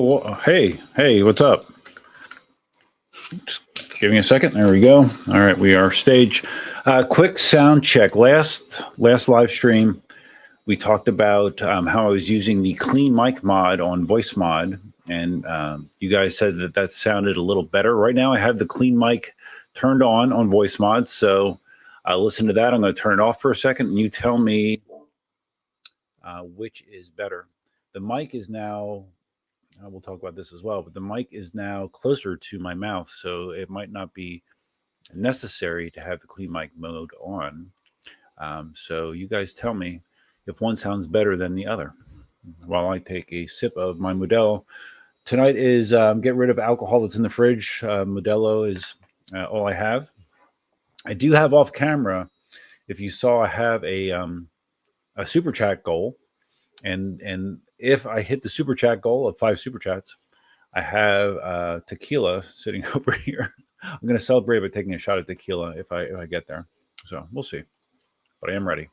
Oh, hey, what's up? Just give me a second. There we go. All right, we are stage. Quick sound check. Last live stream, we talked about how I was using the clean mic mod on voice mod, and you guys said that sounded a little better. Right now, I have the clean mic turned on voice mod, so listen to that. I'm going to turn it off for a second, and you tell me which is better. The mic is now. We'll talk about this as well, but the mic is now closer to my mouth, so it might not be necessary to have the clean mic mode on. So you guys tell me if one sounds better than the other while I take a sip of my Modelo. Tonight is get rid of alcohol that's in the fridge. Modelo is all I have. I do have off camera. If you saw, I have a super chat goal, and if I hit the super chat goal of 5 super chats, I have tequila sitting over here. I'm going to celebrate by taking a shot of tequila if I get there. So we'll see, but I am ready.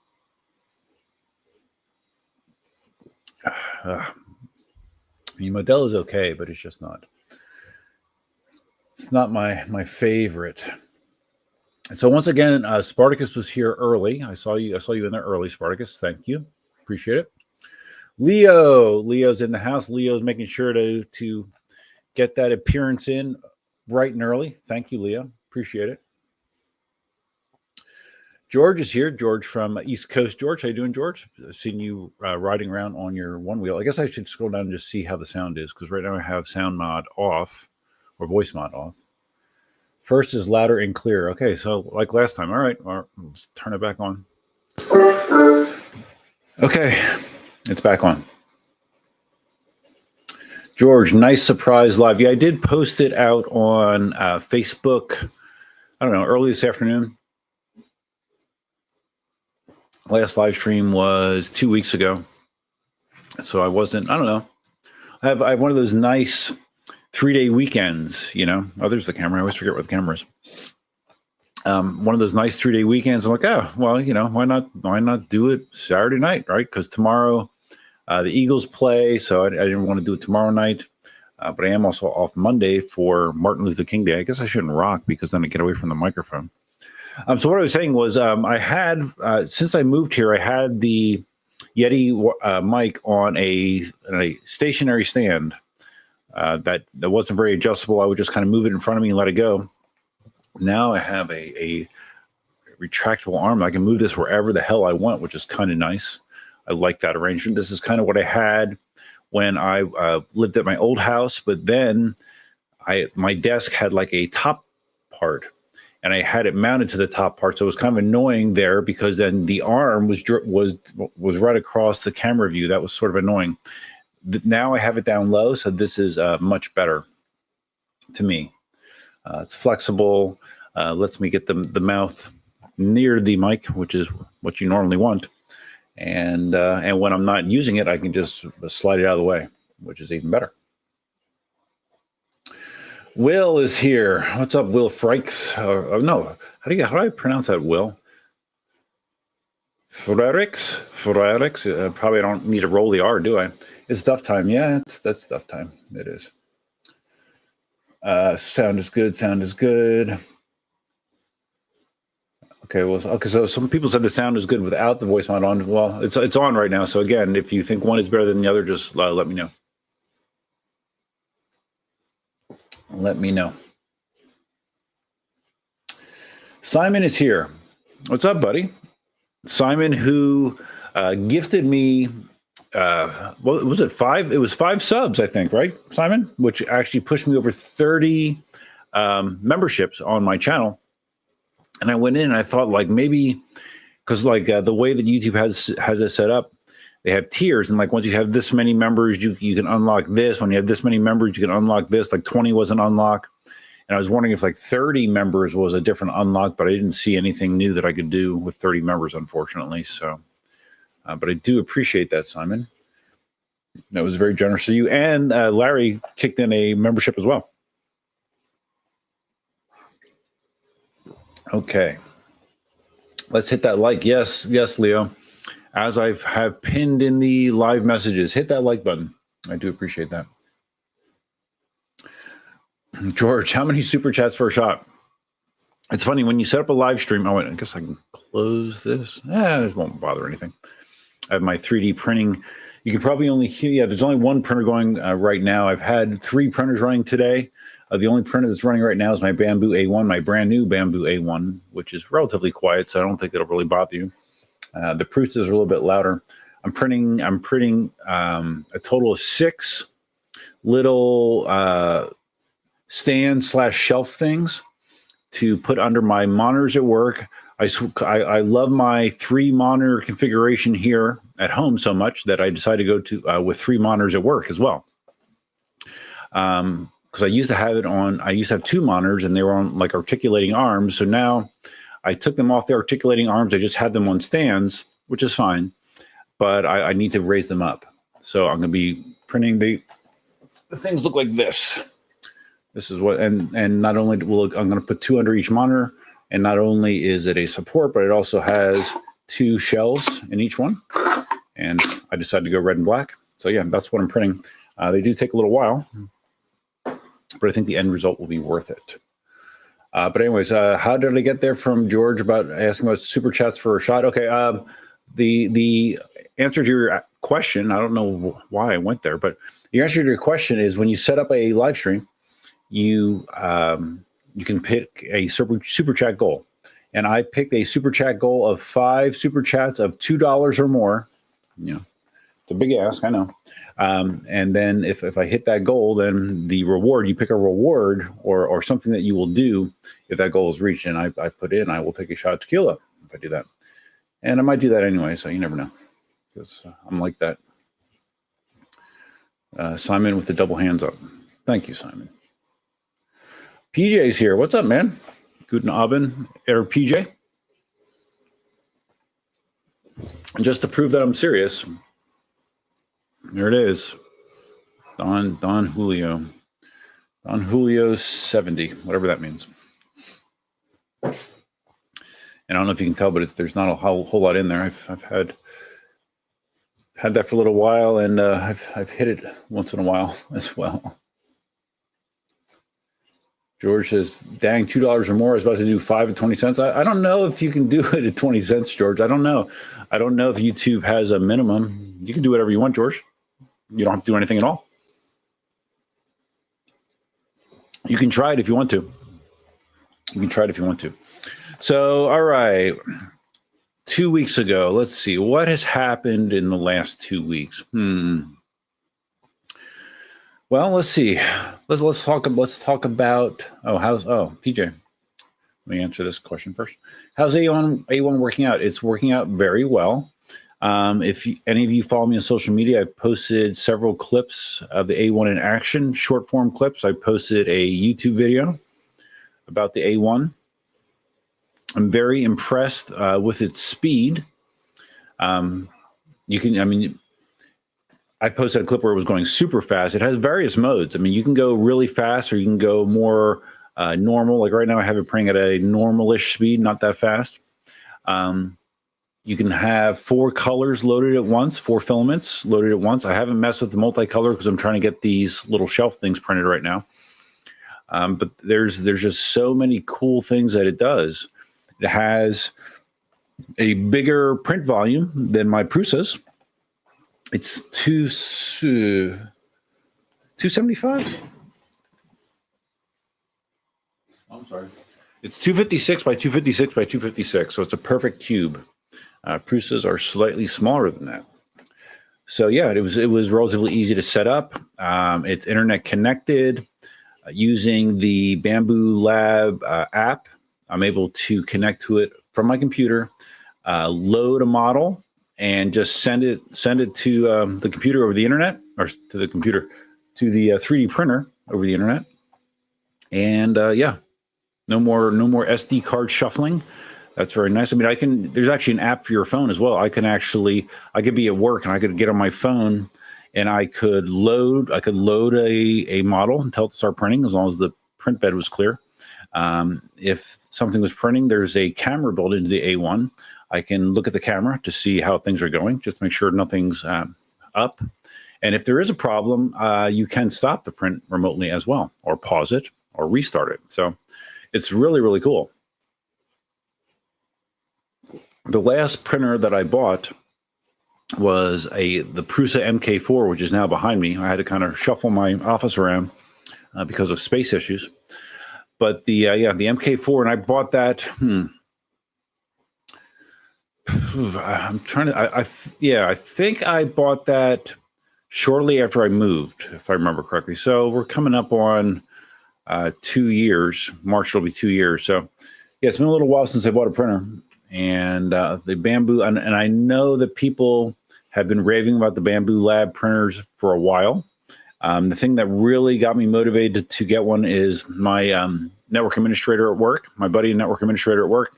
I mean, Modelo is okay, but it's just not. It's not my favorite. So once again, Spartacus was here early. I saw you in there early, Spartacus. Thank you, appreciate it. Leo's in the house. Leo's making sure to get that appearance in bright and early. Thank you, Leo. Appreciate it. George is here. George from East Coast. George, how you doing, George? I've seen you riding around on your one wheel. I guess I should scroll down and just see how the sound is, because right now I have sound mod off, or voice mod off. First is louder and clear. Okay, so like last time. All right, let's turn it back on. Okay. It's back on. George, nice surprise live. Yeah, I did post it out on Facebook, I don't know, early this afternoon. Last live stream was 2 weeks ago. So I don't know. I have one of those nice 3-day weekends, you know. Oh, there's the camera. I always forget where the camera is. One of those nice 3-day weekends. I'm like, oh, well, you know, why not do it Saturday night, right? Because tomorrow the Eagles play, so I didn't want to do it tomorrow night. But I am also off Monday for Martin Luther King Day. I guess I shouldn't rock because then I get away from the microphone. So what I was saying was I had, since I moved here, I had the Yeti mic on a stationary stand that wasn't very adjustable. I would just kind of move it in front of me and let it go. Now I have a retractable arm. I can move this wherever the hell I want, which is kind of nice. I like that arrangement. This is kind of what I had when I lived at my old house, but then my desk had like a top part, and I had it mounted to the top part, so it was kind of annoying there because then the arm was right across the camera view. That was sort of annoying. Now I have it down low, so this is much better to me. It's flexible, lets me get the mouth near the mic, which is what you normally want. And when I'm not using it, I can just slide it out of the way, which is even better. Will is here. What's up, Will Frykes? No, how do I pronounce that, Will? Frerix? Probably I don't need to roll the R, do I? It's stuff time. Yeah, that's stuff time. It is. Sound is good. Sound is good. Okay, so some people said the sound is good without the voice mod on. Well, it's on right now. So again, if you think one is better than the other, just let me know. Let me know. Simon is here. What's up, buddy? Simon, who gifted me, what was it, 5? It was 5 subs, I think, right, Simon? Which actually pushed me over 30 memberships on my channel. And I went in and I thought, like, maybe because like the way that YouTube has it set up, they have tiers, and like once you have this many members, you can unlock this. When you have this many members, you can unlock this. Like 20 was an unlock, and I was wondering if like 30 members was a different unlock, but I didn't see anything new that I could do with 30 members, unfortunately. So, but I do appreciate that, Simon. That was very generous of you. And Larry kicked in a membership as well. Okay, let's hit that like. Yes, Leo. As I have pinned in the live messages, hit that like button. I do appreciate that. George, how many super chats for a shot? It's funny when you set up a live stream. Oh, I guess I can close this. This won't bother anything. I have my 3D printing. You can probably only hear, there's only one printer going right now. I've had 3 printers running today. The only printer that's running right now is my Bamboo A1, my brand new Bamboo A1, which is relatively quiet, so I don't think it'll really bother you. The Prusa's are a little bit louder. I'm printing a total of 6 little stand/shelf things to put under my monitors at work. I love my 3 monitor configuration here at home so much that I decided to go to with 3 monitors at work as well. Because I used to have it on, I used to have 2 monitors and they were on like articulating arms. So now I took them off the articulating arms. I just had them on stands, which is fine, but I need to raise them up. So I'm going to be printing the things look like this. This is what, and not only will I'm going to put 2 under each monitor, and not only is it a support, but it also has 2 shells in each one. And I decided to go red and black. So yeah, that's what I'm printing. They do take a little while, but I think the end result will be worth it. But anyways, how did I get there from George about asking about super chats for a shot? Okay, the answer to your question, I don't know why I went there, but the answer to your question is when you set up a live stream, you can pick a super chat goal. And I picked a super chat goal of 5 super chats of $2 or more. You know, it's a big ask, I know. And then if I hit that goal, then the reward, you pick a reward or something that you will do if that goal is reached. And I put in, I will take a shot of tequila if I do that. And I might do that anyway, so you never know. Because I'm like that. Simon with the double hands up. Thank you, Simon. PJ's here. What's up, man? Guten Abend, PJ. And just to prove that I'm serious, there it is. Don Julio. Don Julio 70, whatever that means. And I don't know if you can tell, but there's not a whole lot in there. I've had that for a little while, and I've hit it once in a while as well. George says, dang, $2 or more. I was about to do 5 at 20 cents. I don't know if you can do it at 20 cents, George. I don't know. I don't know if YouTube has a minimum. You can do whatever you want, George. You don't have to do anything at all. You can try it if you want to. You can try it if you want to. So, all right. 2 weeks ago, let's see. What has happened in the last 2 weeks? Well, let's see. Let's talk about PJ. Let me answer this question first. How's A1 working out? It's working out very well. If any of you follow me on social media, I posted several clips of the A1 in action, short form clips. I posted a YouTube video about the A1. I'm very impressed with its speed. I posted a clip where it was going super fast. It has various modes. I mean, you can go really fast or you can go more normal. Like right now I have it printing at a normal-ish speed, not that fast. You can have 4 colors loaded at once, 4 filaments loaded at once. I haven't messed with the multicolor because I'm trying to get these little shelf things printed right now. But there's just so many cool things that it does. It has a bigger print volume than my Prusa's. It's 275. I'm sorry. It's 256 by 256 by 256, so it's a perfect cube. Prusa's are slightly smaller than that. So yeah, it was relatively easy to set up. It's internet connected using the Bamboo Lab app. I'm able to connect to it from my computer, load a model, and just send it to the computer over the internet, or to the 3D printer over the internet. And yeah, no more SD card shuffling. That's very nice. I mean, there's actually an app for your phone as well. I could be at work and I could get on my phone and I could load a model and tell it to start printing as long as the print bed was clear. If something was printing, there's a camera built into the A1. I can look at the camera to see how things are going, just to make sure nothing's up. And if there is a problem, you can stop the print remotely as well, or pause it, or restart it. So it's really, really cool. The last printer that I bought was the Prusa MK4, which is now behind me. I had to kind of shuffle my office around because of space issues. But the MK4, and I bought that. I'm trying to. I think I bought that shortly after I moved, if I remember correctly. So we're coming up on 2 years. March will be 2 years. So yeah, it's been a little while since I bought a printer. And the Bamboo, and I know that people have been raving about the Bamboo Lab printers for a while. The thing that really got me motivated to get one is my network administrator at work. My buddy, network administrator at work,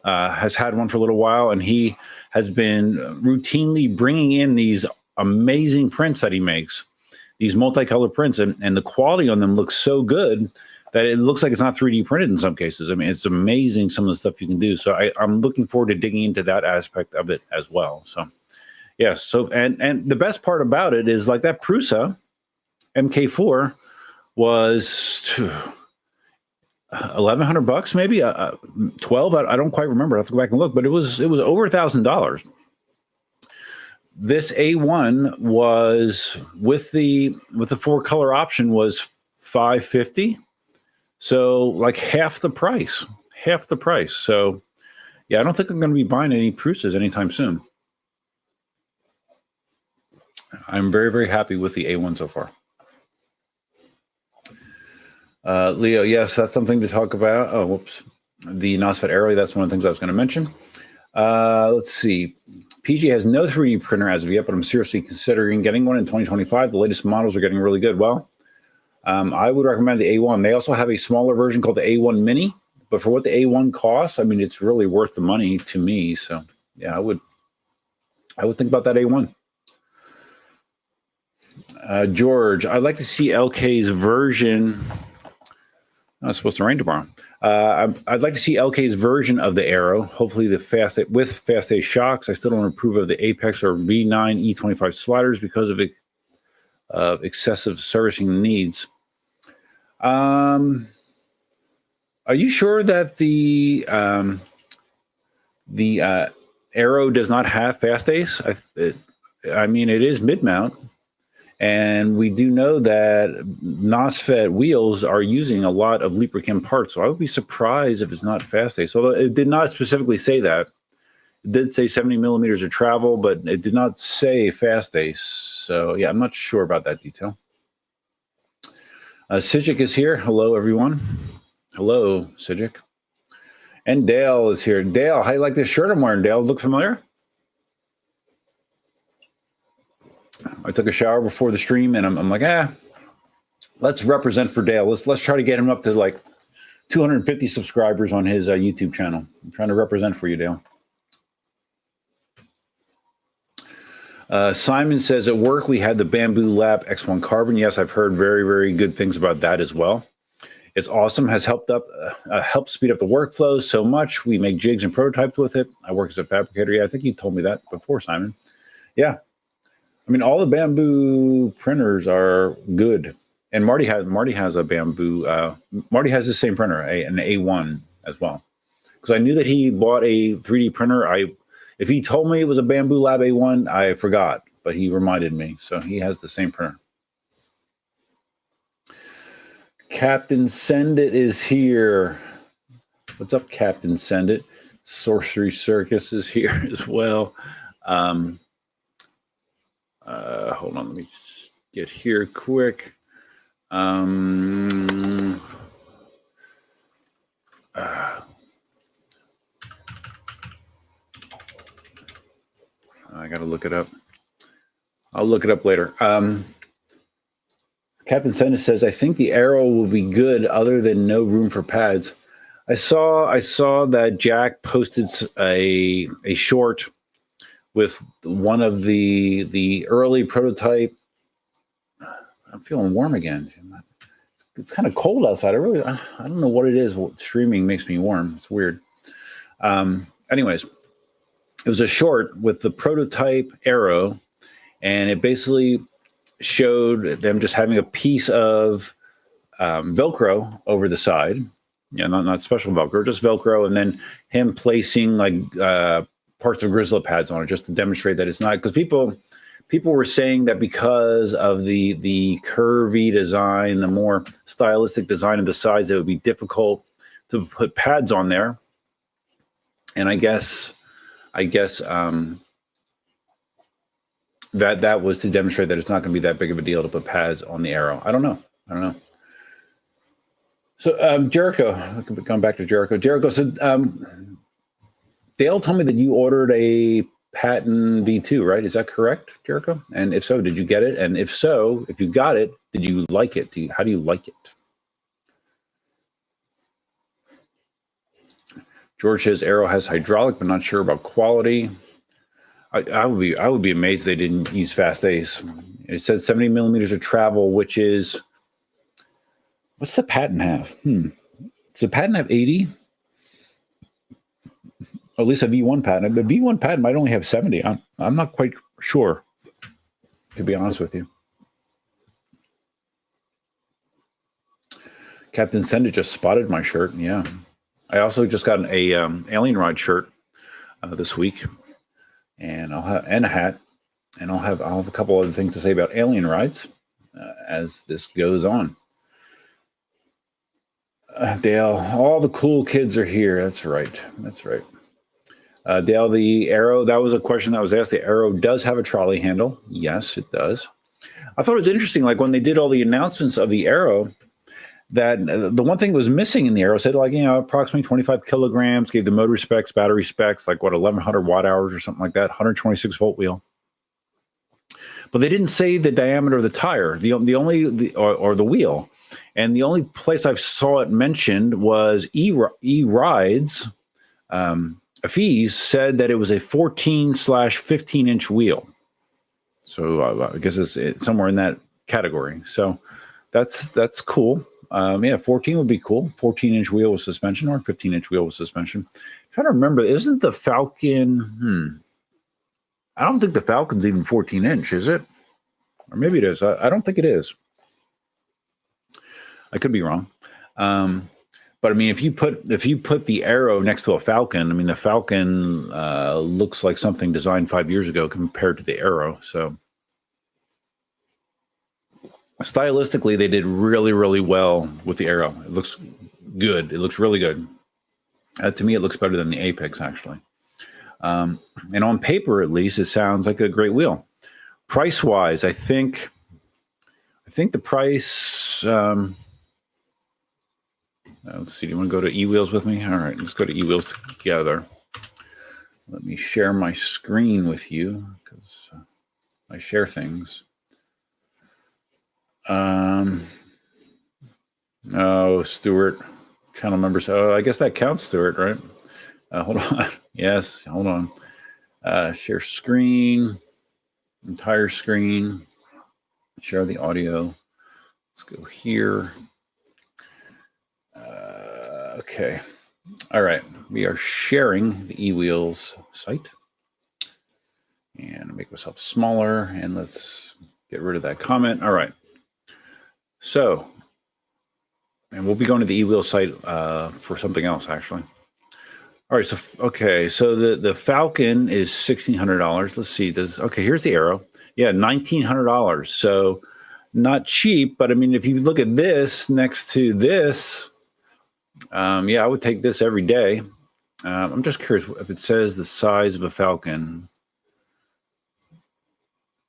has had one for a little while, and he has been routinely bringing in these amazing prints that he makes, these multicolored prints, and the quality on them looks so good that it looks like it's not 3D printed in some cases. I mean, it's amazing some of the stuff you can do. So I'm looking forward to digging into that aspect of it as well. So yes. So, and the best part about it is like that Prusa MK4 was $1,100 maybe, 12. I don't quite remember. I have to go back and look, but it was over $1,000. This A1 was with the 4-color option was $550. So like half the price. So yeah, I don't think I'm going to be buying any Prusas anytime soon. I'm very, very happy with the A1 so far. Leo, yes, that's something to talk about. Oh, whoops. The NOSFET Aero, that's one of the things I was going to mention. Let's see. PG has no 3D printer as of yet, but I'm seriously considering getting one in 2025. The latest models are getting really good. Well, I would recommend the A1. They also have a smaller version called the A1 Mini, but for what the A1 costs, I mean, it's really worth the money to me. So yeah, I would think about that A1. George, I'd like to see LK's version. Oh, it's supposed to rain tomorrow. I'd like to see LK's version of the Aero. Hopefully with fast A shocks. I still don't approve of the Apex or V9 E25 sliders because of excessive servicing needs. Are you sure that the Aero does not have fast ace? I mean, it is mid mount, and we do know that NOSFET wheels are using a lot of LibraChem parts. So I would be surprised if it's not fast ace. Although it did not specifically say that. It did say 70 millimeters of travel, but it did not say fast ace. So yeah, I'm not sure about that detail. Sijik is here. Hello, everyone. Hello, Sijik. And Dale is here. Dale, how do you like this shirt I'm wearing? Dale, look familiar? I took a shower before the stream, and I'm like, let's represent for Dale. Let's try to get him up to like 250 subscribers on his YouTube channel. I'm trying to represent for you, Dale. Simon says, at work, we had the Bamboo Lab X1 Carbon. Yes, I've heard very, very good things about that as well. It's awesome, has helped speed up the workflow so much. We make jigs and prototypes with it. I work as a fabricator. Yeah, I think you told me that before, Simon. Yeah. I mean, all the Bamboo printers are good. And Marty has a Bamboo. Marty has the same printer, an A1 as well. Because I knew that he bought a 3D printer. If he told me it was a Bamboo Lab A1, I forgot, but he reminded me. So he has the same printer. Captain Send It is here. What's up, Captain Send It? Sorcery Circus is here as well. Hold on, let me get here quick. I got to look it up. I'll look it up later. Captain Senna says, I think the Aero will be good other than no room for pads. I saw that Jack posted a short with one of the early prototype. I'm feeling warm again. It's kind of cold outside. I don't know what it is. Streaming makes me warm. It's weird. Anyways, it was a short with the prototype Aero, and it basically showed them just having a piece of Velcro over the side. Yeah, not special Velcro, just Velcro, and then him placing like parts of Grizzly pads on it just to demonstrate that it's not, because people were saying that because of the curvy design, the more stylistic design of the sides, it would be difficult to put pads on there. And I guess that was to demonstrate that it's not going to be that big of a deal to put pads on the Aero. I don't know. So Jericho, going back to Jericho. Jericho said, Dale told me that you ordered a Patton V2, right? Is that correct, Jericho? And if so, did you get it? And if so, if you got it, did you like it? How do you like it? George says Aero has hydraulic, but not sure about quality. I would be amazed they didn't use Fast Ace. It says 70 millimeters of travel, which is, what's the Patton have? Does the Patton have 80? Or at least a V1 Patton. The V1 Patton might only have 70. I'm not quite sure, to be honest with you. Captain Sender just spotted my shirt. Yeah. I also just got a Alien Ride shirt this week, and I'll have a hat, and I'll have a couple other things to say about Alien Rides as this goes on. Dale, all the cool kids are here. That's right. Dale, the Aero, that was a question that was asked. The Aero does have a trolley handle. Yes, it does. I thought it was interesting, like when they did all the announcements of the Aero, that the one thing that was missing in the Aero said, like, approximately 25 kilograms, gave the motor specs, battery specs, like 1,100 watt hours or something like that, 126 volt wheel. But they didn't say the diameter of the tire, the wheel. And the only place I saw it mentioned was E-Rides. Afiz said that it was a 14/15 inch wheel. So I guess it's somewhere in that category. So that's cool. 14 would be cool. 14-inch wheel with suspension or 15-inch wheel with suspension. I'm trying to remember, isn't the Falcon? I don't think the Falcon's even 14-inch, is it? Or maybe it is. I don't think it is. I could be wrong. But I mean, if you put the Aero next to a Falcon, I mean, the Falcon looks like something designed 5 years ago compared to the Aero. So stylistically, they did really, really well with the Aero. It looks good. It looks really good. To me, it looks better than the Apex, actually. And on paper, at least, it sounds like a great wheel. Price-wise, I think the price. Let's see. Do you want to go to eWheels with me? All right, let's go to eWheels together. Let me share my screen with you because I share things. Oh, Stuart, channel members. Oh, I guess that counts, Stuart, right? Hold on. Yes, hold on. Share screen, entire screen. Share the audio. Let's go here. Okay. All right. We are sharing the eWheels site. And make myself smaller. And let's get rid of that comment. All right. So, and we'll be going to the eWheels site for something else, actually. All right. So, okay. So the Falcon is $1,600. Let's see. Okay, here's the Aero. Yeah, $1,900. So not cheap, but I mean, if you look at this next to this, yeah, I would take this every day. I'm just curious if it says the size of a Falcon.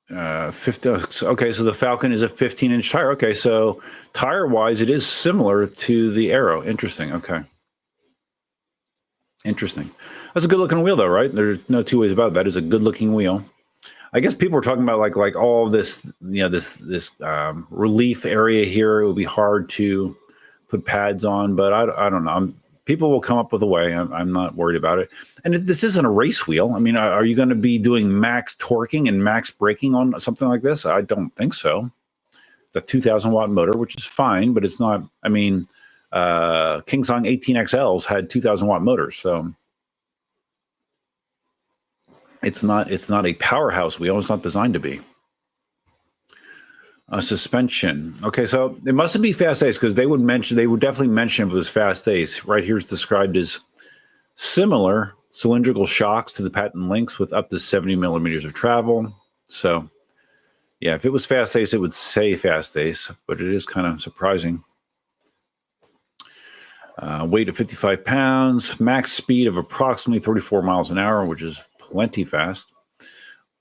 50. Okay, so the Falcon is a 15-inch tire. Okay, so tire-wise, it is similar to the Aero. Interesting. Okay. Interesting. That's a good-looking wheel, though, right? There's no two ways about it. That is a good-looking wheel. I guess people are talking about like all this, this relief area here. It would be hard to put pads on, but I don't know. People will come up with a way. I'm not worried about it. And this isn't a race wheel. I mean, are you going to be doing max torquing and max braking on something like this? I don't think so. It's a 2,000 watt motor, which is fine, but it's not. I mean, KingSong 18XLs had 2,000 watt motors, so it's not a powerhouse wheel. It's not designed to be. Suspension. Okay, so it must be fast ace because they would definitely mention if it was fast ace. Right here is described as similar cylindrical shocks to the patent links with up to 70 millimeters of travel. So, yeah, if it was fast ace, it would say fast ace, but it is kind of surprising. Weight of 55 pounds, max speed of approximately 34 miles an hour, which is plenty fast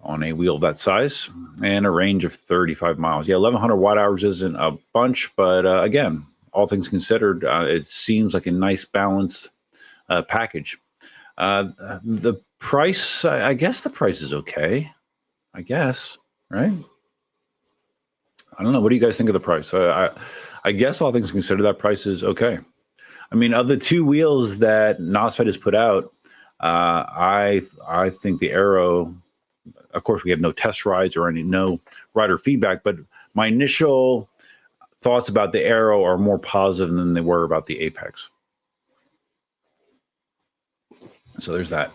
on a wheel that size, and a range of 35 miles. Yeah, 1,100 watt hours isn't a bunch, but again, all things considered, it seems like a nice balanced package. The price, I guess the price is okay. I guess, right? I don't know. What do you guys think of the price? I guess all things considered, that price is okay. I mean, of the two wheels that NOSFET has put out, I think the Aero. Of course, we have no test rides or no rider feedback, but my initial thoughts about the Aero are more positive than they were about the Apex. So there's that.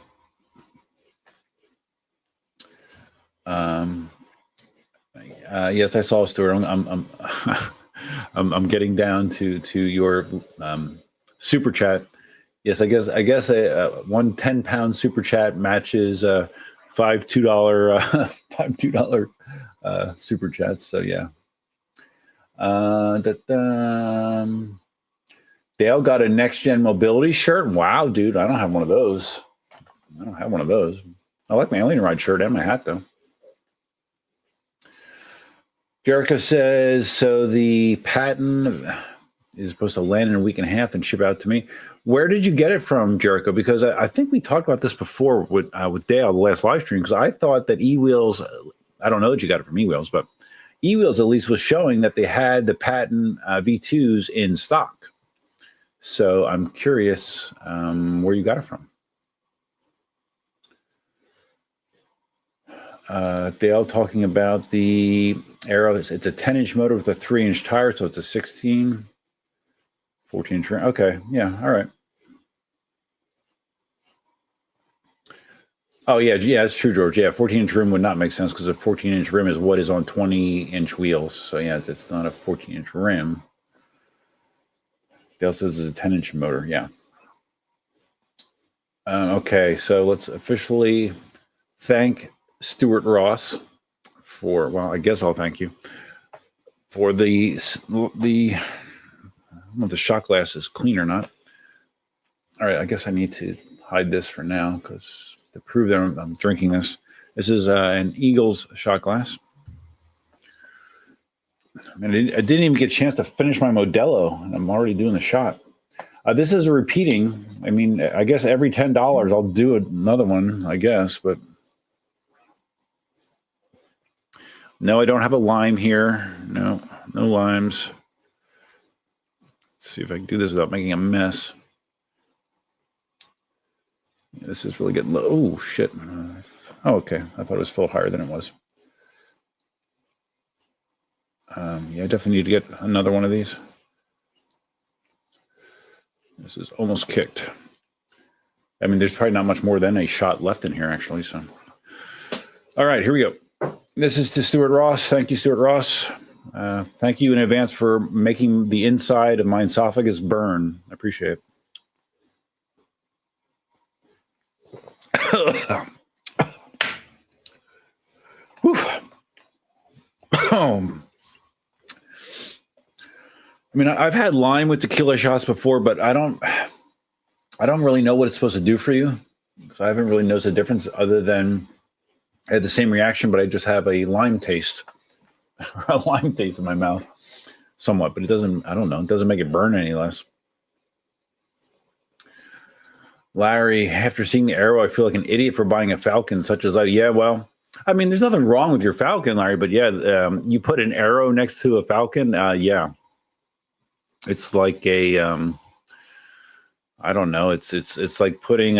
Yes, I saw Stuart. I'm getting down to your super chat. Yes, I guess a 1 10-pound super chat matches five $2 super chats. So yeah. Dale got a next gen mobility shirt. Wow, dude, I don't have one of those. I like my Alien Ride shirt and my hat though. Jericho says, so the patent is supposed to land in a week and a half and ship out to me. Where did you get it from, Jericho? Because I think we talked about this before with Dale, the last live stream, because I thought that eWheels, I don't know that you got it from eWheels, but eWheels at least was showing that they had the patent V2s in stock. So I'm curious where you got it from. Dale talking about the Aero. It's a 10-inch motor with a 3-inch tire, so it's a 14-inch rim. Okay, yeah, all right. Oh, yeah, it's true, George. Yeah, 14-inch rim would not make sense because a 14-inch rim is what is on 20-inch wheels. So, yeah, it's not a 14-inch rim. Dale says it's a 10-inch motor, yeah. Okay, so let's officially thank Stuart Ross for, well, I guess I'll thank you for the I don't know if the shot glass is clean or not. All right, I guess I need to hide this for now because to prove that I'm drinking this. This is an Eagles shot glass. And I didn't even get a chance to finish my Modelo, and I'm already doing the shot. This is a repeating. I mean, I guess every $10 I'll do another one, I guess, but no, I don't have a lime here. No limes. Let's see if I can do this without making a mess. This is really getting low. Oh, shit. Oh, okay. I thought it was filled higher than it was. Yeah, I definitely need to get another one of these. This is almost kicked. I mean, there's probably not much more than a shot left in here, actually. So, all right, here we go. This is to Stuart Ross. Thank you, Stuart Ross. Thank you in advance for making the inside of my esophagus burn. I appreciate it. I mean, I've had lime with tequila shots before, but I don't really know what it's supposed to do for you. So I haven't really noticed a difference other than I had the same reaction, but I just have a lime taste, a lime taste in my mouth somewhat, but it doesn't, I don't know, it doesn't make it burn any less. Larry, after seeing the Aero, I feel like an idiot for buying a Falcon such as I. Yeah, well, I mean, there's nothing wrong with your Falcon, Larry, but yeah, you put an Aero next to a Falcon, yeah. It's like a, I don't know, it's like putting,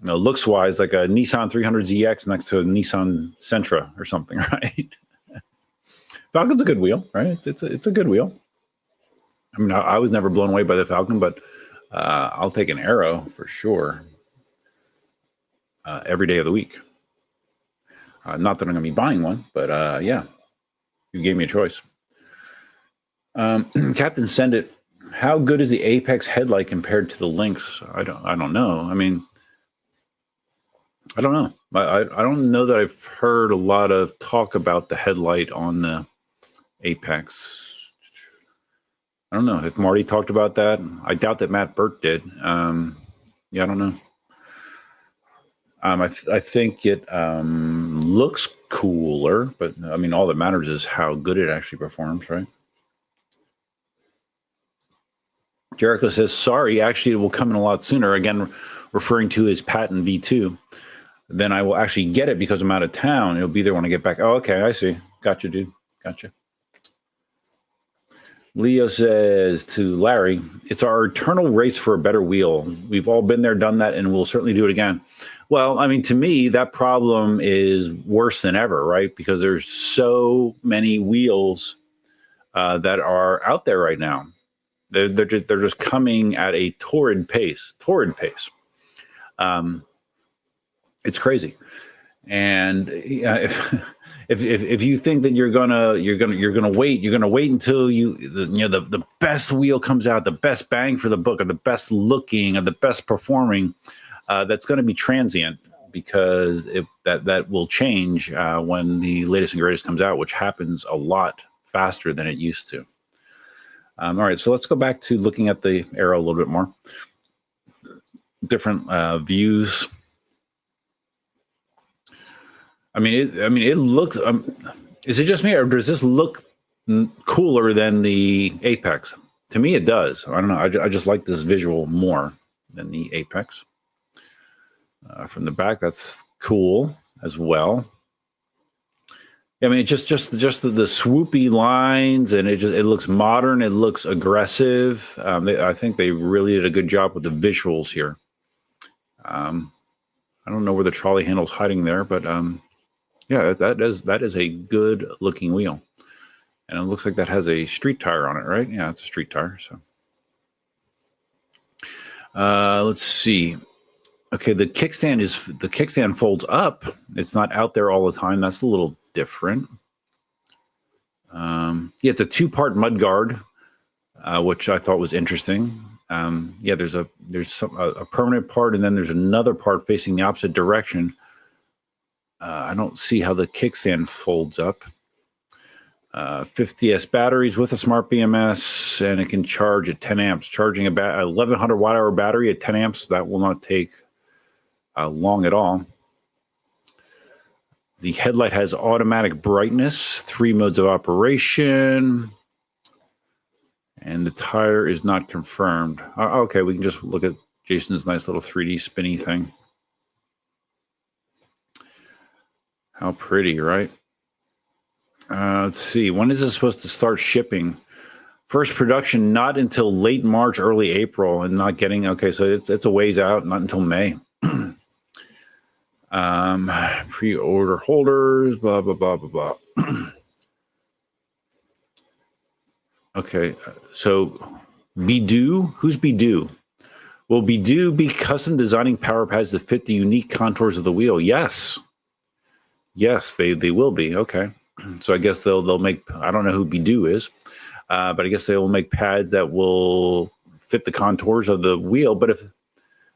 looks wise, like a Nissan 300ZX next to a Nissan Sentra or something, right? Falcon's a good wheel, right? It's a good wheel. I mean, I was never blown away by the Falcon, but I'll take an Aero for sure every day of the week. Not that I'm going to be buying one, but yeah. You gave me a choice. Captain Send It. How good is the Apex headlight compared to the Lynx? I don't know. I mean, I don't know. I don't know that I've heard a lot of talk about the headlight on the Apex. I don't know if Marty talked about that. I doubt that Matt Burt did. Yeah, I don't know. I think it looks cooler, but I mean, all that matters is how good it actually performs, right? Jericho says, sorry, actually, it will come in a lot sooner. Again, referring to his patent V2. Then I will actually get it because I'm out of town. It'll be there when I get back. Oh, okay, I see. Gotcha, dude. Gotcha. Leo says to Larry, it's our eternal race for a better wheel. We've all been there, done that, and we'll certainly do it again. Well, I mean, to me, that problem is worse than ever, right? Because there's so many wheels that are out there right now. They're just coming at a torrid pace. It's crazy. And if you think that you're gonna wait until the best wheel comes out, the best bang for the buck, or the best looking, or the best performing, that's going to be transient, because that will change when the latest and greatest comes out, which happens a lot faster than it used to. All right, so let's go back to looking at the Aero a little bit more. Different views. I mean, it looks. Is it just me, or does this look cooler than the Apex? To me, it does. I don't know. I just like this visual more than the Apex. From the back, that's cool as well. I mean, just the swoopy lines, and it looks modern. It looks aggressive. I think they really did a good job with the visuals here. I don't know where the trolley handle's hiding there, but yeah, that is a good looking wheel, and it looks like that has a street tire on it, right? Yeah, it's a street tire. So let's see. Okay, the kickstand folds up. It's not out there all the time. That's a little different. Yeah, it's a 2-part mudguard, which I thought was interesting. Yeah, there's a permanent part, and then there's another part facing the opposite direction. I don't see how the kickstand folds up. 50S batteries with a smart BMS, and it can charge at 10 amps. Charging a 1100 watt-hour battery at 10 amps, that will not take long at all. The headlight has automatic brightness, 3 modes of operation, and the tire is not confirmed. Okay, we can just look at Jason's nice little 3D spinny thing. How pretty, right? Let's see. When is it supposed to start shipping? First production not until late March, early April, and not getting. Okay, so it's a ways out, not until May. Pre-order holders, blah blah blah blah blah. Okay, so Begode, who's Begode? Will Begode be custom designing power pads to fit the unique contours of the wheel? Yes, they will be. Okay, so I guess they'll make. I don't know who Begode is, but I guess they will make pads that will fit the contours of the wheel. But if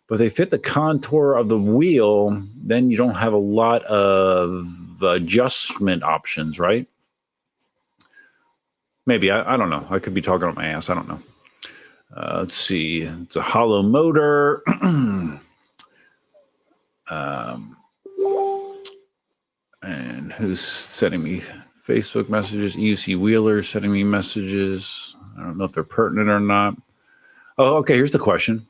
they fit the contour of the wheel, then you don't have a lot of adjustment options, right? Maybe. I don't know. I could be talking on my ass. I don't know. Let's see. It's a hollow motor. And who's sending me Facebook messages? EUC Wheeler sending me messages. I don't know if they're pertinent or not. Oh, okay. Here's the question.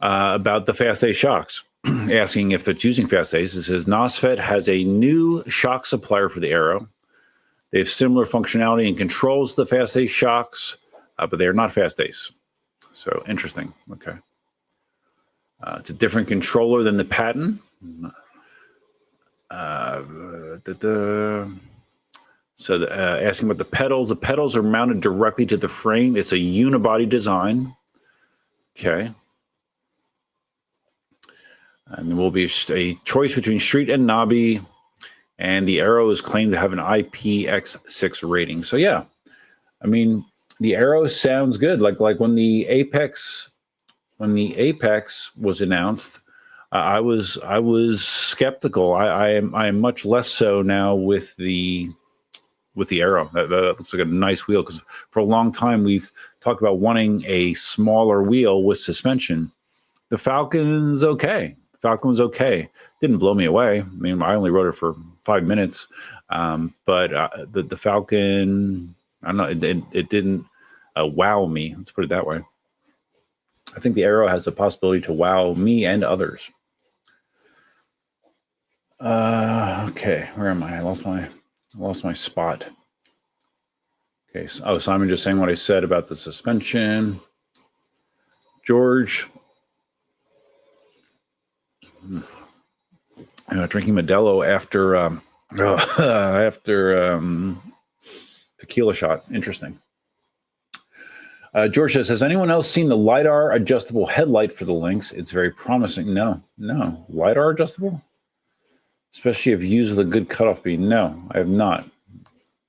About the Fast A shocks, asking if it's using Fast A's. It says NOSFET has a new shock supplier for the Aero. They have similar functionality and controls the Fast A shocks, but they are not Fast A's. So interesting. Okay. It's a different controller than the patent. So asking about the pedals. The pedals are mounted directly to the frame. It's a unibody design. Okay. And there will be a choice between street and knobby. and the Aero is claimed to have an IPX6 rating. So yeah, I mean, the Aero sounds good. Like when the Apex was announced, I was skeptical. I am much less so now with the Aero. That looks like a nice wheel, because for a long time we've talked about wanting a smaller wheel with suspension. The Falcon's okay. Falcon was okay. Didn't blow me away. I mean, I only rode it for 5 minutes, but the Falcon, I don't know, it didn't wow me. Let's put it that way. I think the Aero has the possibility to wow me and others. Okay, where am I? I lost my spot. Okay, so, Simon just saying what I said about the suspension. George, drinking Modelo after tequila shot. Interesting. George says, has anyone else seen the LiDAR adjustable headlight for the Lynx? It's very promising. No. LiDAR adjustable? Especially if used with a good cutoff beam. No, I have not.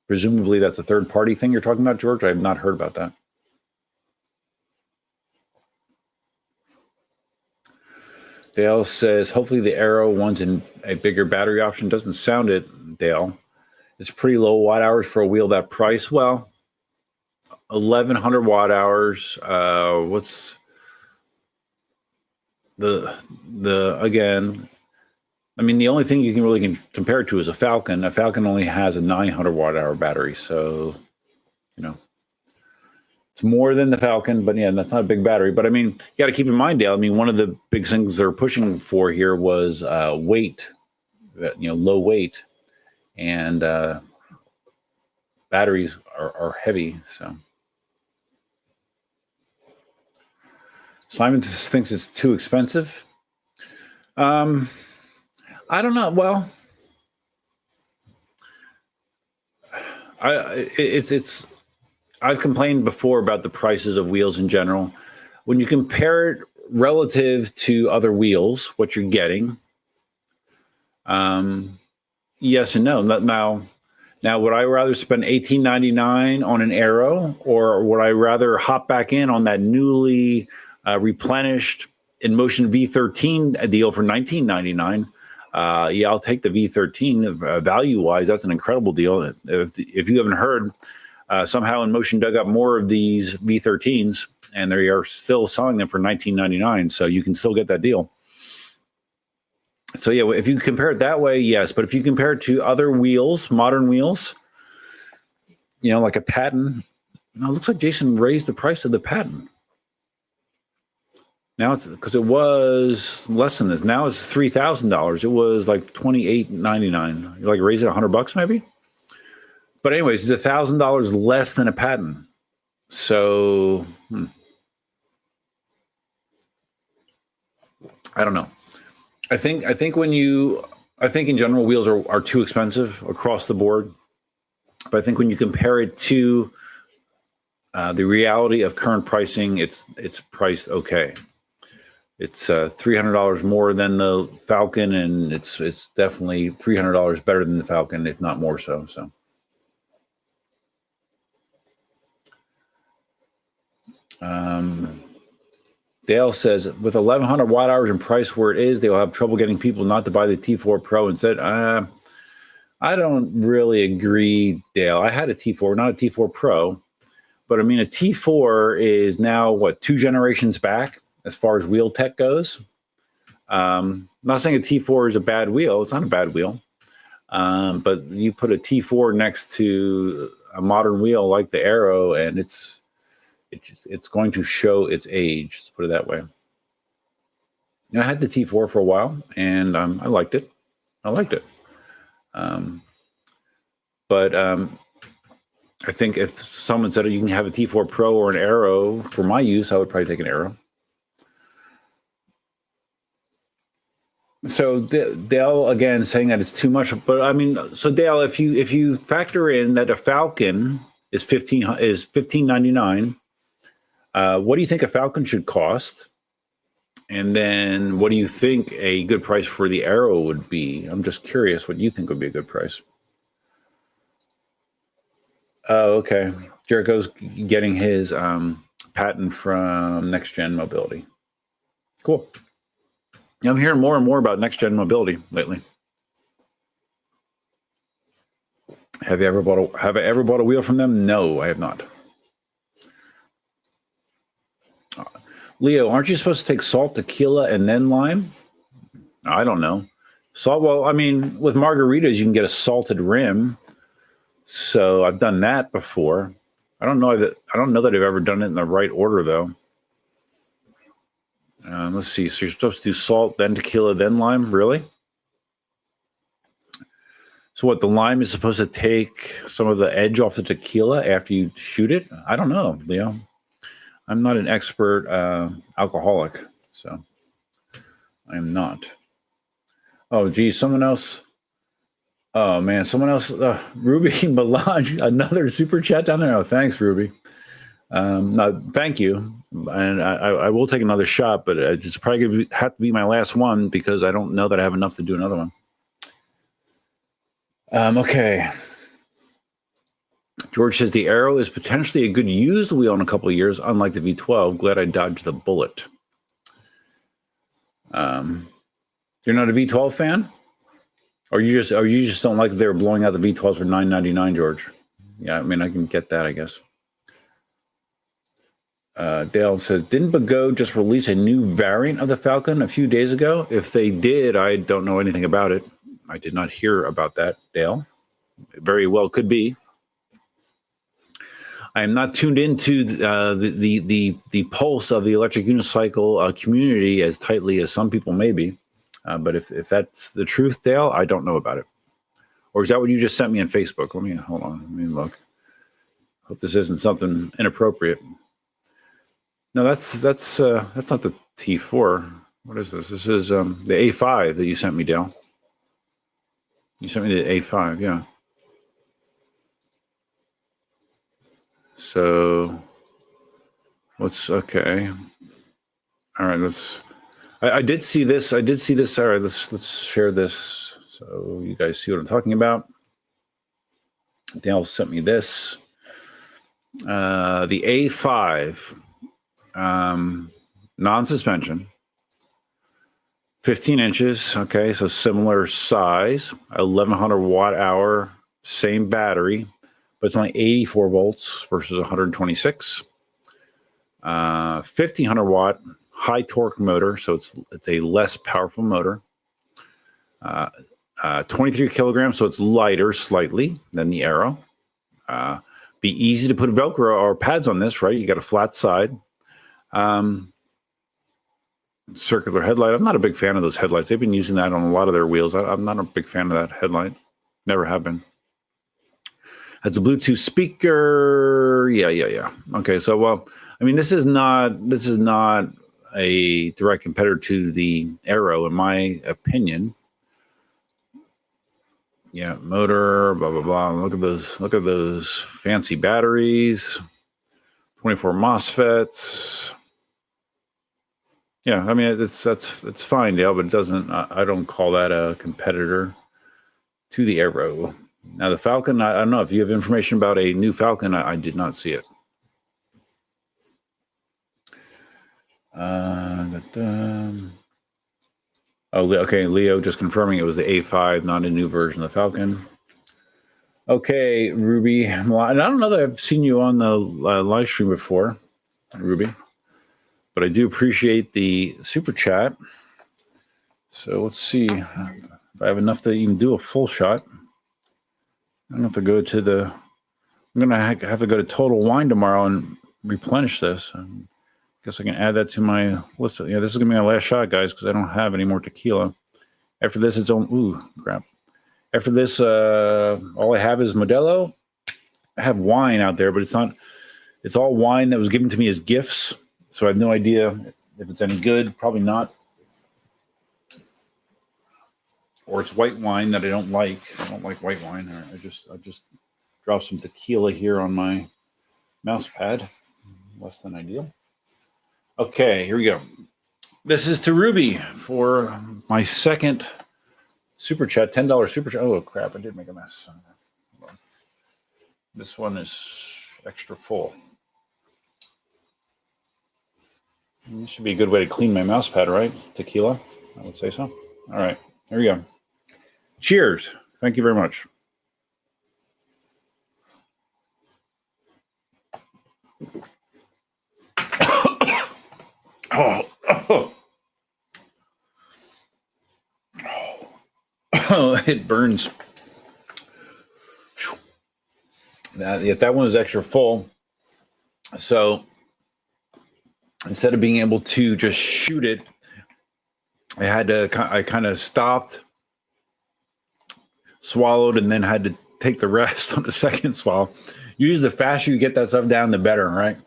Presumably that's a third-party thing you're talking about, George. I have not heard about that. Dale says, hopefully the Aero wants a bigger battery option. Doesn't sound it, Dale. It's pretty low watt hours for a wheel that price. Well, 1,100 watt hours. What's the again? I mean, the only thing you can really compare it to is a Falcon. A Falcon only has a 900 watt hour battery, so it's more than the Falcon. But yeah, that's not a big battery. But I mean, you got to keep in mind, Dale. I mean, one of the big things they're pushing for here was weight. Low weight, and batteries are heavy. So Simon thinks it's too expensive. I don't know. Well, I've complained before about the prices of wheels in general. When you compare it relative to other wheels, what you're getting, yes and no. Now, would I rather spend $18.99 on an Aero, or would I rather hop back in on that newly replenished Inmotion V13 deal for $19.99? Yeah, I'll take the V13. Value-wise, that's an incredible deal. If you haven't heard, somehow Inmotion dug up more of these V13s, and they are still selling them for $19.99, so you can still get that deal. So yeah, if you compare it that way, yes. But if you compare it to other wheels, modern wheels, like a Patton, it looks like Jason raised the price of the Patton. Now it's because it was less than this. Now it's $3,000. It was like $28.99. You like raise it $100 maybe. But anyways, it's $1,000 less than a Patton. So I don't know. I think in general wheels are too expensive across the board. But I think when you compare it to the reality of current pricing, it's priced okay. It's $300 more than the Falcon, and it's definitely $300 better than the Falcon, if not more so. So, Dale says, with 1,100 watt hours and price where it is, they will have trouble getting people not to buy the T4 Pro instead. I don't really agree, Dale. I had a T4, not a T4 Pro, but I mean, a T4 is now, 2 generations back as far as wheel tech goes. I'm not saying a T4 is a bad wheel. It's not a bad wheel. But you put a T4 next to a modern wheel like the Aero, and it's going to show its age. Let's put it that way. I had the T4 for a while, and I liked it. But I think if someone said you can have a T4 Pro or an Aero for my use, I would probably take an Aero. So Dale again saying that it's too much, but I mean, so Dale, if you factor in that a Falcon is $15.99, what do you think a Falcon should cost? And then what do you think a good price for the Aero would be? I'm just curious what you think would be a good price. Oh, okay. Jericho's getting his patent from Next Gen Mobility. Cool. I'm hearing more and more about Next Gen Mobility lately. Have I ever bought a wheel from them? No, I have not. Leo, aren't you supposed to take salt, tequila, and then lime? I don't know. Salt. Well, I mean, with margaritas, you can get a salted rim. So I've done that before. I don't know that I've ever done it in the right order though. Let's see. So you're supposed to do salt, then tequila, then lime. Really? So what? The lime is supposed to take some of the edge off the tequila after you shoot it? I don't know, Leo. I'm not an expert alcoholic, so I am not. Oh, geez, someone else. Oh man, someone else. Ruby Melange, another super chat down there. Oh, thanks, Ruby. No, thank you, and I will take another shot, but it's probably going to have to be my last one because I don't know that I have enough to do another one. Okay. George says the Aero is potentially a good used wheel in a couple of years, unlike the V12. Glad I dodged the bullet. You're not a V12 fan, or you just don't like that they were blowing out the V12s for $9.99, George? Yeah, I mean I can get that, I guess. Dale says, didn't Begode just release a new variant of the Falcon a few days ago? If they did, I don't know anything about it. I did not hear about that, Dale. It very well could be. I am not tuned into the pulse of the electric unicycle community as tightly as some people may be. But if that's the truth, Dale, I don't know about it. Or is that what you just sent me on Facebook? Hold on. Let me look. Hope this isn't something inappropriate. No, that's not the T4. What is this? This is the A5 that you sent me, Dale. You sent me the A5, yeah. So, what's okay? All right, I did see this. All right, let's share this so you guys see what I'm talking about. Dale sent me this. The A5. Non-suspension, 15 inches. Okay, so similar size, 1100 watt hour, same battery, but it's only 84 volts versus 126. 1500 watt high torque motor, so it's a less powerful motor. 23 kilograms, so it's lighter slightly than the Aero. Be easy to put Velcro or pads on this, right? You got a flat side. Circular headlight. I'm not a big fan of those headlights. They've been using that on a lot of their wheels. I'm not a big fan of that headlight. Never have been. Has a Bluetooth speaker. Yeah. Okay, so well, I mean, this is not a direct competitor to the Aero, in my opinion. Yeah, motor, blah blah blah. Look at those fancy batteries. 24 MOSFETs. Yeah, I mean it's fine, Dale, but it doesn't. I don't call that a competitor to the Aero. Now the Falcon, I don't know if you have information about a new Falcon. I did not see it. Oh, okay. Leo just confirming it was the A5, not a new version of the Falcon. Okay, Ruby. Well, and I don't know that I've seen you on the live stream before, Ruby, but I do appreciate the super chat. So let's see if I have enough to even do a full shot. I'm gonna have to go to I'm gonna have to go to Total Wine tomorrow and replenish this. I guess I can add that to my list. Yeah, this is gonna be my last shot, guys, because I don't have any more tequila. After this, it's on. Ooh, crap. After this, all I have is Modelo. I have wine out there, but it's not. It's all wine that was given to me as gifts, so I have no idea if it's any good. Probably not. Or it's white wine that I don't like. I don't like white wine. I just dropped some tequila here on my mouse pad. Less than ideal. Okay, here we go. This is to Ruby for my second super chat, $10 super chat. Oh, crap, I did make a mess. This one is extra full. This should be a good way to clean my mouse pad, right? Tequila, I would say so. All right, there we go. Cheers. Thank you very much. Oh, it burns. That one was extra full. So instead of being able to just shoot it, I kind of stopped, swallowed, and then had to take the rest on the second swallow. Usually the faster you get that stuff down, the better, right?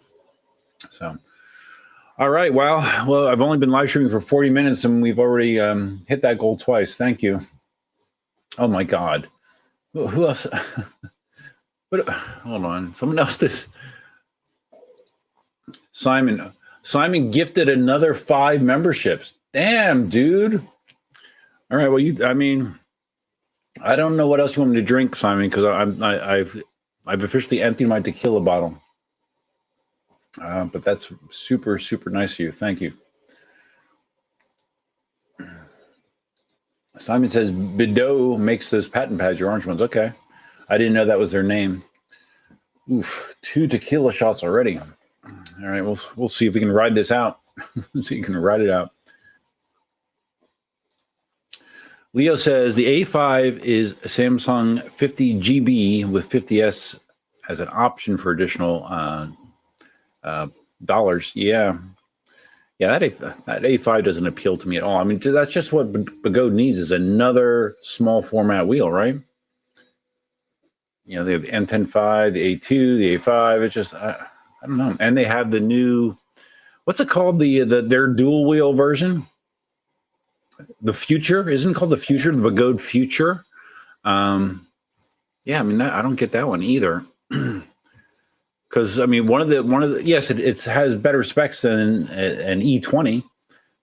So, all right. Well, I've only been live streaming for 40 minutes and we've already hit that goal twice. Thank you. Oh my God. Who else? But hold on. Someone else did. Simon gifted another 5 memberships. Damn, dude. All right. Well, I don't know what else you want me to drink, Simon, because I've officially emptied my tequila bottle. But that's super, super nice of you. Thank you. Simon says Begode makes those patent pads, your orange ones. Okay. I didn't know that was their name. Oof, 2 tequila shots already. All right, we'll see if we can ride this out. See if you can ride it out. Leo says the A5 is a Samsung 50 GB with 50S as an option for additional dollars. Yeah, that A5 doesn't appeal to me at all. I mean, that's just what Begode needs, is another small format wheel, right? You know, they have the M10.5, the A2, the A5. It's just I don't know. And they have the new, what's it called? Their dual wheel version. The Future, isn't it called the Future? The Begode Future. Yeah, I mean, I don't get that one either. Because I mean, one of the yes, it has better specs than an E20,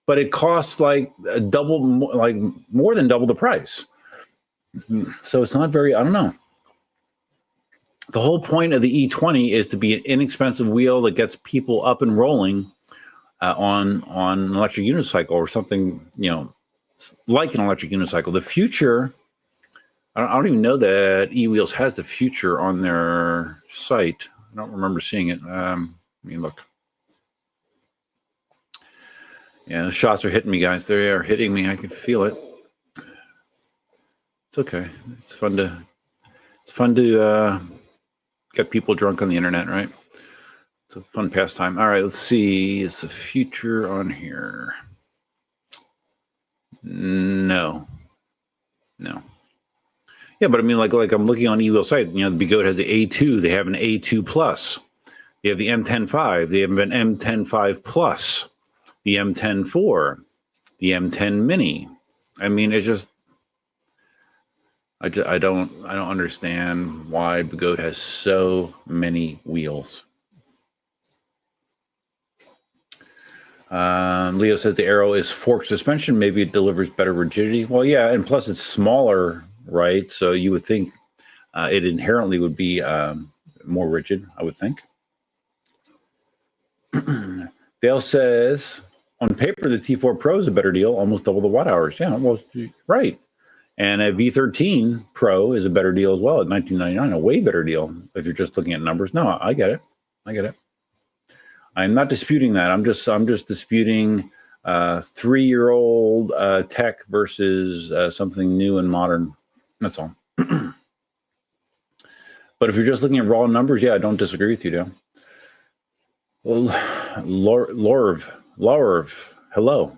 but it costs like more than double the price. So it's not very. I don't know. The whole point of the E20 is to be an inexpensive wheel that gets people up and rolling on an electric unicycle or something, like an electric unicycle. The Future, I don't even know that eWheels has the Future on their site. I don't remember seeing it. Let me look. Yeah, the shots are hitting me, guys. They are hitting me. I can feel it. It's okay. It's fun to get people drunk on the internet, right? It's a fun pastime. All right, let's see. Is the Future on here? No. Yeah, but I mean, like I'm looking on eWheel site. The Begode has the A2. They have an A2 Plus. They have the M10.5. They have an M10.5 Plus. The M10.4. The M10 Mini. I mean, it's just I don't understand why Begode has so many wheels. Leo says the Aero is fork suspension. Maybe it delivers better rigidity. Well, yeah, and plus it's smaller, right? So you would think it inherently would be more rigid, I would think. Dale says, on paper, the T4 Pro is a better deal, almost double the watt hours. Yeah, well, right. And a V13 Pro is a better deal as well at $19.99, a way better deal if you're just looking at numbers. No, I get it. I'm not disputing that. I'm just disputing 3-year-old tech versus something new and modern. That's all. But if you're just looking at raw numbers, yeah, I don't disagree with you, Dale. Well, Lorv, hello,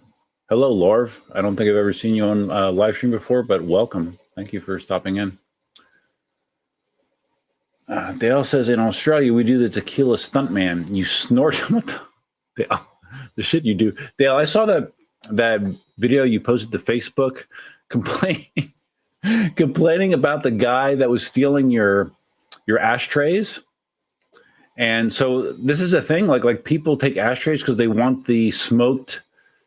Lorv. I don't think I've ever seen you on live stream before, but welcome. Thank you for stopping in. Dale says, in Australia, we do the tequila stuntman. You snort. What the shit you do. Dale, I saw that video you posted to Facebook complaining about the guy that was stealing your ashtrays. And so this is a thing, like people take ashtrays because they want the smoked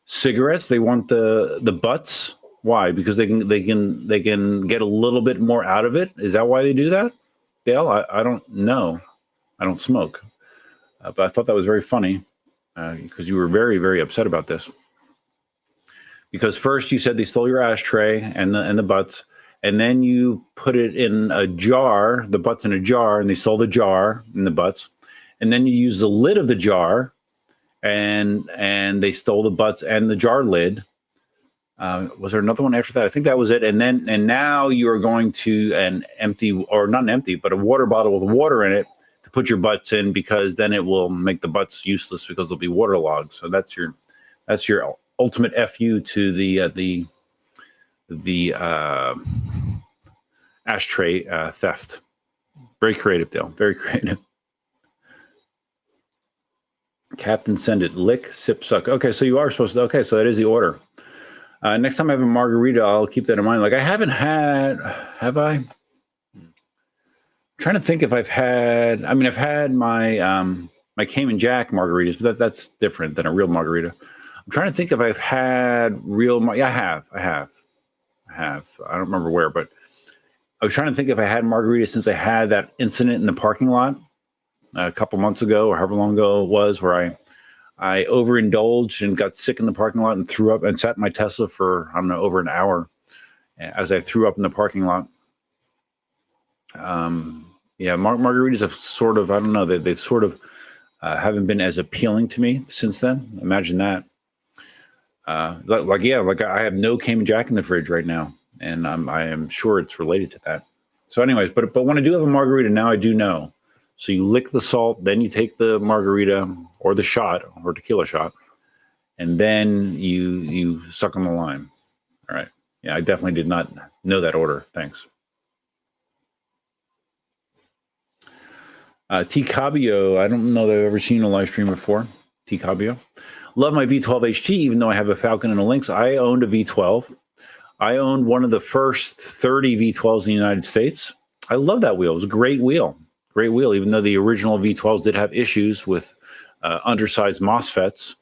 Cigarettes, they want the butts. Why? Because they can get a little bit more out of it. Is that why they do that? Dale, I don't know. I don't smoke, but I thought that was very funny because you were very, very upset about this. Because first you said they stole your ashtray and the butts, and then you put it in a jar, the butts in a jar, and they stole the jar and the butts, and then you use the lid of the jar, and they stole the butts and the jar lid. Was there another one after that? I think that was it. And now you are going to an empty, or not an empty, but a water bottle with water in it to put your butts in, because then it will make the butts useless because they'll be waterlogged. So that's your ultimate FU to the ashtray theft. Very creative, Dale. Very creative. Captain, send it. Lick, sip, suck. Okay, so you are supposed to. Okay, so that is the order. Next time I have a margarita, I'll keep that in mind. Like, I haven't had. Have I? I'm trying to think if I've had. I mean, I've had my my Cayman Jack margaritas, but that's different than a real margarita. I'm trying to think if I've had real. Yeah, I have. I don't remember where, but I was trying to think if I had margaritas since I had that incident in the parking lot a couple months ago, or however long ago it was, where I overindulged and got sick in the parking lot and threw up and sat in my Tesla for, I don't know, over an hour as I threw up in the parking lot. Yeah, margaritas have sort of, I don't know, they've sort of haven't been as appealing to me since then. Imagine that. Like I have no Cayman Jack in the fridge right now, and I am sure it's related to that. So anyways, but when I do have a margarita now, I do know. So you lick the salt, then you take the margarita or the shot or tequila shot, and then you suck on the lime. All right. Yeah, I definitely did not know that order. Thanks. T Cabio, I don't know that I've ever seen a live stream before. T Cabio. Love my V12 HT, even though I have a Falcon and a Lynx. I owned a V12. I owned one of the first 30 V12s in the United States. I love that wheel. It was a great wheel. Great wheel, even though the original V12s did have issues with undersized MOSFETs.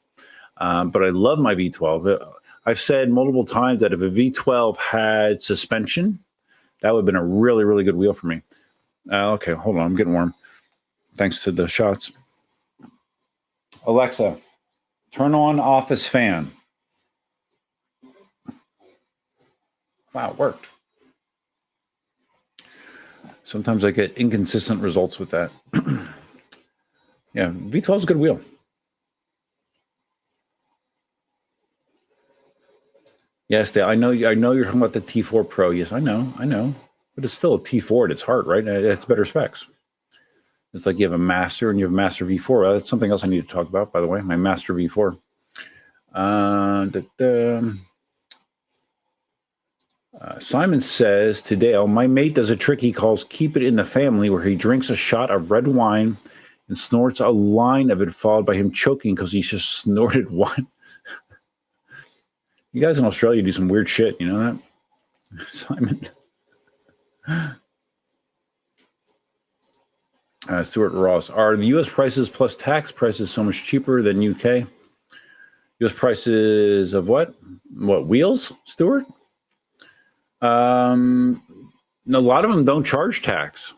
But I love my V12. I've said multiple times that if a V12 had suspension, that would have been a really, really good wheel for me. Okay, hold on. I'm getting warm. Thanks to the shots. Alexa, turn on office fan. Wow, it worked. Sometimes I get inconsistent results with that. Yeah, V12 is a good wheel. Yes, Dale, I know you're talking about the T4 Pro. Yes, I know. But it's still a T4 at its heart, right? It's better specs. It's like you have a Master and you have a Master V4. That's something else I need to talk about, by the way, my Master V4. Simon says to Dale, my mate does a trick he calls keep it in the family, where he drinks a shot of red wine and snorts a line of it, followed by him choking because he's just snorted wine. You guys in Australia do some weird shit, you know that? Simon. Stuart Ross, are the U.S. prices plus tax prices so much cheaper than UK? U.S. prices of what? What, wheels, Stuart? A lot of them don't charge tax.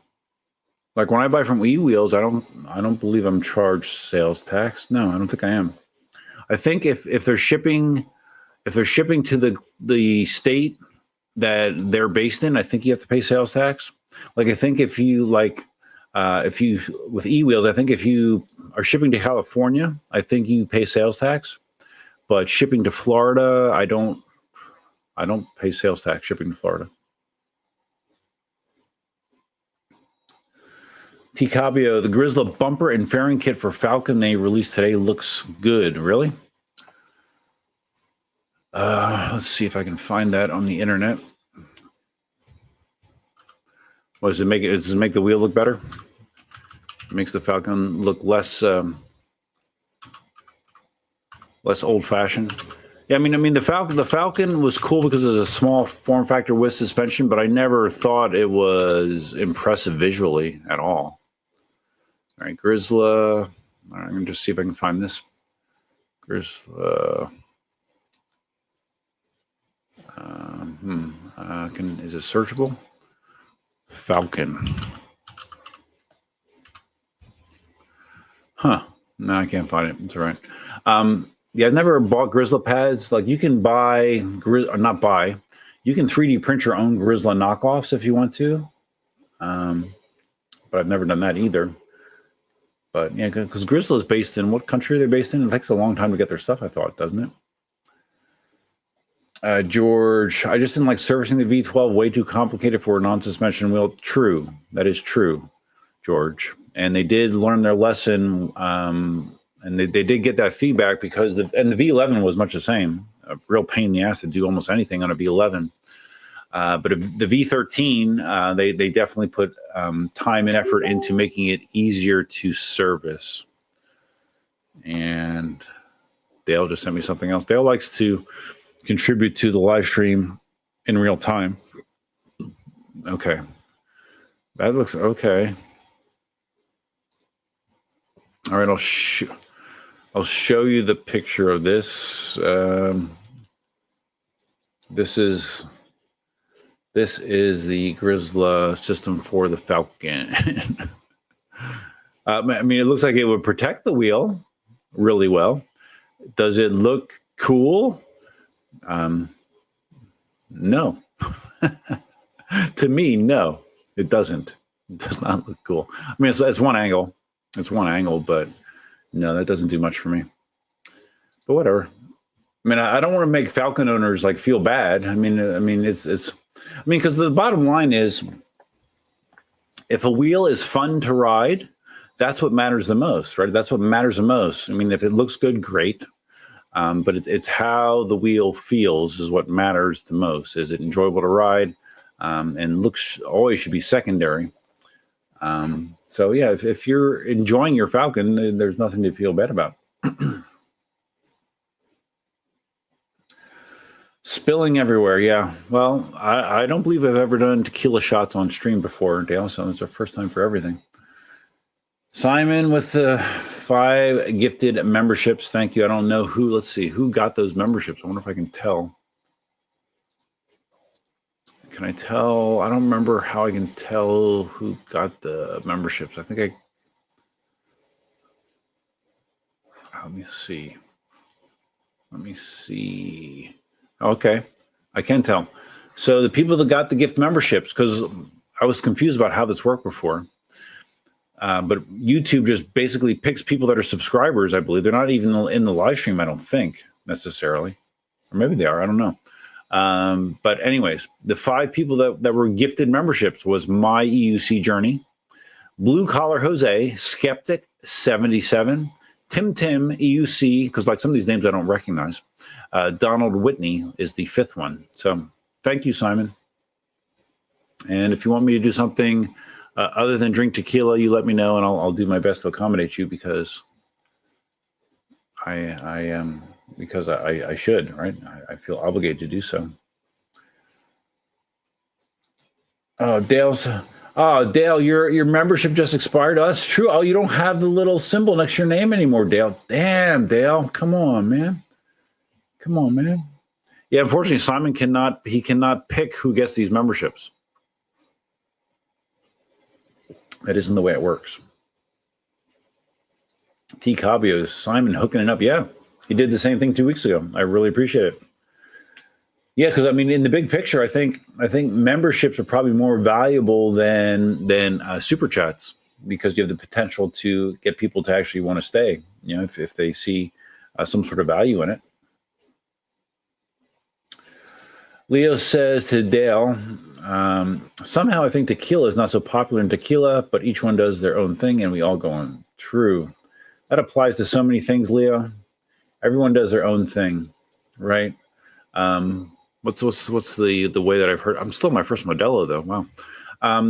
Like when I buy from eWheels, I don't believe I'm charged sales tax. No, I don't think I am. I think if they're shipping to the state that they're based in, I think you have to pay sales tax. Like I think if you with eWheels, I think if you are shipping to California, I think you pay sales tax. But shipping to Florida, I don't pay sales tax shipping to Florida. T Cabio, the Grizzly bumper and fairing kit for Falcon they released today looks good. Really? Let's see if I can find that on the internet. What does it make? Does it make the wheel look better? It makes the Falcon look less old-fashioned. Yeah, I mean the Falcon was cool because it was a small form factor with suspension, but I never thought it was impressive visually at all. All right, Grizzly. All right, I'm gonna just see if I can find this. Grizzly. Is it searchable? Falcon. Huh. No, I can't find it. It's all right. Yeah, I've never bought Grizzly pads. Like you can buy, or not buy, you can 3D print your own Grizzly knockoffs if you want to. But I've never done that either. But yeah, because Grizzly is based in what country they're based in? It takes a long time to get their stuff, I thought, doesn't it? George, I just didn't like servicing the V12. Way too complicated for a non-suspension wheel. True. That is true, George. And they did learn their lesson. And they did get that feedback because the V11 was much the same. A real pain in the ass to do almost anything on a V11. But the V13, they definitely put time and effort into making it easier to service. And Dale just sent me something else. Dale likes to contribute to the live stream in real time. Okay. That looks okay. All right, I'll show you the picture of this. This is the Grizzly system for the Falcon. I mean, it looks like it would protect the wheel really well. Does it look cool? No. To me, no, it doesn't. It does not look cool. I mean, it's one angle. It's one angle, but no, that doesn't do much for me. But whatever. I mean, I don't want to make Falcon owners like feel bad. I mean, because the bottom line is, if a wheel is fun to ride, that's what matters the most, right? That's what matters the most. I mean, if it looks good, great. But it's how the wheel feels is what matters the most. Is it enjoyable to ride? And looks always should be secondary. So yeah, if you're enjoying your Falcon, there's nothing to feel bad about. Spilling everywhere, yeah. Well, I don't believe I've ever done tequila shots on stream before, Dale, so it's our first time for everything. Simon with the 5 gifted memberships. Thank you. I don't know who, let's see, who got those memberships. I wonder if I can tell. Can I tell? I don't remember how I can tell who got the memberships. I think let me see. Okay, I can tell. So the people that got the gift memberships, because I was confused about how this worked before. But YouTube just basically picks people that are subscribers, I believe. They're not even in the live stream, I don't think, necessarily. Or maybe they are, I don't know. But anyways, the 5 people that were gifted memberships was My EUC Journey, Blue Collar Jose, Skeptic 77, Tim EUC, because like some of these names I don't recognize. Donald Whitney is the 5th one. So thank you, Simon. And if you want me to do something other than drink tequila, you let me know, and I'll do my best to accommodate you because I should, right? I feel obligated to do so. Oh, Dale, your membership just expired. Oh, that's true. Oh, you don't have the little symbol next to your name anymore, Dale. Damn, Dale. Come on, man. Yeah, unfortunately, Simon cannot pick who gets these memberships. That isn't the way it works. T. Cabio, Simon hooking it up. Yeah, he did the same thing 2 weeks ago. I really appreciate it. Yeah, because I mean, in the big picture, I think memberships are probably more valuable than super chats because you have the potential to get people to actually want to stay. You know, if they see some sort of value in it. Leo says to Dale, somehow I think tequila is not so popular in tequila, but each one does their own thing and we all go on. True. That applies to so many things, Leo. Everyone does their own thing, right? What's the way that I've heard? I'm still my first Modelo though. Wow.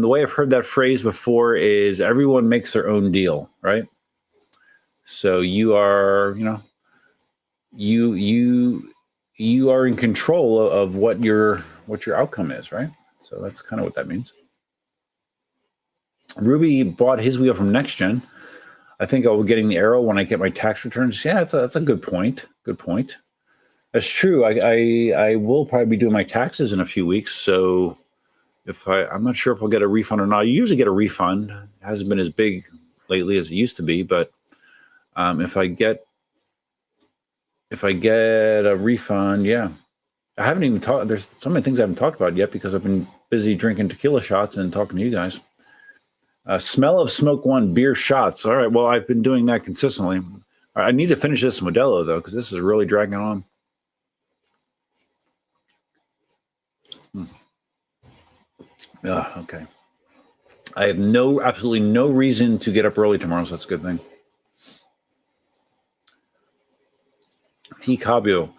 The way I've heard that phrase before is everyone makes their own deal, right? So you are, you are in control of what your outcome is, right? So that's kind of what that means. Ruby bought his wheel from Next Gen. I think I'll be getting the Aero when I get my tax returns. Yeah, that's a good point. Good point. That's true. I will probably be doing my taxes in a few weeks. So if I'm not sure if I'll get a refund or not. You usually get a refund. It hasn't been as big lately as it used to be, but if I get a refund, yeah. I haven't even talked. There's so many things I haven't talked about yet because I've been busy drinking tequila shots and talking to you guys. Smell of Smoke One beer shots. All right. Well, I've been doing that consistently. All right, I need to finish this Modelo though, because this is really dragging on. Okay. I have absolutely no reason to get up early tomorrow, so that's a good thing. T. Cabio.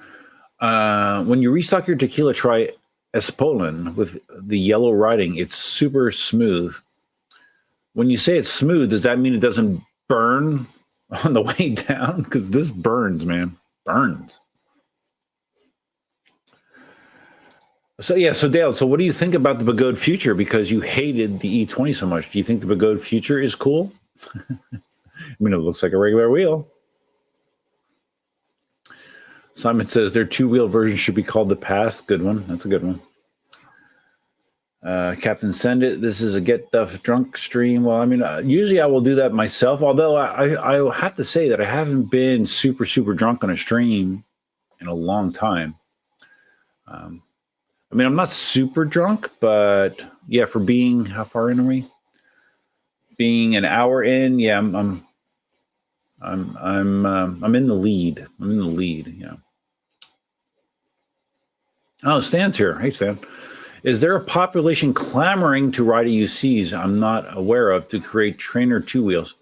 When you restock your tequila, try Espolin with the yellow writing. It's super smooth. When you say it's smooth, does that mean it doesn't burn on the way down? Because this burns, man. Burns. So Dale, so what do you think about the Begode Future? Because you hated the E20 so much. Do you think the Begode Future is cool? I mean, it looks like a regular wheel. Simon says their two-wheel version should be called the Past. Good one. That's a good one. Captain Send It. This is a Get Duff Drunk stream. Well, I mean, usually I will do that myself, although I have to say that I haven't been super, super drunk on a stream in a long time. I mean, I'm not super drunk, but yeah, for being, how far in are we? Being an hour in, yeah, I'm in the lead. I'm in the lead, yeah. Oh, Stan's here. Hey, Stan. Is there a population clamoring to ride EUCs I'm not aware of to create trainer two wheels?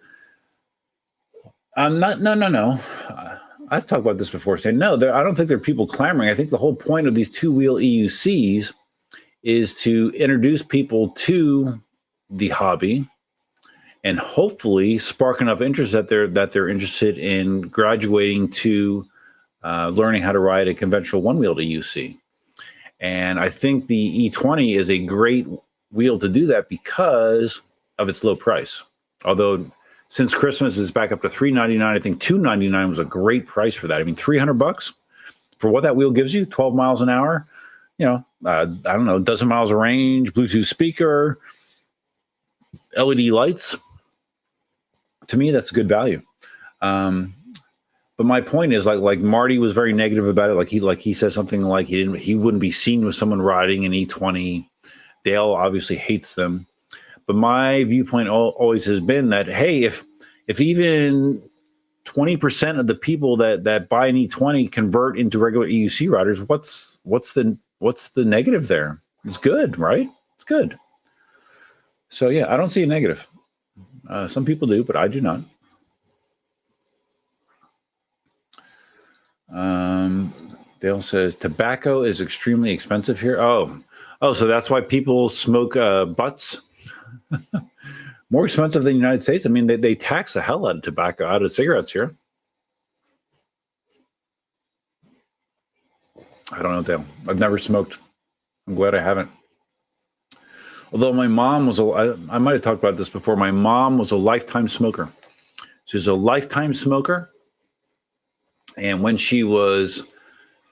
No. I've talked about this before, Stan. No, I don't think there are people clamoring. I think the whole point of these two-wheel EUCs is to introduce people to the hobby and hopefully spark enough interest that they're interested in graduating to learning how to ride a conventional one-wheeled EUC. And I think the E20 is a great wheel to do that because of its low price. Although since Christmas is back up to $399, I think $299 was a great price for that. I mean, $300 for what that wheel gives you, 12 miles an hour, you know, I don't know, a dozen miles of range, Bluetooth speaker, LED lights. To me, that's a good value. But my point is, like Marty was very negative about it. Like he said something like he wouldn't be seen with someone riding an E20. Dale obviously hates them. But my viewpoint always has been that, hey, if even 20% of the people that buy an E20 convert into regular EUC riders, what's the negative there? It's good, right? It's good. So yeah, I don't see a negative. Some people do, but I do not. Dale says tobacco is extremely expensive here. Oh, so that's why people smoke butts. More expensive than the United States. I mean, they tax the hell out of tobacco, out of cigarettes here. I don't know, Dale. I've never smoked. I'm glad I haven't. Although my mom was I might have talked about this before. My mom was a lifetime smoker. She's a lifetime smoker. And when she was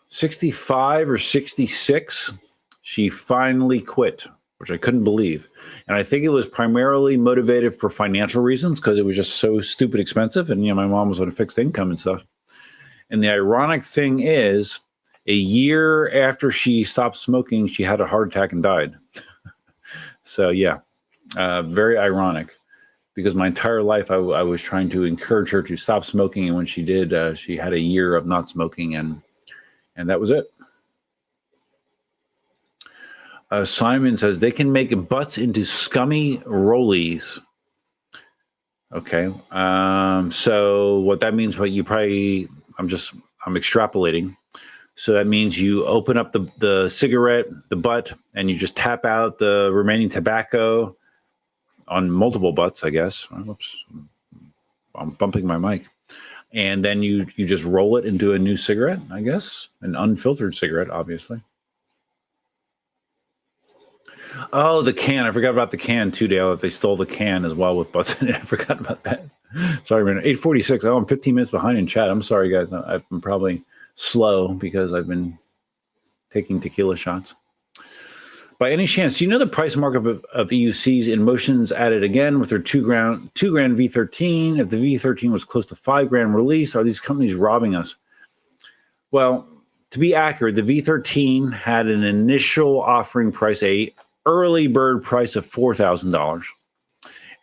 65 or 66, she finally quit, which I couldn't believe. And I think it was primarily motivated for financial reasons because it was just so stupid expensive. And, my mom was on a fixed income and stuff. And the ironic thing is, a year after she stopped smoking, she had a heart attack and died. So, yeah, very ironic. Because my entire life, I was trying to encourage her to stop smoking. And when she did, she had a year of not smoking. And that was it. Simon says, they can make butts into scummy rollies. Okay. So what that means, I'm extrapolating. So that means you open up the cigarette, the butt, and you just tap out the remaining tobacco on multiple butts, I guess. Whoops, I'm bumping my mic. And then you just roll it into a new cigarette, I guess. An unfiltered cigarette, obviously. Oh, the can. I forgot about the can too, Dale. They stole the can as well with butts in it. I forgot about that. Sorry, man. 8:46. Oh, I'm 15 minutes behind in chat. I'm sorry, guys. I've been probably slow because I've been taking tequila shots. By any chance, do you know the price markup of EUCs? Inmotion's added again with their $2 grand V13. If the V13 was close to $5 grand release, are these companies robbing us? Well, to be accurate, the V13 had an initial offering price, a early bird price of $4,000.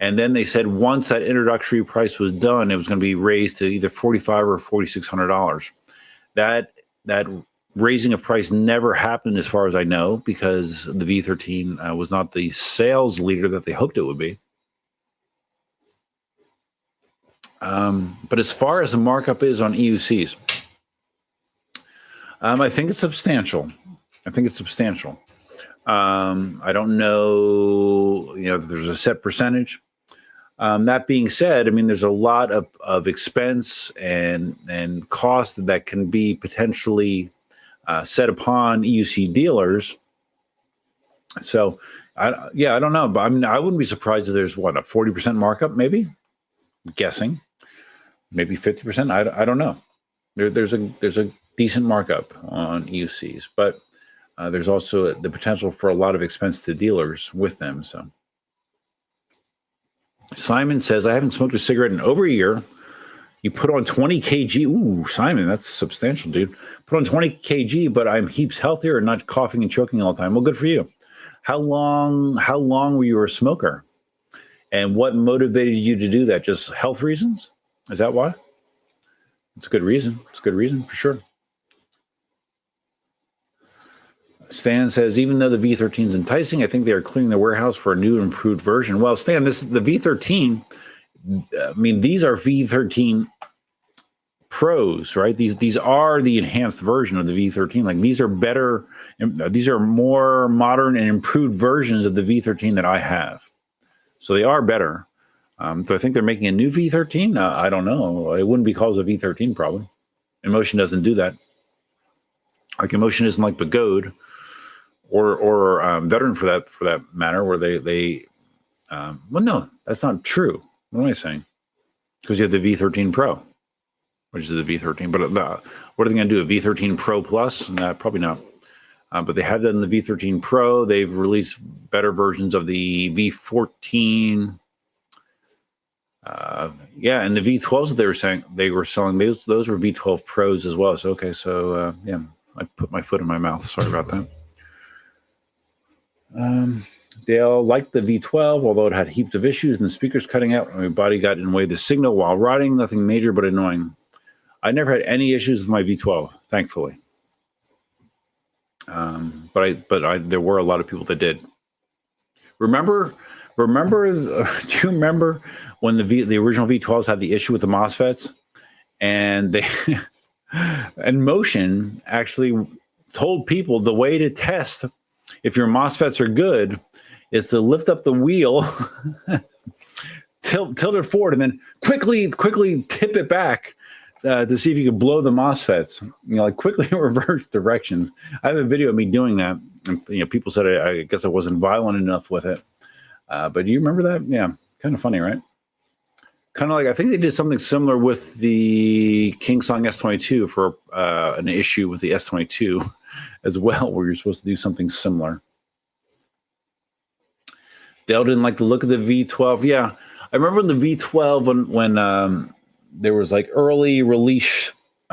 And then they said once that introductory price was done, it was going to be raised to either $4,500 or $4,600. That raising of price never happened as far as I know, because the V13 was not the sales leader that they hoped it would be. But as far as the markup is on EUCs, I think it's substantial. I don't know, if there's a set percentage. That being said, I mean, there's a lot of expense and cost that can be potentially set upon EUC dealers. So, I don't know, but I wouldn't be surprised if there's a 40% markup, maybe. I'm guessing, maybe 50%. I don't know. There's a decent markup on EUCs, but there's also the potential for a lot of expense to dealers with them. So, Simon says, I haven't smoked a cigarette in over a year. You put on 20 kg. Ooh, Simon, that's substantial, dude. Put on 20 kg, but I'm heaps healthier and not coughing and choking all the time. Well, good for you. How long were you a smoker? And what motivated you to do that? Just health reasons? Is that why? It's a good reason. It's a good reason for sure. Stan says, even though the V13 is enticing, I think they are clearing the warehouse for a new improved version. Well, Stan, the V13, I mean, these are V13 Pros, right? These are the enhanced version of the V13. Like, these are better, these are more modern and improved versions of the V13 that I have. So they are better. So I think they're making a new V13. I don't know. It wouldn't be called a V13 probably. Inmotion doesn't do that. Like, Inmotion isn't like Begode or Veteran for that matter, where they well, no, that's not true. What am I saying? Because you have the V13 Pro, which is the V13. But what are they going to do? A V13 Pro Plus? Probably not. But they have that in the V13 Pro. They've released better versions of the V14. And the V12s that they were selling, those were V12 Pros as well. So okay, so I put my foot in my mouth. Sorry about that. Dale liked the V12, although it had heaps of issues and the speakers cutting out. My body got in the way of the signal while riding. Nothing major, but annoying. I never had any issues with my V12, thankfully. But there were a lot of people that did. Remember? Do you remember when the original V12s had the issue with the MOSFETs, and Inmotion actually told people the way to test if your MOSFETs are good is to lift up the wheel, tilt it forward, and then quickly tip it back to see if you can blow the MOSFETs. Like, quickly reverse directions. I have a video of me doing that, and people said I guess I wasn't violent enough with it. But do you remember that? Yeah, kind of funny, right? Kind of like, I think they did something similar with the KingSong S22 for an issue with the S22 as well, where you're supposed to do something similar. Dale didn't like the look of the V12. Yeah, I remember the V12 when there was like early release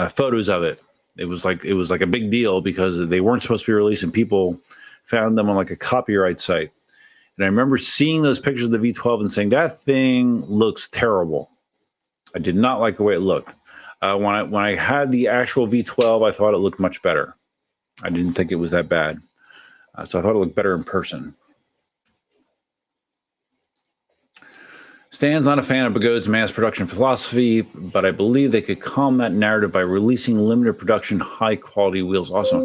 photos of it. It was like a big deal because they weren't supposed to be released, and people found them on like a copyright site. And I remember seeing those pictures of the V12 and saying, that thing looks terrible. I did not like the way it looked. When I had the actual V12, I thought it looked much better. I didn't think it was that bad. So I thought it looked better in person. Stan's not a fan of Begode's mass production philosophy, but I believe they could calm that narrative by releasing limited production, high-quality wheels also.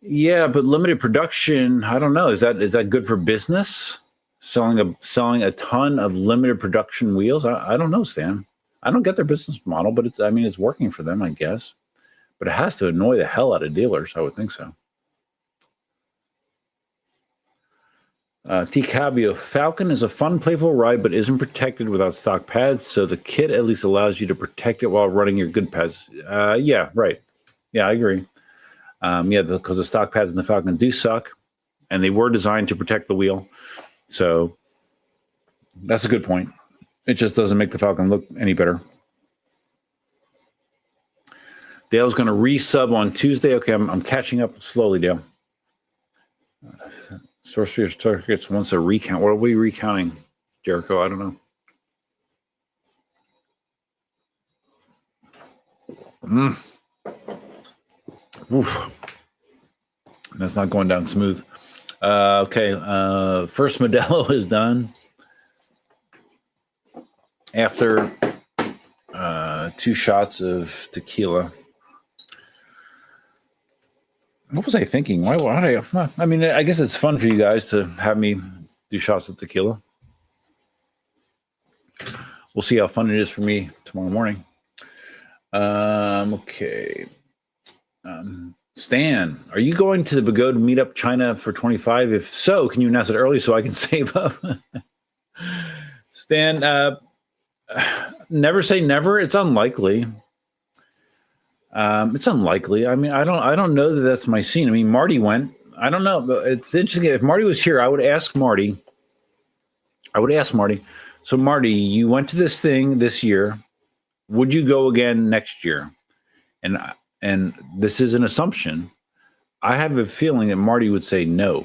Yeah, but limited production, I don't know. Is that good for business? Selling a ton of limited production wheels? I don't know, Stan. I don't get their business model, but it's working for them, I guess. But it has to annoy the hell out of dealers, I would think so. T. Cabio, Falcon is a fun, playful ride, but isn't protected without stock pads, so the kit at least allows you to protect it while running your good pads. Yeah, right. Yeah, I agree. Yeah, because the stock pads in the Falcon do suck, and they were designed to protect the wheel. So that's a good point. It just doesn't make the Falcon look any better. Dale's going to resub on Tuesday. Okay, I'm catching up slowly, Dale. Sorcery Circuits wants a recount. What are we recounting, Jericho? I don't know. Oof. That's not going down smooth. Okay, first Modelo is done. After 2 shots of tequila. What was I thinking? Why I mean, I guess it's fun for you guys to have me do shots of tequila. We'll see how fun it is for me tomorrow morning. Okay. Stan, are you going to the Begode meetup China for 25? If so, can you announce it early so I can save up? Stan, never say never. It's unlikely. It's unlikely. I mean, I don't know that that's my scene. I mean, Marty went. I don't know, but it's interesting. If Marty was here, I would ask Marty. So, Marty, you went to this thing this year. Would you go again next year? And this is an assumption. I have a feeling that Marty would say no.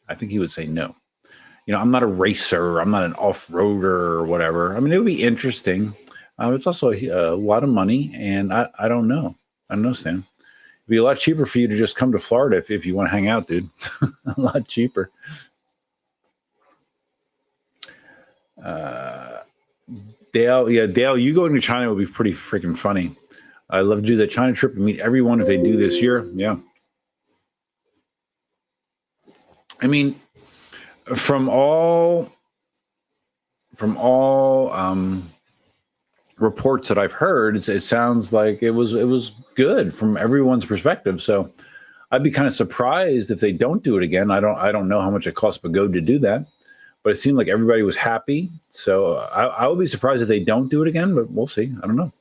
I think he would say no. You know, I'm not a racer. I'm not an off-roader or whatever. I mean, it would be interesting. It's also a lot of money, and I don't know. I don't know, Stan. It'd be a lot cheaper for you to just come to Florida if you want to hang out, dude. A lot cheaper. Dale, you going to China would be pretty freaking funny. I'd love to do the China trip and meet everyone if they do this year. Yeah. I mean, from all reports that I've heard, it sounds like it was good from everyone's perspective. So I'd be kind of surprised if they don't do it again. I don't know how much it costs Begode to do that, but it seemed like everybody was happy. So I would be surprised if they don't do it again, but we'll see. I don't know.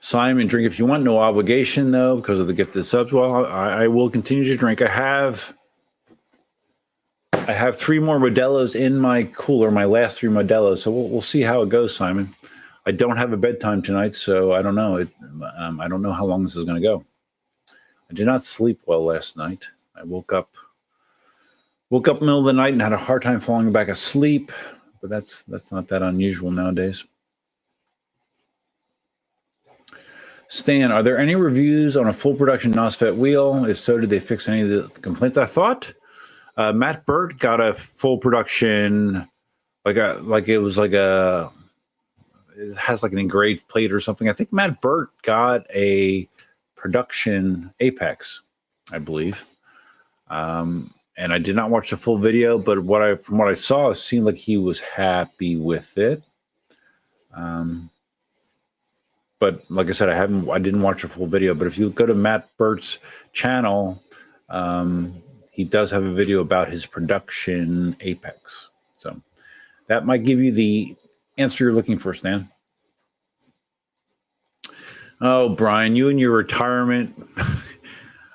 Simon, drink if you want, no obligation though, because of the gifted subs. Well, I will continue to drink. I have 3 more Modelos in my cooler, my last 3 Modelos. So we'll see how it goes, Simon. I don't have a bedtime tonight, so I don't know. I don't know how long this is going to go. I did not sleep well last night. I woke up middle of the night and had a hard time falling back asleep, but that's not that unusual nowadays. Stan, are there any reviews on a full production NOSFET wheel? If so, did they fix any of the complaints? I thought Matt Burt got a full production, it has like an engraved plate or something. I think Matt Burt got a production Apex, I believe. And I did not watch the full video, but from what I saw, it seemed like he was happy with it. But like I said, I didn't watch a full video. But if you go to Matt Burt's channel, he does have a video about his production Apex. So that might give you the answer you're looking for, Stan. Oh, Brian, you and your retirement.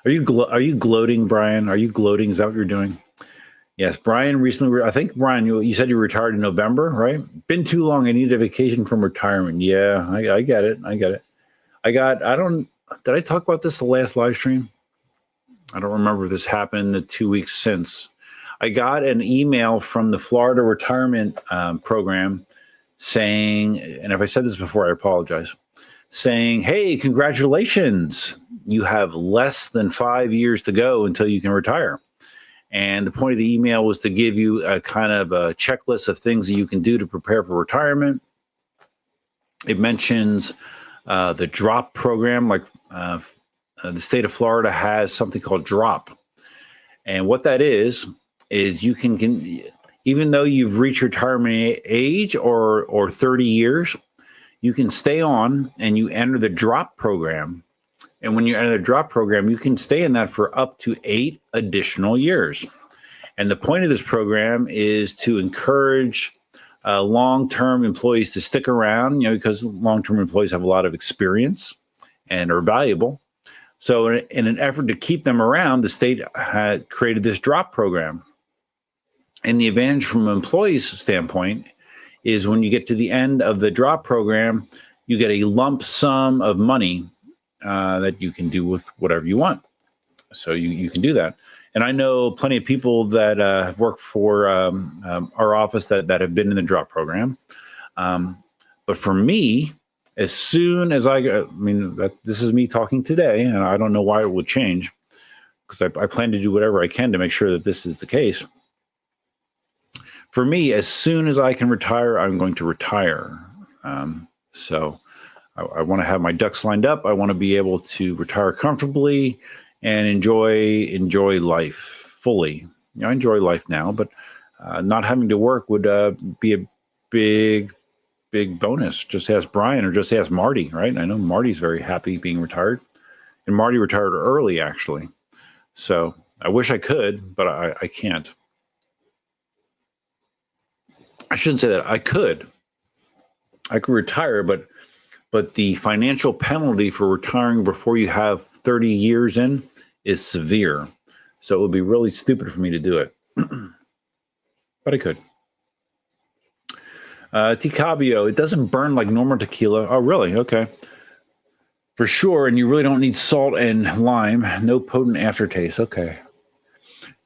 Are you gloating, Brian? Are you gloating? Is that what you're doing? Yes, Brian recently. I think, Brian, you said you retired in November, right? Been too long. I need a vacation from retirement. Yeah, I get it. Did I talk about this the last live stream? I don't remember if this happened in the 2 weeks since. I got an email from the Florida retirement program saying, and if I said this before, I apologize, saying, hey, congratulations. You have less than 5 years to go until you can retire. And the point of the email was to give you a kind of a checklist of things that you can do to prepare for retirement. It mentions the DROP program, like the state of Florida has something called DROP. And what that is you can even though you've reached retirement age or 30 years, you can stay on and you enter the DROP program. And when you're in a drop program, you can stay in that for up to 8 additional years. And the point of this program is to encourage long-term employees to stick around, because long-term employees have a lot of experience and are valuable. So in an effort to keep them around, the state had created this drop program. And the advantage from an employee's standpoint is when you get to the end of the drop program, you get a lump sum of money that you can do with whatever you want. So you can do that. And I know plenty of people that have worked for our office that have been in the drop program. But for me, as soon as this is me talking today, and I don't know why it would change, because I plan to do whatever I can to make sure that this is the case. For me, as soon as I can retire, I'm going to retire. So I want to have my ducks lined up. I want to be able to retire comfortably and enjoy life fully. I enjoy life now, but not having to work would be a big bonus. Just ask Brian or just ask Marty, right? I know Marty's very happy being retired, and Marty retired early, actually. So I wish I could, but I can't. I shouldn't say that. I could retire, but the financial penalty for retiring before you have 30 years in is severe. So it would be really stupid for me to do it. But I could. Ticabio, it doesn't burn like normal tequila. Oh, really? Okay. For sure. And you really don't need salt and lime. No potent aftertaste. Okay.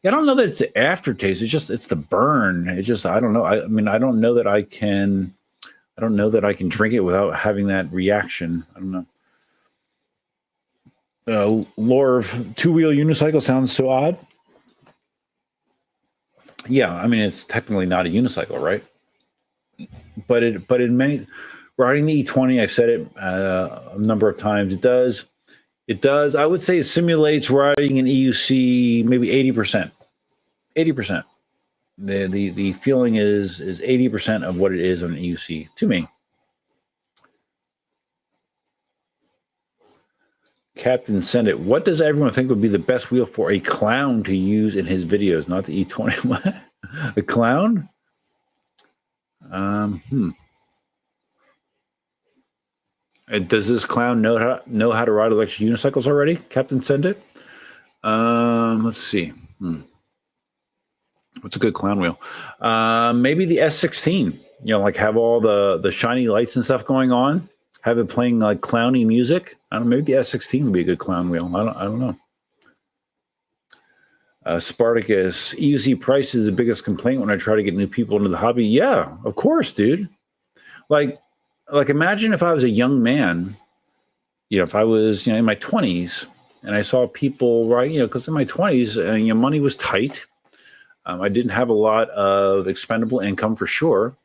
I don't know that it's the aftertaste. It's the burn. I don't know. I don't know that I can drink it without having that reaction. I don't know. Lorv, two-wheel unicycle sounds so odd. Yeah, it's technically not a unicycle, right? But in many, riding the E20, I've said it a number of times. It does. I would say it simulates riding an EUC maybe 80%. 80%. The feeling is 80% of what it is on an EUC to me. Captain Send It. What does everyone think would be the best wheel for a clown to use in his videos? Not the E20. What? A clown? Does this clown know how to ride electric unicycles already? Captain Send It. Let's see. What's a good clown wheel? Maybe the S16. Like have all the shiny lights and stuff going on. Have it playing like clowny music. I don't know. Maybe the S16 would be a good clown wheel. I don't know. Spartacus, EUC price is the biggest complaint when I try to get new people into the hobby. Yeah, of course, dude. Like imagine if I was a young man, if I was, in my 20s and I saw people, right, because in my 20s, money was tight. I didn't have a lot of expendable income for sure.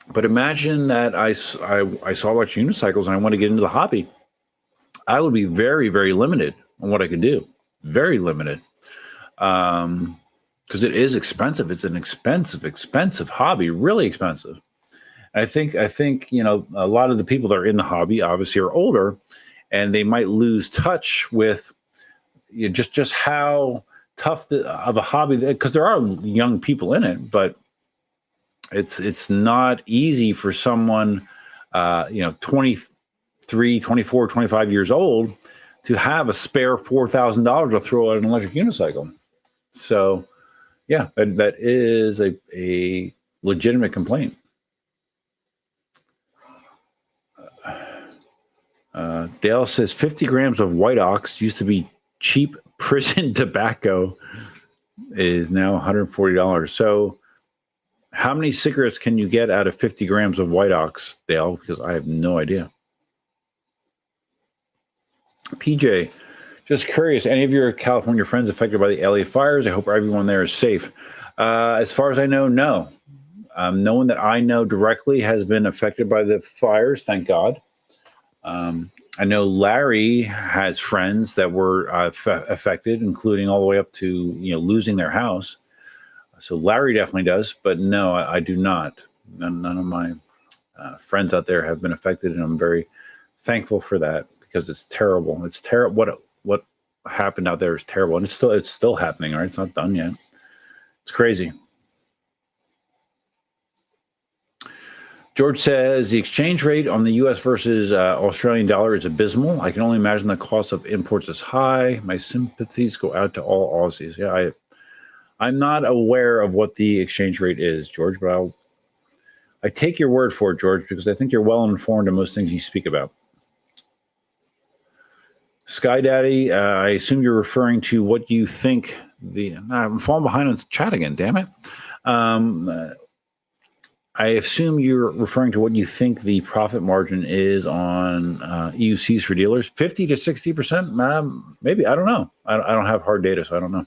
But imagine that I saw electric unicycles and I want to get into the hobby. I would be very, very limited on what I could do. Very limited. Because it is expensive. It's an expensive hobby, really expensive. I think a lot of the people that are in the hobby obviously are older, and they might lose touch with just how tough of a hobby, because there are young people in it, but it's not easy for someone 23, 24, 25 years old to have a spare $4,000 to throw at an electric unicycle. So yeah, that is a legitimate complaint. Dale says 50 grams of white ox used to be cheap prison tobacco, is now $140. So how many cigarettes can you get out of 50 grams of white ox, Dale? Because I have no idea. PJ, just curious, any of your California friends affected by the LA fires? I hope everyone there is safe. As far as I know, no. No one that I know directly has been affected by the fires, thank God. I know Larry has friends that were affected, including all the way up to losing their house. So Larry definitely does, but no, I do not. None of my friends out there have been affected, and I'm very thankful for that because it's terrible. It's terrible. What happened out there is terrible, and it's still happening. Right, it's not done yet. It's crazy. George says the exchange rate on the U.S. versus Australian dollar is abysmal. I can only imagine the cost of imports is high. My sympathies go out to all Aussies. Yeah, I'm not aware of what the exchange rate is, George, but I take your word for it, George, because I think you're well informed on most things you speak about. Sky Daddy, I assume you're referring to what you think I'm falling behind on chat again, damn it. I assume you're referring to what you think the profit margin is on EUCs for dealers. 50 to 60%? Maybe. I don't know. I don't have hard data, so I don't know.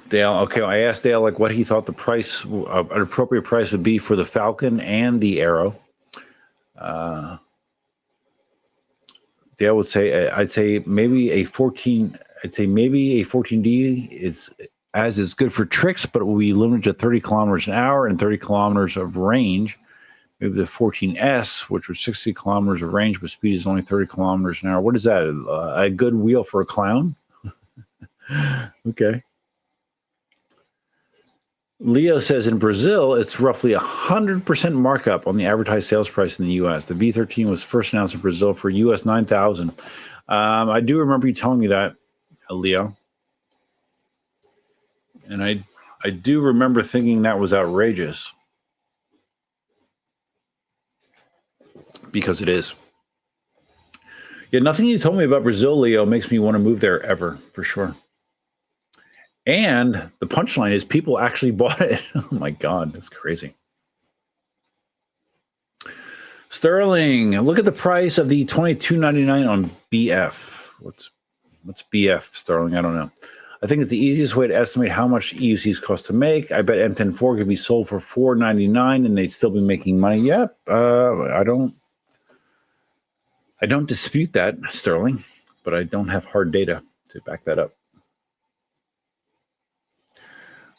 Dale, okay, I asked Dale like what he thought the price, an appropriate price would be for the Falcon and the Aero. Dale would say, I'd say maybe a 14D is good for tricks, but it will be limited to 30 kilometers an hour and 30 kilometers of range. Maybe the 14S, which was 60 kilometers of range, but speed is only 30 kilometers an hour. What is that? A good wheel for a clown? Okay. Leo says in Brazil, it's roughly 100% markup on the advertised sales price in the U.S. The V13 was first announced in Brazil for US 9,000. I do remember you telling me that, Leo. And I do remember thinking that was outrageous. Because it is. Yeah, nothing you told me about Brazil, Leo, makes me want to move there ever, for sure. And the punchline is people actually bought it. Oh my God, that's crazy. Sterling, look at the price of the $22.99 on BF. What's BF, Sterling? I don't know. I think it's the easiest way to estimate how much EUCs cost to make. I bet M104 could be sold for $4.99 and they'd still be making money. Yep, I don't dispute that, Sterling, but I don't have hard data to back that up.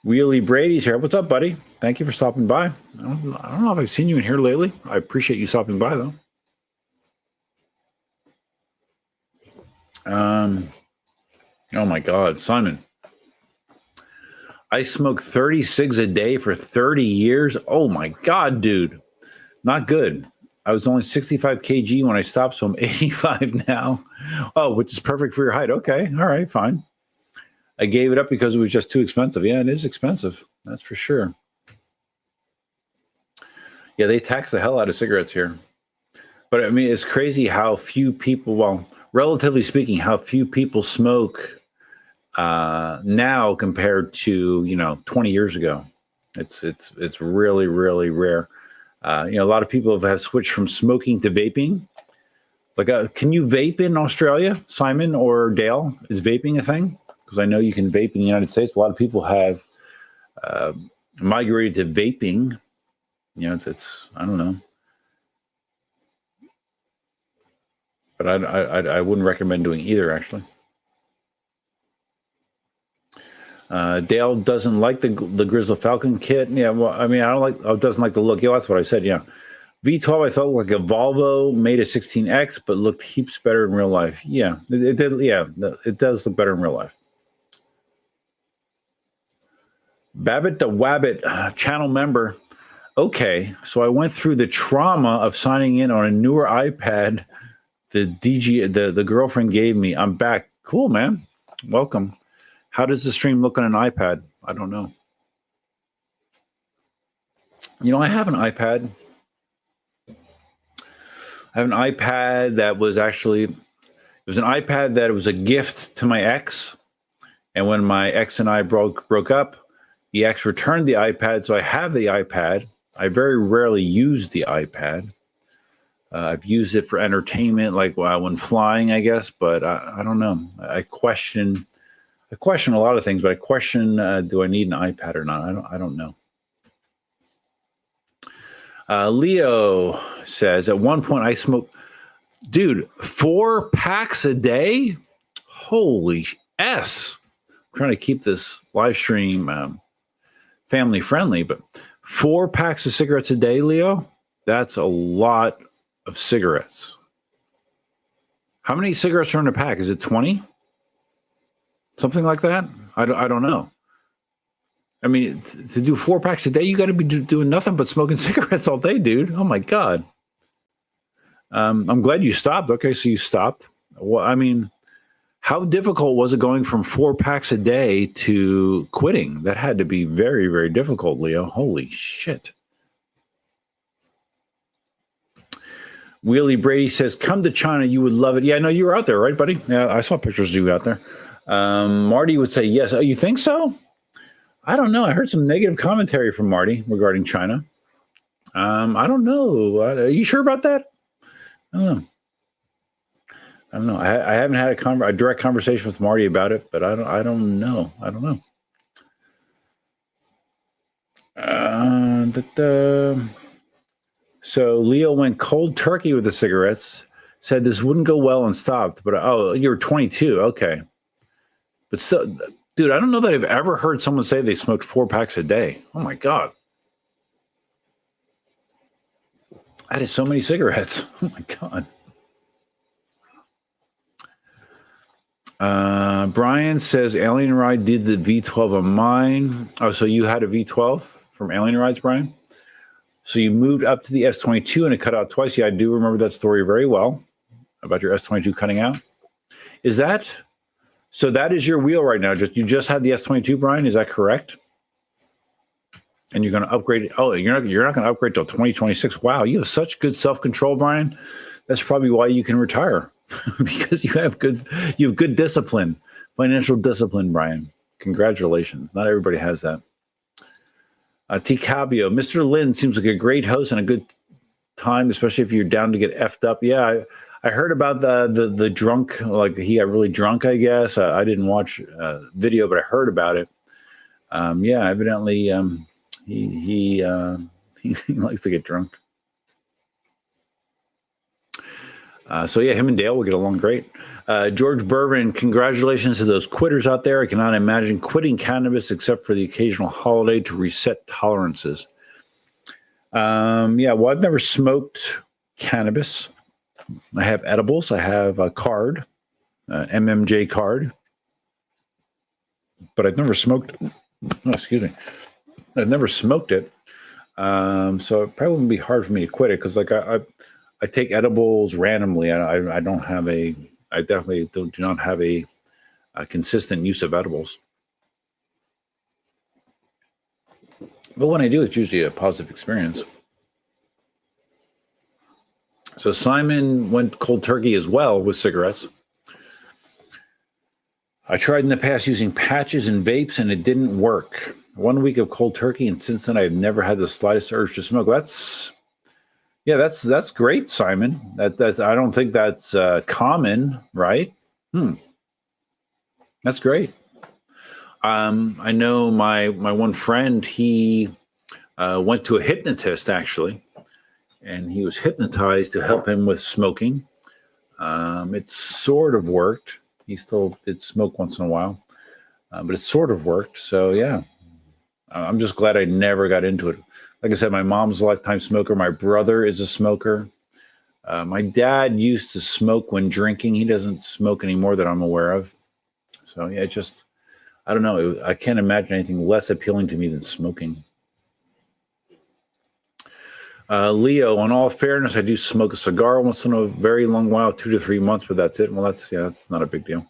Wheelie Brady's here. What's up, buddy? Thank you for stopping by. I don't know if I've seen you in here lately. I appreciate you stopping by, though. Oh, my God. Simon. I smoked 30 cigs a day for 30 years. Oh, my God, dude. Not good. I was only 65 kg when I stopped, so I'm 85 now. Oh, which is perfect for your height. Okay. All right, fine. I gave it up because it was just too expensive. Yeah, it is expensive. That's for sure. Yeah, they tax the hell out of cigarettes here. But I mean, it's crazy how few people, well, relatively speaking, how few people smoke now compared to, 20 years ago. It's really, really rare. A lot of people have switched from smoking to vaping. Like, can you vape in Australia, Simon or Dale? Is vaping a thing? Because I know you can vape in the United States. A lot of people have migrated to vaping. It's I don't know. But I wouldn't recommend doing either, actually. Dale doesn't like the Grizzly Falcon kit. Yeah, well, I mean, doesn't like the look. Yeah, that's what I said, yeah. V12, I thought like a Volvo made a 16X, but looked heaps better in real life. Yeah, it did. Yeah, it does look better in real life. Babbitt the Wabbit, channel member. Okay, so I went through the trauma of signing in on a newer iPad the girlfriend gave me. I'm back. Cool, man. Welcome. How does the stream look on an iPad? I don't know. I have an iPad. I have an iPad that was actually, it was an iPad that was a gift to my ex. And when my ex and I broke up, the ex returned the iPad, so I have the iPad. I very rarely use the iPad. I've used it for entertainment, like when flying, I guess, but I don't know. I question a lot of things, but I question, do I need an iPad or not? I don't know. Leo says, at one point I smoked, dude, 4 packs a day? Holy S. I'm trying to keep this live stream family friendly, but 4 packs of cigarettes a day, Leo? That's a lot of cigarettes. How many cigarettes are in a pack? Is it 20? Something like that? I don't know. I mean, to do 4 packs a day, you got to be doing nothing but smoking cigarettes all day, dude. Oh, my God. I'm glad you stopped. Okay, so you stopped. Well, I mean, how difficult was it going from 4 packs a day to quitting? That had to be very, very difficult, Leo. Holy shit. Wheelie Brady says, come to China. You would love it. Yeah, no, you were out there, right, buddy? Yeah, I saw pictures of you out there. Marty would say, yes. Oh, you think so? I don't know. I heard some negative commentary from Marty regarding China. I don't know. Are you sure about that? I don't know. I haven't had a direct conversation with Marty about it, but I don't know. So Leo went cold turkey with the cigarettes, said this wouldn't go well and stopped. But you were 22. Okay. But still, dude, I don't know that I've ever heard someone say they smoked 4 packs a day. Oh my God. That is so many cigarettes. Oh my God. Brian says Alien Ride did the V12 on mine. Oh, so you had a V12 from Alien Rides, Brian? So you moved up to the S22 and it cut out twice. Yeah, I do remember that story very well about your S22 cutting out. Is that so? That is your wheel right now. You just had the S22, Brian. Is that correct? And you're going to upgrade it. Oh, you're not going to upgrade till 2026. Wow, you have such good self-control, Brian. That's probably why you can retire. Because you have good discipline, financial discipline, Brian. Congratulations. Not everybody has that. T. Cabio, Mr. Lin seems like a great host and a good time, especially if you're down to get effed up. Yeah, I heard about the drunk, like he got really drunk, I guess. I didn't watch video, but I heard about it. Yeah, evidently he likes to get drunk. So yeah, him and Dale will get along great. George Bourbon, congratulations to those quitters out there. I cannot imagine quitting cannabis except for the occasional holiday to reset tolerances. Yeah, well, I've never smoked cannabis. I have edibles. I have a card, MMJ card, but I've never smoked. Oh, excuse me. I've never smoked it. So it probably wouldn't be hard for me to quit it because, like, I take edibles randomly. I don't have I definitely do not have a consistent use of edibles. But when I do, it's usually a positive experience. So Simon went cold turkey as well with cigarettes. I tried in the past using patches and vapes, and it didn't work. 1 week of cold turkey, and since then I've never had the slightest urge to smoke. That's great, Simon. That's I don't think that's common, right? That's great. I know my one friend, he went to a hypnotist actually, and he was hypnotized to help him with smoking. It sort of worked. He still did smoke once in a while, but it sort of worked. So yeah, I'm just glad I never got into it. Like I said, my mom's a lifetime smoker. My brother is a smoker. My dad used to smoke when drinking. He doesn't smoke anymore that I'm aware of. So yeah, I don't know. I can't imagine anything less appealing to me than smoking. Leo, in all fairness, I do smoke a cigar once in a very long while, 2 to 3 months, but that's it. Well, that's not a big deal.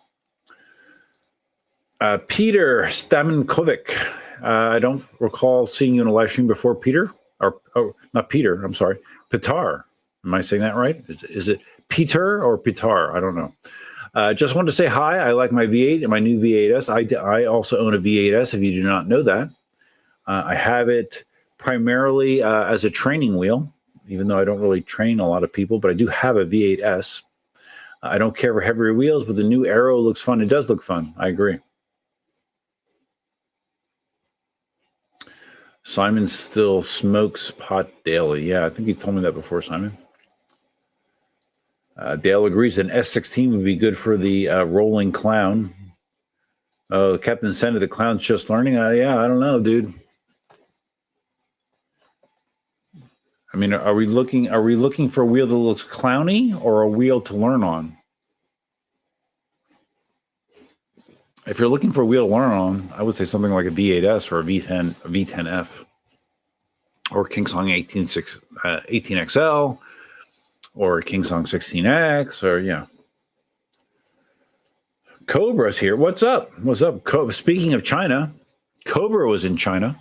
Peter Staminkovic. I don't recall seeing you in a live stream before, Peter. Or not Peter, I'm sorry. Pitar. Am I saying that right? Is it Peter or Pitar? I don't know. Just wanted to say hi. I like my V8 and my new V8S. I also own a V8S, if you do not know that. I have it primarily as a training wheel, even though I don't really train a lot of people, but I do have a V8S. I don't care for heavier wheels, but the new Aero looks fun. It does look fun. I agree. Simon still smokes pot daily. Yeah, I think you told me that before, Simon. Dale agrees an S16 would be good for the rolling clown. Oh, Captain Senna, the clown's just learning. Yeah, I don't know, dude. I mean, are we looking for a wheel that looks clowny or a wheel to learn on? If you're looking for a wheel to learn on, I would say something like a V8S or a V10F or KingSong 18XL or KingSong 16X or Cobra's here. What's up? What's up? Speaking of China, Cobra was in China.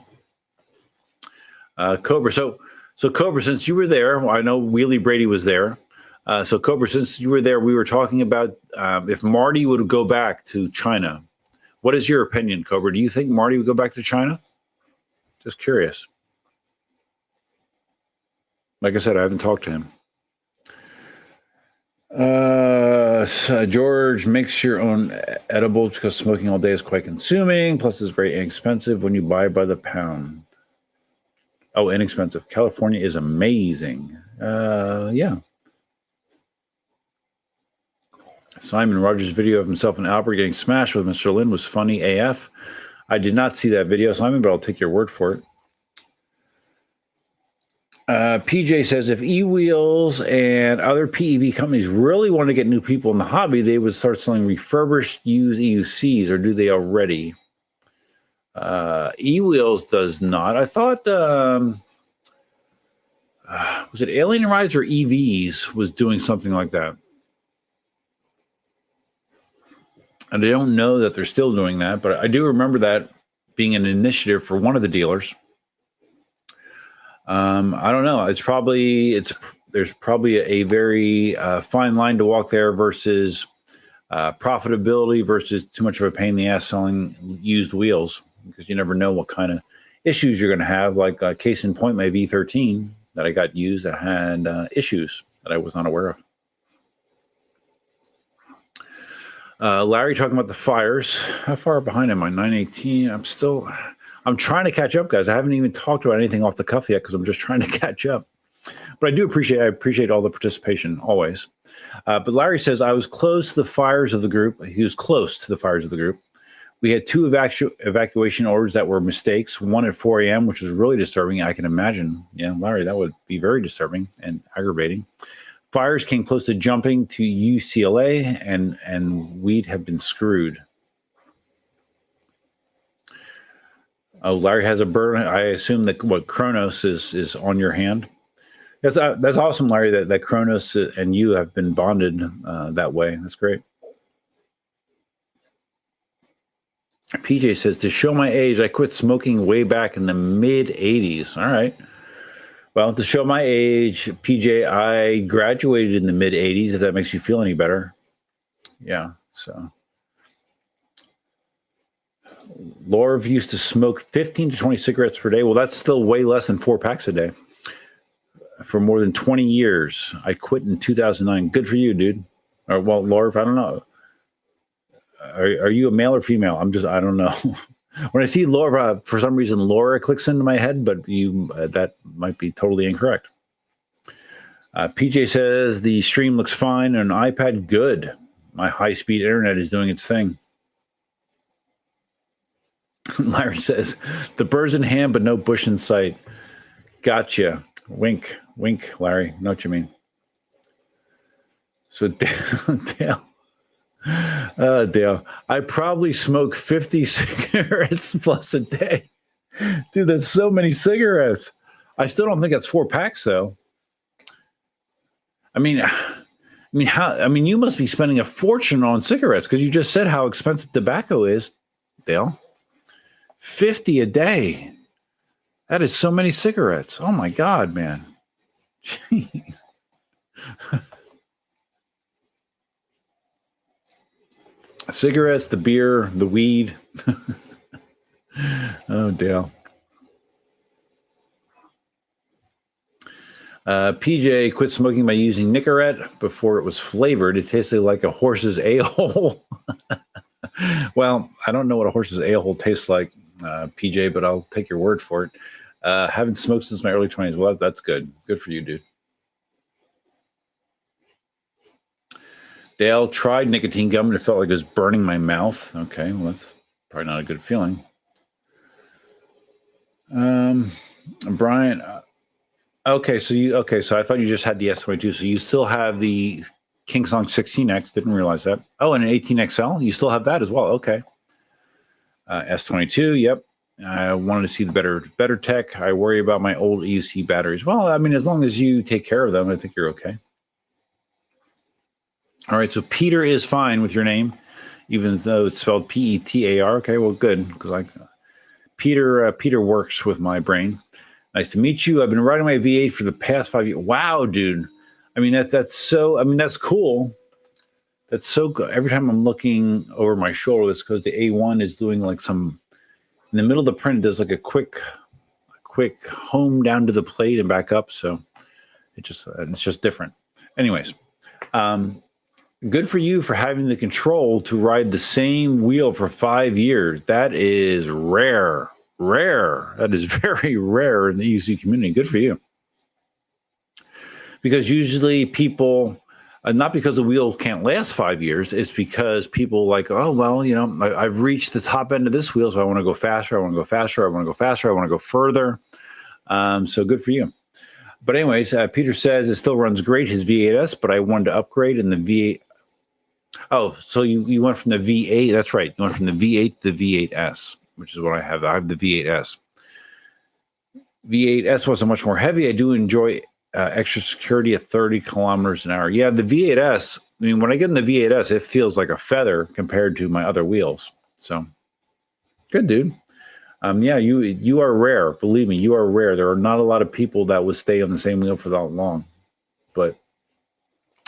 Cobra. So Cobra, since you were there, well, I know Wheelie Brady was there. So Cobra, since you were there, we were talking about if Marty would go back to China. What is your opinion, Cobra? Do you think Marty would go back to China? Just curious. Like I said, I haven't talked to him. George, makes your own edibles because smoking all day is quite consuming. Plus, it's very inexpensive when you buy by the pound. Oh, inexpensive. California is amazing. Yeah. Simon Rogers' video of himself and Albert getting smashed with Mr. Lin was funny AF. I did not see that video, Simon, but I'll take your word for it. PJ says if e-wheels and other PEV companies really want to get new people in the hobby, they would start selling refurbished used EUCs, or do they already? E-wheels does not. I thought, was it Alien Rides or EVs was doing something like that? And I don't know that they're still doing that, but I do remember that being an initiative for one of the dealers. I don't know. There's probably a very fine line to walk there versus profitability versus too much of a pain in the ass selling used wheels, because you never know what kind of issues you're going to have. Like case in point, my V13 that I got used that had issues that I was not aware of. Larry talking about the fires. How far behind am I? 918. I'm trying to catch up, guys. I haven't even talked about anything off the cuff yet because I'm just trying to catch up. But I appreciate all the participation always. But Larry says, I was close to the fires of the group. He was close to the fires of the group. We had 2 evacuation orders that were mistakes, one at 4 a.m., which was really disturbing. I can imagine. Yeah, Larry, that would be very disturbing and aggravating. Fires came close to jumping to UCLA, and we'd have been screwed. Oh, Larry has a burn. I assume that what Kronos is on your hand. That's awesome, Larry. That Kronos and you have been bonded that way. That's great. PJ says, to show my age, I quit smoking way back in the mid 80s. All right. Well, to show my age, PJ, I graduated in the mid 80s, if that makes you feel any better. Yeah, so. Lorv used to smoke 15 to 20 cigarettes per day. Well, that's still way less than 4 packs a day. For more than 20 years. I quit in 2009. Good for you, dude. Or, well, Lorv, I don't know. Are you a male or female? I don't know. When I see Laura, for some reason, Laura clicks into my head, but that might be totally incorrect. PJ says the stream looks fine on an iPad. Good. My high-speed internet is doing its thing. Larry says, the bird's in hand, but no bush in sight. Gotcha. Wink, wink, Larry. Know what you mean. So, Dale. Dale, I probably smoke 50 cigarettes plus a day. Dude, that's so many cigarettes. I still don't think that's 4 packs, though. I mean, you must be spending a fortune on cigarettes because you just said how expensive tobacco is, Dale. 50 a day. That is so many cigarettes. Oh my God, man. Jeez. Cigarettes, the beer, the weed. Oh, Dale. PJ quit smoking by using Nicorette before it was flavored. It tasted like a horse's a-hole. Well, I don't know what a horse's a-hole tastes like, PJ, but I'll take your word for it. Haven't smoked since my early 20s. Well, that's good. Good for you, dude. Dale tried nicotine gum and it felt like it was burning my mouth. Okay, well, that's probably not a good feeling. Brian, Okay, so I thought you just had the S22. So you still have the KingSong 16X. Didn't realize that. Oh, and an 18XL. You still have that as well. Okay. S22. Yep. I wanted to see the better tech. I worry about my old EUC batteries. Well, I mean, as long as you take care of them, I think you're okay. All right. So Peter is fine with your name, even though it's spelled Petar. Okay. Well, good, because Peter works with my brain. Nice to meet you. I've been riding my V8 for the past 5 years. Wow, dude. I mean, that's so, I mean, that's cool. That's so good. Every time I'm looking over my shoulder, it's because the A1 is doing like some, in the middle of the print, does like a quick home down to the plate and back up. So it's just different. Anyways, good for you for having the control to ride the same wheel for 5 years. That is rare. That is very rare in the EUC community. Good for you. Because usually people, not because the wheel can't last 5 years, it's because people like, oh, well, you know, I've reached the top end of this wheel, so I want to go faster, I want to go faster, I want to go faster, I want to go further. So good for you. But anyways, Peter says it still runs great, his V8S, but I wanted to upgrade in the V8. Oh, so you went from the V8, that's right. You went from the V8 to the V8S, which is what I have. I have the V8S. V8S wasn't much more heavy. I do enjoy extra security at 30 kilometers an hour. Yeah, the V8S, I mean, when I get in the V8S, it feels like a feather compared to my other wheels. So, good, dude. Yeah, you are rare. Believe me, you are rare. There are not a lot of people that would stay on the same wheel for that long. But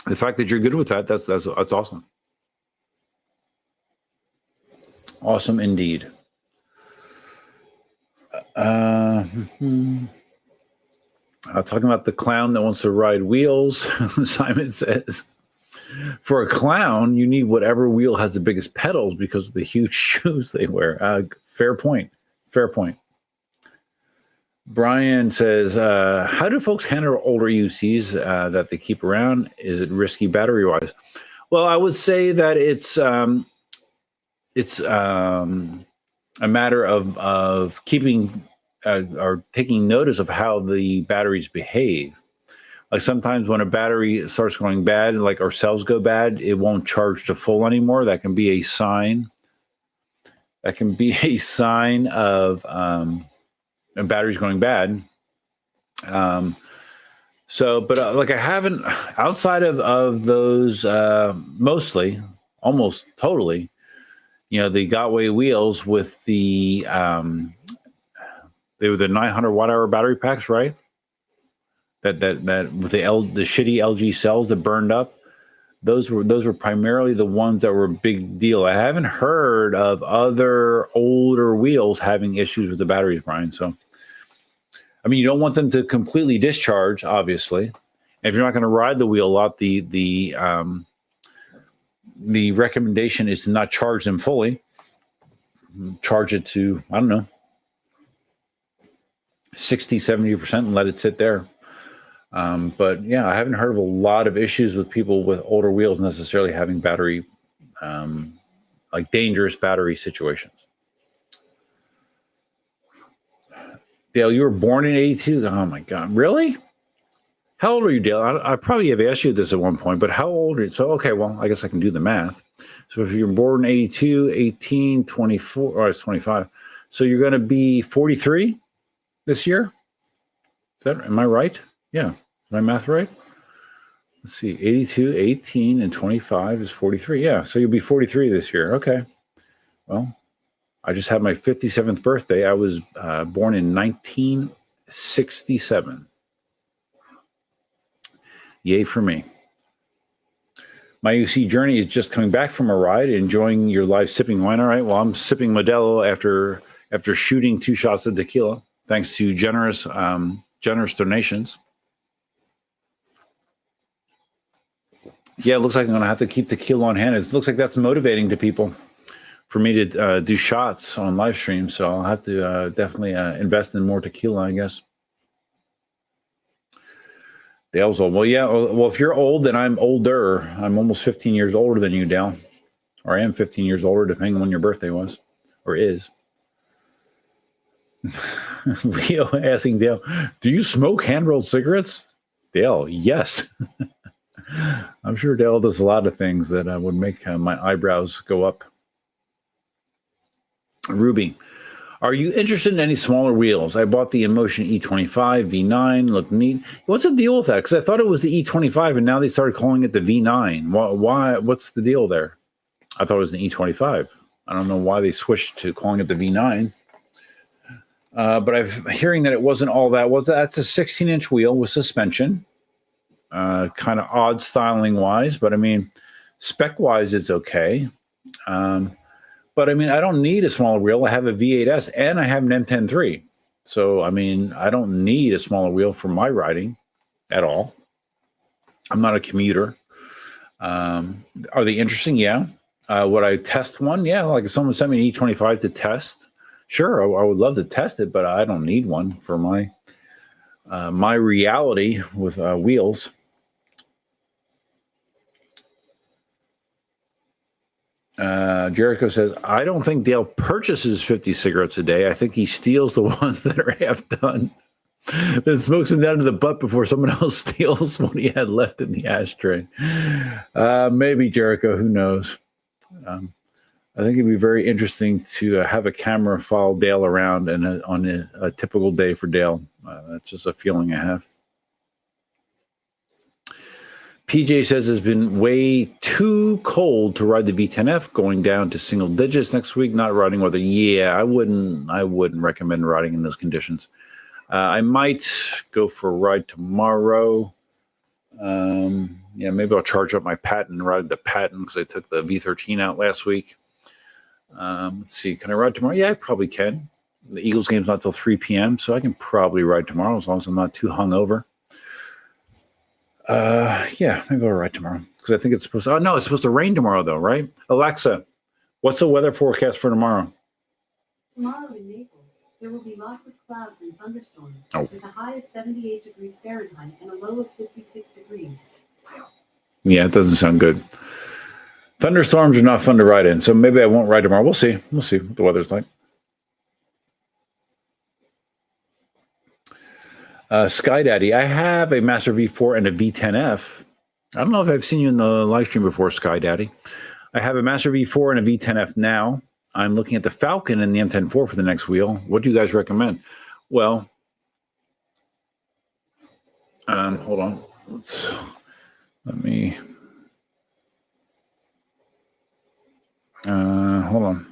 the fact that you're good with that, that's awesome. Awesome indeed. Talking about the clown that wants to ride wheels, Simon says, for a clown, you need whatever wheel has the biggest pedals because of the huge shoes they wear. Fair point. Brian says, how do folks handle older EUCs that they keep around? Is it risky battery-wise? Well, I would say that it's a matter of keeping or taking notice of how the batteries behave. Like sometimes when a battery starts going bad, like our cells go bad, it won't charge to full anymore. That can be a sign. That can be a sign of a battery's going bad. But like I haven't, outside of those, mostly, almost totally, you know, the Gotway wheels with the, they were the 900 watt hour battery packs, right? That with the shitty LG cells that burned up. Those were primarily the ones that were a big deal. I haven't heard of other older wheels having issues with the batteries, Brian. So, I mean, you don't want them to completely discharge, obviously. And if you're not going to ride the wheel a lot, the recommendation is to not charge them fully. Charge it to, I don't know, 60, 70% and let it sit there. But yeah, I haven't heard of a lot of issues with people with older wheels necessarily having battery, like dangerous battery situations. Dale, you were born in 82? Oh my God, really? How old are you, Dale? I probably have asked you this at one point, but how old are you? So, okay, well, I guess I can do the math. So if you're born in 82, 18, 24, or it's 25. So you're going to be 43 this year? Am I right? Yeah. Is my math right? Let's see. 82, 18, and 25 is 43. Yeah. So you'll be 43 this year. Okay. Well, I just had my 57th birthday. I was born in 1967. Yay for me. My UC journey is just coming back from a ride, enjoying your live sipping wine. All right. Well, I'm sipping Modelo after shooting 2 shots of tequila, thanks to generous donations. Yeah, it looks like I'm going to have to keep tequila on hand. It looks like that's motivating to people for me to do shots on live stream. So I'll have to definitely invest in more tequila, I guess. Dale's old. Well, yeah. Well, if you're old, then I'm older. I'm almost 15 years older than you, Dale. Or I am 15 years older, depending on when your birthday was or is. Leo asking Dale, do you smoke hand-rolled cigarettes? Dale, yes. I'm sure Dale does a lot of things that would make my eyebrows go up. Ruby, are you interested in any smaller wheels? I bought the Inmotion E25 V9. Looked neat. What's the deal with that? Because I thought it was the E25, and now they started calling it the V9. Why? What's the deal there? I thought it was the E25. I don't know why they switched to calling it the V9. But I'm hearing that it wasn't all that. That's a 16-inch wheel with suspension. Kind of odd styling wise, but I mean, spec wise, it's okay. But I mean, I don't need a smaller wheel. I have a V8S and I have an M10 III. So, I mean, I don't need a smaller wheel for my riding at all. I'm not a commuter. Are they interesting? Yeah. Would I test one? Yeah. Like if someone sent me an E25 to test, sure, I would love to test it, but I don't need one for my my reality with wheels. Jericho says, I don't think Dale purchases 50 cigarettes a day. I think he steals the ones that are half done, then smokes them down to the butt before someone else steals what he had left in the ashtray. Maybe, Jericho, who knows? I think it'd be very interesting to have a camera follow Dale around and on a typical day for Dale. That's just a feeling I have. PJ says it's been way too cold to ride the V10F, going down to single digits next week. Not riding weather. Yeah, I wouldn't recommend riding in those conditions. I might go for a ride tomorrow. Yeah, maybe I'll charge up my Patton and ride the Patton because I took the V13 out last week. Let's see, can I ride tomorrow? Yeah, I probably can. The Eagles game's not till 3 p.m., so I can probably ride tomorrow as long as I'm not too hungover. Yeah, maybe I'll ride tomorrow because I think it's supposed to. Oh no, it's supposed to rain tomorrow though, right? Alexa, what's the weather forecast for tomorrow? Tomorrow in Naples, there will be lots of clouds and thunderstorms with a high of 78 degrees Fahrenheit and a low of 56 degrees. Yeah, it doesn't sound good. Thunderstorms are not fun to ride in, so maybe I won't ride tomorrow. We'll see. We'll see what the weather's like. Sky Daddy, I have a Master V4 and a V10F. I don't know if I've seen you in the live stream before, Sky Daddy. I have a Master V4 and a V10F now. I'm looking at the Falcon and the M10 IV for the next wheel. What do you guys recommend? Well, hold on. Let me. Hold on.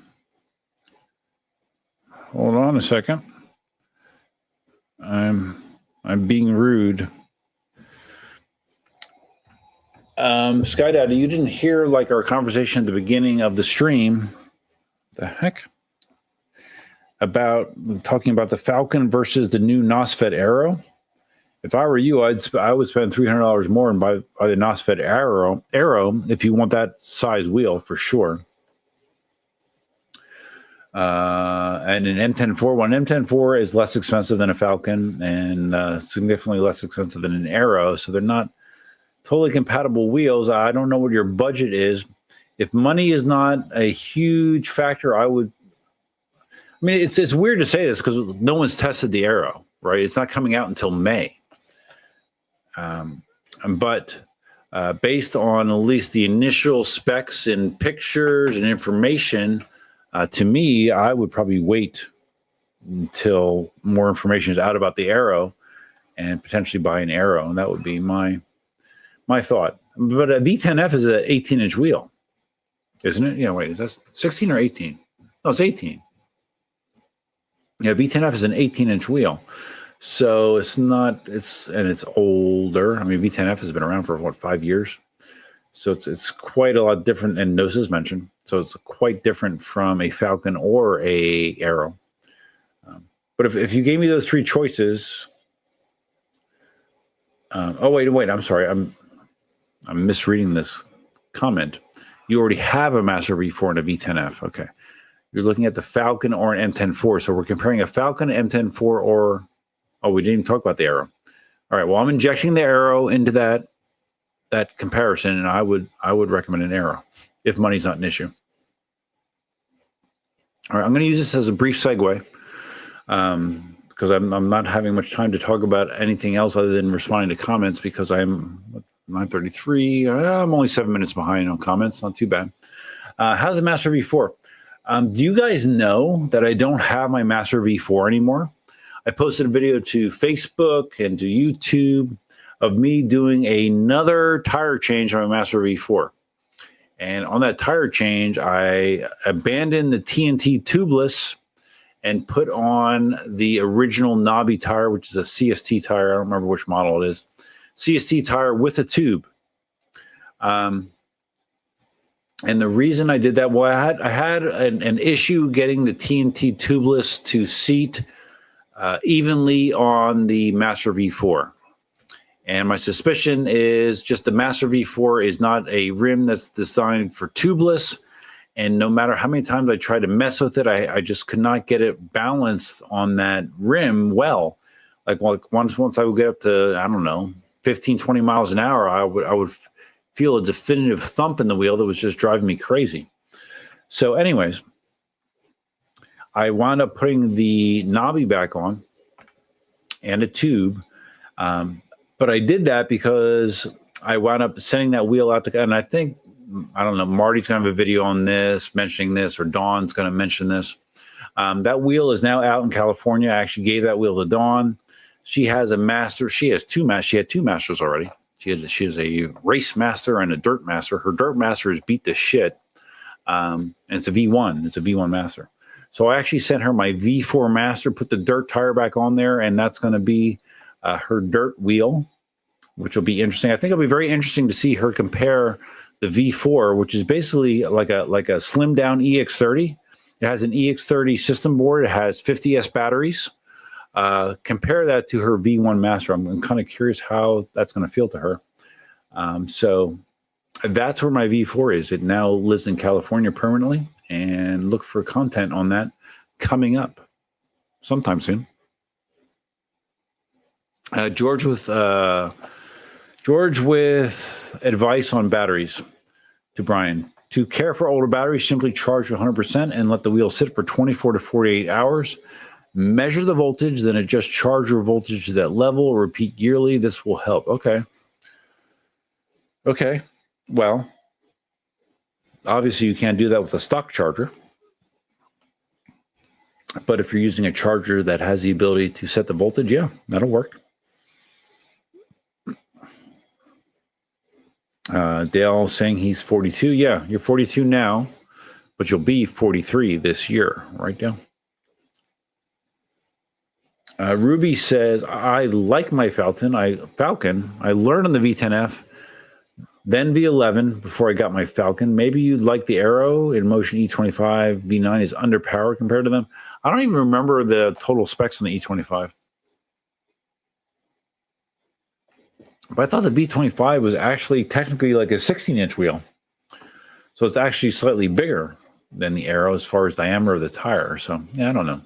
Hold on a second. I'm being rude. Sky Daddy, you didn't hear like our conversation at the beginning of the stream. The heck? About talking about the Falcon versus the new NOSFET Aero. If I were you, I would spend $300 more and buy the NOSFET Aero if you want that size wheel for sure. And an M10 IV one. M10 IV is less expensive than a Falcon and significantly less expensive than an Aero. So they're not totally compatible wheels. I don't know what your budget is. If money is not a huge factor, I mean, it's weird to say this because no one's tested the Aero, right? It's not coming out until May. But based on at least the initial specs and pictures and information, to me, I would probably wait until more information is out about the Aero and potentially buy an Aero. And that would be my thought. But a V10F is an 18-inch wheel, isn't it? Yeah, wait, is that 16 or 18? No, it's 18. Yeah, V10F is an 18-inch wheel. So it's older. I mean, V10F has been around for, what, 5 years? So it's quite a lot different, and no suspension. So it's quite different from a Falcon or a Aero. But if you gave me those three choices, oh wait, I'm sorry, I'm misreading this comment. You already have a Master V4 and a V10F. Okay, you're looking at the Falcon or an M10 IV. So we're comparing a Falcon, M10 IV, or we didn't even talk about the Aero. All right, well, I'm injecting the Aero into that comparison, and I would recommend an Aero if money's not an issue. All right, I'm going to use this as a brief segue. because I'm not having much time to talk about anything else other than responding to comments because I'm 9:33. I'm only 7 minutes behind on comments. Not too bad. How's the Master V4? Do you guys know that I don't have my Master V4 anymore? I posted a video to Facebook and to YouTube of me doing another tire change on my Master V4. And on that tire change, I abandoned the TNT tubeless and put on the original knobby tire, which is a CST tire. I don't remember which model it is. CST tire with a tube. And the reason I did that, well, I had an issue getting the TNT tubeless to seat evenly on the Master V4. And my suspicion is just the Master V4 is not a rim that's designed for tubeless. And no matter how many times I tried to mess with it, I just could not get it balanced on that rim well. Like once I would get up to, I don't know, 15, 20 miles an hour, I would feel a definitive thump in the wheel that was just driving me crazy. So anyways, I wound up putting the knobby back on and a tube. But I did that because I wound up sending that wheel out to, and I think, I don't know, Marty's going to have a video on this, mentioning this, or Dawn's going to mention this. That wheel is now out in California. I actually gave that wheel to Dawn. She has a master. She has two masters. She had two masters already. She is a race master and a dirt master. Her dirt master is beat to shit. And it's a V1. It's a V1 master. So I actually sent her my V4 master, put the dirt tire back on there, and that's going to be her dirt wheel, which will be interesting. I think it'll be very interesting to see her compare the V4, which is basically like a slimmed down EX30. It has an EX30 system board. It has 50S batteries. Compare that to her V1 Master. I'm kind of curious how that's going to feel to her. So that's where my V4 is. It now lives in California permanently, and look for content on that coming up sometime soon. George with advice on batteries to Brian. To care for older batteries, simply charge 100% and let the wheel sit for 24 to 48 hours. Measure the voltage, then adjust charger voltage to that level. Repeat yearly. This will help. Okay. Well, obviously you can't do that with a stock charger. But if you're using a charger that has the ability to set the voltage, yeah, that'll work. Dale saying he's 42. Yeah, you're 42 now, but you'll be 43 this year, right, Dale? Ruby says, I like my Falcon. I learned on the V10F, then V11 before I got my Falcon. Maybe you'd like the Aero. Inmotion E25 V9 is underpowered compared to them. I don't even remember the total specs on the E25. But I thought the V25 was actually technically like a 16-inch wheel. So it's actually slightly bigger than the Aero as far as diameter of the tire. So, yeah, I don't know.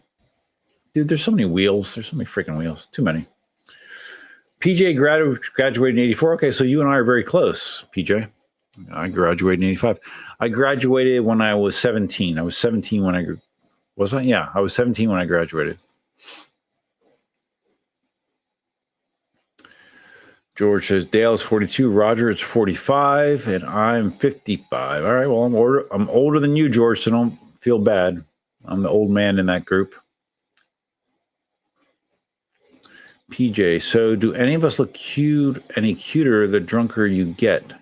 Dude, there's so many wheels. There's so many freaking wheels. Too many. PJ graduated in 84. Okay, so you and I are very close, PJ. I graduated in 85. I graduated when I was 17. I was 17 when I... Was I? Yeah, I was 17 when I graduated. George says, Dale's 42, Roger is 45, and I'm 55. All right, well, I'm older than you, George, so don't feel bad. I'm the old man in that group. PJ, so do any of us look cute, any cuter the drunker you get?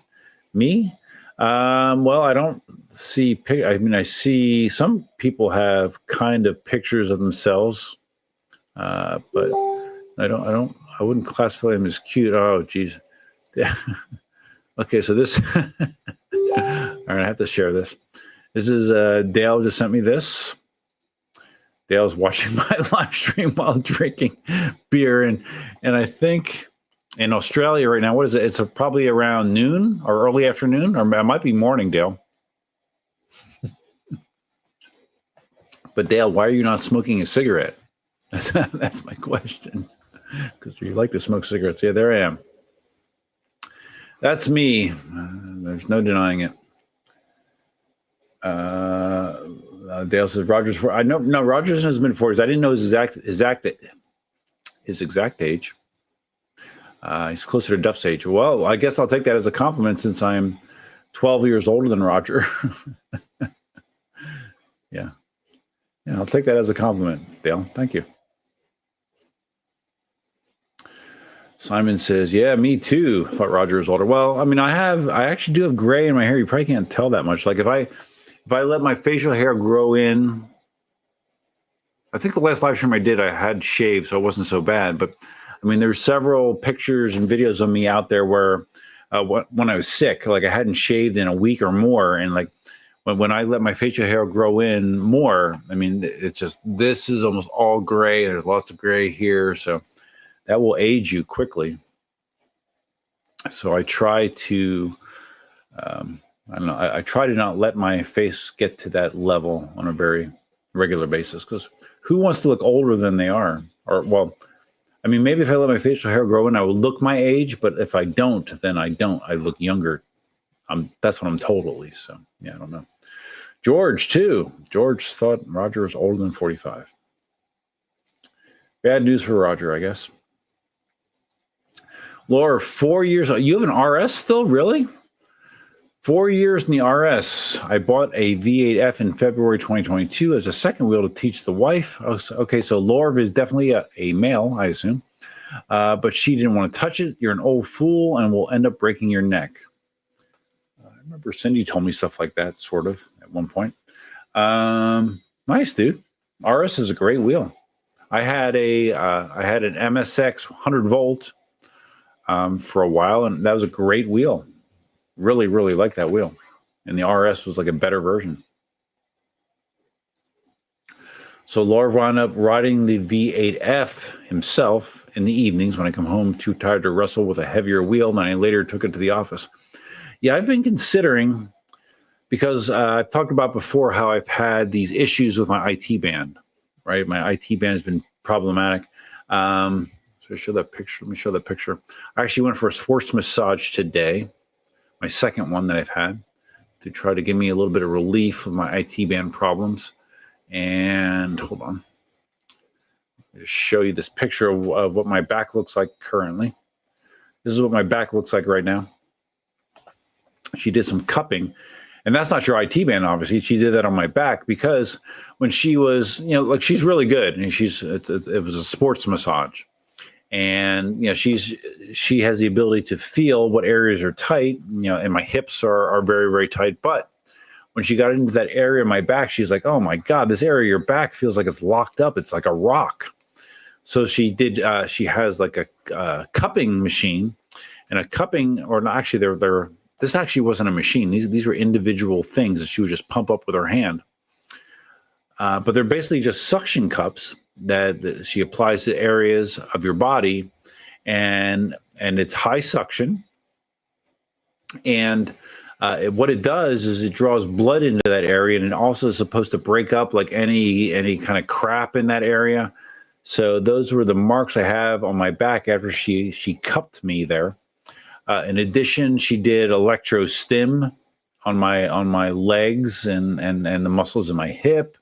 Me? Well, I don't see, I see some people have kind of pictures of themselves, but I wouldn't classify them as cute. Oh, geez. Okay, so this, all right, I have to share this. This is, Dale just sent me this. Dale's watching my live stream while drinking beer. And I think in Australia right now, what is it? It's probably around noon or early afternoon, or it might be morning, Dale. But Dale, why are you not smoking a cigarette? That's my question. Because you like to smoke cigarettes. Yeah, there I am. That's me. There's no denying it. Dale says Rogers. I know no Rogers has been 40s. I didn't know his exact age. He's closer to Duff's age. Well, I guess I'll take that as a compliment since I'm 12 years older than Roger. Yeah, I'll take that as a compliment, Dale. Thank you. Simon says, yeah, me too. I thought Roger was older. Well, I mean, I actually do have gray in my hair. You probably can't tell that much. Like if I let my facial hair grow in, I think the last live stream I did, I had shaved, so it wasn't so bad. But I mean, there's several pictures and videos of me out there where when I was sick, like I hadn't shaved in a week or more. And like when I let my facial hair grow in more, I mean, it's just, this is almost all gray. There's lots of gray here. So that will age you quickly. So I try to, I don't know, I try to not let my face get to that level on a very regular basis, because who wants to look older than they are? Or, well, I mean, maybe if I let my facial hair grow in, I will look my age, but if I don't, then I don't. I look younger. That's what I'm told, at least. So, yeah, I don't know. George, too. George thought Roger was older than 45. Bad news for Roger, I guess. Laura, 4 years. You have an RS still? Really? 4 years in the RS. I bought a V8F in February 2022 as a second wheel to teach the wife. Oh, okay, so Laura is definitely a male, I assume. But she didn't want to touch it. You're an old fool and will end up breaking your neck. I remember Cindy told me stuff like that, sort of, at one point. Nice, dude. RS is a great wheel. I had an MSX 100 volt for a while, and that was a great wheel. Really, really like that wheel. And the RS was like a better version. So Laura wound up riding the V8F himself in the evenings when I come home too tired to wrestle with a heavier wheel. And then I later took it to the office. Yeah, I've been considering, because I've talked about before how I've had these issues with my IT band, right? My IT band has been problematic. So show that picture. Let me show that picture. I actually went for a sports massage today, my second one that I've had, to try to give me a little bit of relief of my IT band problems. And hold on. I'll just show you this picture of what my back looks like currently. This is what my back looks like right now. She did some cupping, and that's not your IT band, obviously. She did that on my back because when she was, like, she's really good. And it was a sports massage. And she has the ability to feel what areas are tight, and my hips are very, very tight. But when she got into that area of my back, she's like, "Oh my God, this area of your back feels like it's locked up. It's like a rock." So she did. She has like a cupping machine, and a cupping, or not, actually, they're. This actually wasn't a machine. These were individual things that she would just pump up with her hand. But they're basically just suction cups that she applies to areas of your body, and it's high suction. And what it does is it draws blood into that area, and it also is supposed to break up like any kind of crap in that area. So those were the marks I have on my back after she cupped me there. In addition, she did electro stim on my legs and the muscles in my hip,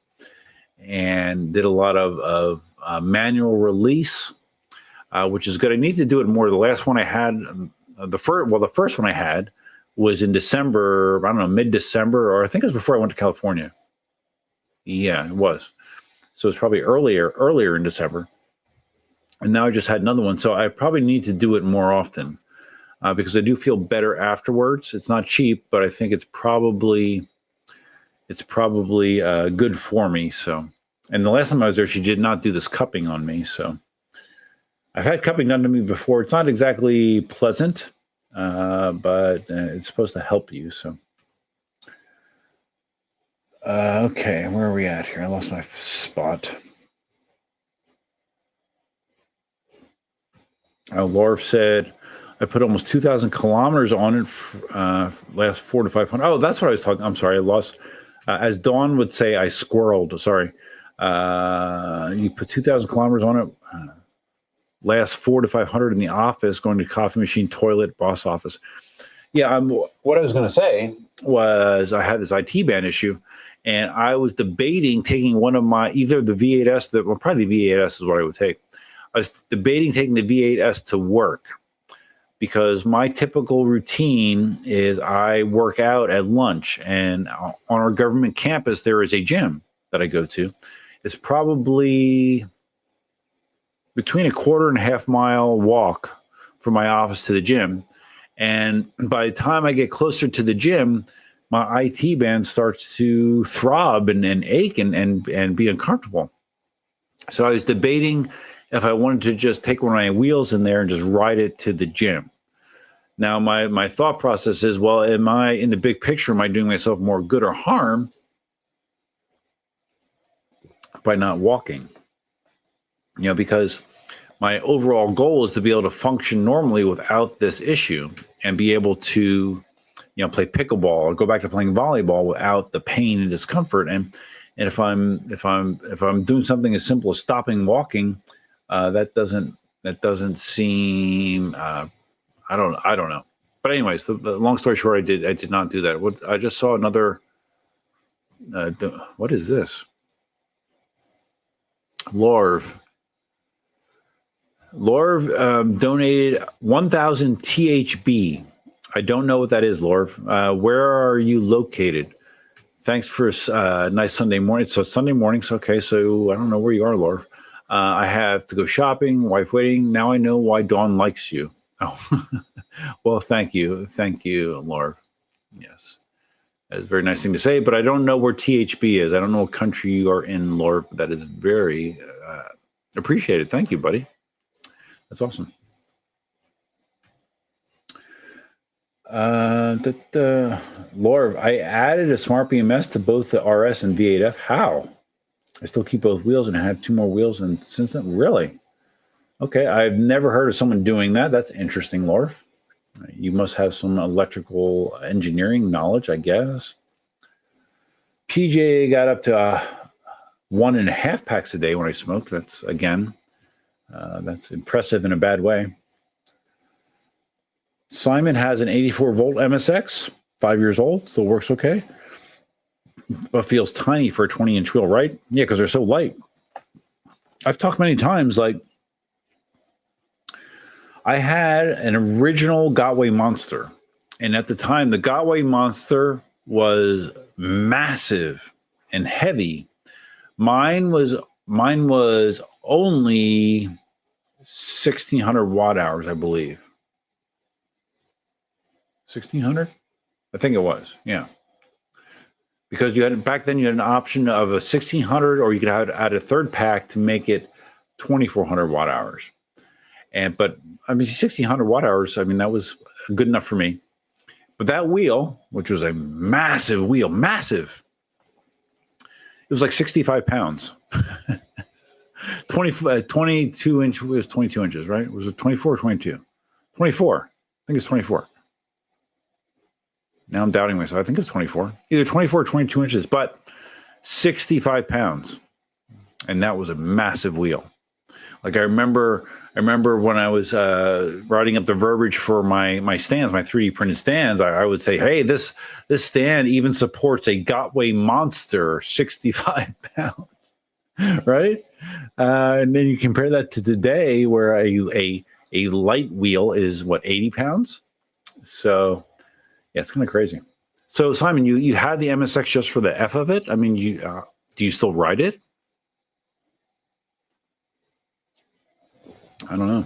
and did a lot of manual release, which is good. I need to do it more. The last one I had, the first one I had was in December, I don't know, mid-December, or I think it was before I went to California. Yeah, it was. So it's probably earlier in December. And now I just had another one. So I probably need to do it more often because I do feel better afterwards. It's not cheap, but I think it's probably good for me. So, and the last time I was there, she did not do this cupping on me. So I've had cupping done to me before. It's not exactly pleasant, but it's supposed to help you. So, okay, where are we at here? I lost my spot. Laura said, I put almost 2,000 kilometers on it last 400 to 500. Oh, that's what I was talking. I'm sorry, I lost. As Dawn would say, I squirreled. Sorry. You put 2,000 kilometers on it. Last 400 to 500 in the office, going to coffee machine, toilet, boss office. Yeah, what I was going to say was I had this IT band issue, and I was debating taking one of my either the V8S, probably the V8S is what I would take. I was debating taking the V8S to work because my typical routine is I work out at lunch, and on our government campus there is a gym that I go to. It's probably between a quarter and a half mile walk from my office to the gym. And by the time I get closer to the gym, my IT band starts to throb and ache and be uncomfortable. So I was debating if I wanted to just take one of my wheels in there and just ride it to the gym. Now, my thought process is, well, am I, in the big picture, am I doing myself more good or harm by not walking? Because my overall goal is to be able to function normally without this issue and be able to, play pickleball or go back to playing volleyball without the pain and discomfort. And if I'm doing something as simple as stopping walking, that doesn't seem, I don't know. But anyways, the long story short, I did not do that. I just saw another, what is this? Lorv donated 1,000 THB. I don't know what that is, Lorv. Where are you located? Thanks for a nice Sunday morning. So Sunday mornings, okay. So I don't know where you are, Lorv. I have to go shopping, wife waiting. Now I know why Dawn likes you. Oh, well, thank you. Thank you, Lorv. Yes, that is a very nice thing to say, but I don't know where THB is. I don't know what country you are in, Lorv. That is very appreciated. Thank you, buddy. That's awesome. Lorv, I added a smart BMS to both the RS and V8F. How? I still keep both wheels and I have 2 more wheels. And since then, really? Okay, I've never heard of someone doing that. That's interesting, Lorv. You must have some electrical engineering knowledge, I guess. PJ got up to 1.5 packs a day when I smoked. That's, again, that's impressive in a bad way. Simon has an 84-volt MSX, 5 years old, still works okay, but feels tiny for a 20-inch wheel, right? Yeah, because they're so light. I've talked many times, like, I had an original Gotway Monster, and at the time, the Gotway Monster was massive and heavy. Mine was only 1,600 watt hours, I believe. 1,600? I think it was, yeah. Because back then you had an option of a 1,600, or you could add a third pack to make it 2,400 watt hours. But I mean, 1,600 watt hours, I mean, that was good enough for me. But that wheel, which was a massive wheel, massive, it was like 65 pounds. 22 inch, it was 22 inches, right? Was it 24 or 22? 24. I think it's 24. Now I'm doubting myself. I think it's 24. Either 24 or 22 inches, but 65 pounds. And that was a massive wheel. Like I remember when I was writing up the verbiage for my stands, my 3D printed stands, I would say, hey, this stand even supports a Gotway Monster, 65 pounds, right? And then you compare that to today, where a light wheel is what, 80 pounds? So yeah, it's kind of crazy. So Simon, you had the MSX just for the F of it? I mean, do you still ride it? I don't know.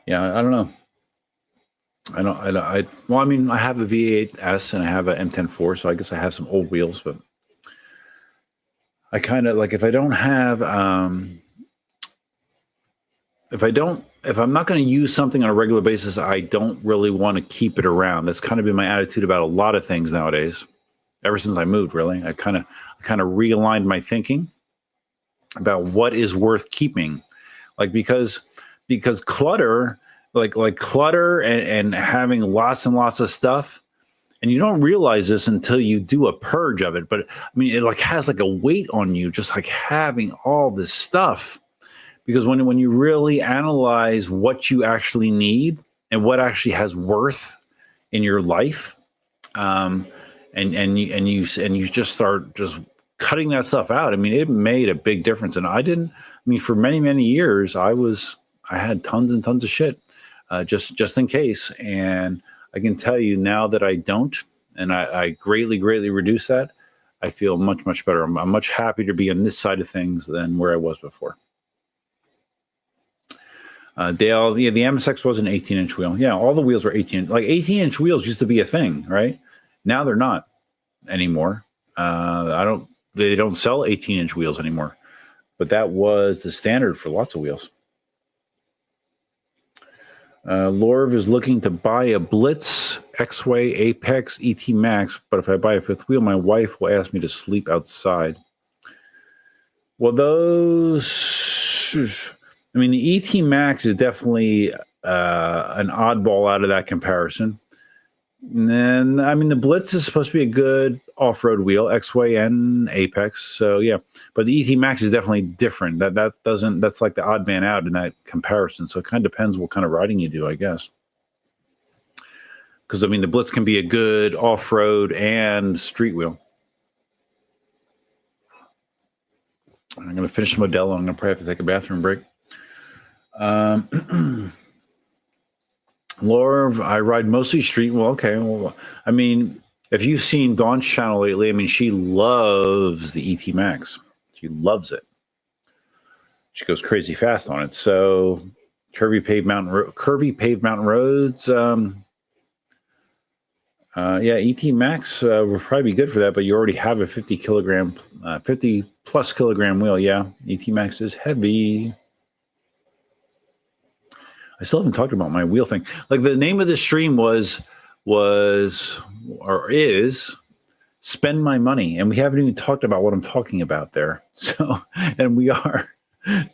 Yeah, I don't know. Well, I mean, I have a V8S and I have a M104, so I guess I have some old wheels, but I kind of like, if I'm not going to use something on a regular basis, I don't really want to keep it around. That's kind of been my attitude about a lot of things nowadays. Ever since I moved, really, I kind of realigned my thinking about what is worth keeping. Like, because clutter, like clutter and having lots and lots of stuff, and you don't realize this until you do a purge of it. But I mean, it like has like a weight on you, just like having all this stuff. Because when you really analyze what you actually need and what actually has worth in your life, and you just start just cutting that stuff out. I mean, it made a big difference. And I mean, for many years, I had tons and tons of shit, just in case. And I can tell you now that I don't, and I greatly reduce that. I feel much better. I'm much happier to be on this side of things than where I was before. Dale, yeah, the MSX was an 18-inch wheel. Yeah, all the wheels were 18. Like 18-inch wheels used to be a thing, right? Now they're not anymore. They don't sell 18-inch wheels anymore, but that was the standard for lots of wheels. Lorv is looking to buy a Blitz, X-Way, Apex, ET Max, but if I buy a fifth wheel, my wife will ask me to sleep outside. Well, I mean, the ET Max is definitely an oddball out of that comparison. And then, I mean, the Blitz is supposed to be a good off-road wheel, X-Way and Apex. So yeah, but the ET Max is definitely different. That's like the odd man out in that comparison. So it kind of depends what kind of riding you do, I guess. Because I mean, the Blitz can be a good off-road and street wheel. I'm going to finish the Modelo. I'm going to probably have to take a bathroom break. Lorv, I ride mostly street. Well, okay. Well, I mean, if you've seen Dawn's channel lately, I mean, she loves the ET Max. She loves it. She goes crazy fast on it. So curvy paved mountain roads. Yeah, ET Max would probably be good for that, but you already have a 50 plus kilogram wheel. Yeah, ET Max is heavy. I still haven't talked about my wheel thing. Like the name of the stream was or is Spend My Money. And we haven't even talked about what I'm talking about there. So, and we are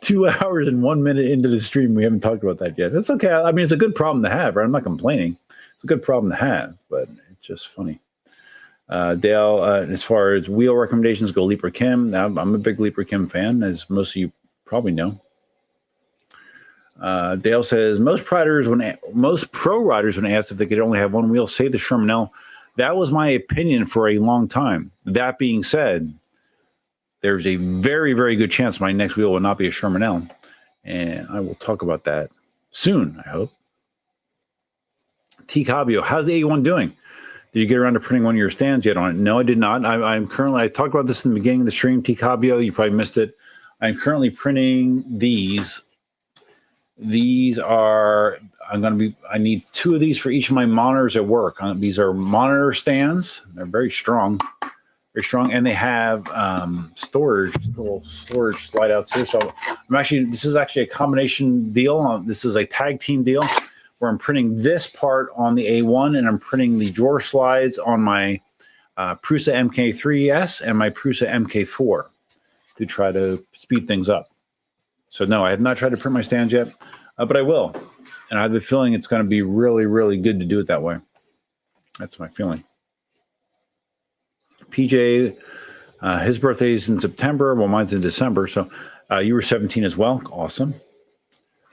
2 hours and 1 minute into the stream. We haven't talked about that yet. That's okay. I mean, it's a good problem to have, right? I'm not complaining. It's a good problem to have, but it's just funny. Dale, as far as wheel recommendations go, Leaper Kim. I'm a big Leaper Kim fan, as most of you probably know. Dale says most pro riders, when asked if they could only have one wheel, say the Sherman L. That was my opinion for a long time. That being said, there's a very good chance my next wheel will not be a Sherman L, and I will talk about that soon, I hope. T. Cabio, how's the A1 doing? Did you get around to printing one of your stands yet on it? No, I did not. I talked about this in the beginning of the stream, T. Cabio. You probably missed it. I'm currently printing these. These are, I need 2 of these for each of my monitors at work. These are monitor stands. They're very strong, and they have little storage slide outs here. So this is actually a combination deal. This is a tag team deal where I'm printing this part on the A1 and I'm printing the drawer slides on my Prusa MK3S and my Prusa MK4 to try to speed things up. So no, I have not tried to print my stands yet, but I will. And I have the feeling it's going to be really good to do it that way. That's my feeling. PJ, his birthday's in September. Well, mine's in December. So you were 17 as well. Awesome.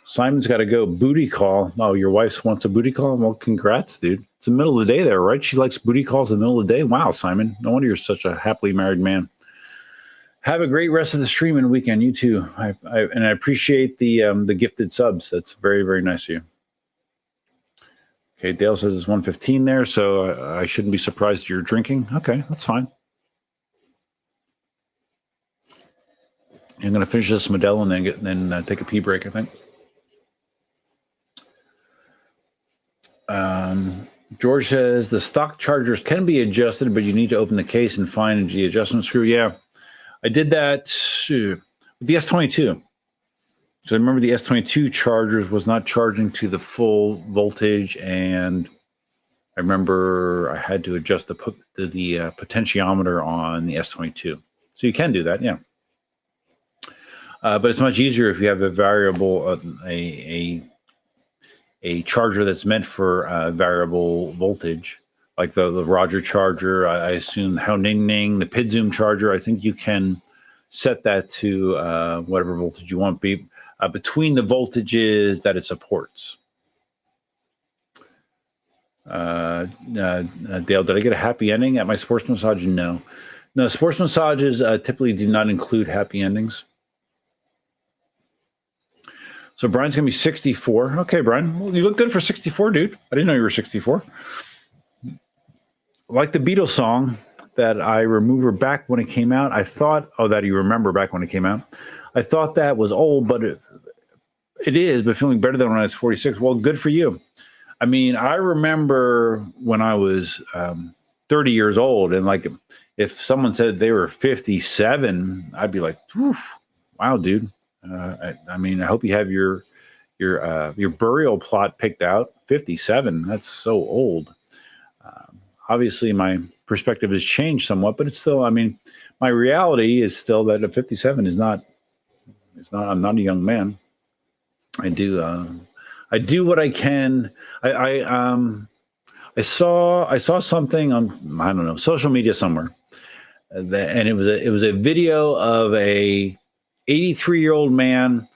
Simon's got to go booty call. Oh, your wife wants a booty call? Well, congrats, dude. It's the middle of the day there, right? She likes booty calls in the middle of the day. Wow, Simon. No wonder you're such a happily married man. Have a great rest of the stream and weekend. You too. I appreciate the gifted subs. That's very nice of you. Okay, Dale says it's 1:15 there, so I shouldn't be surprised you're drinking. Okay, that's fine. I'm going to finish this Modelo and then take a pee break, I think. George says the stock chargers can be adjusted, but you need to open the case and find the adjustment screw. Yeah. I did that with the S22. So I remember the S22 chargers was not charging to the full voltage, and I remember I had to adjust the potentiometer on the S22. So you can do that, yeah. But it's much easier if you have a variable, a charger that's meant for variable voltage. Like the Roger charger, I assume Hao Ning Ning, the PID Zoom charger, I think you can set that to whatever voltage you want between the voltages that it supports. Dale, did I get a happy ending at my sports massage? No. No, sports massages typically do not include happy endings. So Brian's going to be 64. Okay, Brian. Well, you look good for 64, dude. I didn't know you were 64. Like the Beatles song that I remember back when it came out, I thought, that you remember back when it came out. I thought that was old, but it is, but feeling better than when I was 46. Well, good for you. I mean, I remember when I was 30 years old, and like if someone said they were 57, I'd be like, wow, dude. I mean, I hope you have your burial plot picked out. 57, that's so old. Obviously, my perspective has changed somewhat, but it's still, I mean, my reality is still that a 57 is not, I'm not a young man. I do what I can. I saw something on, I don't know, social media somewhere, and it was a video of a 83-year-old man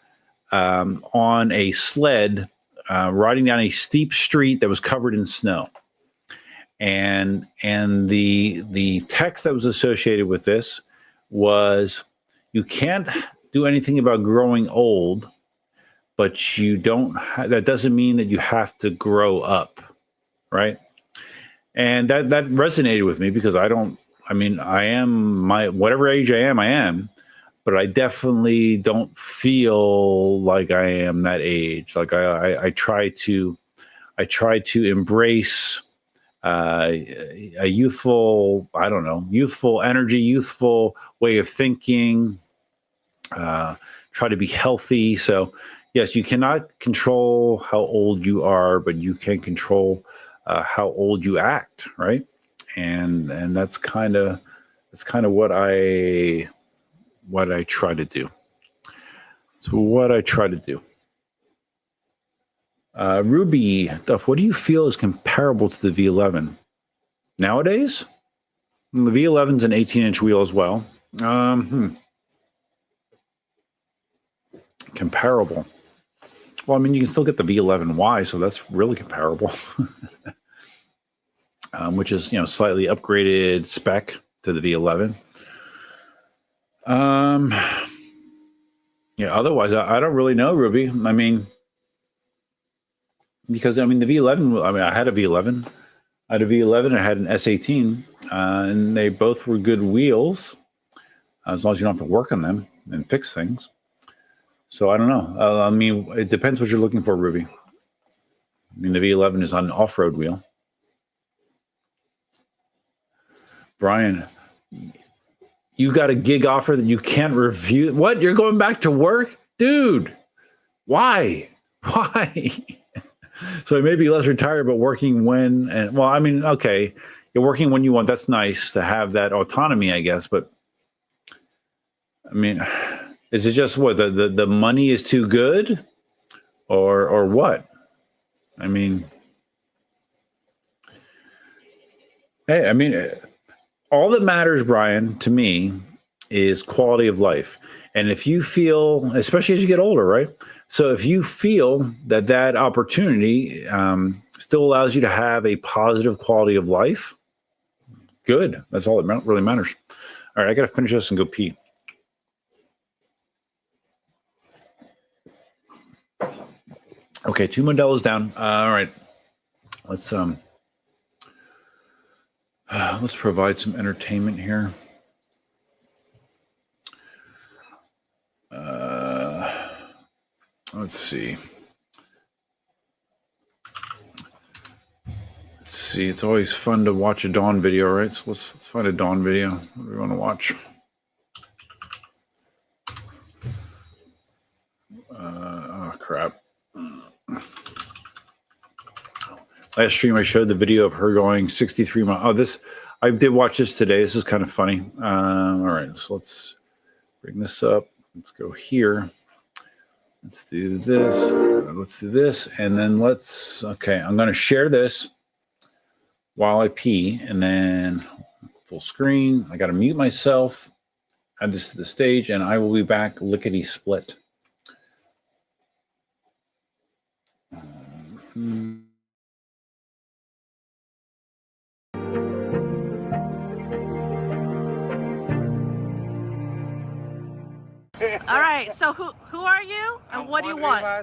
on a sled riding down a steep street that was covered in snow. And the text that was associated with this was, you can't do anything about growing old, but you don't. That doesn't mean that you have to grow up, right? And that resonated with me because I don't. I mean, I am my whatever age I am, but I definitely don't feel like I am that age. Like I try to embrace a youthful, I don't know, youthful energy, youthful way of thinking, try to be healthy. So yes, you cannot control how old you are, but you can control how old you act, right? And that's kind of what I try to do. So what I try to do. Ruby Duff, what do you feel is comparable to the V11 nowadays? The V11's an 18-inch wheel as well. Comparable. Well, I mean, you can still get the V11Y, so that's really comparable. Which is, slightly upgraded spec to the V11. Yeah, otherwise, I don't really know, Ruby. I mean, because, the V11, I had a V11. I had a V11, I had an S18, and they both were good wheels, as long as you don't have to work on them and fix things. So I don't know. I mean, it depends what you're looking for, Ruby. I mean, the V11 is on an off-road wheel. Brian, you got a gig offer that you can't review. What? You're going back to work? Dude, why? Why? So it may be less retired, but working when, and well, I mean, okay, you're working when you want. That's nice to have that autonomy, I guess. But I mean, is it just what the money is too good, or what? I mean, hey, I mean, all that matters, Brian, to me, is quality of life. And if you feel, especially as you get older, right? So if you feel that opportunity still allows you to have a positive quality of life, good. That's all that really matters. All right, I got to finish this and go pee. Okay, 2 Modelo's down. All right, let's provide some entertainment here. Let's see. It's always fun to watch a Dawn video, right? So let's find a Dawn video. What do we want to watch? Oh crap. Last stream I showed the video of her going 63 miles. I did watch this today. This is kind of funny. All right, so let's bring this up. Let's go here. Let's do this. Let's do this. And then okay, I'm going to share this while I pee, and then full screen. I got to mute myself, add this to the stage, and I will be back lickety split. All right. So who are you and what do you want? I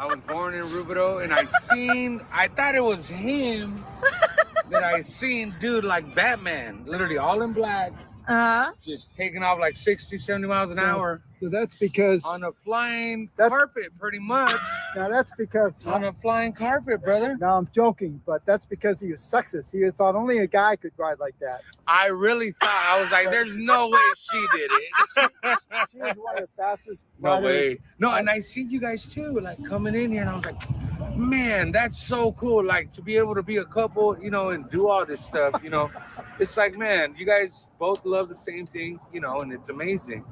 was born in Rubidoux, and I thought it was him that I seen, dude, like Batman, literally all in black, just taking off like 60, 70 miles an hour. So that's because on a flying carpet, pretty much. Now that's because on a flying carpet, brother. No, I'm joking, but that's because he was sexist. He thought only a guy could ride like that. I really thought, I was like, there's no way she did it. She was one of the fastest No riders. way. No, and I see you guys too, like coming in here, and I was like, man, that's so cool. Like to be able to be a couple, you know, and do all this stuff, you know. It's like, man, you guys both love the same thing, you know, and it's amazing.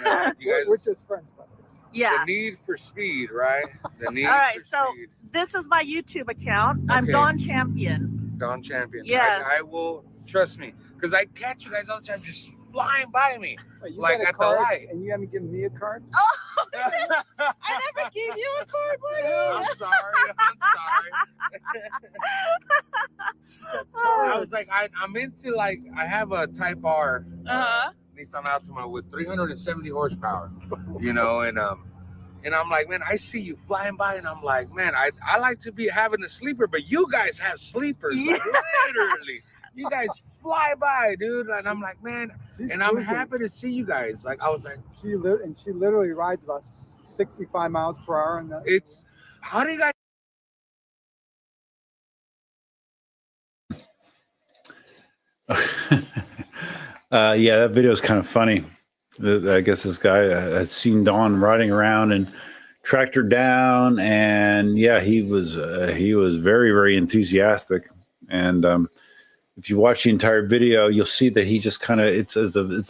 And, you guys, We're just friends, buddy. Yeah. The need for speed, right? The need All right. for So speed. this is my YouTube account. I'm Okay. Dawn Champion. Dawn Champion. Yes. I will, trust me, because I catch you guys all the time just flying by me. Wait, you Like got a at the card, light. and you haven't given me a card? Oh, I never gave you a card, buddy. I'm sorry. I was like, I'm into like, I have a Type R Nissan Altima with 370 horsepower, you know, and I'm like, man, I see you flying by, and I'm like, man, I like to be having a sleeper, but you guys have sleepers, like, literally. You guys fly by, dude, and I'm like, man, She's and I'm cruising. happy to see you guys. Like, I was like, She literally rides about 65 miles per hour. And it's, how do you guys? Yeah, that video is kind of funny. I guess this guy had seen Dawn riding around and tracked her down, and yeah, he was very, very enthusiastic. And if you watch the entire video, you'll see that he just kind of it's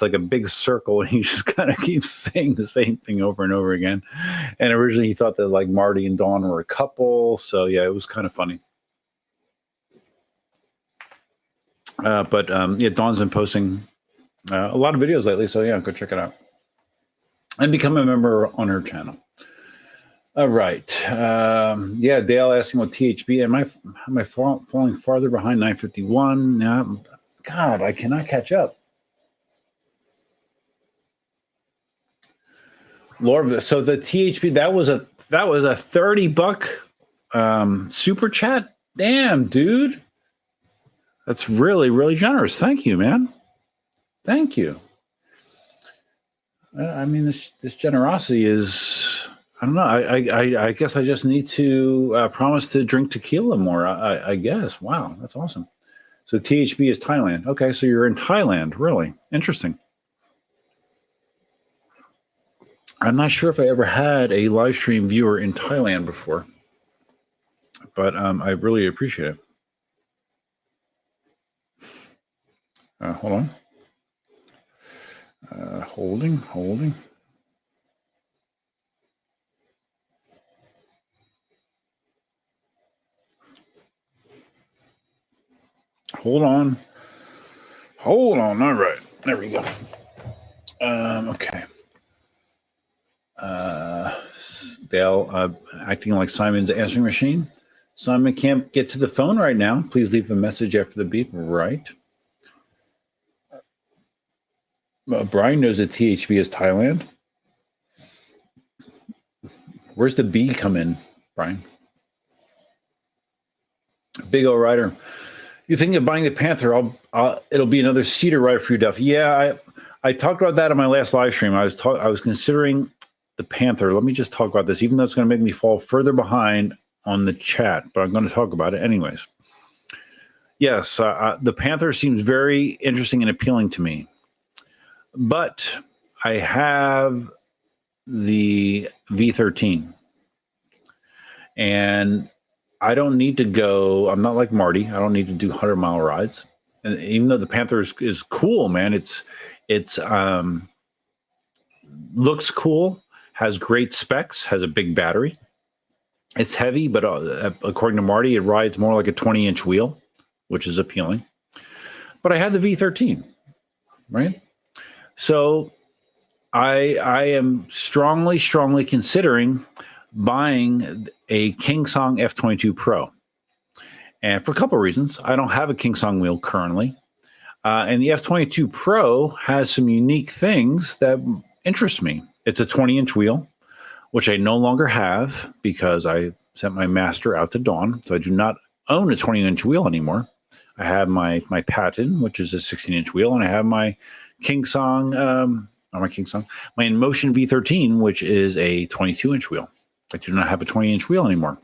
like a big circle, and he just kind of keeps saying the same thing over and over again. And originally, he thought that like Marty and Dawn were a couple, so yeah, it was kind of funny. But yeah, Dawn's been posting a lot of videos lately, so yeah, go check it out and become a member on her channel. All right, yeah, Dale asking what THB am I falling farther behind 951? Yeah, God, I cannot catch up. Lord, so the THB that was a $30 super chat. Damn, dude. That's really, really generous. Thank you, man. Thank you. I mean, this generosity is, I don't know. I guess I just need to promise to drink tequila more, I guess. Wow, that's awesome. So THB is Thailand. Okay, so you're in Thailand. Really? Interesting. I'm not sure if I ever had a live stream viewer in Thailand before, but I really appreciate it. Hold on. Holding. Hold on. All right. There we go. Okay. Dale, acting like Simon's answering machine. Simon can't get to the phone right now. Please leave a message after the beep. Right. Brian knows that THB is Thailand. Where's the B come in, Brian? Big O Rider. You thinking of buying the Panther? It'll be another cedar ride for you, Duff. Yeah, I talked about that on my last live stream. I was considering the Panther. Let me just talk about this, even though it's going to make me fall further behind on the chat, but I'm going to talk about it anyways. Yes, the Panther seems very interesting and appealing to me. But I have the V13, and I don't need to go. I'm not like Marty. I don't need to do 100-mile rides. And even though the Panther is cool, man, it's looks cool, has great specs, has a big battery. It's heavy, but according to Marty, it rides more like a 20-inch wheel, which is appealing. But I had the V13, right? So I am strongly considering buying a KingSong F22 Pro. And for a couple of reasons. I don't have a KingSong wheel currently. And the F22 Pro has some unique things that, interests me. It's a 20-inch wheel, which I no longer have because I sent my master out to Dawn. So I do not own a 20-inch wheel anymore. I have my Patton, which is a 16-inch wheel, and I have my KingSong, my Inmotion V13, which is a 22-inch wheel. I do not have a 20-inch wheel anymore.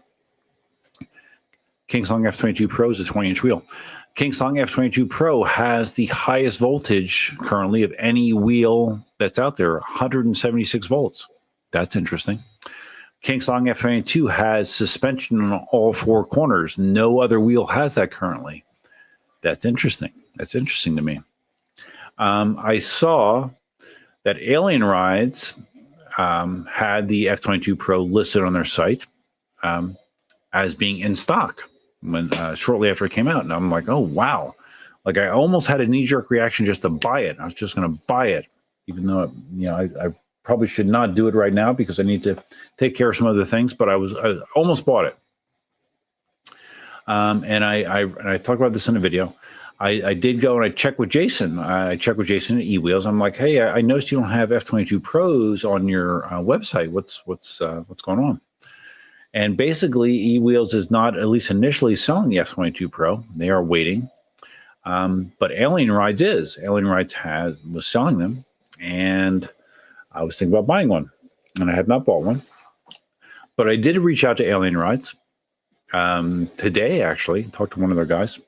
KingSong F22 Pro is a 20-inch wheel. KingSong F22 Pro has the highest voltage currently of any wheel that's out there, 176 volts. That's interesting. KingSong F22 has suspension on all four corners. No other wheel has that currently. That's interesting. That's interesting to me. I saw that Alien Rides had the F22 Pro listed on their site as being in stock when shortly after it came out. And I'm like, oh, wow. Like I almost had a knee-jerk reaction just to buy it. I was just going to buy it, even though, I probably should not do it right now because I need to take care of some other things, but I almost bought it. And I talked about this in a video. I did go and I checked with Jason. I checked with Jason at eWheels. I'm like, hey, I noticed you don't have F22 Pros on your website. What's going on? And basically, eWheels is not, at least initially, selling the F22 Pro. They are waiting. But Alien Rides is. Alien Rides was selling them, and I was thinking about buying one, and I have not bought one. But I did reach out to Alien Rides today, actually, talked to one of their guys.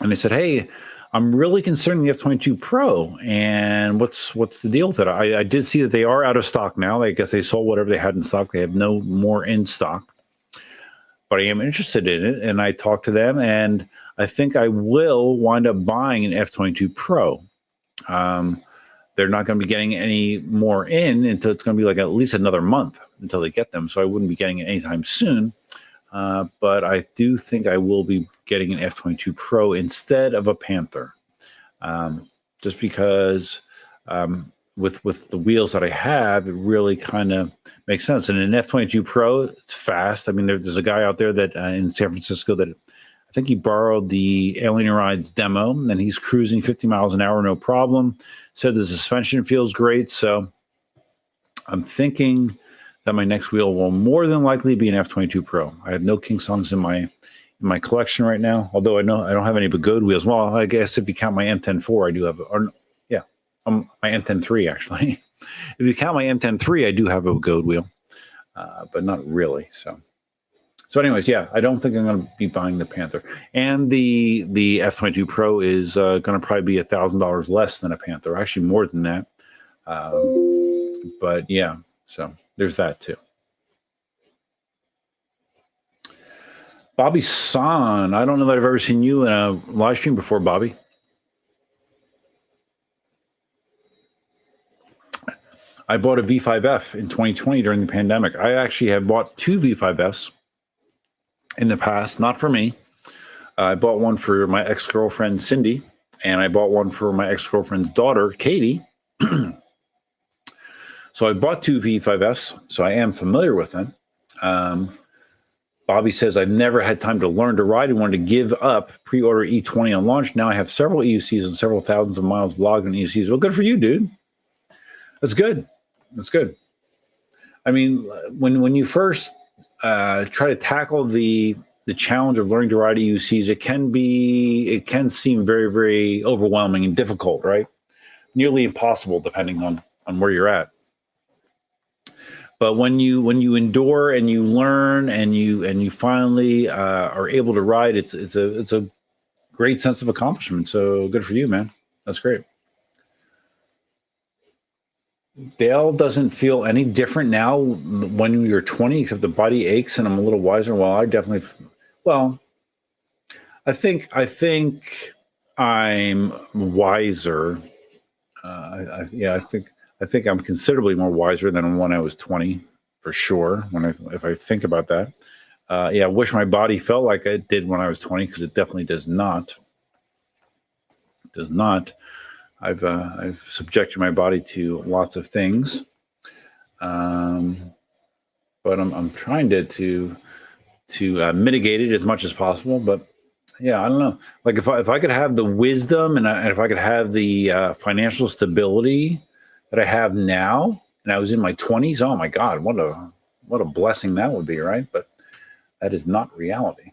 And they said, hey, I'm really considering the F22 Pro, and what's the deal with it? I did see that they are out of stock now. I guess they sold whatever they had in stock. They have no more in stock. But I am interested in it, and I talked to them, and I think I will wind up buying an F22 Pro. They're not going to be getting any more in until it's going to be like at least another month until they get them. So I wouldn't be getting it anytime soon. But I do think I will be getting an F22 Pro instead of a Panther, just because with the wheels that I have, it really kind of makes sense. And an F22 Pro, it's fast. I mean, there's a guy out there that in San Francisco that I think he borrowed the Alien Rides demo, and he's cruising 50 miles an hour, no problem. Said the suspension feels great. So I'm thinking that my next wheel will more than likely be an F22 Pro. I have no KingSongs in my collection right now, although I know I don't have any Begode wheels. Well, I guess if you count my M10-4, I do have, my M10-3 actually. If you count my M10-3, I do have a Begode wheel, but not really. So anyways, yeah, I don't think I'm going to be buying the Panther. And the F22 Pro is going to probably be $1,000 less than a Panther, actually more than that. But yeah, so there's that too. Bobby San, I don't know that I've ever seen you in a live stream before, Bobby. I bought a V5F in 2020 during the pandemic. I actually have bought two V5Fs in the past, not for me. I bought one for my ex-girlfriend, Cindy, and I bought one for my ex-girlfriend's daughter, Katie. So I bought two V5Fs, so I am familiar with them. Bobby says, I've never had time to learn to ride and wanted to give up, pre-order E20 on launch. Now I have several EUCs and several thousands of miles logged on EUCs. Well, good for you, dude. That's good. That's good. I mean, when you first try to tackle the challenge of learning to ride EUCs, it can seem very, very overwhelming and difficult, right? Nearly impossible, depending on where you're at. But when you endure and you learn and you finally are able to ride, it's a great sense of accomplishment. So good for you, man. That's great. Dale doesn't feel any different now when you're 20, except the body aches and I'm a little wiser. Well, I definitely, I think I'm wiser. I think I'm considerably more wiser than when I was 20, for sure. If I think about that, I wish my body felt like it did when I was 20, because it definitely does not. It does not. I've subjected my body to lots of things, but I'm trying to mitigate it as much as possible. But yeah, I don't know. Like if I could have the wisdom and if I could have the financial stability that I have now, and I was in my 20s. Oh my God, what a blessing that would be, right? But that is not reality.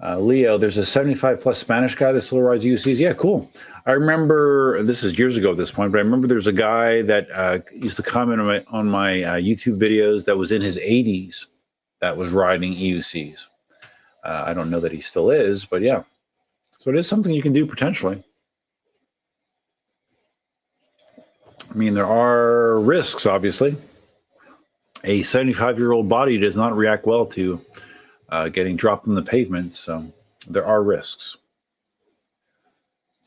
Leo, there's a 75 plus Spanish guy that still rides EUCs. Yeah, cool. I remember, this is years ago at this point, but I remember there's a guy that used to comment on my YouTube videos that was in his 80s that was riding EUCs. I don't know that he still is, but yeah. So it is something you can do potentially. I mean, there are risks, obviously. A 75-year-old body does not react well to getting dropped on the pavement, so there are risks.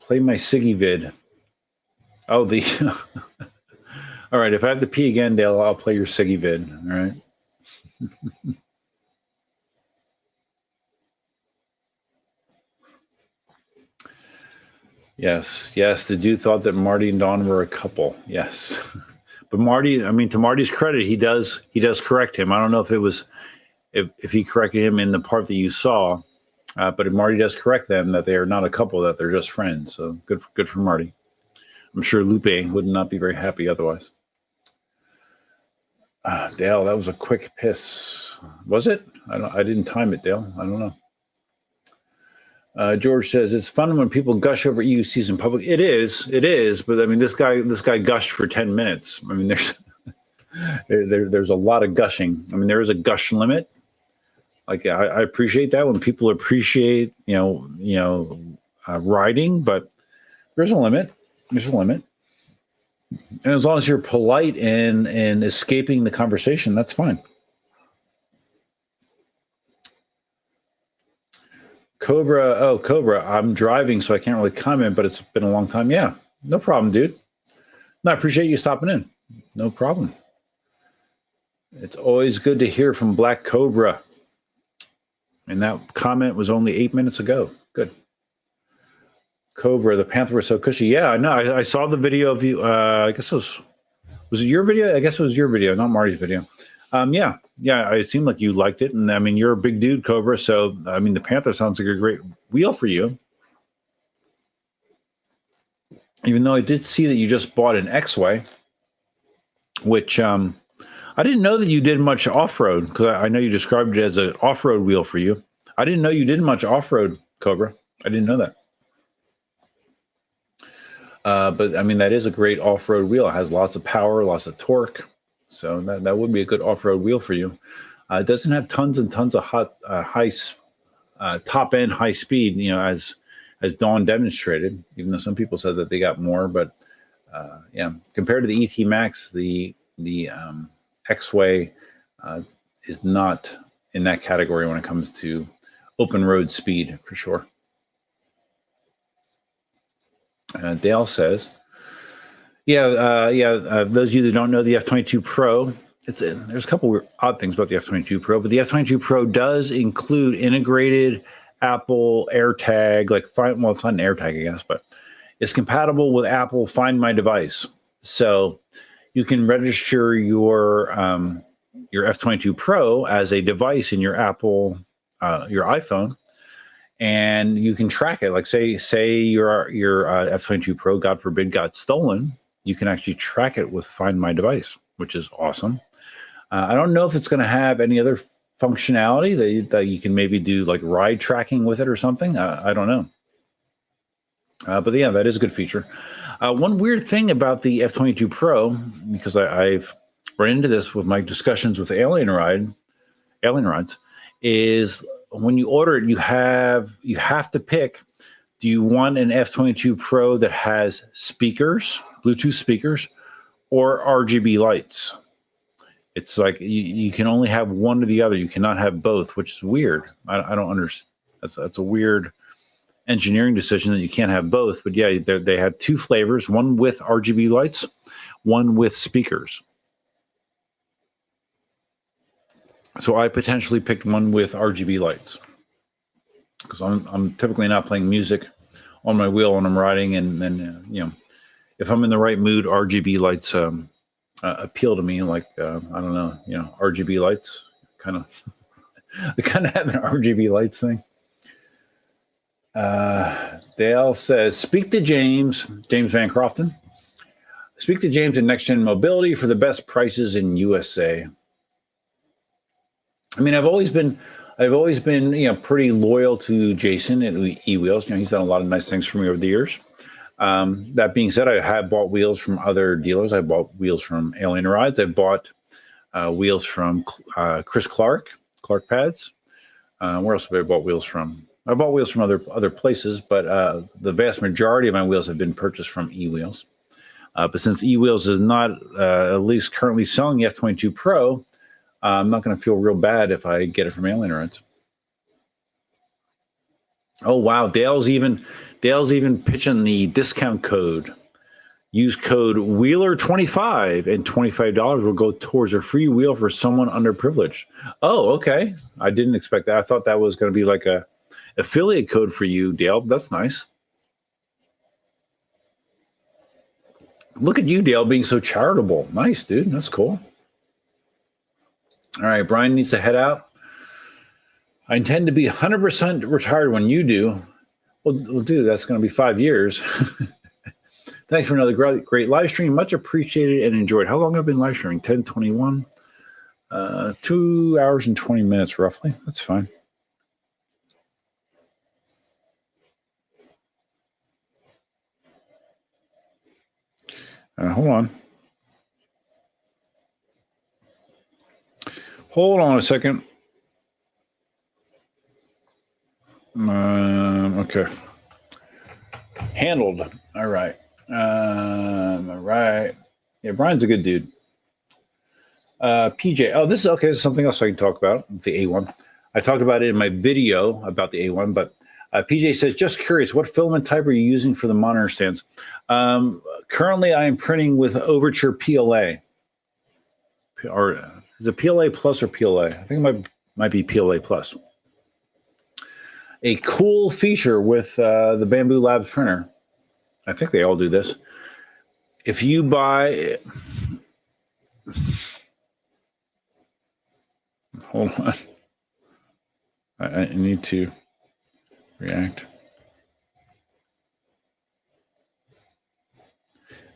Play my Siggy vid. Oh, the... All right, if I have to pee again, Dale, I'll play your Siggy vid, all right? Yes, the dude thought that Marty and Dawn were a couple. Yes. But Marty, I mean, to Marty's credit, he does correct him. I don't know if it was if he corrected him in the part that you saw, but Marty does correct them that they are not a couple, that they're just friends. So good for Marty. I'm sure Lupe would not be very happy otherwise. Dale, that was a quick piss. Was it? I didn't time it, Dale. I don't know. George says it's fun when people gush over EUCs in public. It is. But I mean, this guy gushed for 10 minutes. I mean, there's a lot of gushing. I mean, there is a gush limit. Like I appreciate that when people appreciate, riding, but there's a limit. There's a limit. And as long as you're polite and escaping the conversation, that's fine. Cobra, I'm driving, so I can't really comment, but it's been a long time. Yeah, no problem, dude. No, I appreciate you stopping in. No problem. It's always good to hear from Black Cobra. And that comment was only 8 minutes ago. Good. Cobra, the Panther was so cushy. Yeah, I know. I saw the video of you. I guess was it your video? I guess it was your video, not Marty's video. Yeah. It seemed like you liked it, and I mean, you're a big dude, Cobra. So I mean, the Panther sounds like a great wheel for you. Even though I did see that you just bought an X-Way, which I didn't know that you did much off-road, because I know you described it as an off-road wheel for you. I didn't know you did much off-road, Cobra. I didn't know that. But I mean, that is a great off-road wheel. It has lots of power, lots of torque. So that would be a good off-road wheel for you. It doesn't have tons and tons of high top-end high speed, as Dawn demonstrated, even though some people said that they got more. But yeah, compared to the ET Max, the X-Way is not in that category when it comes to open road speed, for sure. Dale says, those of you that don't know the F-22 Pro, there's a couple of odd things about the F-22 Pro, but the F-22 Pro does include integrated Apple AirTag, it's not an AirTag, I guess, but it's compatible with Apple Find My Device. So you can register your F-22 Pro as a device in your Apple, your iPhone, and you can track it. Like say your F-22 Pro, God forbid, got stolen, you can actually track it with Find My Device, which is awesome. I don't know if it's going to have any other functionality that you can maybe do like ride tracking with it or something. I don't know. But yeah, that is a good feature. One weird thing about the F-22 Pro, because I've run into this with my discussions with Alien Rides, is when you order it, you have to pick, do you want an F-22 Pro that has speakers, Bluetooth speakers, or RGB lights? It's like you can only have one or the other. You cannot have both, which is weird. I don't understand. That's a weird engineering decision that you can't have both. But yeah, they have two flavors, one with RGB lights, one with speakers. So I potentially picked one with RGB lights because I'm typically not playing music on my wheel when I'm riding, and then if I'm in the right mood, RGB lights appeal to me. Like I don't know, RGB lights kind of I kind of have an RGB lights thing. Dale says, speak to James Van Crofton. Speak to James in Next Gen Mobility for the best prices in USA. I mean, I've always been, pretty loyal to Jason at eWheels. He's done a lot of nice things for me over the years. That being said, I have bought wheels from other dealers. I bought wheels from Alien Rides. I bought wheels from Chris Clark Pads. Where else have I bought wheels from? I bought wheels from other places, but the vast majority of my wheels have been purchased from eWheels. But since eWheels is not at least currently selling the F22 Pro, I'm not going to feel real bad if I get it from Alien Rides. Oh wow, Dale's even pitching the discount code. Use code Wheeler25 and $25 will go towards a free wheel for someone underprivileged. Oh, okay. I didn't expect that. I thought that was going to be like a affiliate code for you, Dale. That's nice. Look at you, Dale, being so charitable. Nice, dude. That's cool. All right, Brian needs to head out. I intend to be 100% retired when you do. Well, dude, that's going to be 5 years. Thanks for another great live stream. Much appreciated and enjoyed. How long have I been live streaming? 10:21. 2 hours and 20 minutes, roughly. That's fine. Hold on. Hold on a second. Okay. Handled. All right. All right. Yeah, Brian's a good dude. PJ. Oh, this is okay. This is something else I can talk about. The A1. I talked about it in my video about the A1, but PJ says, just curious, what filament type are you using for the monitor stands? Currently, I am printing with Overture PLA. Or is it PLA Plus or PLA? I think it might be PLA Plus. A cool feature with the Bamboo Labs printer. I think they all do this. If you buy... Hold on. I need to react.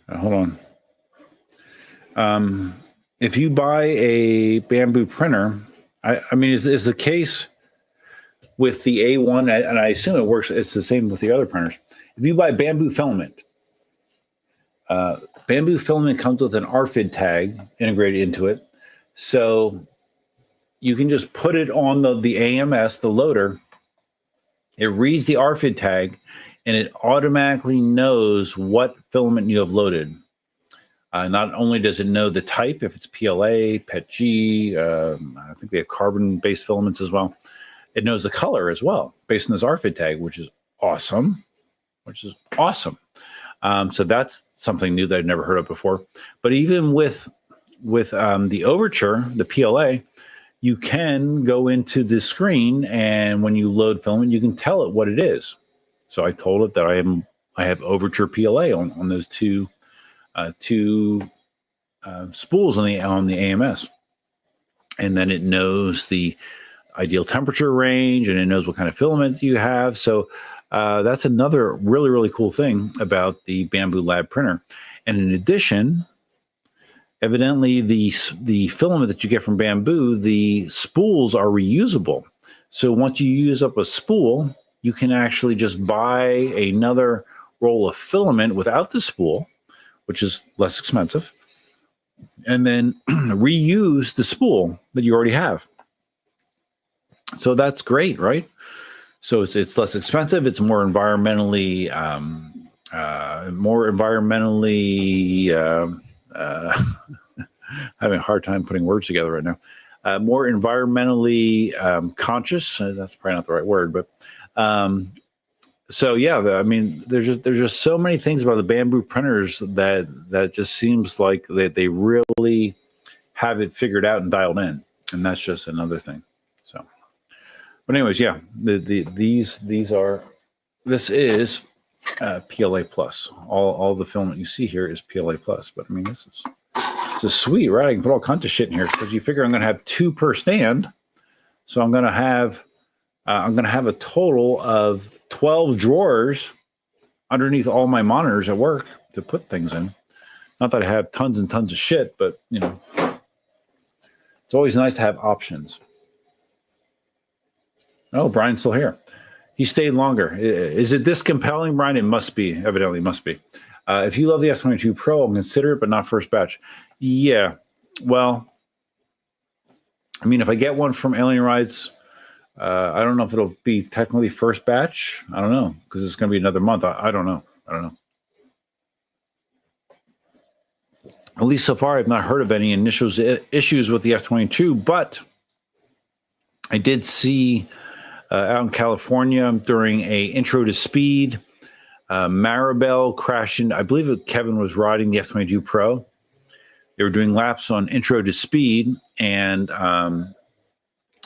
Hold on. If you buy a Bamboo printer, I mean, is the case with the A1, and I assume it works, it's the same with the other printers. If you buy Bamboo filament, Bamboo filament comes with an RFID tag integrated into it. So you can just put it on the AMS, the loader. It reads the RFID tag, and it automatically knows what filament you have loaded. Not only does it know the type, if it's PLA, PETG, I think they have carbon-based filaments as well. It knows the color as well, based on this RFID tag, which is awesome. So that's something new that I'd never heard of before. But even with the Overture, the PLA, you can go into the screen, and when you load filament, you can tell it what it is. So I told it that I have Overture PLA on those two spools on the AMS, and then it knows the ideal temperature range, and it knows what kind of filament you have. So that's another really, really cool thing about the Bamboo Lab printer. And in addition, evidently the filament that you get from Bamboo, the spools are reusable. So once you use up a spool, you can actually just buy another roll of filament without the spool, which is less expensive, and then reuse the spool that you already have. So that's great, right? So it's less expensive. It's more environmentally having a hard time putting words together right now. More environmentally conscious. That's probably not the right word, but so yeah. I mean, there's just so many things about the Bamboo printers that just seems like they really have it figured out and dialed in, and that's just another thing. So, but anyways, yeah, this is PLA Plus. All the filament you see here is PLA Plus. But I mean, this is sweet, right? I can put all kinds of shit in here because you figure I'm going to have 2 per stand, so I'm going to have a total of 12 drawers underneath all my monitors at work to put things in. Not that I have tons and tons of shit, but you know, it's always nice to have options. Oh, Brian's still here. He stayed longer. Is it this compelling, Brian? It must be. Evidently, must be. If you love the F-22 Pro, I'll consider it, but not first batch. Yeah. Well, I mean, if I get one from Alien Rides, I don't know if it'll be technically first batch. I don't know, because it's going to be another month. I don't know. I don't know. At least so far, I've not heard of any initial issues with the F-22, but I did see out in California during a intro to speed, Maribel crashed in. I believe Kevin was riding the F-22 Pro. They were doing laps on intro to speed, and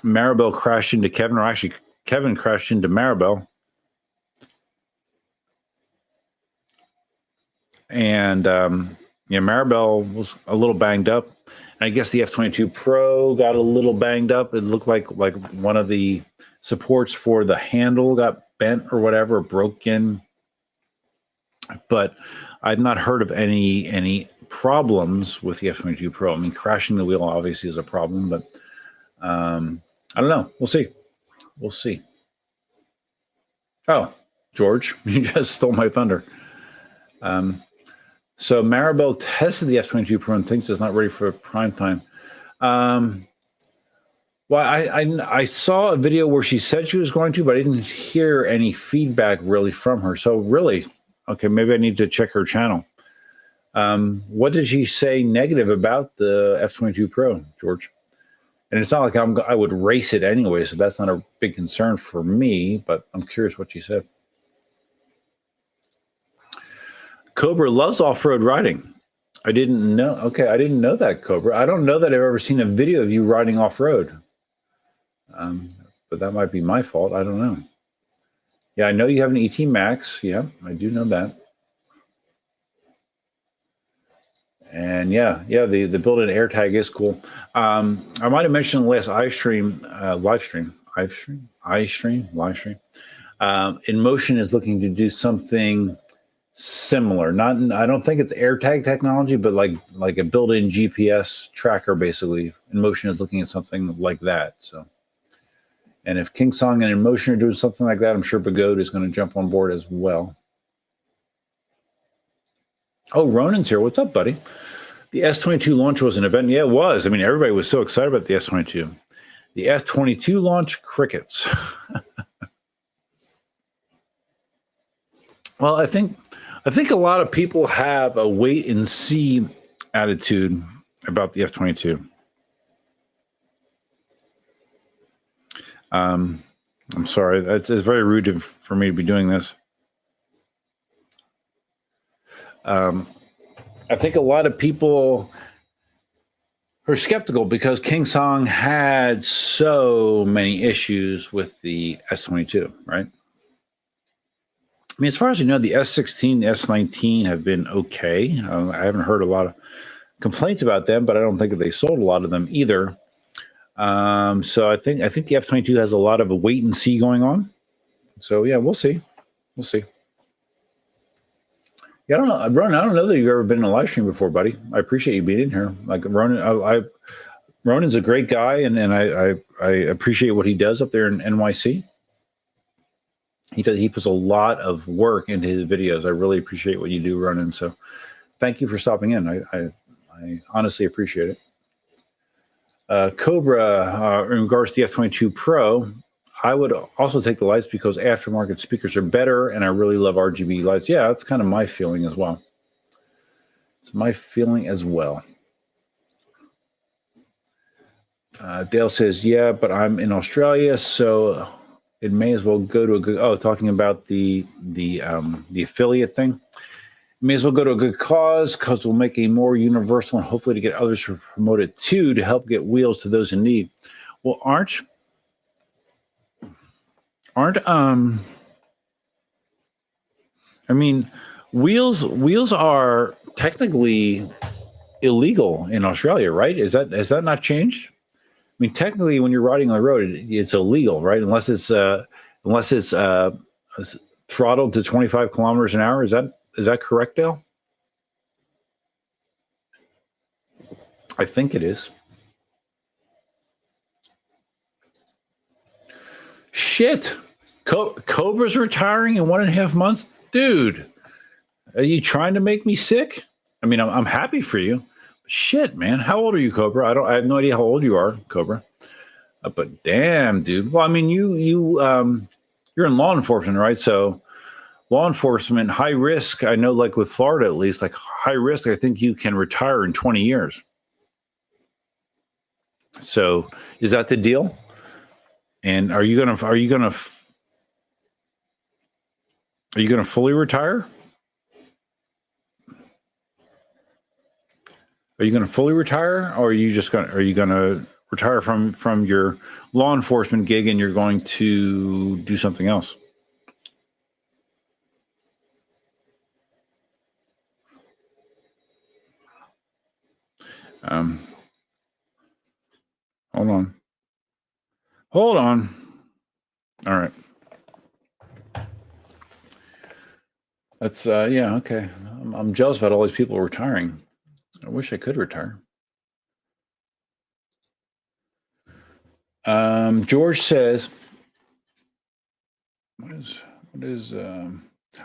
Maribel crashed into Kevin, or actually Kevin crashed into Maribel. And Maribel was a little banged up. And I guess the F-22 Pro got a little banged up. It looked like one of the supports for the handle got bent or whatever, broken. But I've not heard of any problems with the F-22 Pro. I mean, crashing the wheel obviously is a problem, but I don't know. We'll see. We'll see. Oh, George, you just stole my thunder. So Maribel tested the F-22 Pro and thinks it's not ready for prime time. Well, I saw a video where she said she was going to, but I didn't hear any feedback really from her. So really, okay, maybe I need to check her channel. What did she say negative about the F-22 Pro, George? And it's not like I would race it anyway, so that's not a big concern for me, but I'm curious what she said. Cobra loves off-road riding. I didn't know. Okay, I didn't know that, Cobra. I don't know that I've ever seen a video of you riding off-road. But that might be my fault. I don't know. Yeah, I know you have an ET Max. Yeah, I do know that. And yeah, the built-in AirTag is cool. I might have mentioned in the last live stream. Inmotion is looking to do something similar. I don't think it's AirTag technology, but like a built-in GPS tracker, basically. Inmotion is looking at something like that. So, and if KingSong and Inmotion are doing something like that, I'm sure Begode is going to jump on board as well. Oh, Ronan's here. What's up, buddy? The S-22 launch was an event. Yeah, it was. I mean, everybody was so excited about the S-22. The F-22 launch, crickets. Well, I think a lot of people have a wait and see attitude about the F-22. I'm sorry. It's very rude for me to be doing this. I think a lot of people are skeptical because KingSong had so many issues with the S-22, right? I mean, as far as you know, the S-16, the S-19 have been okay. I haven't heard a lot of complaints about them, but I don't think that they sold a lot of them either. So I think the F-22 has a lot of a wait and see going on. So yeah, we'll see. We'll see. Yeah, I don't know, Ronan. I don't know that you've ever been in a live stream before, buddy. I appreciate you being in here. Like Ronan, Ronan's a great guy, and I appreciate what he does up there in NYC. He puts a lot of work into his videos. I really appreciate what you do, Ronan. So thank you for stopping in. I honestly appreciate it. Cobra, in regards to the F-22 Pro, I would also take the lights because aftermarket speakers are better, and I really love RGB lights. Yeah, that's kind of my feeling as well. It's my feeling as well. Dale says, yeah, but I'm in Australia, so it may as well go to a good, talking about the affiliate thing. It may as well go to a good cause because we'll make a more universal and hopefully to get others to promote it too, to help get wheels to those in need. Well, aren't I mean, wheels are technically illegal in Australia, right? Has that not changed? I mean, technically, when you're riding on the road, it's illegal, right? Unless it's throttled to 25 kilometers an hour. Is that correct, Dale? I think it is. Shit. Cobra's retiring in 1.5 months? Dude, are you trying to make me sick? I mean, I'm happy for you. Shit, man. How old are you, Cobra? I have no idea how old you are, Cobra. But damn, dude. Well, I mean, you're in law enforcement, right? So law enforcement, high risk, I know, like with Florida at least, like high risk, I think you can retire in 20 years. So is that the deal? And are you gonna fully retire? Are you gonna fully retire, or are you gonna retire from your law enforcement gig and you're going to do something else? Hold on. All right. That's yeah, okay. I'm jealous about all these people retiring. I wish I could retire. George says, what is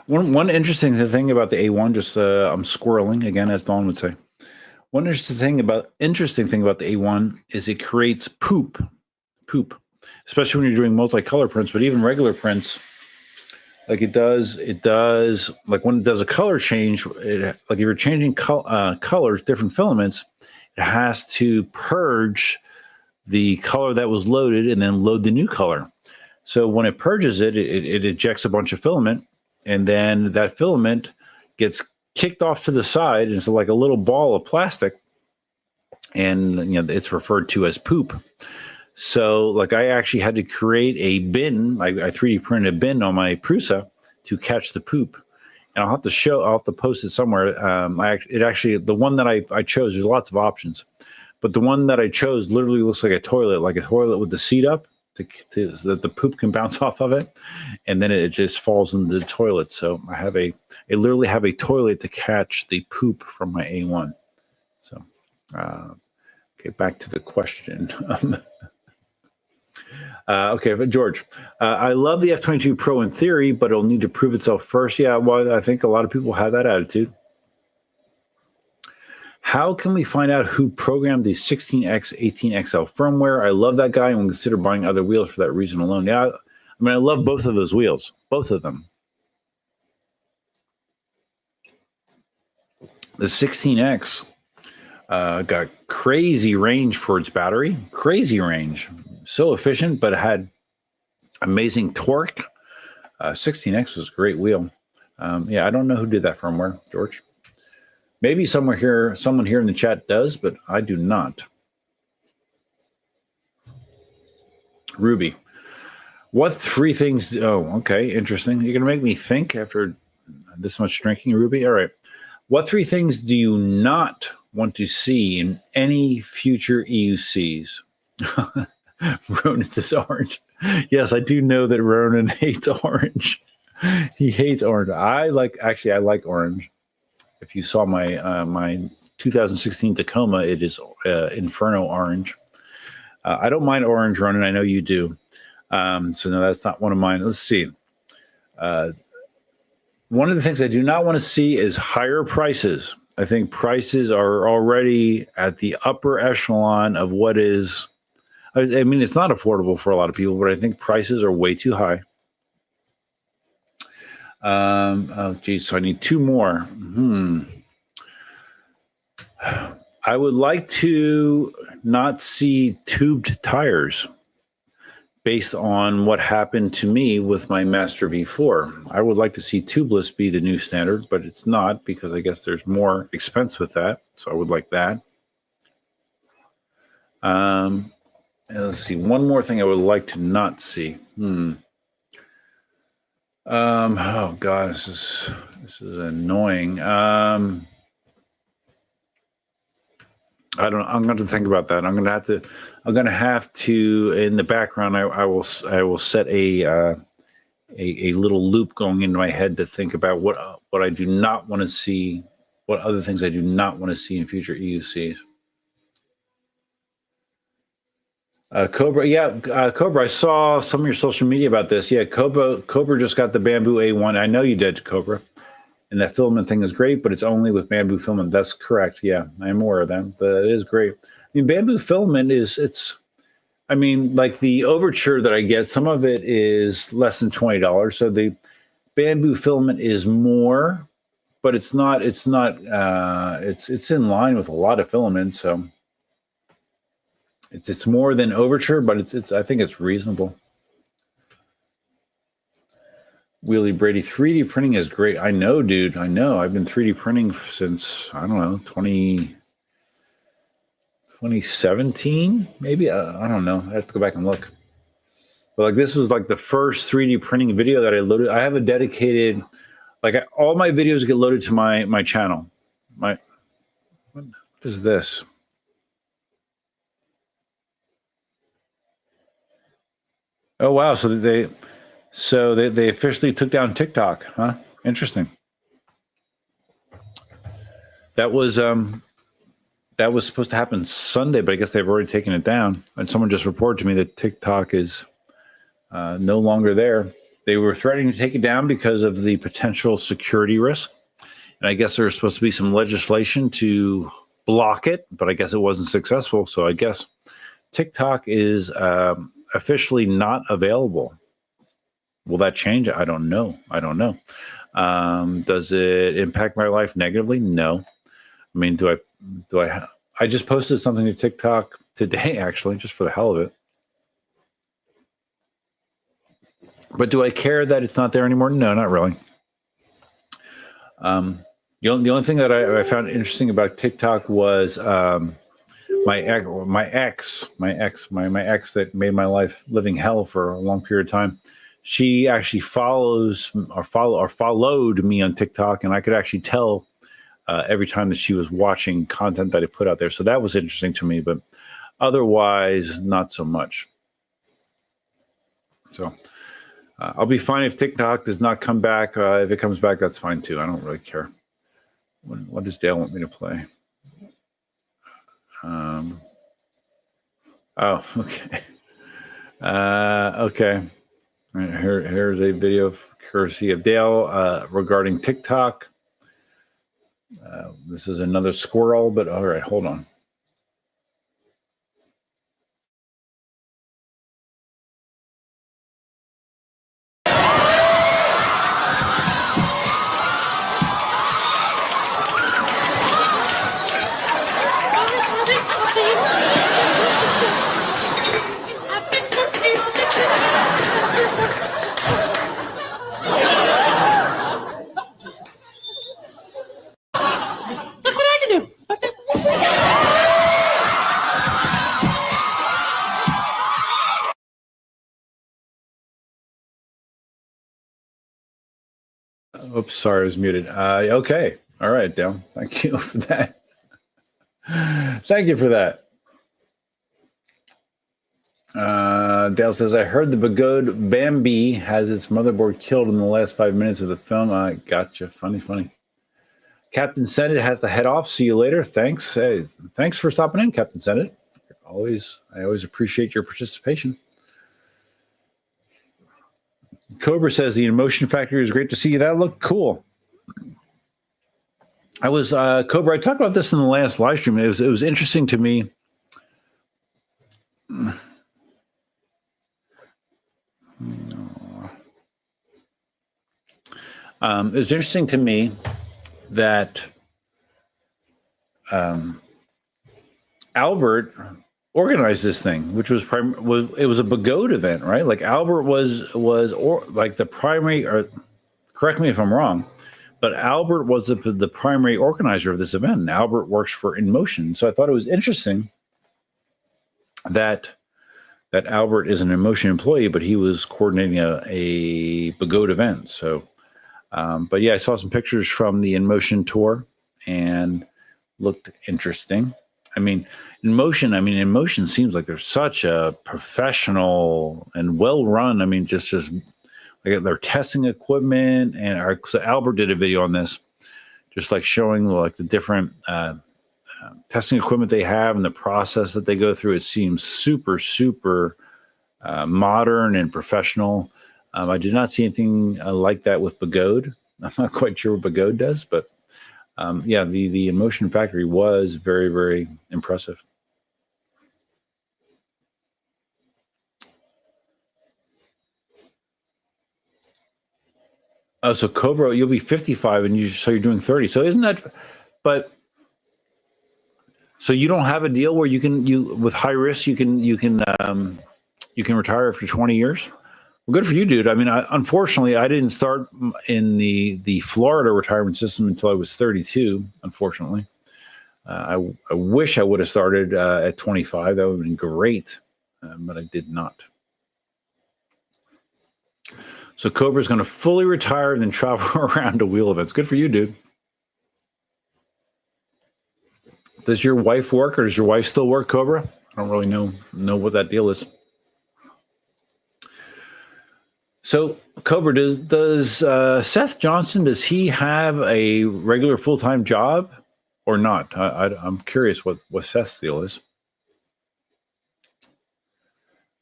one interesting thing about the A1? Just I'm squirreling again, as Dawn would say. One interesting thing about the A1 is it creates poop, especially when you're doing multicolor prints. But even regular prints, like it does like when it does a color change, like if you're changing colors, different filaments, it has to purge the color that was loaded and then load the new color. So when it purges it ejects a bunch of filament, and then that filament gets kicked off to the side, and it's like a little ball of plastic, and it's referred to as poop. So like I actually had to create a bin. I 3D printed a bin on my Prusa to catch the poop, and I'll have to post it somewhere. The one that I chose, there's lots of options, but the one that I chose literally looks like a toilet with the seat up so that the poop can bounce off of it, and then it just falls into the toilet. So I literally have a toilet to catch the poop from my A1. So, okay, back to the question. Okay, but George, I love the F-22 Pro in theory, but it'll need to prove itself first. Yeah, well, I think a lot of people have that attitude. How can we find out who programmed the 16X 18XL firmware? I love that guy and will consider buying other wheels for that reason alone. Yeah, I mean, I love both of those wheels, both of them. The 16X got crazy range for its battery, crazy range. So efficient, but it had amazing torque. 16X was a great wheel. Yeah, I don't know who did that firmware, George. Maybe someone here in the chat does, but I do not. Ruby, what 3 things? Oh, okay, interesting. You're gonna make me think after this much drinking, Ruby. All right. What 3 things do you not want to see in any future EUCs? Ronan says orange. Yes, I do know that Ronan hates orange. He hates orange. I like orange. If you saw my 2016 Tacoma, it is Inferno orange. I don't mind orange, Ronan. I know you do. So no, that's not one of mine. Let's see. One of the things I do not want to see is higher prices. I think prices are already at the upper echelon of what is. I mean, it's not affordable for a lot of people, but I think prices are way too high. Oh, geez, so I need 2 more. I would like to not see tubed tires based on what happened to me with my Master V4. I would like to see tubeless be the new standard, but it's not because I guess there's more expense with that. So I would like that. Let's see. One more thing I would like to not see. Oh God, this is annoying. I don't know. I'm going to think about that. I'm going to have to in the background. I will set a little loop going into my head to think about what I do not want to see, what other things I do not want to see in future EUCs. Cobra, yeah, Cobra. I saw some of your social media about this. Yeah, Cobra just got the Bamboo A1. I know you did, Cobra. And that filament thing is great, but it's only with bamboo filament. That's correct. Yeah, I am aware of that. That is great. I mean, bamboo filament I mean, like the Overture that I get, some of it is less than $20. So the bamboo filament is more, but it's in line with a lot of filaments. So it's more than Overture, but I think it's reasonable. Wheelie Brady, 3D printing is great. I know, dude. I know. I've been 3D printing since, I don't know, 2017, maybe. I don't know. I have to go back and look. But like this was like the first 3D printing video that I loaded. I have a dedicated, all my videos get loaded to my channel. What is this? Oh wow! So they officially took down TikTok, huh? Interesting. That was supposed to happen Sunday, but I guess they've already taken it down. And someone just reported to me that TikTok is no longer there. They were threatening to take it down because of the potential security risk. And I guess there's supposed to be some legislation to block it, but I guess it wasn't successful. So I guess TikTok is officially not available. Will that change? I don't know. Does it impact my life negatively? No. I mean, I just posted something to TikTok today, actually, just for the hell of it. But do I care that it's not there anymore? No, not really. The only thing that I found interesting about TikTok was my ex that made my life living hell for a long period of time. She actually followed me on TikTok, and I could actually tell every time that she was watching content that I put out there. So that was interesting to me, but otherwise, not so much. So I'll be fine if TikTok does not come back. If it comes back, that's fine too. I don't really care. What does Dale want me to play? Oh, okay. Okay. All right, here's a video courtesy of Dale regarding TikTok. This is another squirrel, but all right, hold on. Oops, sorry, I was muted. Okay. All right, Dale. Thank you for that. Thank you for that. Dale says, I heard the Begode Bambi has its motherboard killed in the last 5 minutes of the film. I gotcha. Funny. Captain Senate has to head off. See you later. Thanks. Hey, thanks for stopping in, Captain Senate. I always appreciate your participation. Cobra says the Inmotion factory is great to see you. That looked cool. I was Cobra. I talked about this in the last live stream. It was interesting to me. It was interesting to me that Albert organized this thing, which was it was a Begode event, right? Like Albert was like the primary, or correct me if I'm wrong, but Albert was the primary organizer of this event. And Albert works for Inmotion, so I thought it was interesting that Albert is an Inmotion employee, but he was coordinating a Begode event. So, but yeah, I saw some pictures from the Inmotion tour and looked interesting. I mean, Inmotion seems like they're such a professional and well-run. I mean, just like they're testing equipment, and so Albert did a video on this, just like showing like the different testing equipment they have and the process that they go through, it seems super, super modern and professional. I did not see anything like that with Begode. I'm not quite sure what Begode does, but yeah, the Inmotion factory was very, very impressive. So Cobra, you'll be 55 and so you're doing 30. So isn't that, but so you don't have a deal where with high risk, you can retire after 20 years? Well, good for you, dude. I mean, unfortunately, I didn't start in the Florida retirement system until I was 32, unfortunately. I wish I would have started at 25. That would have been great, but I did not. So Cobra's going to fully retire and then travel around to wheel events. Good for you, dude. Does your wife work, or does your wife still work, Cobra? I don't really know what that deal is. So Cobra, does Seth Johnson, does he have a regular full-time job or not? I'm curious what Seth's deal is.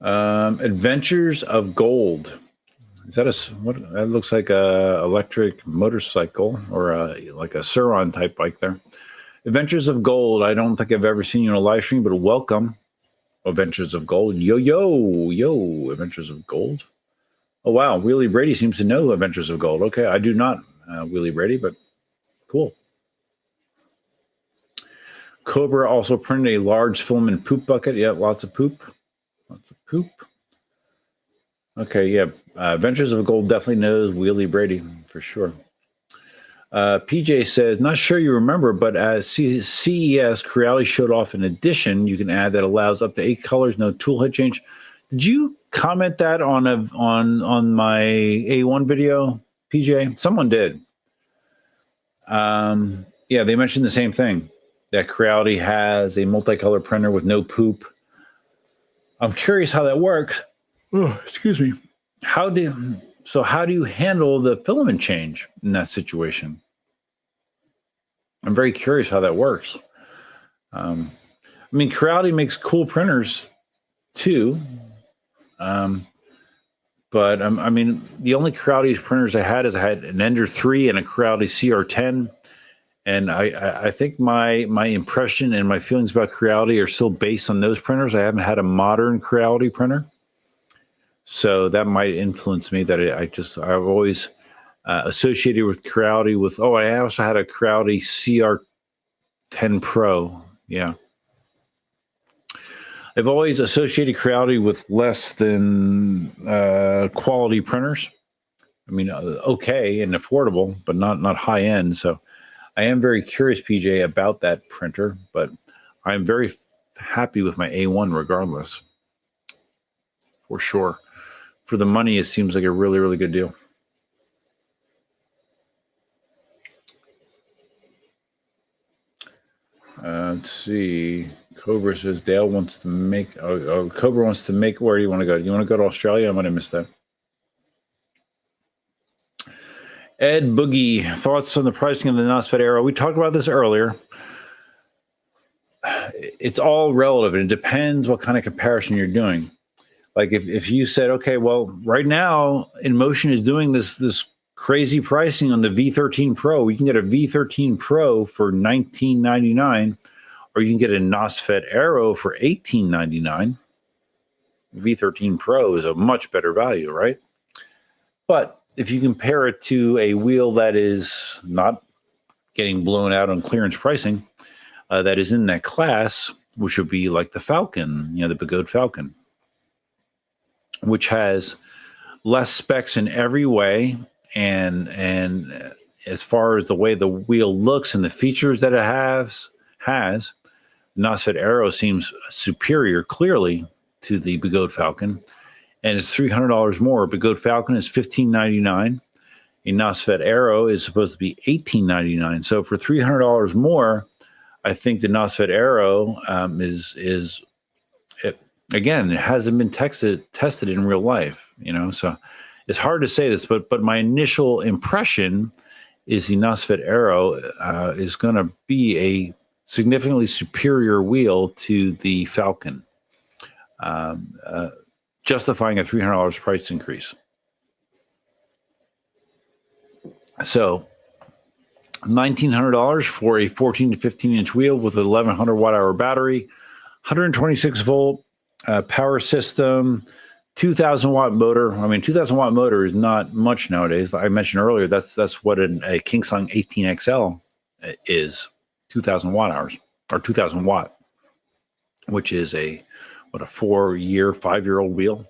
Adventures of Gold. Is that that looks like a electric motorcycle or like a Suron type bike there. Adventures of Gold. I don't think I've ever seen you in a live stream, but welcome. Adventures of Gold. Yo, Adventures of Gold. Oh, wow. Wheelie Brady seems to know Adventures of Gold. Okay, I do not, Wheelie Brady, but cool. Cobra also printed a large filament poop bucket. Yeah, lots of poop. Lots of poop. Okay, yeah. Adventures of Gold definitely knows Wheelie Brady for sure. PJ says, not sure you remember, but as CES, Creality showed off an addition you can add that allows up to 8 colors, no toolhead change. Did you comment that on my A1 video, PJ? Someone did. Yeah, they mentioned the same thing, that Creality has a multicolor printer with no poop. I'm curious how that works. Oh, excuse me. How do you handle the filament change in that situation? I'm very curious how that works. I mean, Creality makes cool printers too. But I mean, the only Creality printers I had an Ender 3 and a Creality CR10. And I think my impression and my feelings about Creality are still based on those printers. I haven't had a modern Creality printer. So that might influence me, that I've always associated with Creality with, I also had a Creality CR10 Pro. Yeah. I've always associated Creality with less than quality printers. I mean, okay and affordable, but not high end. So I am very curious, PJ, about that printer, but I'm very happy with my A1 regardless, for sure. For the money, it seems like a really, really good deal. Let's see. Cobra says Dale wants to make. Cobra wants to make. Where do you want to go? Do you want to go to Australia? I might have missed that. Ed Boogie, thoughts on the pricing of the NOSFET Aero? We talked about this earlier. It's all relative. It depends what kind of comparison you're doing. Like if you said, okay, well, right now Inmotion is doing this crazy pricing on the V13 Pro. You can get a V13 Pro for $19.99, or you can get a NOSFET Aero for $18.99. V13 Pro is a much better value, right? But if you compare it to a wheel that is not getting blown out on clearance pricing, that is in that class, which would be like the Falcon, the Begode Falcon, which has less specs in every way, and as far as the way the wheel looks and the features that it has, NOSFET Aero seems superior clearly to the Begode Falcon, and it's $300 more. Begode Falcon is $15.99. A NOSFET Aero is supposed to be $18.99. So for $300 more, I think the NOSFET Aero again, it hasn't been tested in real life, so it's hard to say this, but my initial impression is the NOSFET Aero is going to be significantly superior wheel to the Falcon, justifying a $300 price increase. So $1,900 for a 14 to 15 inch wheel with an 1,100 watt hour battery, 126 volt power system, 2,000 watt motor. I mean, 2,000 watt motor is not much nowadays. I mentioned earlier that's what a KingSong 18XL is, 2,000 watt hours or 2,000 watt, which is a 5-year-old wheel.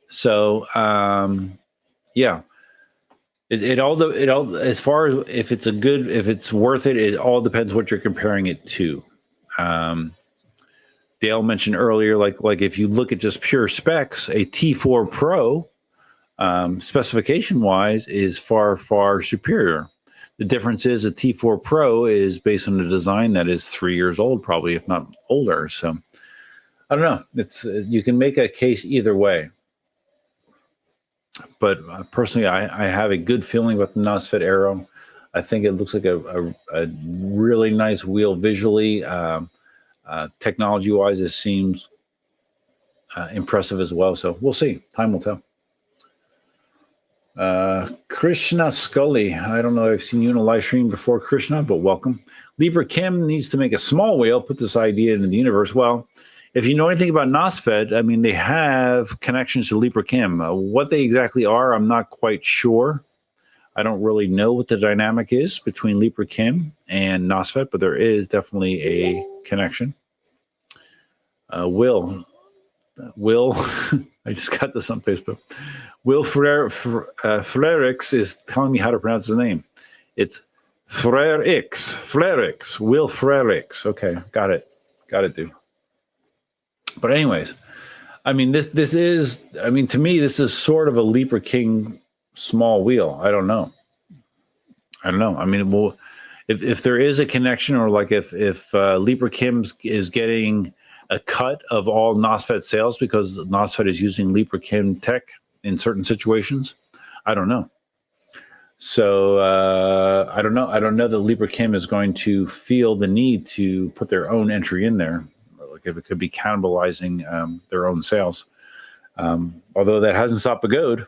So yeah. It all as far as if it's worth it, it all depends what you're comparing it to. Dale mentioned earlier, like if you look at just pure specs, a T4 Pro specification wise is far superior. The difference is a T4 Pro is based on a design that is 3 years old, probably, if not older. So I don't know. It's you can make a case either way. But personally, I have a good feeling about the NOSFET Aero. I think it looks like a really nice wheel visually. Technology-wise, it seems impressive as well. So we'll see. Time will tell. Krishna Scully. I don't know if I've seen you in a live stream before, Krishna, but welcome. Libra Kim needs to make a small wheel, put this idea into the universe. Well, if you know anything about NOSFET, I mean, they have connections to Libra Kim. What they exactly are, I'm not quite sure. I don't really know what the dynamic is between Libra Kim and NOSFET, but there is definitely a connection. Will, I just got this on Facebook. Will Frerix is telling me how to pronounce his name. It's Frerix, Will Frerix. Okay, got it, dude. But anyways, I mean, this is, I mean, to me, this is sort of a Libra King small wheel. I don't know. I mean, well, if there is a connection, or like if Libra Kim is getting a cut of all NOSFET sales because NOSFET is using Libra Kim tech in certain situations, I don't know. So I don't know. I don't know that Libra Kim is going to feel the need to put their own entry in there. If it could be cannibalizing their own sales. Although that hasn't stopped Begode,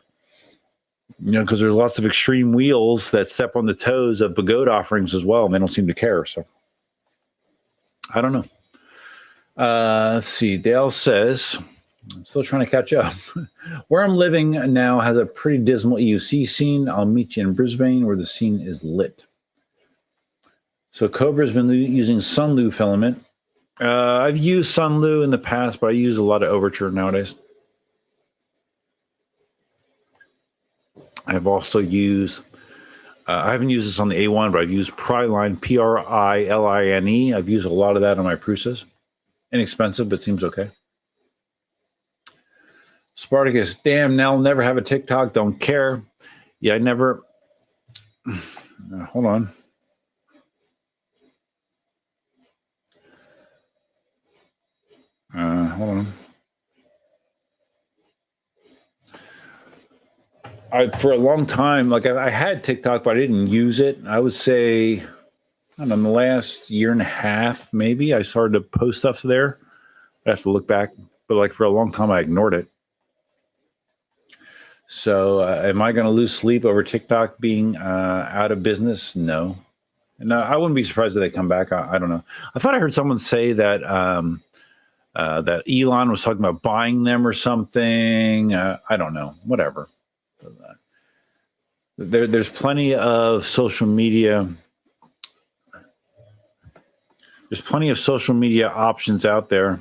because there's lots of extreme wheels that step on the toes of Begode offerings as well, and they don't seem to care. So I don't know. Let's see. Dale says, I'm still trying to catch up. Where I'm living now has a pretty dismal EUC scene. I'll meet you in Brisbane where the scene is lit. So Cobra's been using Sunlu filament. I've used Sunlu in the past, but I use a lot of Overture nowadays. I've also used, I haven't used this on the A1, but I've used Priline, P-R-I-L-I-N-E. I've used a lot of that on my Prusas. Inexpensive, but seems okay. Spartacus, damn, now I'll never have a TikTok, don't care. Yeah, I never, hold on. Hold on. For a long time, like I had TikTok, but I didn't use it. I would say, I don't know, in the last year and a half, maybe I started to post stuff there. I have to look back, but like for a long time, I ignored it. So, am I going to lose sleep over TikTok being out of business? No. No, I wouldn't be surprised if they come back. I don't know. I thought I heard someone say that that Elon was talking about buying them or something. I don't know. Whatever. There's plenty of social media. There's plenty of social media options out there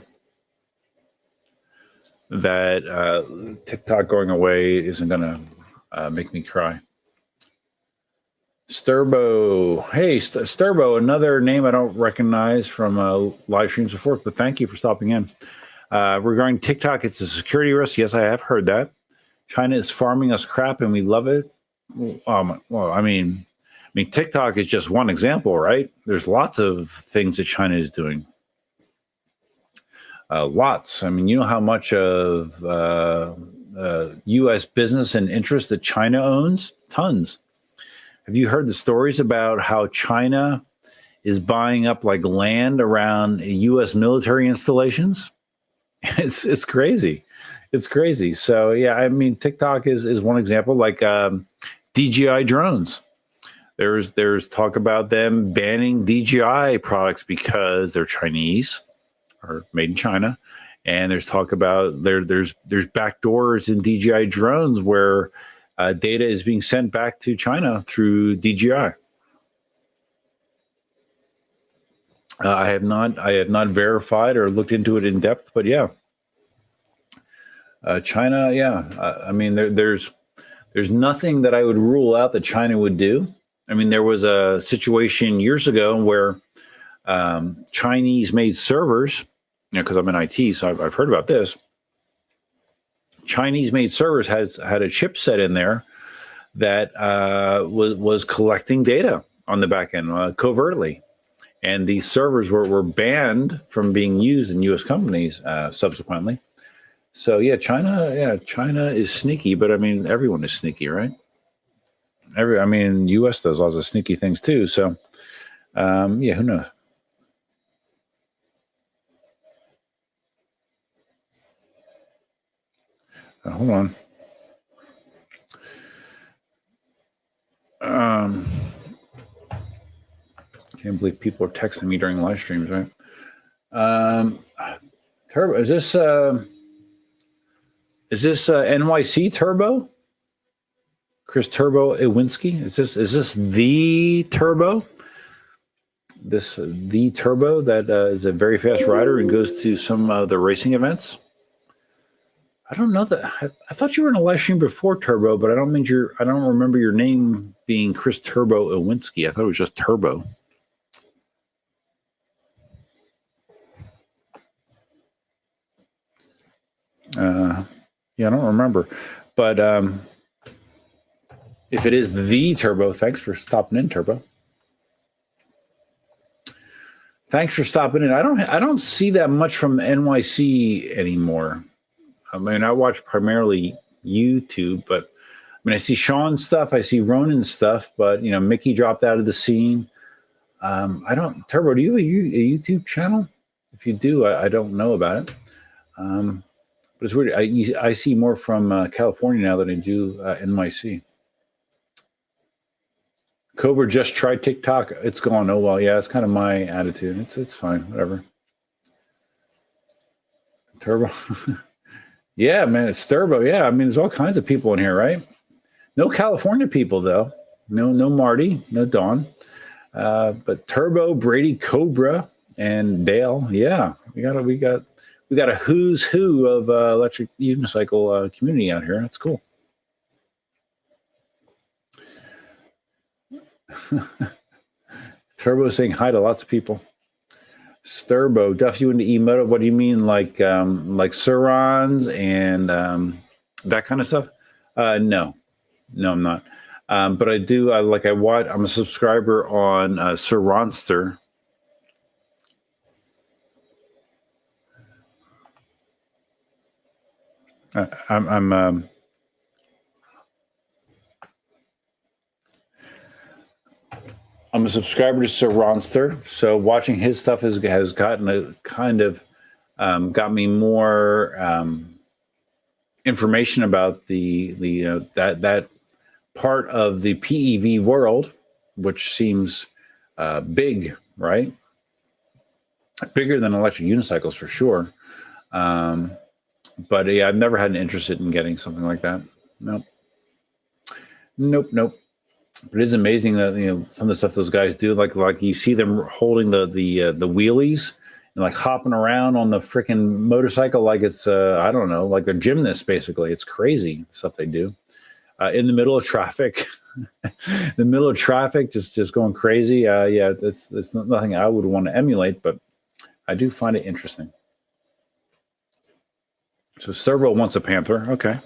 that TikTok going away isn't going to make me cry. Sturbo. Hey, Sturbo, another name I don't recognize from live streams before, but thank you for stopping in. Regarding TikTok, it's a security risk. Yes, I have heard that. China is farming us crap and we love it. Well, I mean, TikTok is just one example, right? There's lots of things that China is doing. Lots. I mean, you know how much of U.S. business and interest that China owns? Tons. Have you heard the stories about how China is buying up like land around U.S. military installations. It's crazy. It's crazy. So yeah, I mean, TikTok is one example. Like DJI drones. There's talk about them banning DJI products because they're Chinese or made in China, and there's talk about there's backdoors in DJI drones where data is being sent back to China through DJI. I have not verified or looked into it in depth, but yeah, China. Yeah, I mean there's nothing that I would rule out that China would do. I mean, there was a situation years ago where Chinese-made servers, because I'm in IT, so I've heard about this. Chinese-made servers had a chipset in there that was collecting data on the back end covertly, and these servers were banned from being used in U.S. companies subsequently. So yeah, China is sneaky, but I mean, everyone is sneaky, right? U.S. does lots of sneaky things too. So yeah, who knows? Hold on. Can't believe people are texting me during live streams, right? Turbo, is this NYC Turbo? Chris Turbo Iwinski? Is this the Turbo? The Turbo that is a very fast rider and goes to some of the racing events? I don't know that. I thought you were in a live stream before Turbo, but I don't remember your name being Chris Turbo Iwinski. I thought it was just Turbo. Yeah, I don't remember. But if it is the Turbo, thanks for stopping in, Turbo. Thanks for stopping in. I don't see that much from NYC anymore. I mean, I watch primarily YouTube, but I mean, I see Sean's stuff, I see Ronan's stuff, but Mickey dropped out of the scene. Turbo, do you have a YouTube channel? If you do, I don't know about it. But it's weird. I see more from California now than I do NYC. Cobra just tried TikTok. It's gone. Oh well, yeah, it's kind of my attitude. It's fine, whatever. Turbo. Yeah, man, it's Turbo. Yeah, I mean, there's all kinds of people in here, right? No California people though. No Marty, no Dawn. But Turbo, Brady, Cobra, and Dale. Yeah, we got a who's who of electric unicycle community out here. That's cool. Turbo saying hi to lots of people. Sturbo, Duff, you into emote? What do you mean, like Surons and that kind of stuff? No, I'm not. But I do. I'm a subscriber on Suronster. I'm a subscriber to Suronster, so watching his stuff has gotten a kind of got me more information about that part of the PEV world, which seems big, right? Bigger than electric unicycles for sure. But yeah, I've never had an interest in getting something like that. Nope. But it is amazing that some of the stuff those guys do, like you see them holding the wheelies and like hopping around on the freaking motorcycle like it's I don't know, like they're gymnasts basically. It's crazy stuff they do in the middle of traffic. Just going crazy. Yeah, it's nothing I would want to emulate, but I do find it interesting. So Servo wants a Panther. Okay.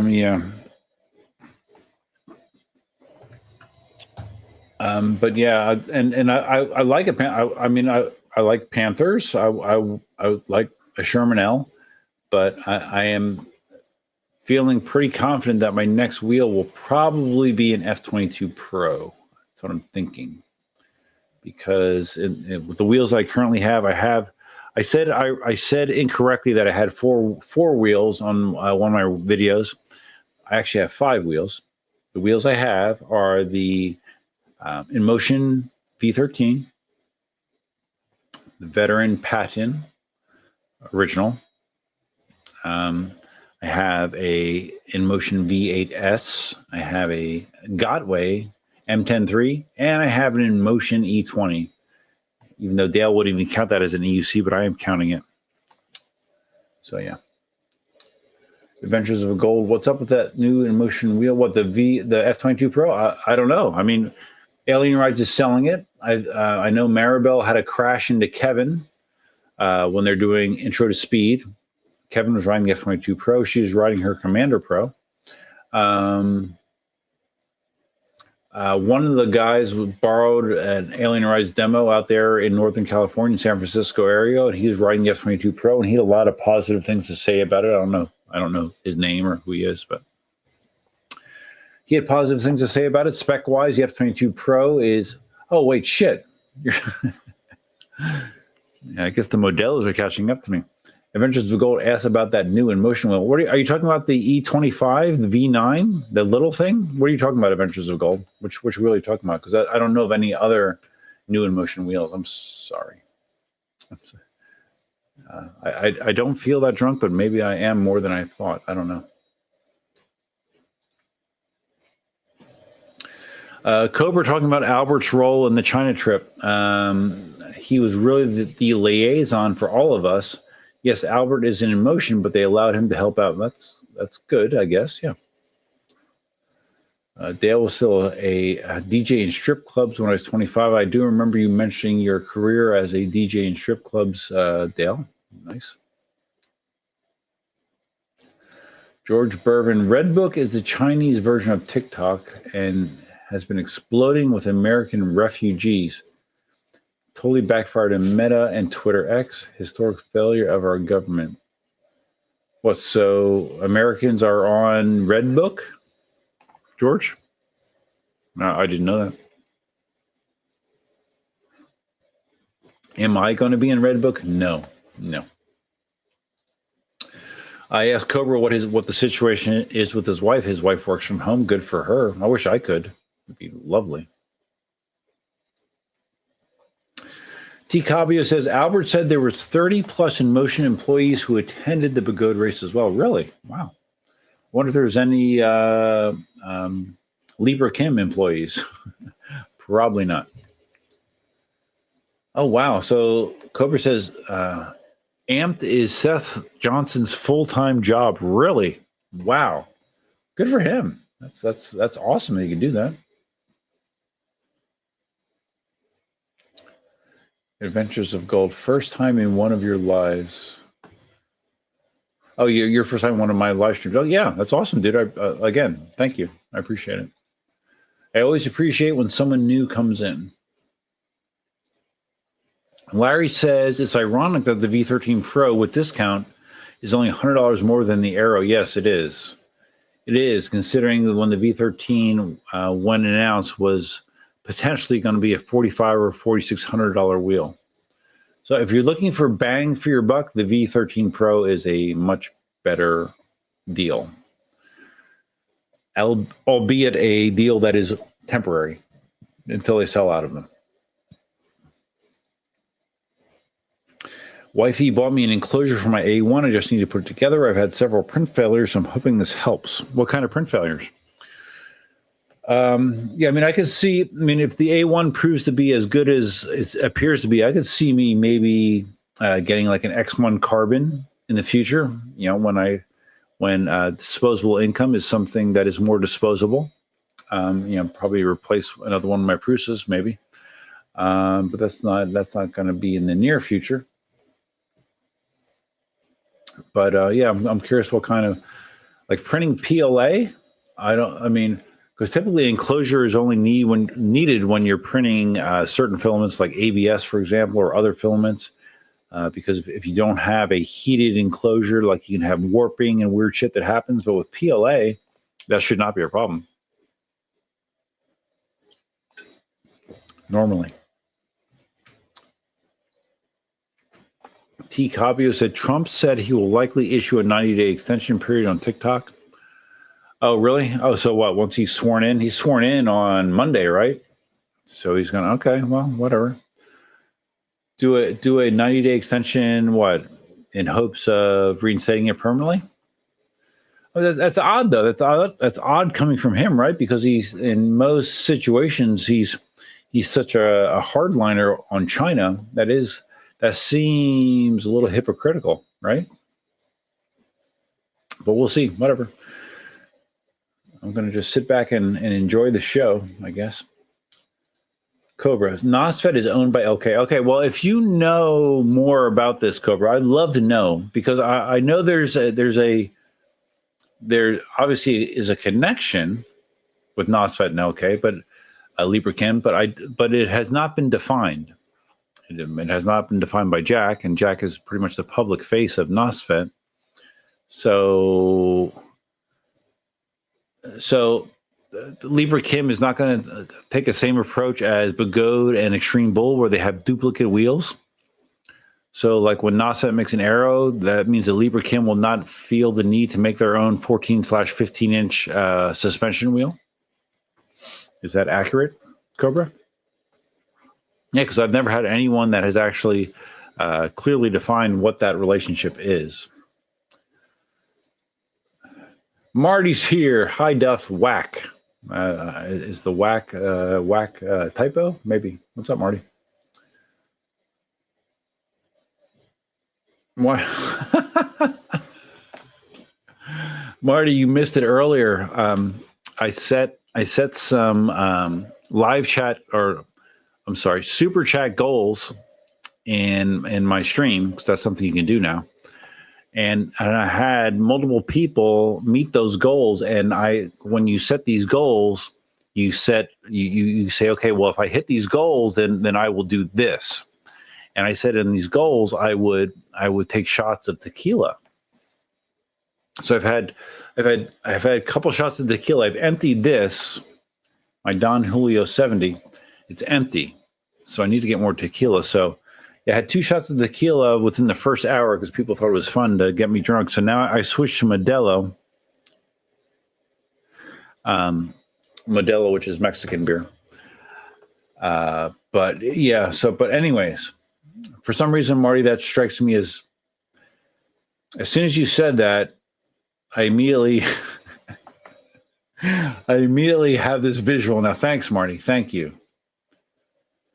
Yeah. But yeah, and I like it. I mean, I like Panthers. I like a Sherman L, but I am feeling pretty confident that my next wheel will probably be an F22 Pro. That's what I'm thinking. Because with the wheels I currently have, I said incorrectly that I had four wheels on one of my videos. I actually have 5 wheels. The wheels I have are the Inmotion V13, the Veteran Patent Original. I have a Inmotion V8S. I have a Gotway M103, and I have an Inmotion E20. Even though Dale wouldn't even count that as an EUC, but I am counting it. So yeah. Adventures of Gold. What's up with that new Inmotion wheel? What, the F22 Pro? I don't know. I mean, Alien Rides is selling it. I know Maribel had a crash into Kevin when they're doing Intro to Speed. Kevin was riding the F22 Pro. She was riding her Commander Pro. One of the guys borrowed an Alien Rides demo out there in Northern California, San Francisco area, and he was riding the F22 Pro, and he had a lot of positive things to say about it. I don't know his name or who he is, but he had positive things to say about it. Spec-wise, the F22 Pro is... Oh, wait, shit. Yeah, I guess the Modelos are catching up to me. Adventures of Gold asked about that new Inmotion wheel. Are you talking about the E25, the V9, the little thing? What are you talking about, Adventures of Gold? Which wheel are you talking about? Because I don't know of any other new Inmotion wheels. I'm sorry. I don't feel that drunk, but maybe I am more than I thought. I don't know. Cobra talking about Albert's role in the China trip. He was really the liaison for all of us. Yes, Albert is in Inmotion, but they allowed him to help out. That's good, I guess. Yeah. Dale was still a DJ in strip clubs when I was 25. I do remember you mentioning your career as a DJ in strip clubs, Dale. Nice. George Bervin. Redbook is the Chinese version of TikTok and has been exploding with American refugees. Totally backfired in Meta and Twitter X. Historic failure of our government. What, so Americans are on Redbook? George? No, I didn't know that. Am I going to be in Redbook? No. I asked Cobra what the situation is with his wife. His wife works from home. Good for her. I wish I could. It'd be lovely. T. Cabio says, Albert said there was 30 plus Inmotion employees who attended the Begode race as well. Really? Wow. Wonder if there's any Libra Kim employees. Probably not. Oh, wow. So Cobra says, Amped is Seth Johnson's full-time job. Really? Wow. Good for him. That's awesome that he can do that. Adventures of Gold. First time in one of your lives. Oh, your first time in one of my live streams. Oh, yeah. That's awesome, dude. Again, thank you. I appreciate it. I always appreciate when someone new comes in. Larry says, it's ironic that the V13 Pro with discount is only $100 more than the Aero. Yes, it is. It is, considering that when the V13, when announced, was potentially going to be a $4,500 or $4,600 wheel. So if you're looking for bang for your buck, the V13 Pro is a much better deal. Albeit a deal that is temporary until they sell out of them. Wifey bought me an enclosure for my A1. I just need to put it together. I've had several print failures, so I'm hoping this helps. What kind of print failures? Yeah, I mean, I could see, if the A1 proves to be as good as it appears to be, I could see me maybe getting like an X1 carbon in the future, when disposable income is something that is more disposable. Probably replace another one of my Prusas, maybe. But that's not going to be in the near future. But yeah, I'm curious what kind of, like, printing PLA. Because typically enclosure is only needed when you're printing certain filaments like ABS, for example, or other filaments. Because if you don't have a heated enclosure, like you can have warping and weird shit that happens. But with PLA, that should not be a problem. Normally. T. Cabio said, Trump said he will likely issue a 90-day extension period on TikTok. Oh, really? Oh, so what? Once he's sworn in? He's sworn in on Monday, right? So he's going to, okay, well, whatever. Do a 90-day extension, what? In hopes of reinstating it permanently? Oh, that's odd, though. That's odd coming from him, right? Because he's, in most situations, he's such a hardliner on China. That seems a little hypocritical, right? But we'll see. Whatever. I'm going to just sit back and enjoy the show, I guess. Cobra. NOSFET is owned by LK. Okay, well, if you know more about this, Cobra, I'd love to know, because I know there obviously is a connection with NOSFET and LK, but LibraChem, but it has not been defined. It has not been defined by Jack, and Jack is pretty much the public face of NOSFET. So LibraChem is not going to take the same approach as Begode and Extreme Bull, where they have duplicate wheels. So like when NOSFET makes an Aero, that means the LibraChem will not feel the need to make their own 14/15-inch suspension wheel. Is that accurate, Cobra? Yeah, because I've never had anyone that has actually clearly defined what that relationship is. Marty's here. Hi, Duff. Whack. Is the whack typo? Maybe. What's up, Marty? Why? Marty, you missed it earlier. I set some live chat, or I'm sorry, super chat goals in my stream, because that's something you can do now. And I had multiple people meet those goals. And when you set these goals, you say, okay, well, if I hit these goals, then I will do this. And I said in these goals, I would take shots of tequila. So I've had a couple shots of tequila. I've emptied this, my Don Julio 70. It's empty. So I need to get more tequila. So I had 2 shots of tequila within the first hour because people thought it was fun to get me drunk. So now I switched to Modelo. Modelo, which is Mexican beer. But anyways, for some reason, Marty, that strikes me as soon as you said that, I immediately have this visual. Now, thanks, Marty. Thank you.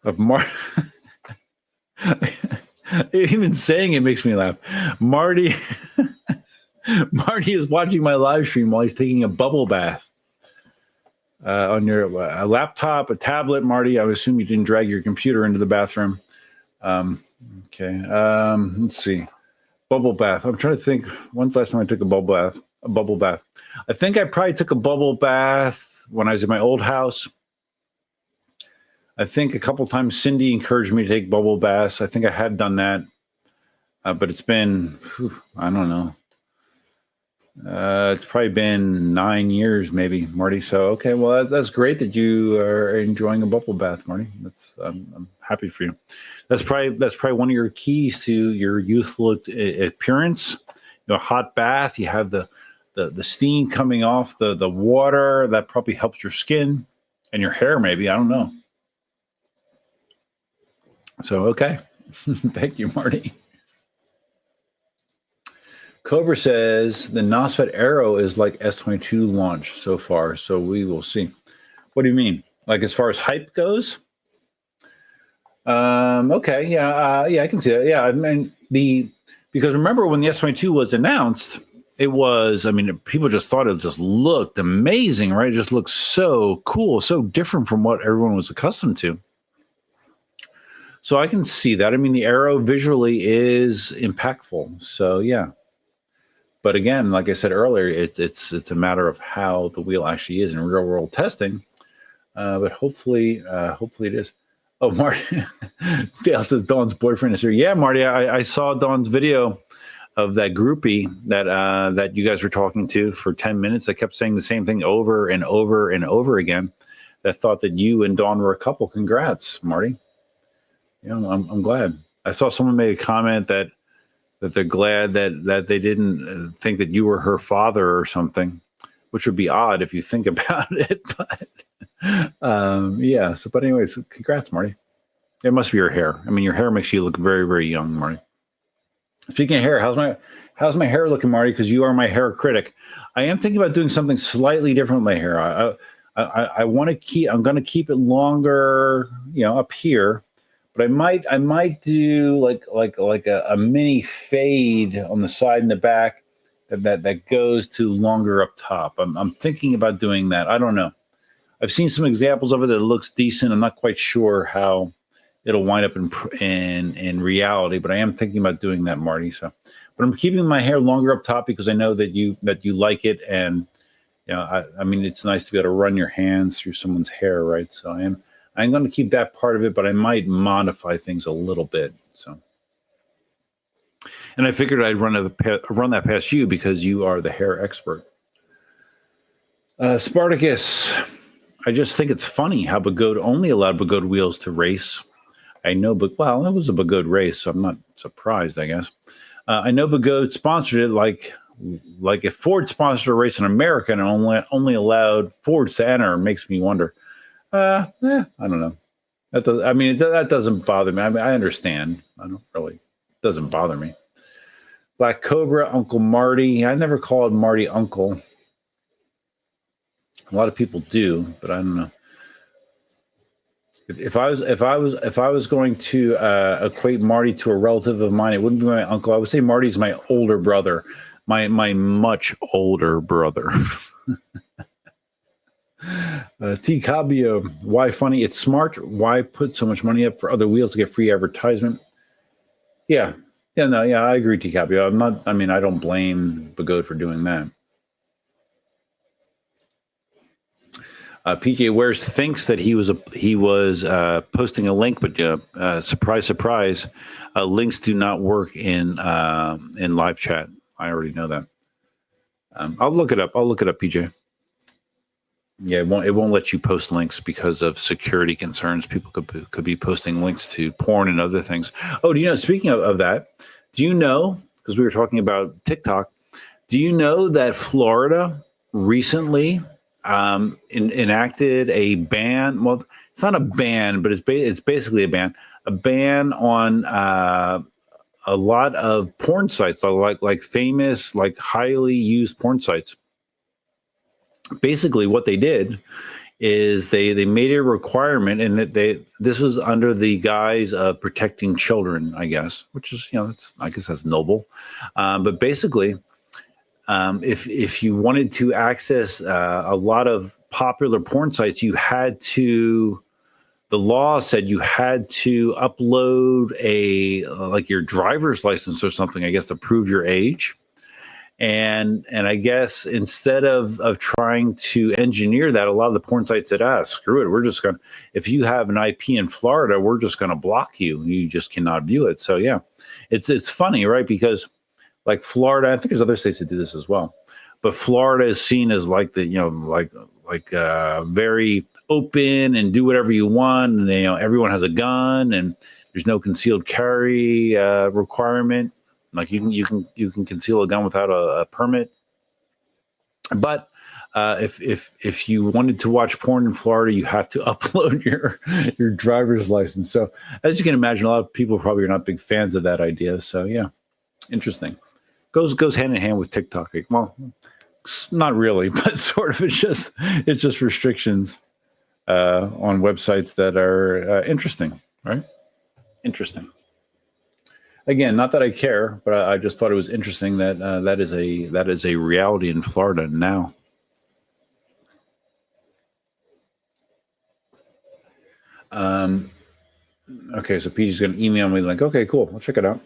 Of even saying it makes me laugh. Marty is watching my live stream while he's taking a bubble bath on your laptop, a tablet. Marty, I would assume you didn't drag your computer into the bathroom. Okay. Let's see. Bubble bath. I'm trying to think. When's the last time I took a bubble bath? I think I probably took a bubble bath when I was in my old house. I think a couple times Cindy encouraged me to take bubble baths. I think I had done that, but it's been, I don't know. It's probably been 9 years, maybe, Marty. So, okay, well, that's great that you are enjoying a bubble bath, Marty. I'm happy for you. That's probably one of your keys to your youthful appearance. A hot bath. You have the steam coming off the water. That probably helps your skin and your hair, maybe. I don't know. So, okay. Thank you, Marty. Cobra says the NOSFET Aero is like S22 launch so far, so we will see. What do you mean? Like as far as hype goes? Okay, yeah, I can see that. Yeah, I mean because remember when the S22 was announced, people just thought it just looked amazing, right? It just looked so cool, so different from what everyone was accustomed to. So I can see that. I mean, the Aero visually is impactful. So yeah. But again, like I said earlier, it's a matter of how the wheel actually is in real world testing. But hopefully it is. Oh, Marty, Dale says Dawn's boyfriend is here. Yeah, Marty, I saw Dawn's video of that groupie that you guys were talking to for 10 minutes. That kept saying the same thing over and over and over again. That thought that you and Dawn were a couple. Congrats, Marty. Yeah, I'm glad. I saw someone made a comment that they're glad that they didn't think that you were her father or something, which would be odd if you think about it. But yeah. So, but anyways, congrats, Marty. It must be your hair. I mean, your hair makes you look very, very young, Marty. Speaking of hair, how's my hair looking, Marty? Because you are my hair critic. I am thinking about doing something slightly different with my hair. I want to keep. I'm going to keep it longer, up here. But I might do like a mini fade on the side and the back that goes to longer up top. I'm thinking about doing that. I don't know. I've seen some examples of it that looks decent. I'm not quite sure how it'll wind up in reality, but I am thinking about doing that, Marty. So, but I'm keeping my hair longer up top because I know that you like it, and I mean it's nice to be able to run your hands through someone's hair, right? So I'm going to keep that part of it, but I might modify things a little bit. So, and I figured I'd run that past you because you are the hair expert. Spartacus, I just think it's funny how Begode only allowed Begode wheels to race. I know, but well, it was a Begode race, so I'm not surprised, I guess. I know Begode sponsored it like if Ford sponsored a race in America and only allowed Fords to enter, makes me wonder. I don't know. That doesn't bother me. I mean, I understand. I don't really. It doesn't bother me. Black Cobra, Uncle Marty. I never called Marty Uncle. A lot of people do, but I don't know. If I was going to equate Marty to a relative of mine, it wouldn't be my uncle. I would say Marty's my older brother, my much older brother. T. Cabio, why funny? It's smart. Why put so much money up for other wheels to get free advertisement? Yeah, I agree, T. Cabio. I don't blame Begode for doing that. PJ Wares thinks that he was posting a link, but surprise, links do not work in live chat. I already know that. I'll look it up. PJ. Yeah, it won't let you post links because of security concerns. People could be posting links to porn and other things. Oh, do you know? Speaking of that, do you know? Because we were talking about TikTok. Do you know that Florida recently enacted a ban? Well, it's not a ban, but it's basically a ban. A ban on a lot of porn sites, like famous, like highly used porn sites. Basically, what they did is they made a requirement, and that this was under the guise of protecting children, I guess, which is I guess that's noble. But basically, if you wanted to access a lot of popular porn sites, the law said you had to upload like your driver's license or something, I guess, to prove your age. And I guess instead of trying to engineer that, a lot of the porn sites said, screw it. We're just going to, if you have an IP in Florida, we're just going to block you. You just cannot view it. So yeah, it's funny, right? Because like Florida, I think there's other states that do this as well, but Florida is seen as like very open and do whatever you want. And everyone has a gun and there's no concealed carry requirement. Like you can conceal a gun without a permit. But if you wanted to watch porn in Florida, you have to upload your driver's license. So as you can imagine, a lot of people probably are not big fans of that idea. So yeah, interesting. Goes hand in hand with TikTok. Well, not really, but sort of. It's just restrictions on websites that are interesting, right? Interesting. Again, not that I care, but I just thought it was interesting that that is a reality in Florida now. Okay, so PG's going to email me like, okay, cool, I'll check it out.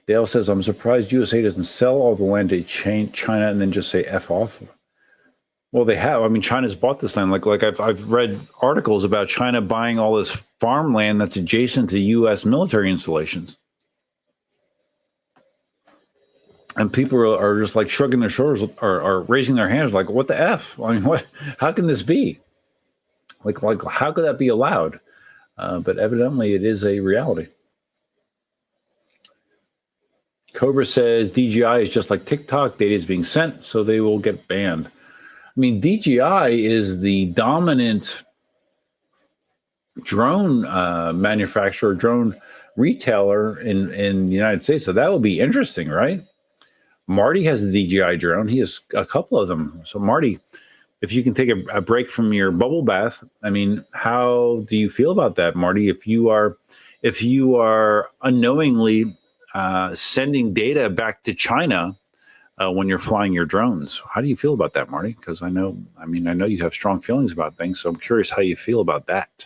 Dale says, I'm surprised USA doesn't sell all the land to China and then just say F off. Well, they have. I mean, China's bought this land. Like I've read articles about China buying all this farmland that's adjacent to U.S. military installations. And people are just like shrugging their shoulders or raising their hands like, what the F? I mean, what? How can this be? Like how could that be allowed? But evidently it is a reality. Cobra says DJI is just like TikTok. Data is being sent, so they will get banned. I mean, DJI is the dominant drone manufacturer, drone retailer in the United States. So that will be interesting, right? Marty has a DJI drone. He has a couple of them. So Marty, if you can take a break from your bubble bath, I mean, how do you feel about that, Marty? If you are unknowingly sending data back to China when you're flying your drones, how do you feel about that, Marty? Because I know you have strong feelings about things, so I'm curious how you feel about that.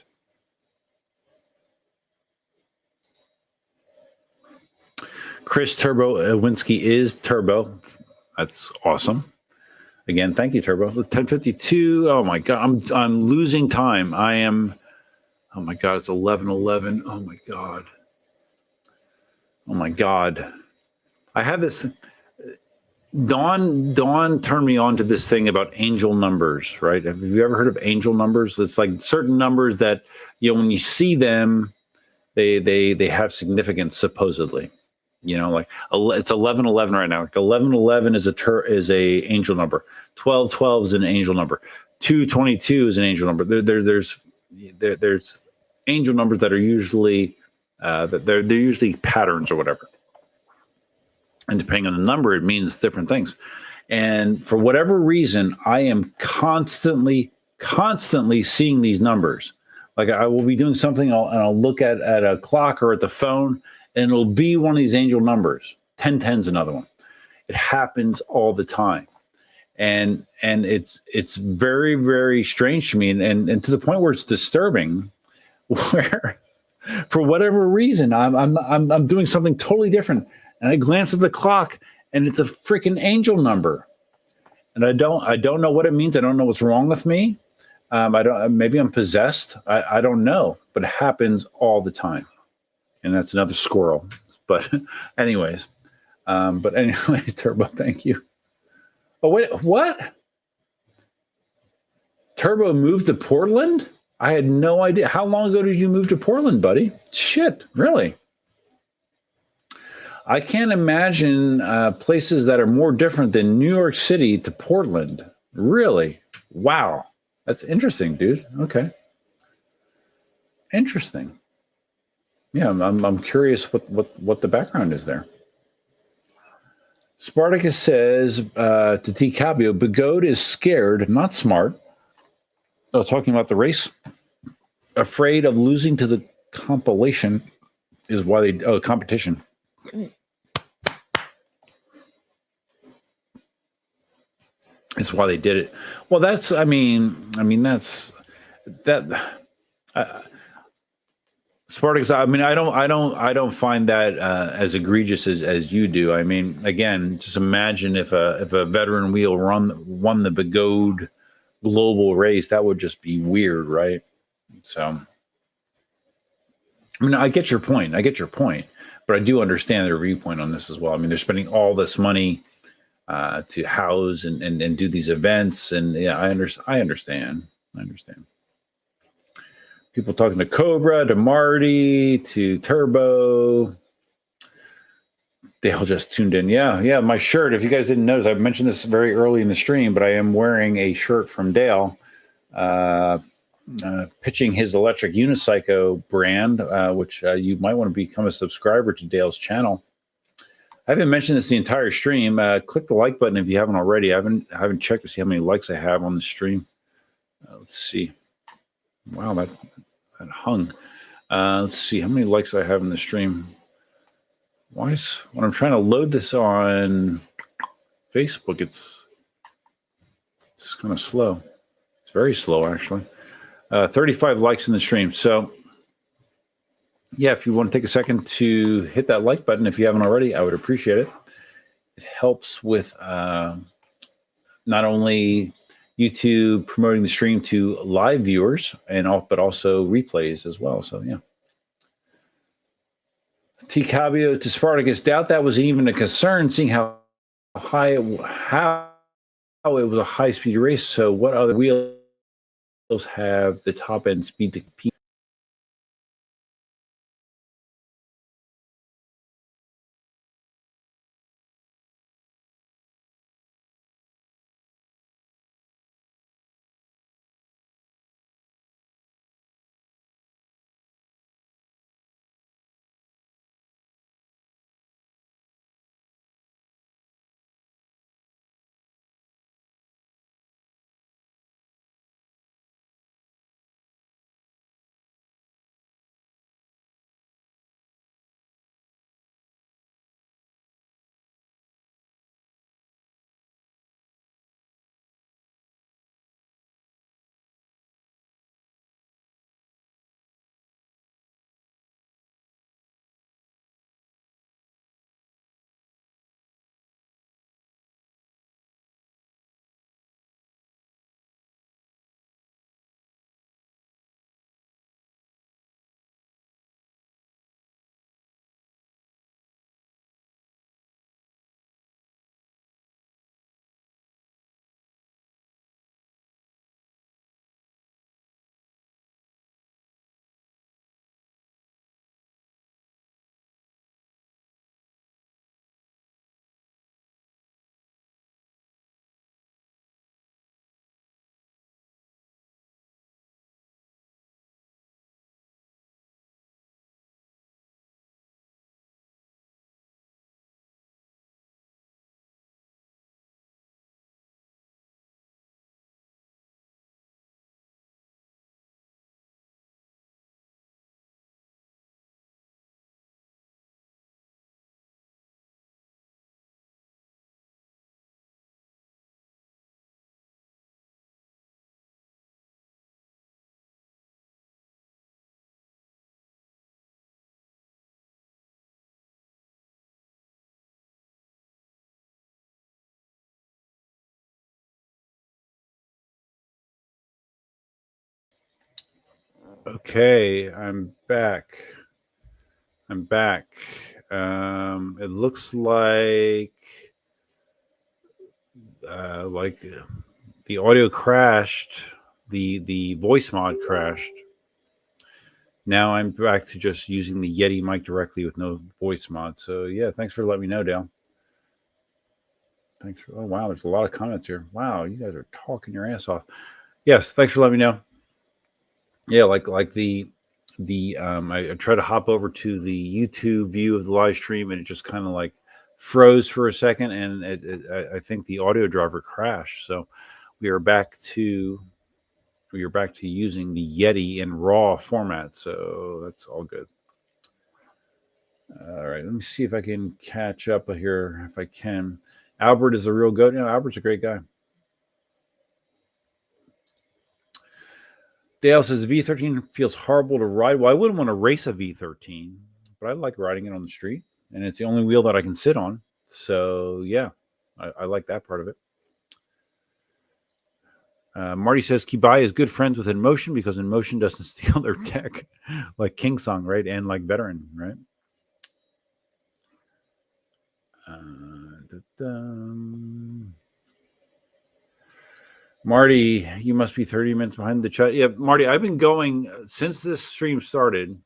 Chris Turbo Winsky is Turbo. That's awesome. Again, thank you, Turbo. 10:52. Oh my God, I'm losing time. I am. Oh my God, it's 11:11. Oh my God. Oh my God. I have this. Dawn turned me on to this thing about angel numbers, right? Have you ever heard of angel numbers? It's like certain numbers that, when you see them, they have significance supposedly. Like it's 11:11 right now. Like 11:11 is a angel number. 12:12 is an angel number. 2:22 is an angel number. There's angel numbers that are usually they're usually patterns or whatever. And depending on the number, it means different things. And for whatever reason, I am constantly seeing these numbers. Like I will be doing something and I'll look at a clock or at the phone, and it'll be one of these angel numbers. 1010 is another one. It happens all the time. And it's very, very strange to me, and to the point where it's disturbing, where for whatever reason I'm doing something totally different. And I glance at the clock, and it's a freaking angel number, and I don't know what it means. I don't know what's wrong with me. Maybe I'm possessed. I don't know, but it happens all the time, and that's another squirrel. But anyways, Turbo, thank you. Oh wait, what? Turbo moved to Portland? I had no idea. How long ago did you move to Portland, buddy? Shit, really? I can't imagine places that are more different than New York City to Portland. Really? Wow. That's interesting, dude. Okay. Interesting. Yeah, I'm curious what the background is there. Spartacus says to T. Cabio, Begode is scared, not smart. Oh, talking about the race. Afraid of losing to the competition is why they competition. It's why they did it. Well, that's. I mean, that's that. Spartacus. I mean, I don't find that as egregious as you do. I mean, again, just imagine if a veteran wheel won the Begode global race. That would just be weird, right? So, I mean, I get your point, but I do understand their viewpoint on this as well. I mean, they're spending all this money to house and do these events, and yeah, I understand. People talking to Cobra, to Marty, to Turbo. Dale just tuned in. Yeah, my shirt. If you guys didn't notice, I mentioned this very early in the stream, but I am wearing a shirt from Dale, pitching his electric unicycle brand, which you might want to become a subscriber to Dale's channel. I haven't mentioned this the entire stream. Click the like button if you haven't already. I haven't checked to see how many likes I have on the stream. Let's see. Wow, that hung. Let's see how many likes I have in the stream. When I'm trying to load this on Facebook, it's kind of slow. It's very slow, actually. 35 likes in the stream. So Yeah, if you want to take a second to hit that like button, if you haven't already, I would appreciate it. It helps with not only YouTube promoting the stream to live viewers but also replays as well. So yeah. T. Cabio to Spartacus. Doubt that was even a concern, seeing how it was a high speed race. So what other wheels have the top end speed to compete? Okay, I'm back. It looks like the audio crashed, the voice mod crashed. Now I'm back to just using the Yeti mic directly with no voice mod. So yeah, thanks for letting me know, Dale. Thanks for, oh wow, there's a lot of comments here. Wow, you guys are talking your ass off. Yes, thanks for letting me know. Yeah, like the I tried to hop over to the YouTube view of the live stream and it just kind of like froze for a second, and I think the audio driver crashed. So we are back to using the Yeti in raw format. So that's all good. All right, let me see if I can catch up here. If I can, Albert is a real goat. You know, Albert's a great guy. Dale says V13 feels horrible to ride. Well, I wouldn't want to race a V13, but I like riding it on the street, and it's the only wheel that I can sit on. So yeah, I like that part of it. Marty says Kibai is good friends with Inmotion because Inmotion doesn't steal their tech like KingSong, right? And like Veteran, right? Marty, you must be 30 minutes behind the chat. Yeah, Marty, I've been going since this stream started.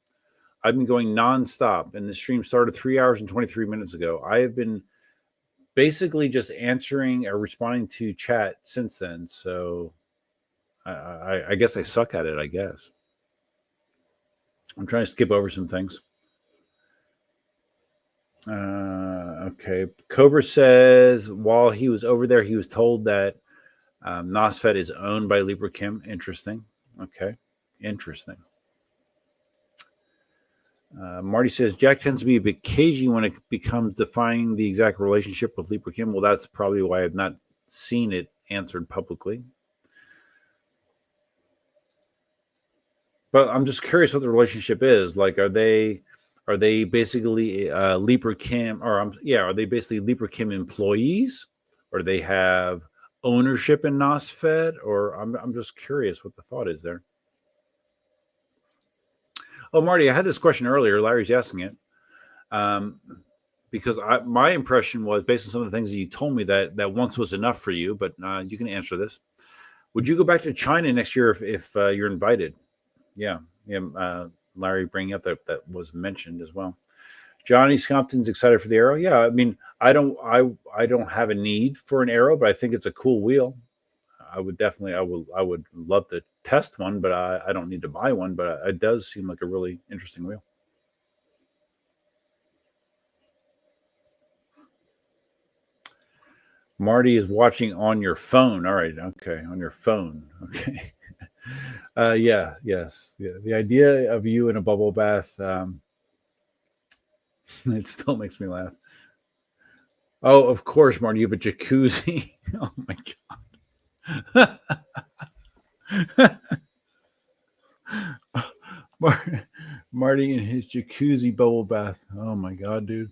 I've been going nonstop, and the stream started 3 hours and 23 minutes ago. I have been basically just answering or responding to chat since then. So I guess I suck at it, I guess. I'm trying to skip over some things. Okay. Cobra says while he was over there, he was told that NOSFET is owned by Libra Kim. Interesting. Okay. Interesting. Marty says Jack tends to be a bit cagey when it becomes defining the exact relationship with Libra Kim. Well, that's probably why I've not seen it answered publicly. But I'm just curious what the relationship is. Like, are they basically Leaper Kim, or are they basically Leaper Kim employees, or do they have ownership in NOSFED? Or I'm just curious what the thought is there. Oh, Marty, I had this question earlier. Larry's asking it. Because my impression was, based on some of the things that you told me, that once was enough for you, but you can answer this. Would you go back to China next year if you're invited? Yeah. Larry bringing up that was mentioned as well. Johnny Scompton's excited for the Aero. Yeah, I mean, I don't have a need for an Aero, but I think it's a cool wheel. I would love to test one, but I don't need to buy one. But it does seem like a really interesting wheel. Marty is watching on your phone. All right. Okay. On your phone. Okay. Yes. Yeah. The idea of you in a bubble bath, it still makes me laugh. Oh, of course, Marty, you have a jacuzzi. Oh my God. Marty in his jacuzzi bubble bath. Oh my God, dude.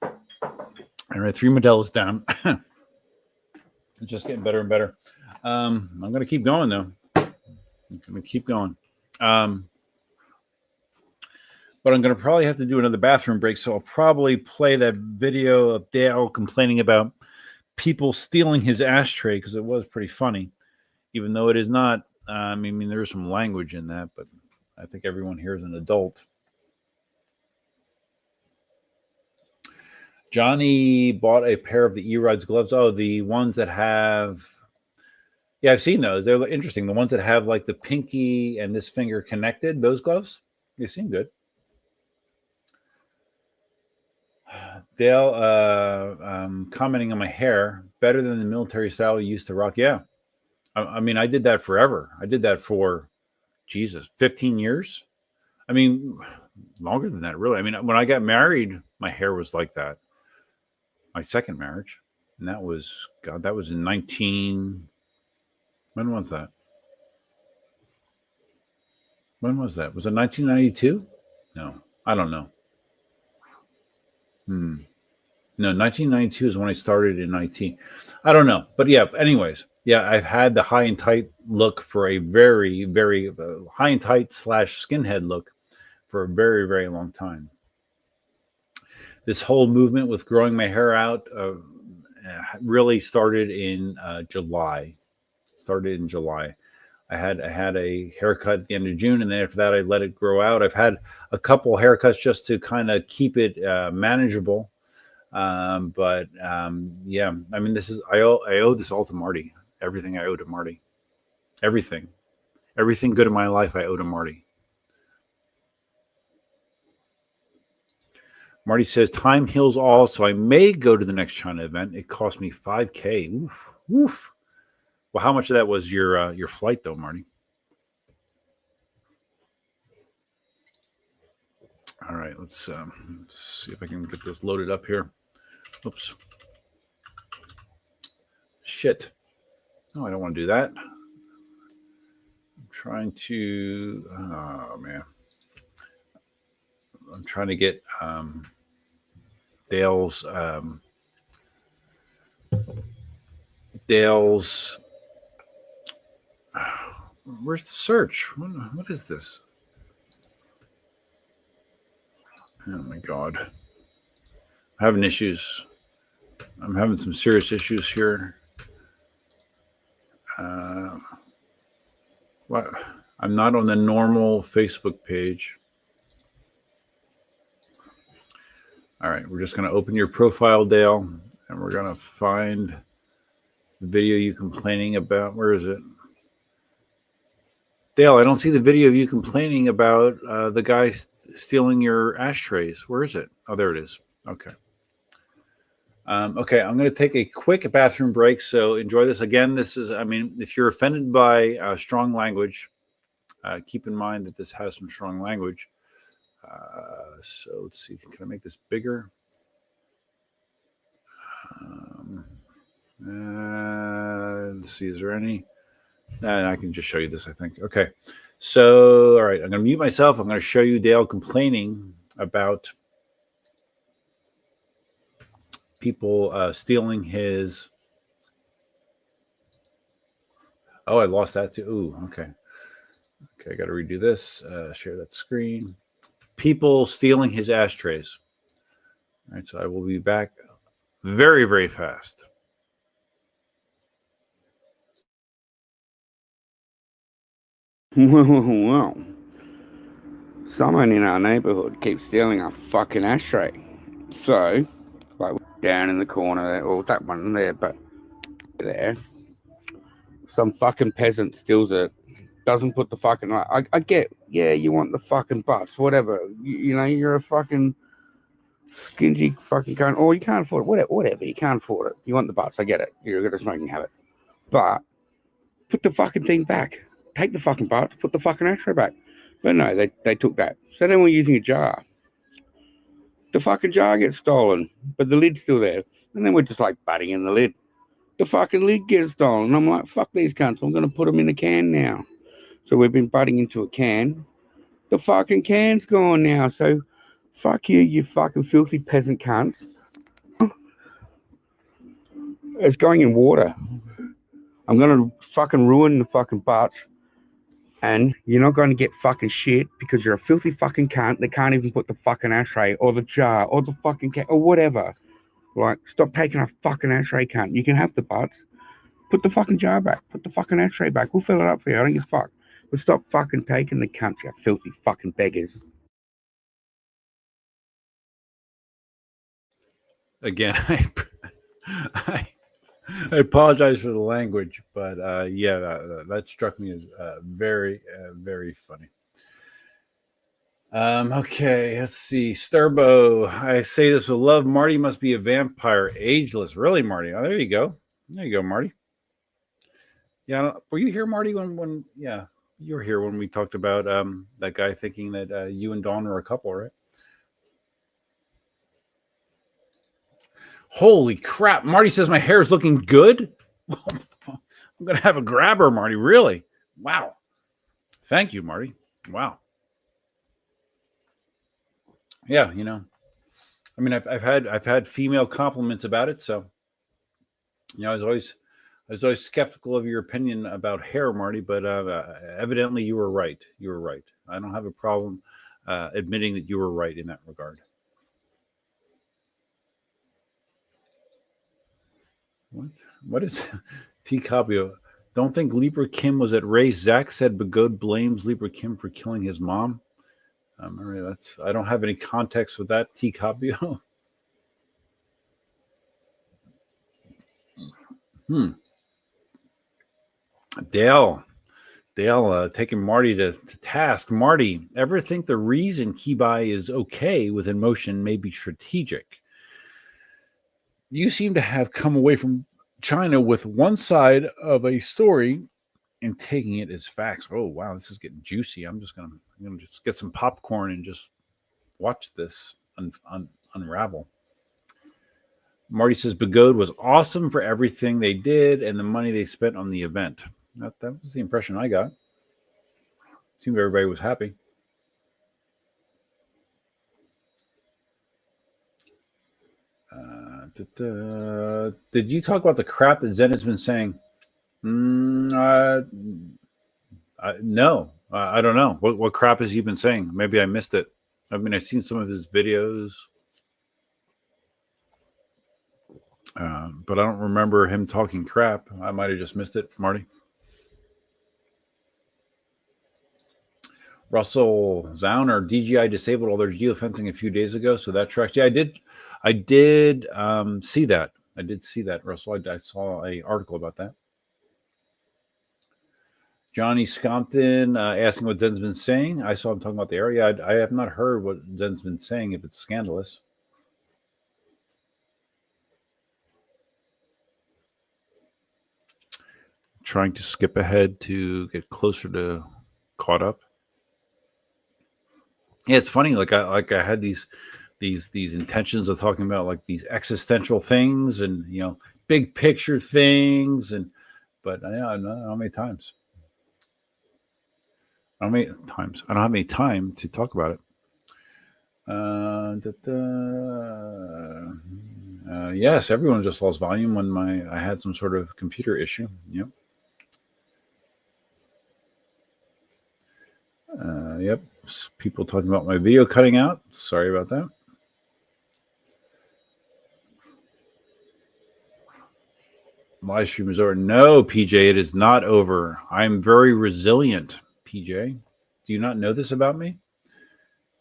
All right, 3 Modelos down. It's just getting better and better. I'm going to keep going, though. I'm going to keep going. But I'm going to probably have to do another bathroom break, so I'll probably play that video of Dale complaining about people stealing his ashtray, because it was pretty funny, even though it is not. I mean, there is some language in that, but I think everyone here is an adult. Johnny bought a pair of the E-Rides gloves. Oh, the ones that have... Yeah, I've seen those. They're interesting. The ones that have like the pinky and this finger connected, those gloves, they seem good. Dale commenting on my hair, better than the military style you used to rock. Yeah. I mean, I did that forever. I did that for, 15 years. I mean, longer than that, really. I mean, when I got married, my hair was like that. My second marriage. And that was in 19... When was that? When was that? Was it 1992? No, I don't know. No, 1992 is when I started in IT. I don't know. But yeah, anyways. Yeah, I've had the high and tight look for a very, very high and tight / skinhead look for a very, very long time. This whole movement with growing my hair out really started in July. I had a haircut at the end of June, and then after that, I let it grow out. I've had a couple haircuts just to kind of keep it manageable. Yeah, I mean, I owe this all to Marty. Everything I owe to Marty. Everything good in my life I owe to Marty. Marty says time heals all, so I may go to the next China event. It cost me $5,000. Oof. Well, how much of that was your flight, though, Marty? All right, let's see if I can get this loaded up here. Oops. Shit. No, I don't want to do that. I'm trying to... Oh, man. I'm trying to get Dale's... Where's the search? What is this? Oh my God. I'm having issues. I'm having some serious issues here. What? I'm not on the normal Facebook page. All right, we're just going to open your profile, Dale, and we're going to find the video you complaining about. Where is it? Dale, I don't see the video of you complaining about the guy stealing your ashtrays. Where is it? Oh, there it is. Okay. Okay, I'm going to take a quick bathroom break, so enjoy this. Again, this is, I mean, if you're offended by strong language, keep in mind that this has some strong language. So let's see, can I make this bigger? Let's see, is there any And I can just show you this, I think. Okay. So, all right, I'm going to mute myself. I'm going to show you Dale complaining about people stealing his. Oh, I lost that too. Ooh, okay. Okay, I got to redo this. Share that screen. People stealing his ashtrays. All right, so I will be back very, very fast. Well, someone in our neighborhood keeps stealing our fucking ashtray. So, like down in the corner there, or that one there, but there, some fucking peasant steals it, doesn't put the fucking. I get, yeah, you want the fucking butts, whatever. You know, you're a fucking stingy fucking cunt, or you can't afford it, whatever, you can't afford it. You want the butts, I get it. You're got a smoking habit. But, put the fucking thing back. Take the fucking butts, put the fucking ashtray back. But no, they took that. So then we're using a jar. The fucking jar gets stolen, but the lid's still there. And then we're just like butting in the lid. The fucking lid gets stolen. And I'm like, fuck these cunts. I'm going to put them in a can now. So we've been butting into a can. The fucking can's gone now. So fuck you, you fucking filthy peasant cunts. It's going in water. I'm going to fucking ruin the fucking butts. And you're not going to get fucking shit because you're a filthy fucking cunt that can't even put the fucking ashtray or the jar or the fucking can or whatever. Like, stop taking a fucking ashtray, cunt. You can have the butts. Put the fucking jar back. Put the fucking ashtray back. We'll fill it up for you. I don't give a fuck. But stop fucking taking the cunts, you filthy fucking beggars. Again, I apologize for the language, but yeah, that struck me as very, very funny. Okay, let's see. Sturbo, I say this with love. Marty must be a vampire, ageless. Really, Marty? Oh, there you go. There you go, Marty. Yeah, were you here, Marty? When yeah, you were here when we talked about that guy thinking that you and Dawn were a couple, right? Holy crap. Marty says my hair is looking good. I'm going to have a grabber, Marty. Really? Wow. Thank you, Marty. Wow. Yeah, you know, I mean, I've had female compliments about it. So, you know, I was always skeptical of your opinion about hair, Marty, but evidently you were right. You were right. I don't have a problem admitting that you were right in that regard. What is T. Cabio? Don't think Libra Kim was at race. Zach said Begode blames Libra Kim for killing his mom. I don't have any context with that, T. Cabio. Dale taking Marty to task. Marty, ever think the reason Keybuy is okay with Inmotion may be strategic? You seem to have come away from China with one side of a story and taking it as facts. Oh, wow, this is getting juicy. I'm gonna just get some popcorn and just watch this unravel. Marty says Begode was awesome for everything they did and the money they spent on the event. That was the impression I got. Seemed everybody was happy. Did you talk about the crap that Zen has been saying? No, I don't know. What crap has he been saying? Maybe I missed it. I mean, I've seen some of his videos, but I don't remember him talking crap. I might have just missed it, Marty. Russell Zauner, DJI disabled all their geofencing a few days ago, so that tracks. Yeah, I did see that. I did see that, Russell. I saw an article about that. Johnny Scompton asking what Zen's been saying. I saw him talking about the area. I have not heard what Zen's been saying, if it's scandalous. Trying to skip ahead to get closer to caught up. Yeah, it's funny. Like I had these intentions of talking about like these existential things and, you know, big picture things, but I don't know how many times. I don't have any time to talk about it. Yes, everyone just lost volume when I had some sort of computer issue. Yep. Yep. People talking about my video cutting out. Sorry about that. Live stream is over. No, PJ, it is not over. I'm very resilient, PJ. Do you not know this about me?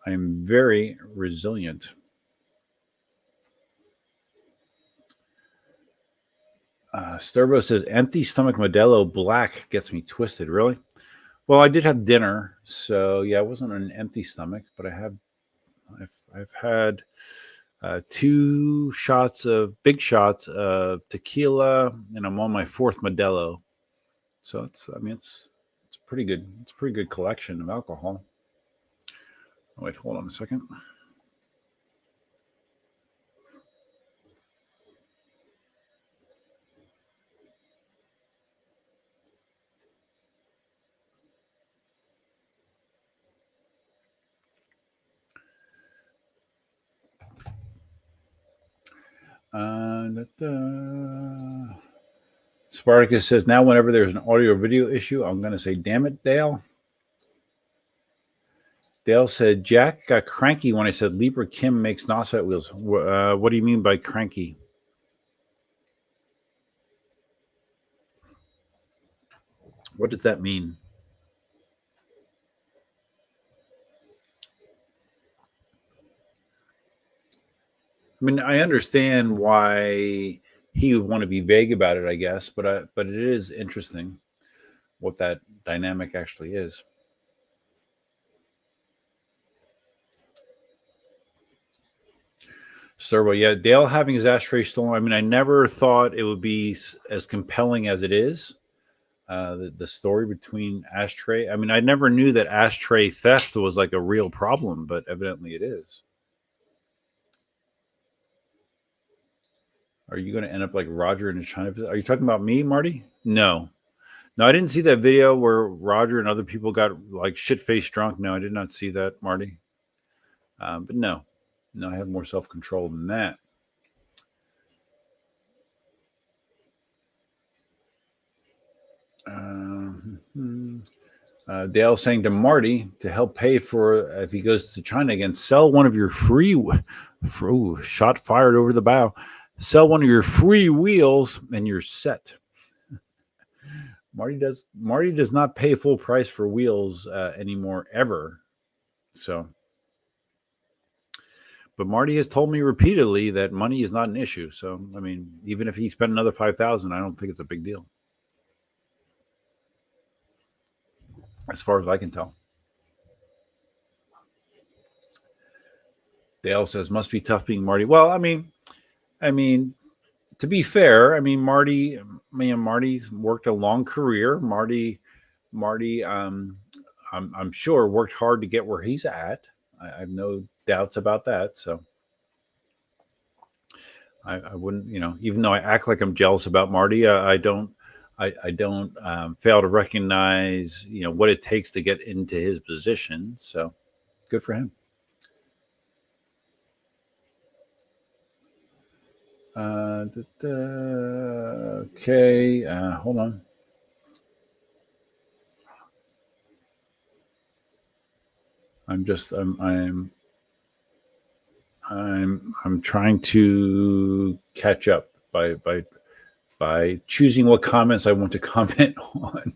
I'm very resilient. Sturbo says, empty stomach Modelo Black gets me twisted. Really? Well, I did have dinner, so yeah, it wasn't an empty stomach, but I've had 2 big shots of tequila, and I'm on my 4th Modelo. So it's pretty good. It's a pretty good collection of alcohol. Oh, wait, hold on a second. Spartacus says, now whenever there's an audio or video issue, I'm going to say, damn it, Dale. Dale said, Jack got cranky when I said Libra Kim makes NOSFET wheels. What do you mean by cranky? What does that mean? I mean, I understand why he would want to be vague about it, I guess, but it is interesting what that dynamic actually is. Servo, yeah, Dale having his ashtray stolen. I mean, I never thought it would be as compelling as it is. The story between ashtray. I mean, I never knew that ashtray theft was like a real problem, but evidently it is. Are you going to end up like Roger in China? Are you talking about me, Marty? No, I didn't see that video where Roger and other people got like shit-faced drunk. No, I did not see that, Marty. But no, I have more self-control than that. Dale saying to Marty to help pay for if he goes to China again, sell one of your free shot fired over the bow. Sell one of your free wheels and you're set. Marty does not pay full price for wheels anymore ever. So, but Marty has told me repeatedly that money is not an issue. So, I mean, even if he spent another $5,000, I don't think it's a big deal. As far as I can tell. Dale says, must be tough being Marty. Well, I mean, to be fair, I mean, Marty's worked a long career. Marty, I'm sure worked hard to get where he's at. I have no doubts about that. So I wouldn't, even though I act like I'm jealous about Marty, I don't fail to recognize, what it takes to get into his position. So good for him. Okay. Hold on. I'm trying to catch up by choosing what comments I want to comment on.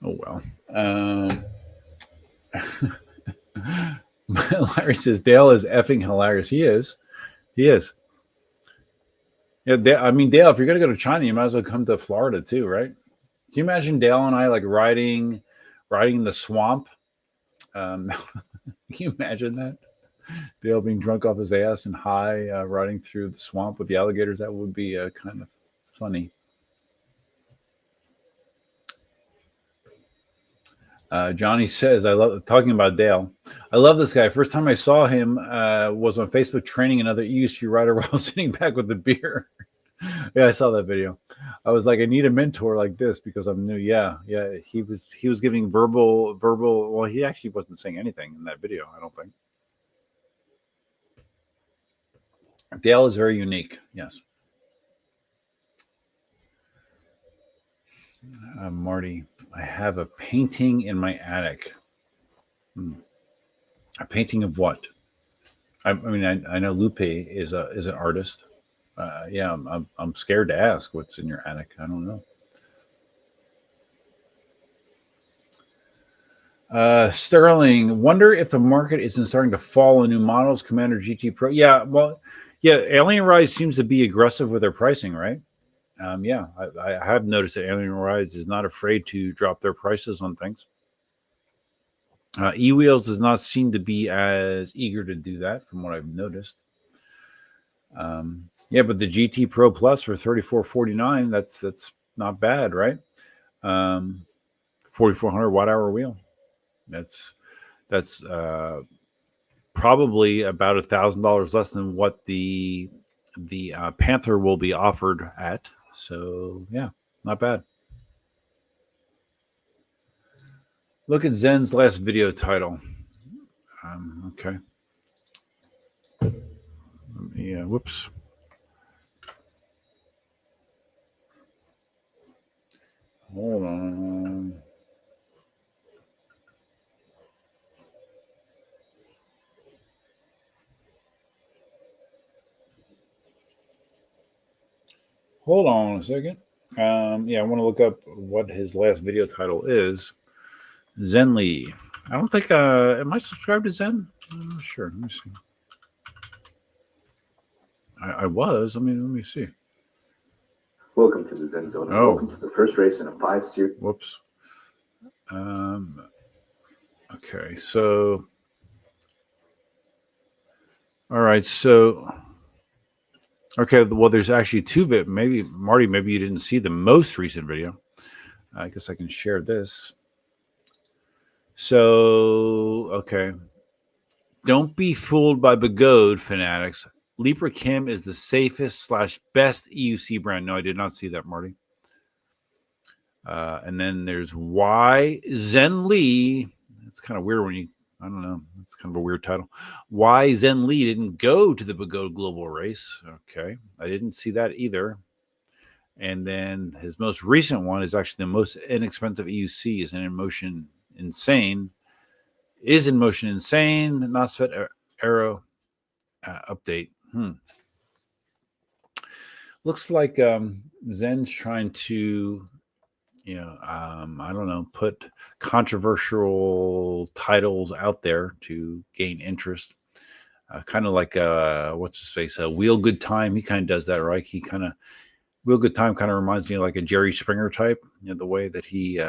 Oh well. Larry says Dale is effing hilarious. He is. Yeah, Dale, Dale, if you're gonna go to China, you might as well come to Florida too, right? Can you imagine Dale and I like riding the swamp? Can you imagine that? Dale being drunk off his ass and high, riding through the swamp with the alligators. That would be kind of funny. Johnny says, I love talking about Dale. I love this guy. First time I saw him was on Facebook training another EUC rider while sitting back with the beer. Yeah, I saw that video. I was like, I need a mentor like this because I'm new. Yeah. He was giving verbal. Well, he actually wasn't saying anything in that video, I don't think. Dale is very unique. Yes. Marty, I have a painting in my attic. A painting of what? I mean, I know Lupe is an artist. Yeah, I'm scared to ask what's in your attic. I don't know. Sterling, wonder if the market isn't starting to fall on new models, Commander GT Pro. Yeah, well, yeah, Alien Rise seems to be aggressive with their pricing, right? Yeah, I have noticed that Alien Rise is not afraid to drop their prices on things. eWheels does not seem to be as eager to do that, from what I've noticed. Yeah, but the GT Pro Plus for $34.49, that's not bad, right? 4,400 watt-hour wheel. That's probably about $1,000 less than what the Panther will be offered at. So yeah, not bad. Look at Zen's last video title. Okay. Yeah, whoops. Hold on. Hold on a second. Yeah, I want to look up what his last video title is. Zen Lee. I don't think, am I subscribed to Zen? I'm not sure. Let me see. I was. Let me see. Welcome to the Zen Zone. Oh. Welcome to the first race in a 5 series. Whoops. Okay, so. All right, so. Okay, well, there's actually two maybe Marty, maybe you didn't see the most recent video. I guess I can share this. So, okay. Don't be fooled by Begode, fanatics. Libra Kim is the safest / best EUC brand. No, I did not see that, Marty. And then there's why Zen Lee. It's kind of weird when you, I don't know. It's kind of a weird title. Why Zen Lee didn't go to the Begode Global Race. Okay. I didn't see that either. And then his most recent one is actually the most inexpensive EUC is an Inmotion Insane. Is Inmotion Insane? NOSFET Aero update. Looks like Zen's trying to, I don't know, put controversial titles out there to gain interest. Kind of like what's his face? Wheel Good Time. He kind of does that, right? Wheel Good Time kind of reminds me of like a Jerry Springer type. The way that he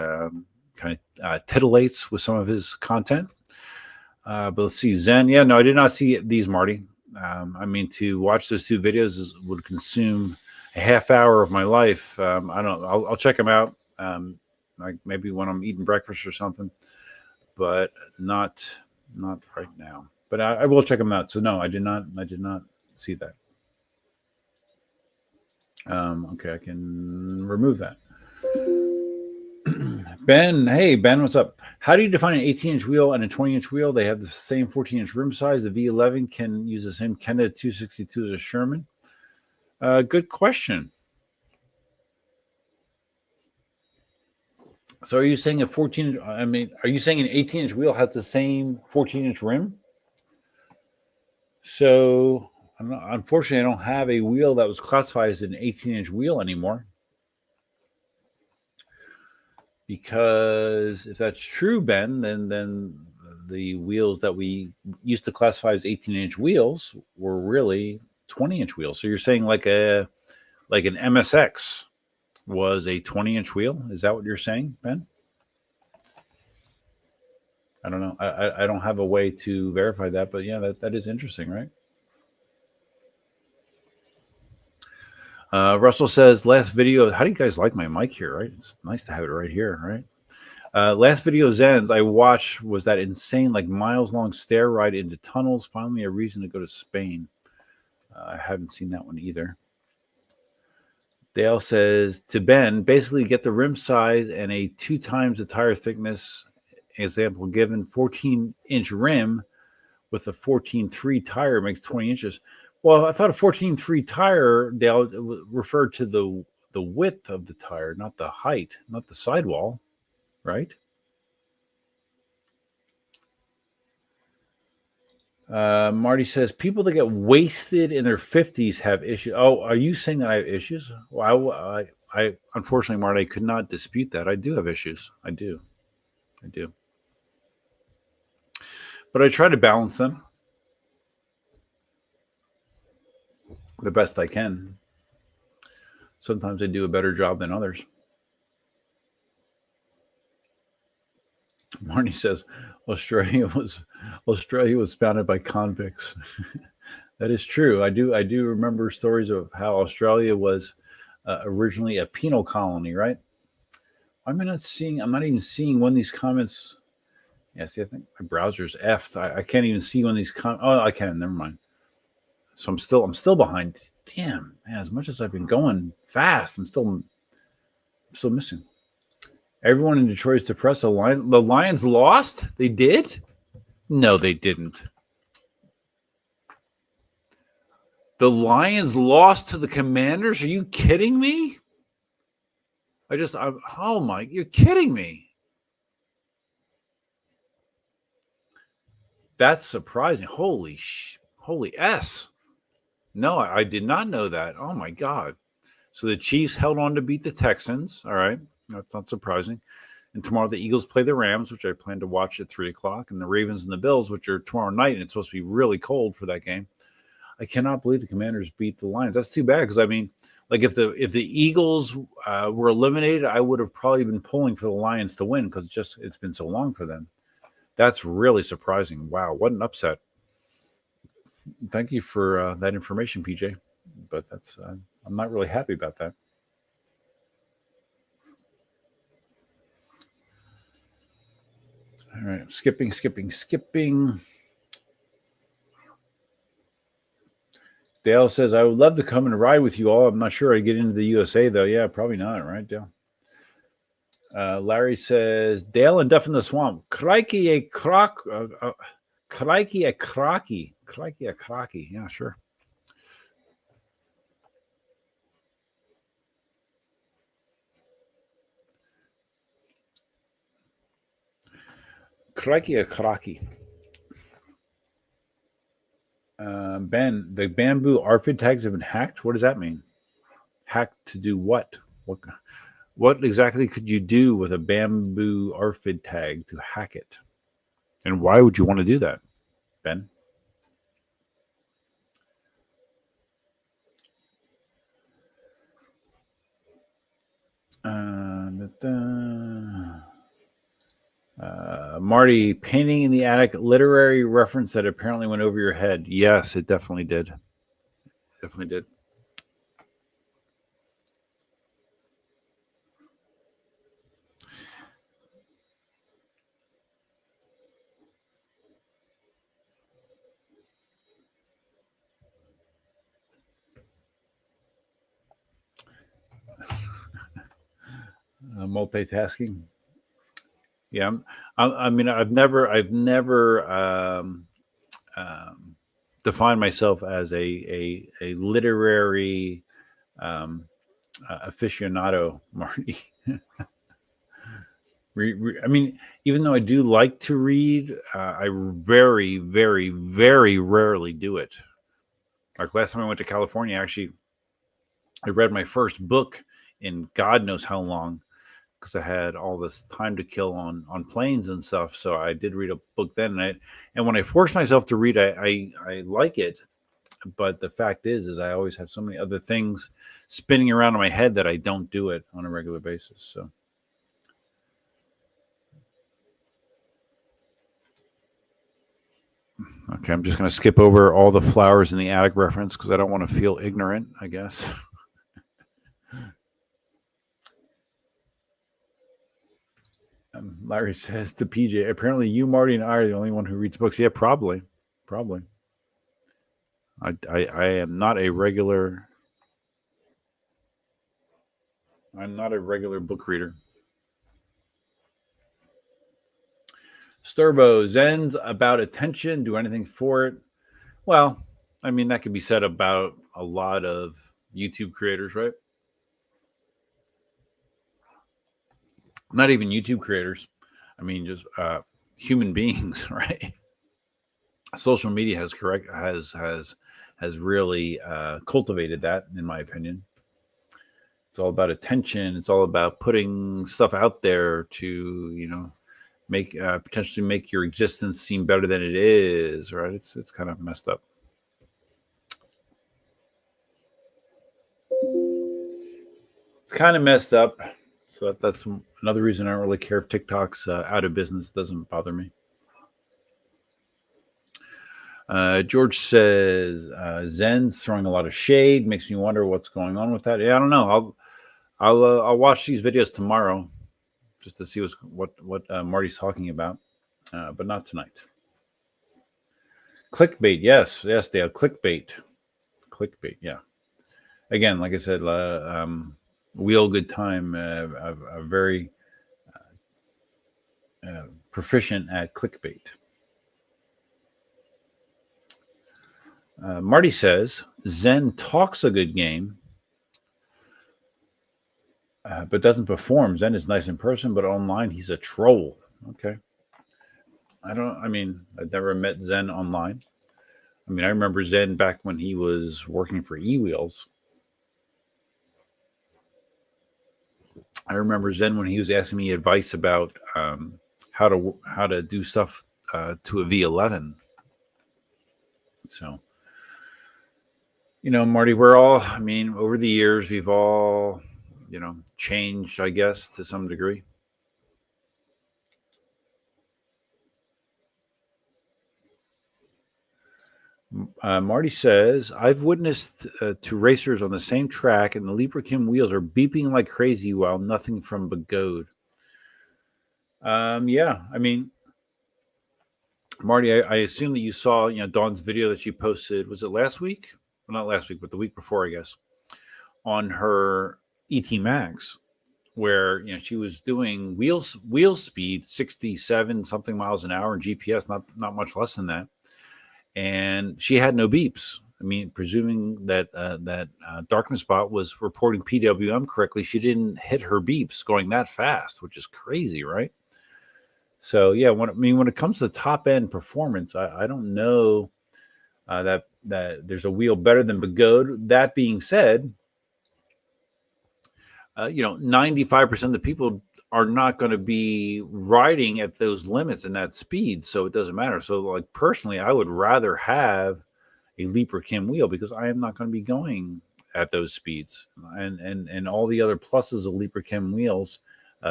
kind of titillates with some of his content. But let's see, Zen. Yeah, no, I did not see these, Marty. I mean, to watch those two videos would consume a half hour of my life. I don't know. I'll check them out. Like maybe when I'm eating breakfast or something, but not right now. But I will check them out. So no, I did not see that. Okay, I can remove that. Ben, hey Ben, what's up? How do you define an 18-inch wheel and a 20-inch wheel? They have the same 14-inch rim size. The V11 can use the same Kenda 262 as a Sherman. Good question. So are you saying a 14? I mean, are you saying an 18-inch wheel has the same 14-inch rim? So unfortunately, I don't have a wheel that was classified as an 18-inch wheel anymore. Because if that's true, Ben, then the wheels that we used to classify as 18-inch wheels were really 20-inch wheels. So you're saying like an MSX was a 20-inch wheel? Is that what you're saying, Ben? I don't know. I don't have a way to verify that, but yeah, that is interesting, right? Russell says, last video, how do you guys like my mic here, right? It's nice to have it right here, right? Last video Zens I watched was that insane, like miles long stair ride into tunnels. Finally, a reason to go to Spain. I haven't seen that one either. Dale says to Ben, basically get the rim size and a 2 times the tire thickness. Example given: 14-inch rim with a 14.3 tire makes 20 inches. Well, I thought a 14.3 tire, Dale, referred to the width of the tire, not the height, not the sidewall, right? Marty says people that get wasted in their 50s have issues. Oh, are you saying that I have issues? Well, I unfortunately, Marty, I could not dispute that. I do have issues. I do. But I try to balance them the best I can. Sometimes I do a better job than others. Marty says Australia was founded by convicts. That is true. I do remember stories of how Australia was originally a penal colony, right? I'm not even seeing when these comments. Yeah, see, I think my browser's effed. I can't even see when these oh, I can. Never mind. So I'm still behind. Damn, man, as much as I've been going fast, I'm still missing. Everyone in Detroit is depressed. The Lions lost? They did? No, they didn't. The Lions lost to the Commanders? Are you kidding me? Oh my, you're kidding me. That's surprising. Holy S. No, I did not know that. Oh my God. So the Chiefs held on to beat the Texans. All right. That's not surprising. And tomorrow the Eagles play the Rams, which I plan to watch at 3:00, and the Ravens and the Bills, which are tomorrow night, and it's supposed to be really cold for that game. I cannot believe the Commanders beat the Lions. That's too bad because, I mean, like if the Eagles were eliminated, I would have probably been pulling for the Lions to win because it's been so long for them. That's really surprising. Wow, what an upset. Thank you for that information, PJ. But that's I'm not really happy about that. All right, skipping. Dale says, I would love to come and ride with you all. I'm not sure I get into the USA, though. Yeah, probably not, right, Dale? Larry says, Dale and Duff in the Swamp. Crikey a crock. Crikey a crocky. Crikey a crocky. Yeah, sure. Crikey a crocky. Ben, the bamboo ARFID tags have been hacked. What does that mean? Hacked to do what? What exactly could you do with a bamboo ARFID tag to hack it? And why would you want to do that, Ben? Marty, painting in the attic, literary reference that apparently went over your head. Yes, it definitely did. Definitely did. Multitasking. Yeah, I mean, I've never defined myself as a literary aficionado, Marty. I mean, even though I do like to read, I very, very, very rarely do it. Like last time I went to California, actually, I read my first book in God knows how long, because I had all this time to kill on planes and stuff. So I did read a book then, and when I force myself to read, I like it. But the fact is I always have so many other things spinning around in my head that I don't do it on a regular basis. So. Okay, I'm just going to skip over all the flowers in the attic reference because I don't want to feel ignorant, I guess. Larry says to PJ, apparently you, Marty, and I are the only one who reads books. Yeah, probably. I am not a regular. I'm not a regular book reader. Sturbo, Zen's about attention. Do anything for it. Well, I mean, that could be said about a lot of YouTube creators, right? Not even YouTube creators. I mean, just human beings, right? Social media has really cultivated that, in my opinion. It's all about attention. It's all about putting stuff out there to, make potentially make your existence seem better than it is, right? It's kind of messed up. It's kind of messed up. So that's another reason I don't really care if TikTok's out of business. It doesn't bother me. George says Zen's throwing a lot of shade. Makes me wonder what's going on with that. Yeah, I don't know. I'll watch these videos tomorrow just to see what Marty's talking about, but not tonight. Clickbait, yes, Dale. Clickbait, yeah. Again, like I said, Wheel Good Time, a very proficient at clickbait. Marty says Zen talks a good game, but doesn't perform. Zen is nice in person, but online he's a troll. Okay. I've never met Zen online. I mean, I remember Zen back when he was working for eWheels. I remember Zen when he was asking me advice about how to do stuff to a V11. So, Marty, over the years, we've all, changed, I guess, to some degree. Marty says, I've witnessed two racers on the same track and the Librakim wheels are beeping like crazy while nothing from Begode. Yeah, I mean, Marty, I assume that you saw, Dawn's video that she posted. Was it last week? Well, not last week, but the week before, I guess, on her ET Max, where she was doing wheel speed 67 something miles an hour and GPS not much less than that, and she had no beeps. I mean, presuming that Darkness Bot was reporting PWM correctly, she didn't hit her beeps going that fast, which is crazy, right? So yeah, when it comes to top end performance, I don't know that there's a wheel better than Begode. That being said, 95% of the people are not going to be riding at those limits and that speed, so it doesn't matter. So, like, personally, I would rather have a Librakim wheel because I am not going to be going at those speeds, and all the other pluses of Librakim wheels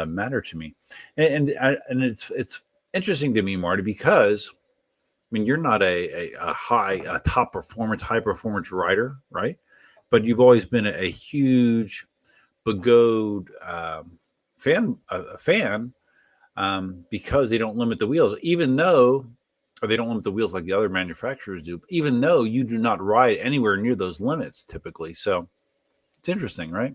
matter to me. And it's interesting to me, Marty, because you're not a high performance rider, right? But you've always been a huge Begode fan because they don't limit the wheels, or they don't limit the wheels like the other manufacturers do, even though you do not ride anywhere near those limits typically. So it's interesting, right?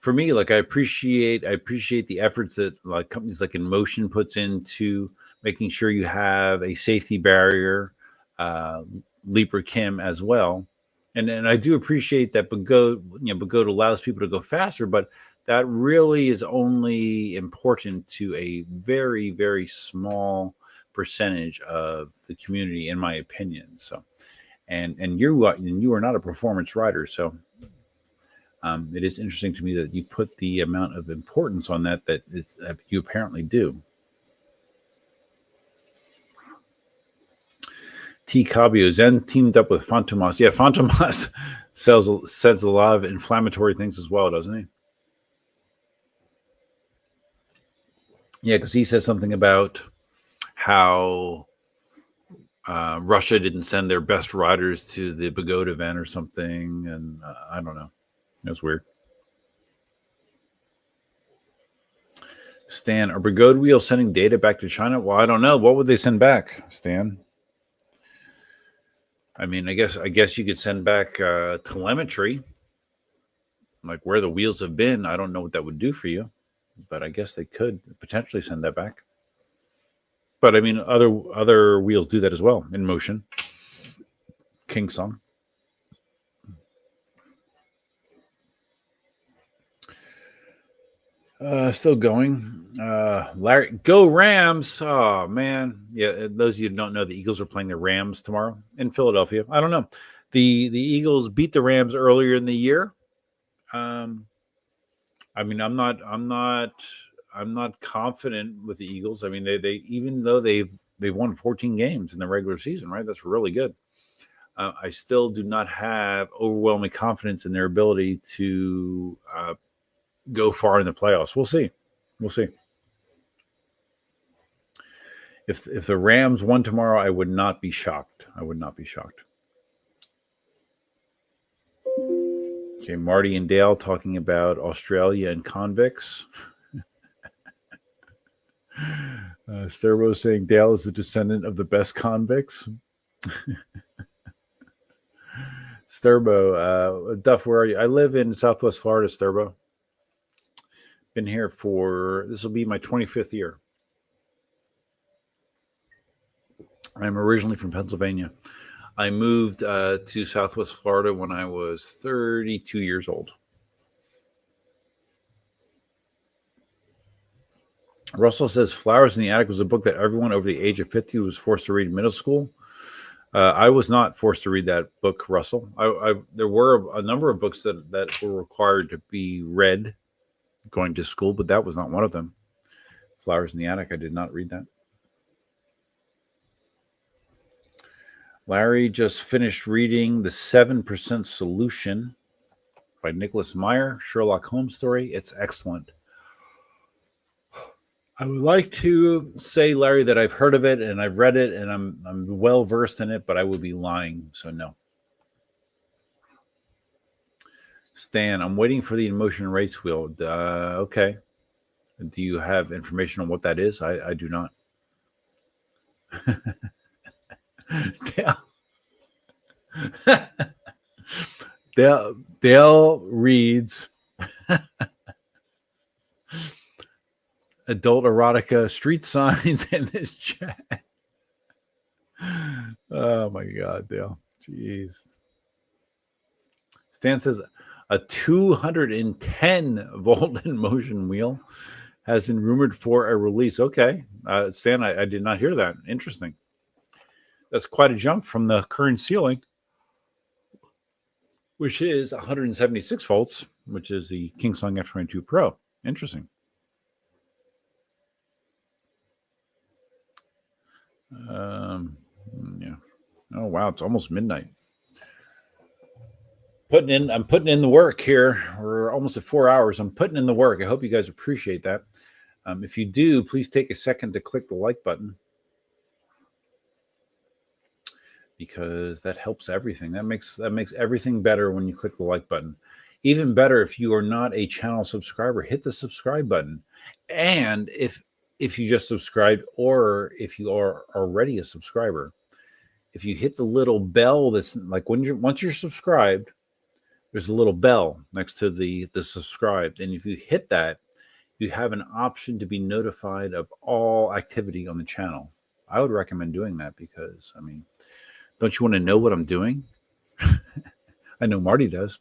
For me, like, I appreciate the efforts that like companies like Inmotion puts into making sure you have a safety barrier, Librakim as well. And I do appreciate that Begode allows people to go faster, but that really is only important to a very, very small percentage of the community, in my opinion. So, and you are not a performance rider, so it is interesting to me that you put the amount of importance on that you apparently do. T. Cabio, Zen teamed up with Fantomas. Yeah, Fantomas says a lot of inflammatory things as well, doesn't he? Yeah, because he says something about how Russia didn't send their best riders to the Begode event or something, and I don't know. It was weird. Stan, are Begode wheels sending data back to China? Well, I don't know. What would they send back, Stan? I mean, I guess you could send back telemetry, like where the wheels have been. I don't know what that would do for you, but I guess they could potentially send that back. But I mean, other wheels do that as well. Inmotion, KingSong. Still going. Larry, go Rams. Oh, man. Yeah, those of you who don't know, the Eagles are playing the Rams tomorrow in Philadelphia. I don't know. The Eagles beat the Rams earlier in the year. I mean, I'm not confident with the Eagles. I mean, they even though they've won 14 games in the regular season, right? That's really good. I still do not have overwhelming confidence in their ability to go far in the playoffs. We'll see. If the Rams won tomorrow, I would not be shocked. Okay, Marty and Dale talking about Australia and convicts. Sterbo saying Dale is the descendant of the best convicts. Sterbo, Duff, where are you? I live in Southwest Florida, Sterbo. Been here this will be my 25th year. I'm originally from Pennsylvania. I moved to Southwest Florida when I was 32 years old. Russell says Flowers in the Attic was a book that everyone over the age of 50 was forced to read in middle school. I was not forced to read that book, Russell. There were a number of books that were required to be read going to school, but that was not one of them. Flowers in the Attic, I did not read that. Larry just finished reading The 7% Solution by Nicholas Meyer, Sherlock Holmes story. It's excellent. I would like to say, Larry, that I've heard of it and I've read it and I'm well versed in it, but I would be lying, so no. Stan, I'm waiting for the Inmotion race wheel. Okay. Do you have information on what that is? I do not. Dale reads adult erotica street signs in this chat. Oh my God, Dale. Jeez. Stan says a 210 volt Inmotion wheel has been rumored for a release. Okay. Stan, I did not hear that. Interesting. That's quite a jump from the current ceiling, which is 176 volts, which is the KingSong F22 Pro. Interesting. Yeah. Oh wow, it's almost midnight. I'm putting in the work here. We're almost at 4 hours. I'm putting in the work. I hope you guys appreciate that. If you do, please take a second to click the like button, because that helps everything. That makes everything better when you click the like button. Even better, if you are not a channel subscriber, hit the subscribe button. And if you just subscribed, or if you are already a subscriber, if you hit the little bell that's like once you're subscribed, there's a little bell next to the subscribed, and if you hit that, you have an option to be notified of all activity on the channel. I would recommend doing that because, I mean, don't you want to know what I'm doing? I know Marty does.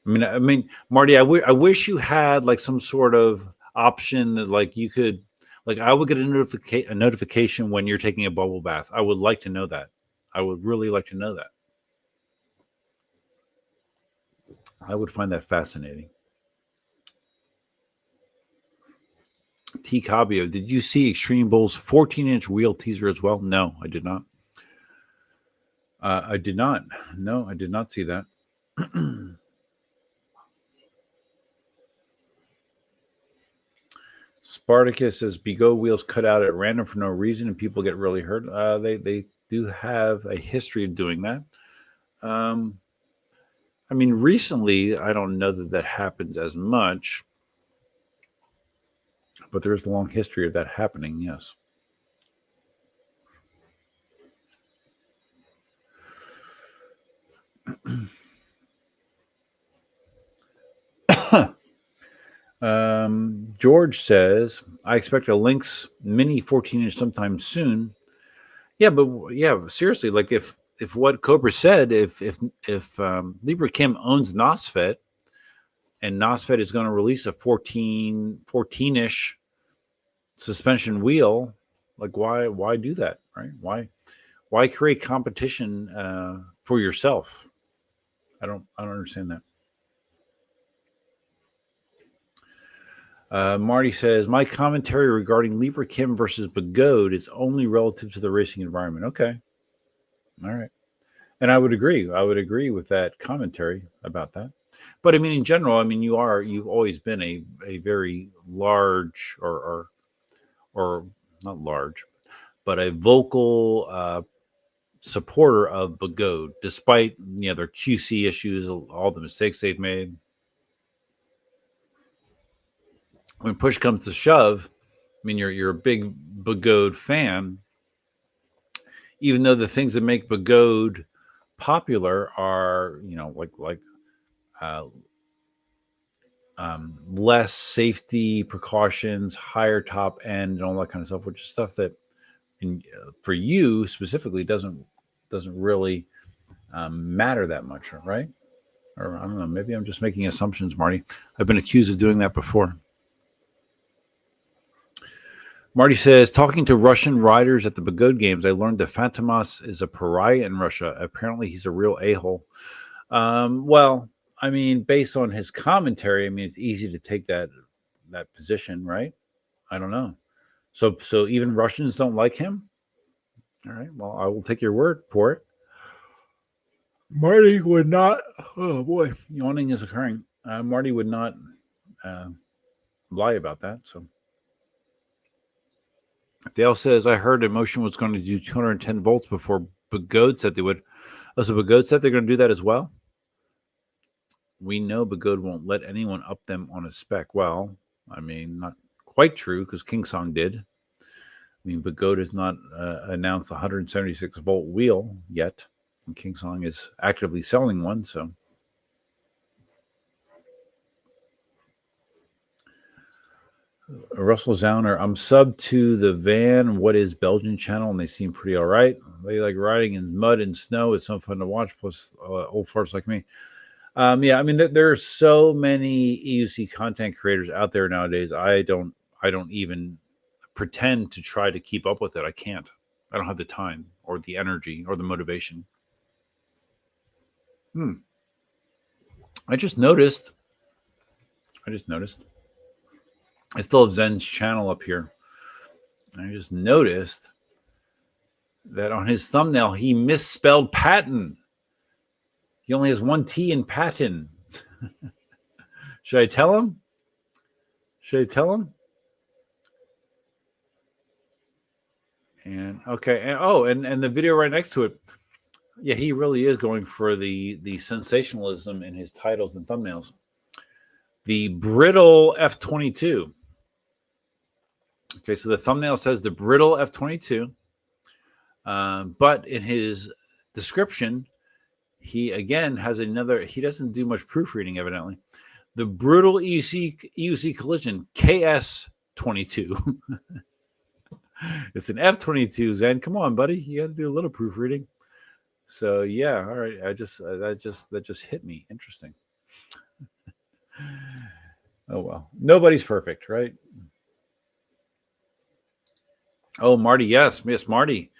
I mean, Marty, I wish you had like some sort of option that like you could, like I would get a notification when you're taking a bubble bath. I would like to know that. I would really like to know that. I would find that fascinating. T. Cabio, did you see Extreme Bull's 14-inch wheel teaser as well? No, I did not. I did not. No, I did not see that. Spartacus says Begode wheels cut out at random for no reason and people get really hurt. They do have a history of doing that. I mean, recently, I don't know that happens as much. But there is a long history of that happening, yes. George says, I expect a Lynx Mini 14-inch sometime soon. Yeah, but yeah, seriously, like if what Cobra said, if Libra Kim owns NOSFET and NOSFET is going to release a 14-ish suspension wheel, like why do that, right? Why create competition for yourself? I don't understand that. Marty says, my commentary regarding Libra Kim versus Begode is only relative to the racing environment. Okay. All right. And I would agree. I would agree with that commentary about that. But I mean, in general, I mean, you've always been a very large or not large, but a vocal supporter of Begode, despite their QC issues, all the mistakes they've made. When push comes to shove, I mean, you're a big Begode fan, even though the things that make Begode popular are, less safety precautions, higher top end, and all that kind of stuff, which is stuff that, for you specifically, doesn't really matter that much, right? Or I don't know. Maybe I'm just making assumptions, Marty. I've been accused of doing that before. Marty says, talking to Russian riders at the Begode games, I learned that Fantomas is a pariah in Russia. Apparently, he's a real a-hole. Well, I mean, based on his commentary, I mean, it's easy to take that position, right? I don't know. So even Russians don't like him? All right. Well, I will take your word for it. Marty would not. Oh boy, yawning is occurring. Marty would not lie about that. So. Dale says, I heard Inmotion was going to do 210 volts before Begode said they would. Oh, so Begode said they're going to do that as well? We know Begode won't let anyone up them on a spec. Well, I mean, not quite true, because KingSong did. I mean, Begode has not announced a 176 volt wheel yet, and KingSong is actively selling one, so. Russell Zauner, I'm sub to the Van What is Belgian channel, and they seem pretty all right. They like riding in mud and snow. It's so fun to watch, plus old farts like me. Yeah, I mean, there are so many EUC content creators out there nowadays. I don't even pretend to try to keep up with it. I can't. I don't have the time or the energy or the motivation. I just noticed. I still have Zen's channel up here. I just noticed that on his thumbnail, he misspelled Patton. He only has one T in Patton. Should I tell him? And okay. And the video right next to it. Yeah, he really is going for the sensationalism in his titles and thumbnails. The brittle F22. Okay, so the thumbnail says the brittle F22, but in his description, he again has another. He doesn't do much proofreading, evidently. The brutal EUC collision KS22. It's an F22. Zen, come on, buddy, you got to do a little proofreading. So yeah, all right. That just hit me. Interesting. Oh well, nobody's perfect, right? Oh, Marty, yes, Marty.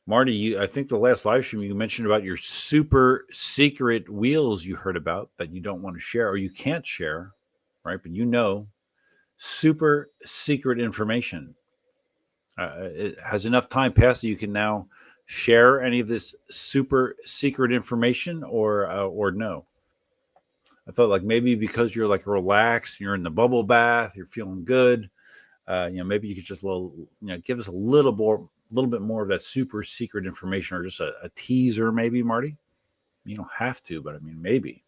Marty, I think the last live stream you mentioned about your super secret wheels you heard about that you don't want to share or you can't share, right? But super secret information. It has enough time passed that you can now share any of this super secret information or no? I thought like maybe because you're like relaxed, you're in the bubble bath, you're feeling good. Maybe you could just give us a little bit more of that super secret information, or just a teaser, maybe, Marty. You don't have to, but I mean, maybe.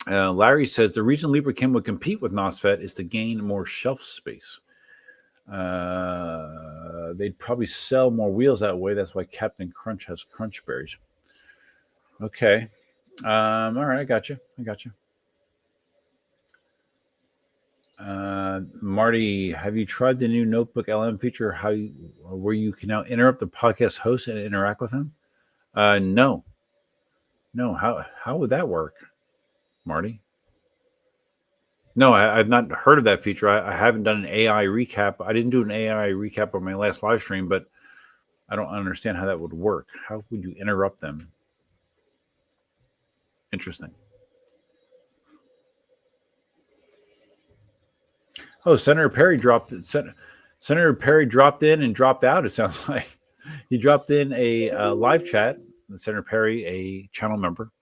Larry says the reason Librachem would compete with NOSFET is to gain more shelf space. They'd probably sell more wheels that way. That's why Captain Crunch has crunch berries. Okay. All right, I got you. Marty, have you tried the new Notebook LM feature? Where you can now interrupt the podcast host and interact with him? No. How would that work, Marty? No, I've not heard of that feature. I haven't done an AI recap. I didn't do an AI recap on my last live stream, but I don't understand how that would work. How would you interrupt them? Interesting. Oh, Senator Perry dropped in and dropped out. It sounds like he dropped in a live chat. Senator Perry, a channel member,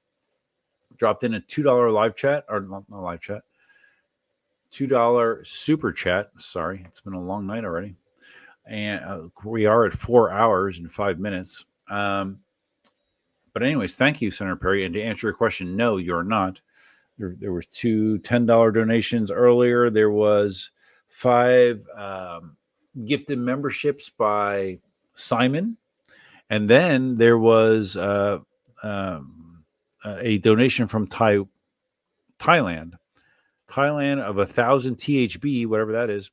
dropped in a $2 live chat, or not live chat, $2 super chat. Sorry, it's been a long night already, and we are at 4 hours and 5 minutes. But anyways, thank you, Senator Perry. And to answer your question, no, you're not. There were two $10 donations earlier. There was 5 gifted memberships by Simon, and then there was a donation from Thailand of 1,000 THB, whatever that is.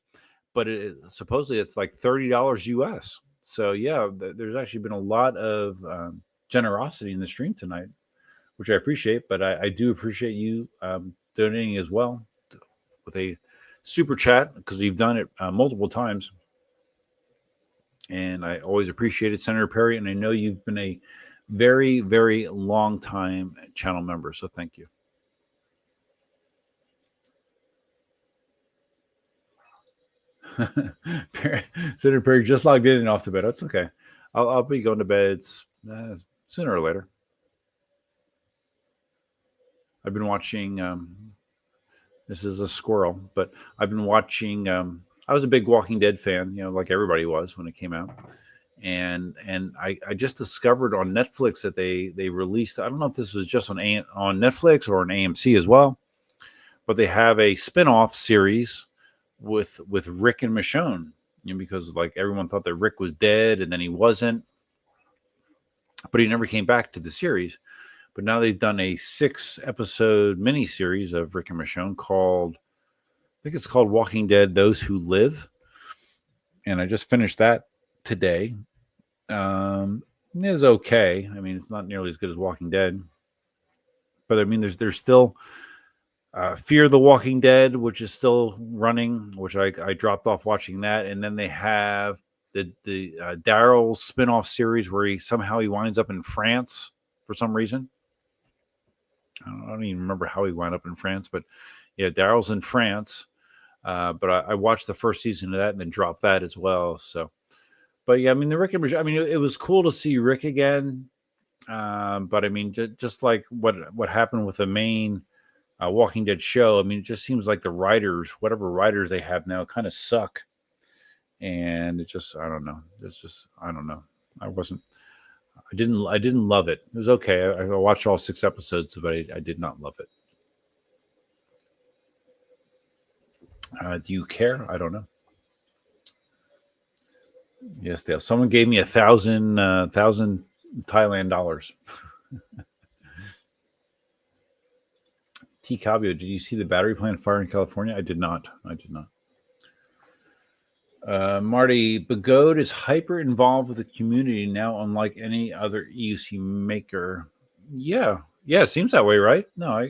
But supposedly it's like $30 US. So yeah, there's actually been a lot of generosity in the stream tonight, which I appreciate. But I do appreciate you donating as well with a super chat, because you've done it multiple times. And I always appreciate it, Senator Perry. And I know you've been a very, very long time channel member. So thank you. Senator Perry just logged in and off to bed. That's okay. I'll be going to bed sooner or later. I've been watching. This is a squirrel, but I've been watching. I was a big Walking Dead fan, like everybody was when it came out, and I just discovered on Netflix that they released. I don't know if this was just on Netflix or on AMC as well, but they have a spin-off series with Rick and Michonne, because like everyone thought that Rick was dead and then he wasn't, but he never came back to the series. But now they've done a 6-episode miniseries of Rick and Michonne called, I think it's called Walking Dead: Those Who Live, and I just finished that today. It was okay. I mean, it's not nearly as good as Walking Dead, but I mean, there's still Fear the Walking Dead, which is still running, which I dropped off watching that. And then they have the Daryl spinoff series where he winds up in France for some reason. I don't even remember how he wound up in France, but yeah, Daryl's in France. But I watched the first season of that and then dropped that as well. So, but yeah, I mean, the Rick and Michonne, I mean, it was cool to see Rick again. But I mean, just like what happened with the main Walking Dead show, I mean, it just seems like the writers, whatever writers they have now, kind of suck. And it just, I don't know. It's just, I don't know. I didn't love it. It was okay. I watched all 6 episodes, but I did not love it. Do you care? I don't know. Yes, Dale. Someone gave me 1,000 Thailand dollars. T. Cabio, did you see the battery plant fire in California? I did not. Marty, Begode is hyper involved with the community now, unlike any other EUC maker. Yeah, it seems that way, right? No, I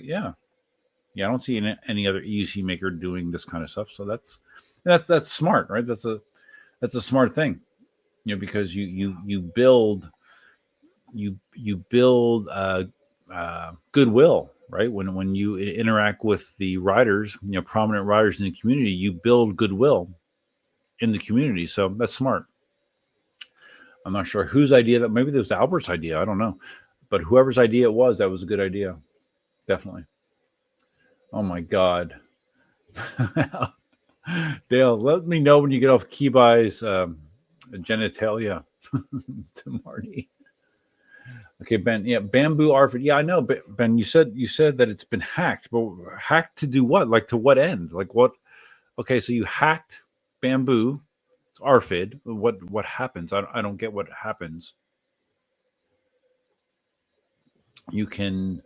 don't see any other EUC maker doing this kind of stuff. So that's smart, right? That's a smart thing, because you build goodwill, right? When you interact with the riders, prominent riders in the community, you build goodwill in the community. So that's smart. I'm not sure whose idea that, maybe it was Albert's idea. I don't know, but whoever's idea it was, that was a good idea. Definitely. Oh my God. Dale, let me know when you get off Keybuy's genitalia to Marty. Okay, Ben. Yeah, bamboo Arford. Yeah, I know, but Ben, you said that it's been hacked, but hacked to do what? Like to what end? Like what? Okay, so you hacked bamboo, Arfid. What happens? I don't get what happens. You can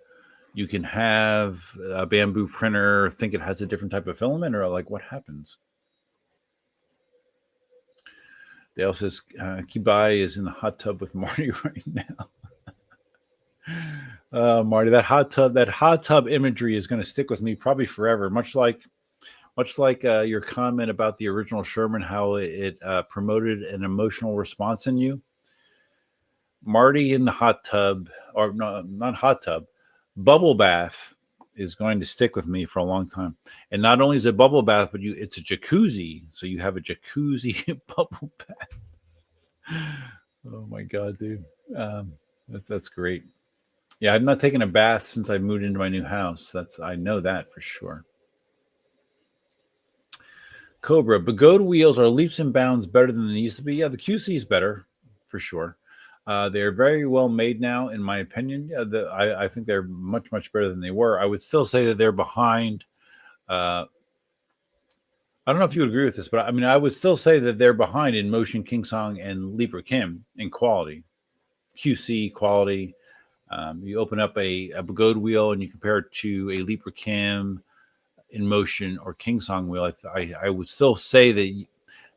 have a bamboo printer think it has a different type of filament, or like what happens? Dale says Kibai is in the hot tub with Marty right now. Marty, that hot tub imagery is going to stick with me probably forever. Much like your comment about the original Sherman, how it promoted an emotional response in you. Marty in the hot tub, or no, not hot tub, bubble bath is going to stick with me for a long time. And not only is it bubble bath, but it's a jacuzzi. So you have a jacuzzi bubble bath. Oh my God, dude. That's great. Yeah, I've not taken a bath since I moved into my new house. I know that for sure. Cobra, Begode wheels are leaps and bounds better than they used to be. Yeah, the QC is better for sure. They're very well made now, in my opinion. I think they're much better than they were. I would still say that they're behind. I don't know if you would agree with this, but I mean, I would still say that they're behind Inmotion, KingSong, and Libra Kim in quality, QC quality. You open up a Begode wheel and you compare it to a Libra Kim, Inmotion, or KingSong wheel. I would still say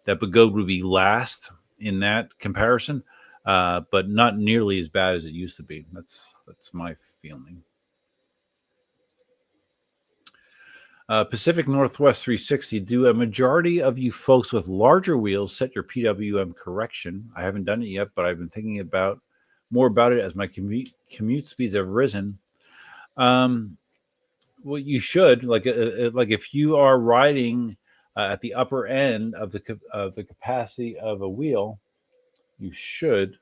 that Begode would be last in that comparison, but not nearly as bad as it used to be. That's my feeling. Pacific Northwest 360. Do a majority of you folks with larger wheels set your PWM correction? I haven't done it yet, but I've been thinking more about it as my commute speeds have risen. Well, you should like if you are riding at the upper end of the capacity of a wheel, you should.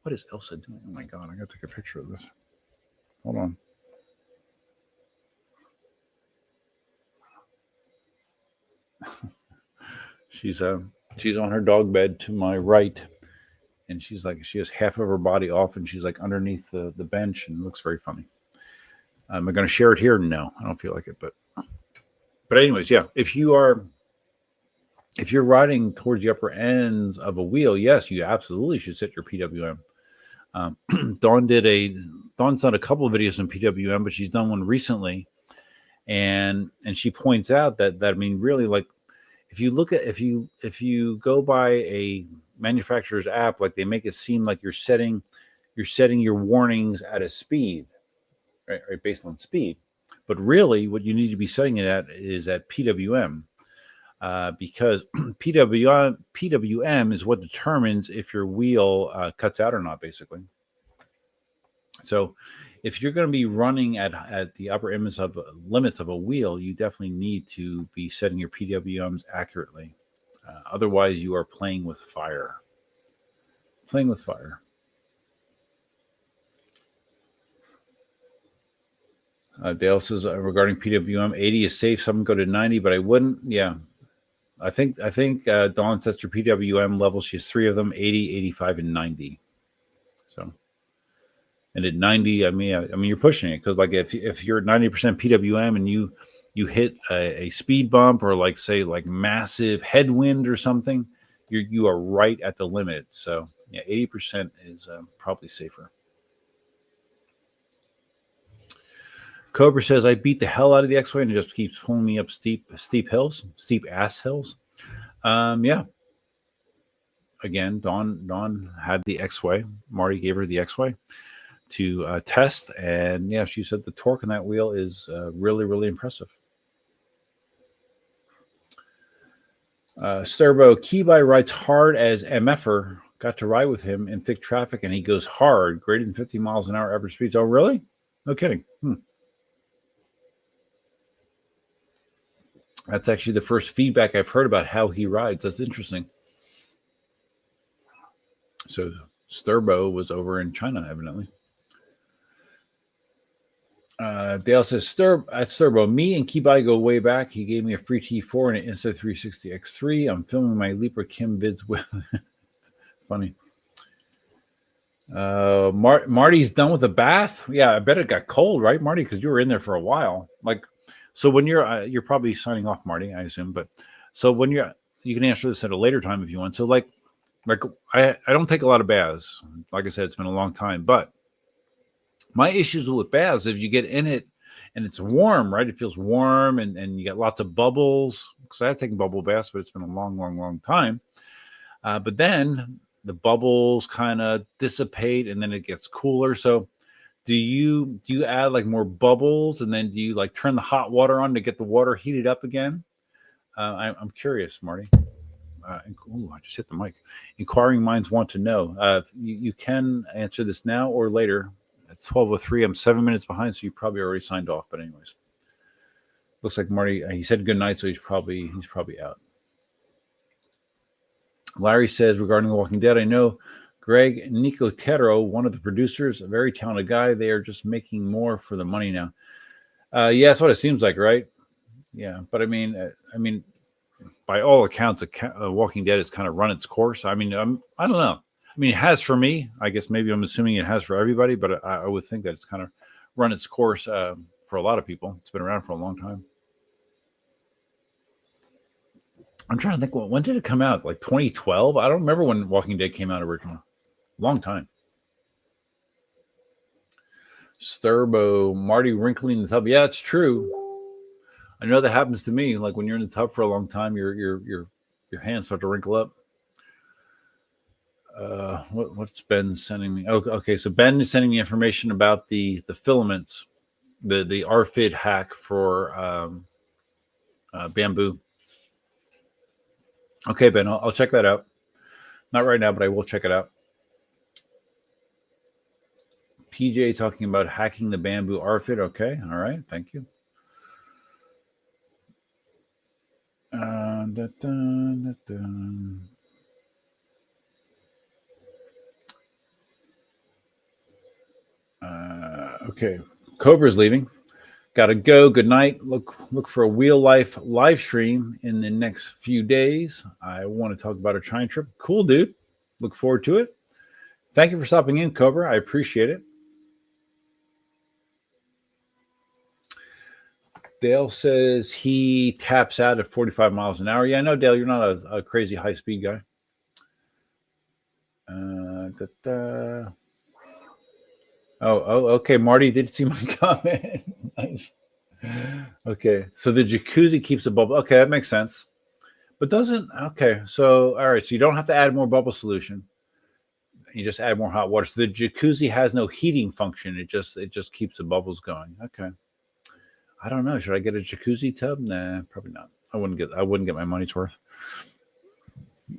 What is Elsa doing? Oh my God, I gotta take a picture of this. Hold on. She's on her dog bed to my right, and she has half of her body off, and she's like underneath the bench, and it looks very funny. Am I going to share it here? No, I don't feel like it, but anyways, yeah. If you're riding towards the upper ends of a wheel, yes, you absolutely should set your PWM. Dawn's done a couple of videos on PWM, but she's done one recently, and she points out that I mean, really, like if you go by a manufacturer's app, like they make it seem like you're setting your warnings at a speed, right, based on speed, but really what you need to be setting it at is at PWM, because PWM is what determines if your wheel cuts out or not, basically. So if you're going to be running at the upper limits of a wheel, you definitely need to be setting your PWMs accurately. Otherwise, you are playing with fire. Dale says regarding PWM, 80 is safe. Some go to 90, but I wouldn't. Yeah, I think Dawn sets your PWM levels. She has 3 of them: 80, 85, and 90. So. And at 90, I mean, you're pushing it, because like if you're at 90% PWM and you hit a speed bump or like say like massive headwind or something, you are right at the limit. So yeah, 80% is probably safer. Cobra says I beat the hell out of the X-Way and it just keeps pulling me up steep ass hills. Yeah. Again, Dawn had the X-Way. Marty gave her the X-Way to test, and yeah, she said the torque on that wheel is really impressive. Sturbo Keyby rides hard as MFer. Got to ride with him in thick traffic, and he goes hard, greater than 50 miles an hour average speeds. Oh, really? No kidding. That's actually the first feedback I've heard about how he rides. That's interesting. So Sturbo was over in China, evidently. Dale says, Sturbo, me and Keyby go way back. He gave me a free T4 and an Insta360 X3. I'm filming my Libra Kim vids with. Funny. Marty's done with the bath. Yeah, I bet it got cold, right, Marty? Because you were in there for a while. Like, so when you're probably signing off, Marty, I assume. But so when you can answer this at a later time if you want. So like I don't take a lot of baths. Like I said, it's been a long time. But my issues with baths, if you get in it and it's warm, right? It feels warm and you got lots of bubbles. Because I have taken bubble baths, but it's been a long time. But then the bubbles kind of dissipate and then it gets cooler. So do you add like more bubbles and then do you like turn the hot water on to get the water heated up again? I'm curious, Marty. I just hit the mic. Inquiring minds want to know. You can answer this now or later. It's 12:03. I'm 7 minutes behind, so you probably already signed off. But anyways, looks like Marty. He said good night, so he's probably out. Larry says regarding The Walking Dead, I know Greg Nicotero, one of the producers, a very talented guy. They are just making more for the money now. Yeah, that's what it seems like, right? Yeah, but I mean, by all accounts, Walking Dead has kind of run its course. I mean, I don't know. I mean, it has for me. I guess maybe I'm assuming it has for everybody, but I would think that it's kind of run its course for a lot of people. It's been around for a long time. I'm trying to think, when did it come out? Like 2012? I don't remember when Walking Dead came out originally. Long time. Sturbo, Marty wrinkling the tub. Yeah, it's true. I know that happens to me. Like when you're in the tub for a long time, your hands start to wrinkle up. What's Ben sending me? Okay, so Ben is sending me information about the filaments, the RFID hack for bamboo. Okay, Ben, I'll check that out. Not right now, but I will check it out. PJ talking about hacking the bamboo RFID. Okay, all right, thank you. Okay, Cobra's leaving. Gotta go. Good night. Look for a Wheel Life live stream in the next few days. I want to talk about a China trip. Cool, dude. Look forward to it. Thank you for stopping in, Cobra. I appreciate it. Dale says he taps out at 45 miles an hour. Yeah, I know, Dale, you're not a crazy high-speed guy. Oh, okay. Marty did see my comment. Nice. Okay, so the jacuzzi keeps the bubble. Okay, that makes sense. But doesn't, okay, so, all right, so you don't have to add more bubble solution. You just add more hot water. So the jacuzzi has no heating function. It just keeps the bubbles going. Okay. I don't know. Should I get a jacuzzi tub? Nah, probably not. I wouldn't get my money's worth.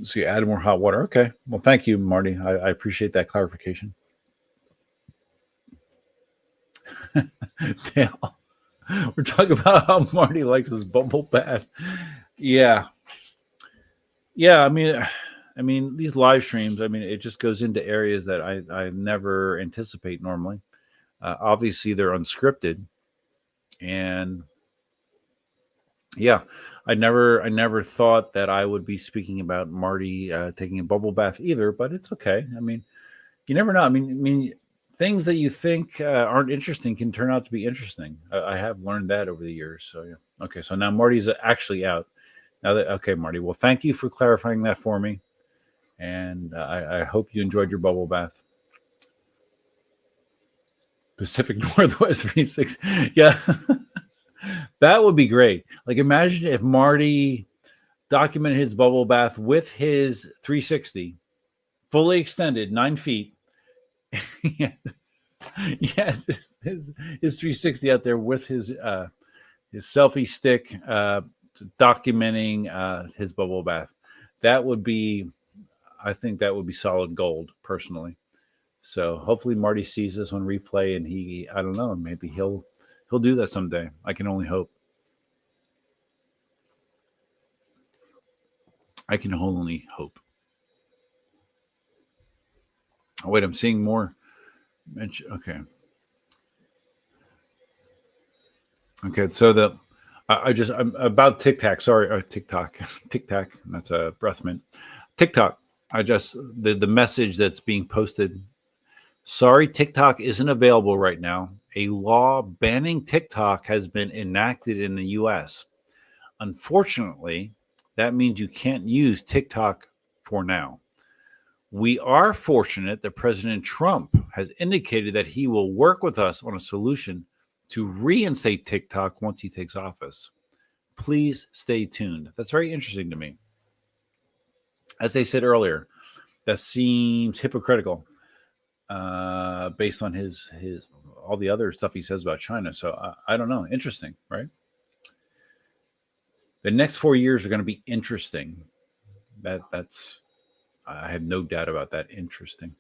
So you add more hot water. Okay. Well, thank you, Marty. I appreciate that clarification. Dale, we're talking about how Marty likes his bubble bath. Yeah. I mean, these live streams, it just goes into areas that I never anticipate normally. Obviously, they're unscripted. And yeah, I never thought that I would be speaking about Marty taking a bubble bath either, but it's okay. I mean, you never know. I mean, things that you think aren't interesting can turn out to be interesting. I have learned that over the years. So yeah. Okay, so now Marty's actually out. Okay, Marty. Well, thank you for clarifying that for me, and I hope you enjoyed your bubble bath. Pacific Northwest 36. Yeah, that would be great. Like, imagine if Marty documented his bubble bath with his 360, fully extended, 9 feet. yes, his 360 out there with his selfie stick, documenting his bubble bath. That would be, I think that would be solid gold, personally. So hopefully Marty sees this on replay and I don't know, maybe he'll do that someday. I can only hope. I can only hope. Oh, wait, I'm seeing more. Okay. Okay, so I'm about TikTok. Sorry, TikTok. TikTok. That's a breath mint. TikTok. The message that's being posted Sorry, TikTok isn't available right now. A law banning TikTok has been enacted in the US. Unfortunately, that means you can't use TikTok for now. We are fortunate that President Trump has indicated that he will work with us on a solution to reinstate TikTok once he takes office. Please stay tuned. That's very interesting to me. As I said earlier, that seems hypocritical based on his all the other stuff he says about China. So I don't know. Interesting, right? The next 4 years are going to be interesting. That's I have no doubt about that. Interesting.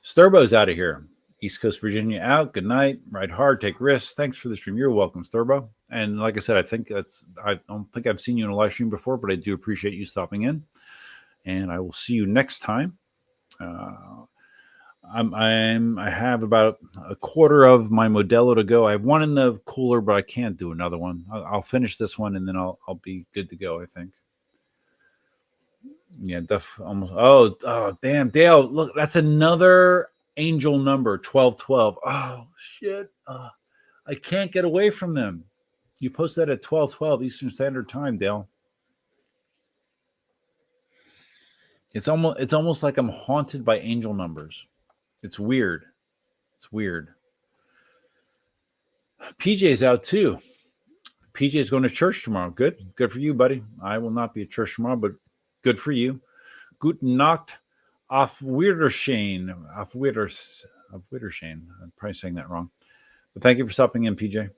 Sturbo's out of here. East Coast Virginia out. Good night. Ride hard. Take risks. Thanks for the stream. You're welcome, Sturbo. And like I said, I don't think I've seen you in a live stream before, but I do appreciate you stopping in. And I will see you next time. I have about a quarter of my Modelo to go. I have one in the cooler, but I can't do another one. I'll finish this one and then I'll be good to go, I think. Yeah, almost. Oh, damn, Dale! Look, that's another angel number, 1212. Oh shit! I can't get away from them. You posted that at 12:12 Eastern Standard Time, Dale. It's almost like I'm haunted by angel numbers. It's weird. It's weird. PJ's out too. PJ's going to church tomorrow. Good for you, buddy. I will not be at church tomorrow, but good for you. Guten Nacht, auf Wiedersehen. Auf Wiedersehen. I'm probably saying that wrong. But thank you for stopping in, PJ.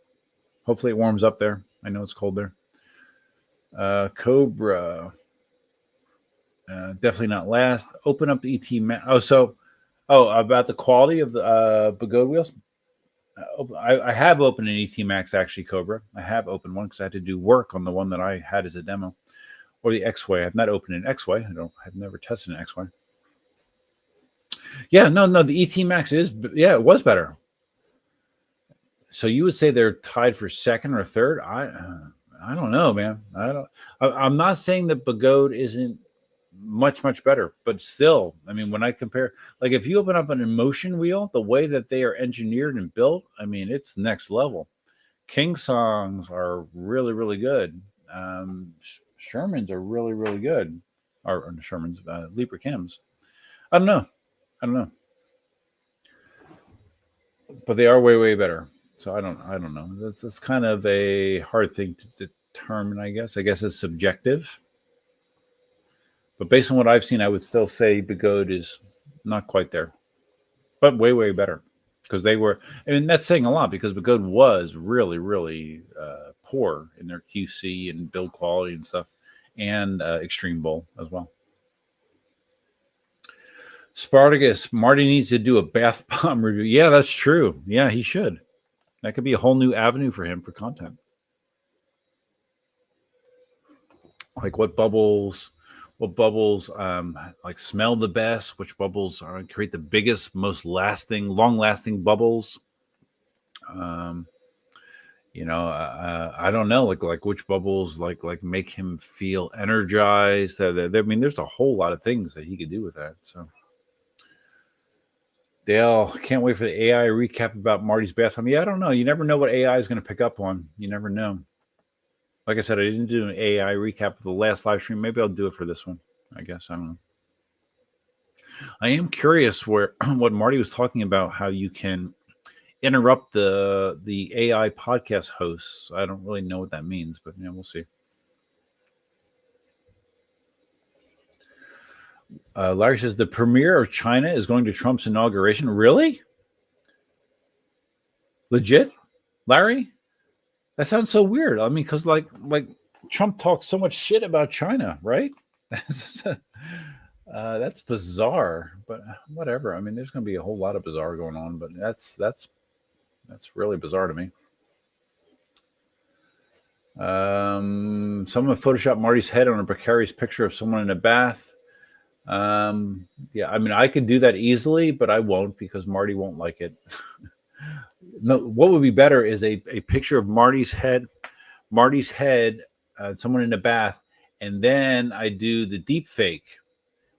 Hopefully it warms up there. I know it's cold there. Cobra. Definitely not last. Open up the ET map. About the quality of the Begode wheels. I have opened an ET Max, actually, Cobra. I have opened one because I had to do work on the one that I had as a demo. Or the X-Way. I've not opened an X-Way. I've never tested an X-Way. Yeah, no, the ET Max it was better. So you would say they're tied for second or third? I don't know, man. I'm not saying that Begode isn't much better, but still, I mean, when I compare, like if you open up an Inmotion wheel, the way that they are engineered and built, I mean, it's next level. KingSongs are really good. Shermans are really good. Or Shermans, Libra Chems. I don't know. But they are way better. So I don't know. That's kind of a hard thing to determine, I guess. I guess it's subjective. But based on what I've seen, I would still say Begode is not quite there. But way better. Because they were, I mean, that's saying a lot because Begode was really poor in their QC and build quality and stuff. And Extreme Bowl as well. Spartacus, Marty needs to do a bath bomb review. Yeah, that's true. Yeah, he should. That could be a whole new avenue for him for content. Like what bubbles like smell the best, which bubbles create the biggest, most long-lasting bubbles. I don't know, like which bubbles like make him feel energized. I mean, there's a whole lot of things that he could do with that. So, Dale, can't wait for the AI recap about Marty's bathroom. Yeah, I don't know. You never know what AI is going to pick up on. You never know. Like I said, I didn't do an AI recap of the last live stream. Maybe I'll do it for this one. I guess I don't know. I am curious what Marty was talking about. How you can interrupt the AI podcast hosts. I don't really know what that means, but we'll see. Larry says the premier of China is going to Trump's inauguration. Really? Legit, Larry? That sounds so weird. I mean, because like Trump talks so much shit about China, right? That's bizarre, but whatever. I mean, there's going to be a whole lot of bizarre going on, but that's really bizarre to me. Someone photoshopped Marty's head on a precarious picture of someone in a bath. Yeah, I mean, I could do that easily, but I won't because Marty won't like it. No, what would be better is a picture of Marty's head, someone in a bath, and then I do the deep fake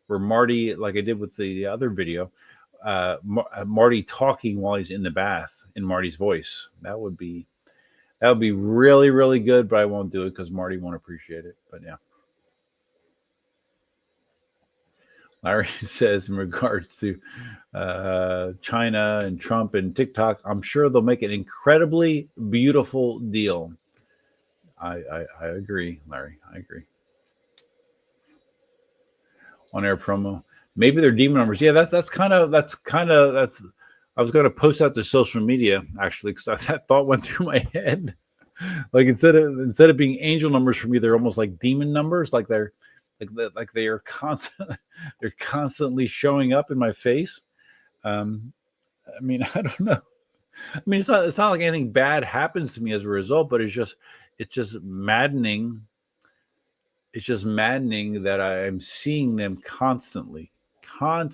where Marty, like I did with the other video, Marty talking while he's in the bath in Marty's voice. That would be really, really good, but I won't do it because Marty won't appreciate it. But yeah. Larry says in regards to China and Trump and TikTok, I'm sure they'll make an incredibly beautiful deal. I agree, Larry. I agree. On air promo. Maybe they're demon numbers. Yeah, that's kind of I was going to post out to social media actually because that thought went through my head. Like instead of being angel numbers for me, they're almost like demon numbers. Like they are constantly showing up in my face. I mean, I don't know. I mean, it's not like anything bad happens to me as a result, but it's just maddening. It's just maddening that I'm seeing them constantly. And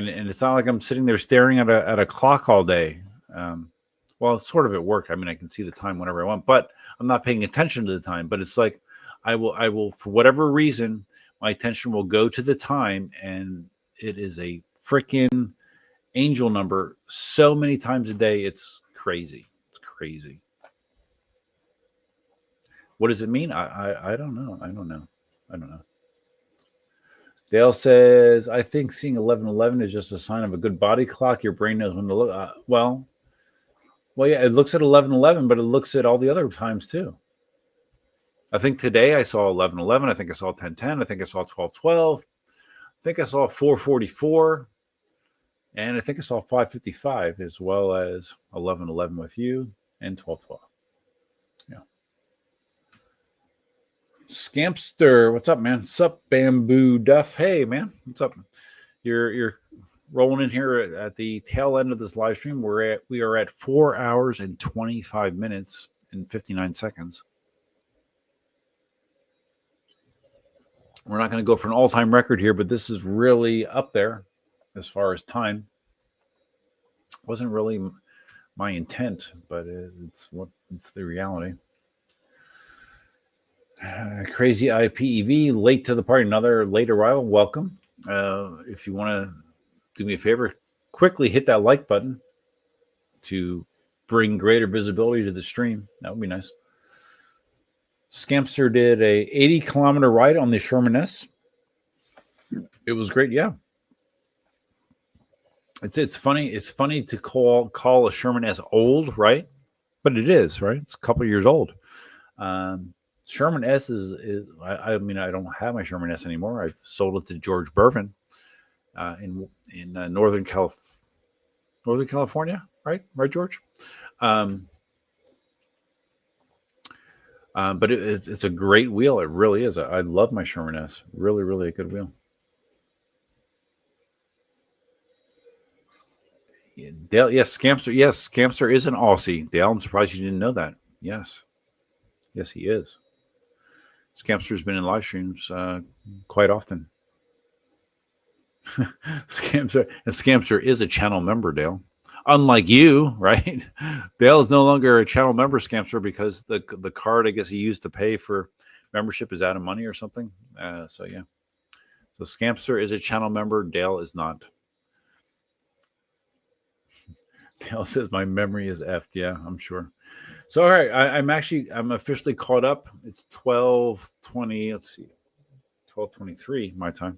it's not like I'm sitting there staring at a clock all day. Well, it's sort of at work. I mean, I can see the time whenever I want, but I'm not paying attention to the time. But it's like I will for whatever reason, my attention will go to the time, and it is a freaking angel number so many times a day. It's crazy. It's crazy. What does it mean? I don't know. I don't know. Dale says, I think seeing 1111 is just a sign of a good body clock. Your brain knows when to look. Well, yeah, it looks at 1111, but it looks at all the other times too. I think today I saw 1111. I think I saw 1010. I think I saw 1212. I think I saw 444. And I think I saw 555 as well as 1111 with you and 1212. Yeah. Scampster, what's up, man? What's up, Bamboo Duff? Hey, man, what's up? You're rolling in here at the tail end of this live stream. We are at 4 hours and 25 minutes and 59 seconds. We're not going to go for an all-time record here, but this is really up there as far as time. Wasn't really my intent, but it's the reality. Crazy IPEV, late to the party, another late arrival. Welcome. If you want to do me a favor, quickly hit that like button to bring greater visibility to the stream. That would be nice. Scampster did a 80-kilometer ride on the Sherman S. It was great. Yeah. It's funny. It's funny to call a Sherman S old, right? But it is, right? It's a couple of years old. Sherman S is I mean, I don't have my Sherman S anymore. I've sold it to George Bervin in Northern California, right, George? But it's a great wheel. It really is. I love my Sherman S. Really, really a good wheel. Dale, yes, Scampster. Yes, Scampster is an Aussie. Dale, I'm surprised you didn't know that. Yes, he is. Scampster's been in live streams quite often. Scampster is a channel member, Dale. Unlike you, right? Dale is no longer a channel member, Scampster, because the card I guess he used to pay for membership is out of money or something. So yeah. So Scampster is a channel member. Dale is not. Dale says my memory is effed. Yeah, I'm sure. So all right, I'm officially caught up. It's 12:20. Let's see, 12:23 my time.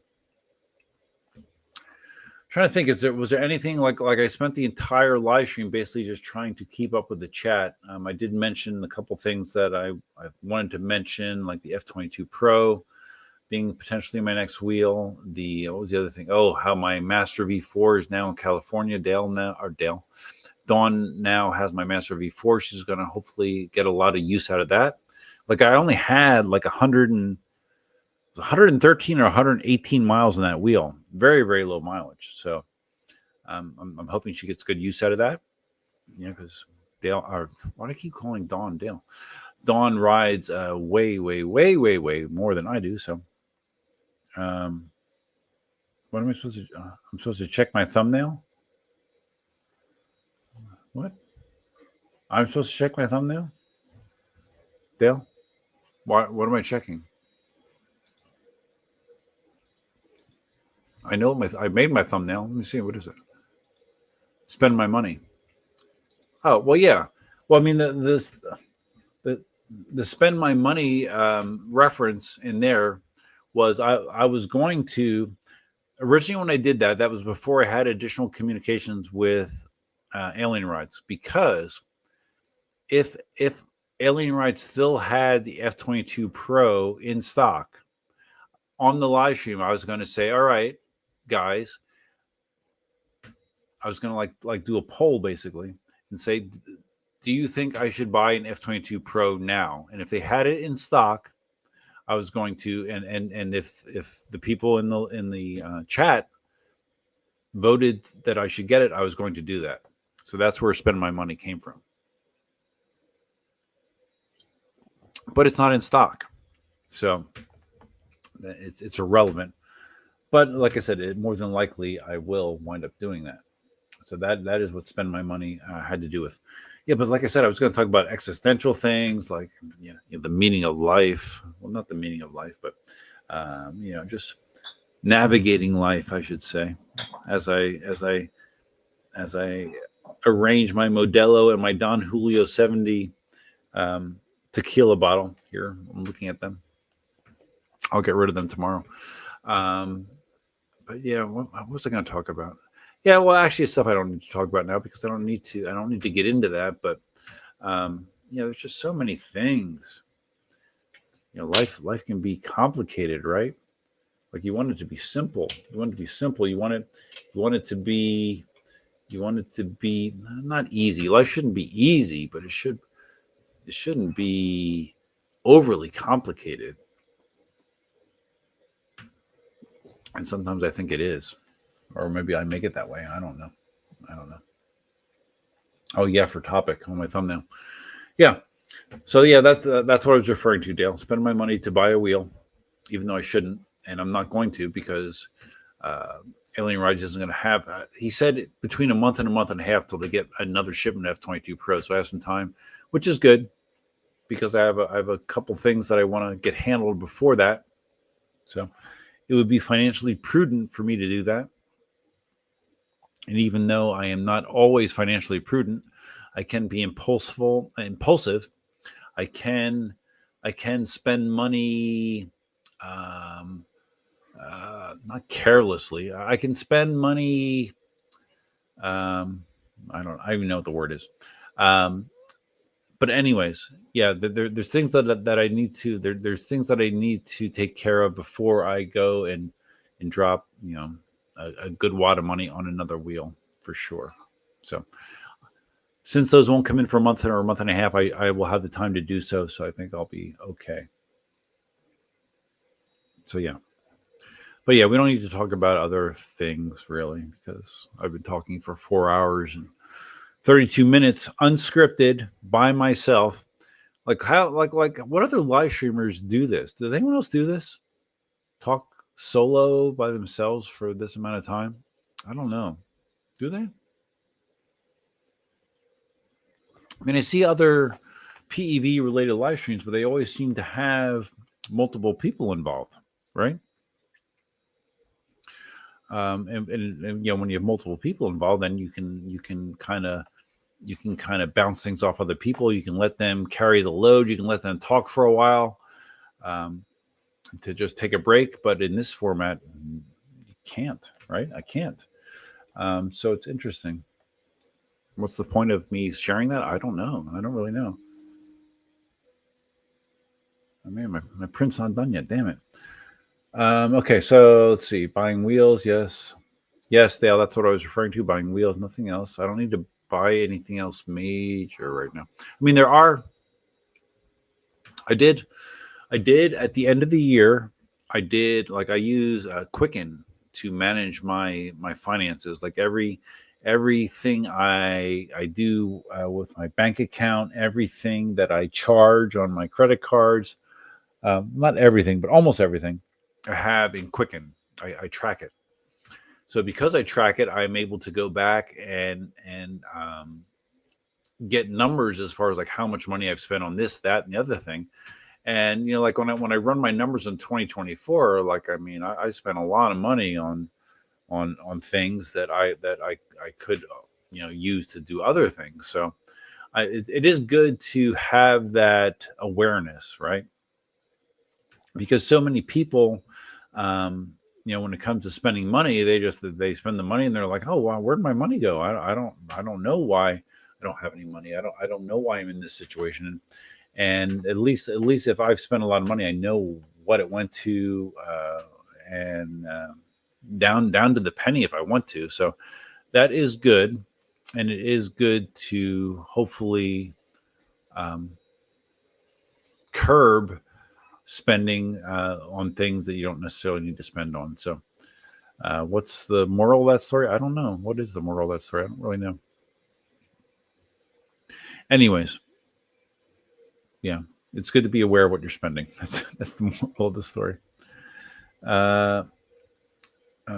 Trying to think, was there anything like I spent the entire live stream basically just trying to keep up with the chat. I did mention a couple things that I wanted to mention, like the F-22 Pro being potentially my next wheel. What was the other thing? Oh, how my Master V4 is now in California. Dawn now has my Master V4. She's going to hopefully get a lot of use out of that. Like I only had like 113 or 118 miles on that wheel. Very, very low mileage. So I'm hoping she gets good use out of that. Yeah, because why do I keep calling Dawn Dale? Dawn rides way, way, way, way, way more than I do. So what am I supposed to do? I'm supposed to check my thumbnail? What? I'm supposed to check my thumbnail? Dale? What am I checking? I know I made my thumbnail. Let me see. What is it? Spend my money. Oh, well, yeah. Well, I mean, the spend my money reference in there was I was going to originally when I did that was before I had additional communications with Alien Rides, because if Alien Rides still had the F-22 Pro in stock on the live stream, I was going to say, all right, guys, I was going to like do a poll basically and say, do you think I should buy an F-22 Pro now? And if they had it in stock, I was going to, and if the people in the chat voted that I should get it, I was going to do that. So that's where spend my money came from. But it's not in stock, so it's irrelevant. But like I said, more than likely I will wind up doing that. So that is what spend my money had to do with. Yeah, but like I said, I was going to talk about existential things like the meaning of life. Well, not the meaning of life, but just navigating life, I should say, as I arrange my Modelo and my Don Julio 70 tequila bottle here. I'm looking at them. I'll get rid of them tomorrow. But yeah, what was I going to talk about? Yeah, well, actually, it's stuff I don't need to talk about now because I don't need to get into that. But there's just so many things. Life can be complicated, right? Like you want it to be simple. You want it to be simple. You want it to be not easy. Life shouldn't be easy, but it shouldn't be overly complicated. And sometimes I think it is. Or maybe I make it that way. I don't know. Oh, yeah, for topic on my thumbnail. Yeah. So, yeah, that's what I was referring to, Dale. Spend my money to buy a wheel, even though I shouldn't. And I'm not going to because Alien Rides isn't going to have that. He said between a month and a half till they get another shipment of F-22 Pro. So I have some time, which is good because I have a couple things that I want to get handled before that. So it would be financially prudent for me to do that. And even though I am not always financially prudent, I can be impulsive. I can spend money, not carelessly. I can spend money. I even know what the word is. But anyways, yeah, there's things that I need to. There's things that I need to take care of before I go and drop a good wad of money on another wheel for sure. So since those won't come in for a month or a month and a half, I will have the time to do so. So I think I'll be okay. So yeah. But yeah, we don't need to talk about other things really because I've been talking for 4 hours and 32 minutes unscripted by myself. Like what other live streamers do this? Does anyone else do this? Talk solo by themselves for this amount of time? I don't know. Do they? I mean, I see other PEV related live streams, but they always seem to have multiple people involved, right? And when you have multiple people involved, then you can kind of bounce things off other people. You can let them carry the load. You can let them talk for a while. To just take a break, but in this format, you can't, right? I can't. So it's interesting. What's the point of me sharing that? I don't know. I don't really know. Oh man, my print's not done yet. Damn it. Okay, so let's see. Buying wheels, yes, Dale. That's what I was referring to. Buying wheels, nothing else. I don't need to buy anything else major right now. I mean, there are. I did at the end of the year. I use Quicken to manage my finances. Like everything I do with my bank account, everything that I charge on my credit cards, not everything, but almost everything I have in Quicken. I track it. So because I track it, I'm able to go back and get numbers as far as like how much money I've spent on this, that, and the other thing. And, like when I run my numbers in 2024, like, I mean, I spent a lot of money on on things that I could use to do other things. So it is good to have that awareness, right? Because so many people, when it comes to spending money, they spend the money and they're like, oh, wow, where'd my money go? I don't know why I don't have any money. I don't know why I'm in this situation. And at least if I've spent a lot of money, I know what it went to, and down to the penny if I want to. So that is good, and it is good to hopefully curb spending on things that you don't necessarily need to spend on. So what's the moral of that story? I don't know. What is the moral of that story? I don't really know. Anyways, yeah, it's good to be aware of what you're spending. That's the moral of the story.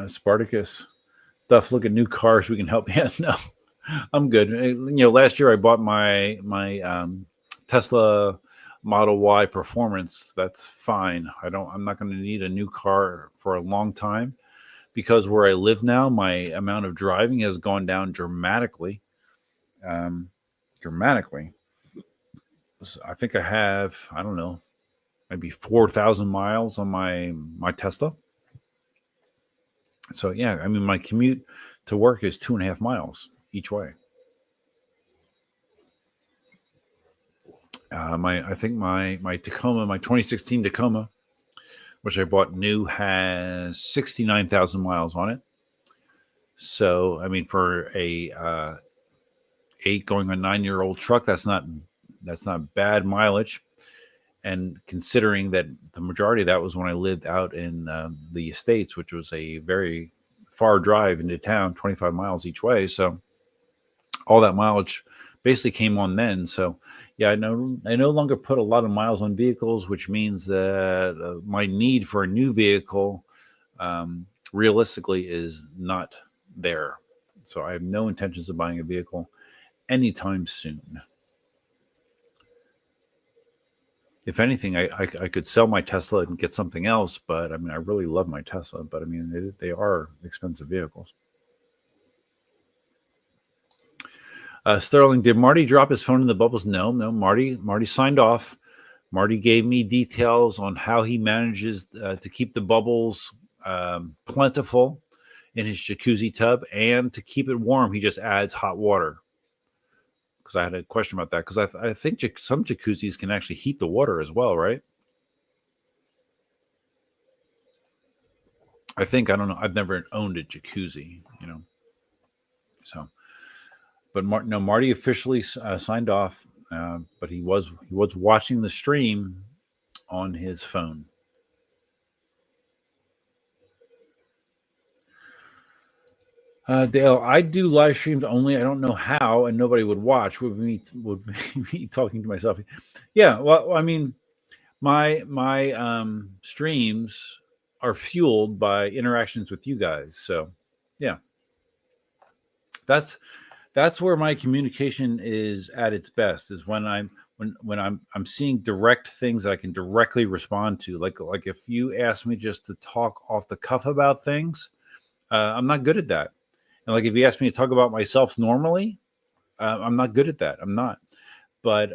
Spartacus, Duff, look at new cars. We can help. Yeah, no, I'm good. Last year I bought my Tesla Model Y Performance. That's fine. I'm not going to need a new car for a long time, because where I live now, my amount of driving has gone down dramatically. I think I have, I don't know, maybe 4,000 miles on my Tesla. So yeah, I mean, my commute to work is 2.5 miles each way. I think my Tacoma, my 2016 Tacoma, which I bought new, has 69,000 miles on it. So I mean, for a 8 going on 9-year-old truck, that's not bad mileage. And considering that the majority of that was when I lived out in the estates, which was a very far drive into town, 25 miles each way. So all that mileage basically came on then. So yeah, I no longer put a lot of miles on vehicles, which means that my need for a new vehicle realistically is not there. So I have no intentions of buying a vehicle anytime soon. If anything, I could sell my Tesla and get something else, but I mean, I really love my Tesla, but I mean, they are expensive vehicles. Sterling, did Marty drop his phone in the bubbles? No, Marty signed off. Marty gave me details on how he manages to keep the bubbles plentiful in his jacuzzi tub, and to keep it warm, he just adds hot water. Because I had a question about that, because I think some jacuzzis can actually heat the water as well, right? I don't know. I've never owned a jacuzzi, So, but Marty officially signed off, but he was watching the stream on his phone. Dale, I do live streams only. I don't know how, and nobody would watch. Would be me talking to myself. Yeah, well, I mean, my streams are fueled by interactions with you guys. So, yeah, that's where my communication is at its best. Is when I'm seeing direct things that I can directly respond to. Like if you ask me just to talk off the cuff about things, I'm not good at that. And like if you ask me to talk about myself normally, I'm not good at that. I'm not. But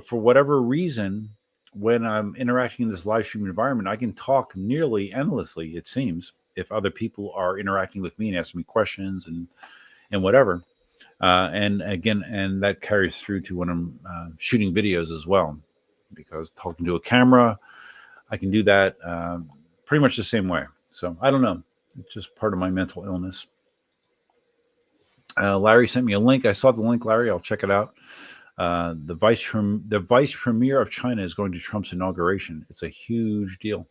for whatever reason, when I'm interacting in this live stream environment, I can talk nearly endlessly, it seems, if other people are interacting with me and asking me questions and whatever. And again, and that carries through to when I'm shooting videos as well, because talking to a camera, I can do that pretty much the same way. So I don't know. It's just part of my mental illness. Larry sent me a link. I saw the link, Larry. I'll check it out. The vice premier of China is going to Trump's inauguration. It's a huge deal.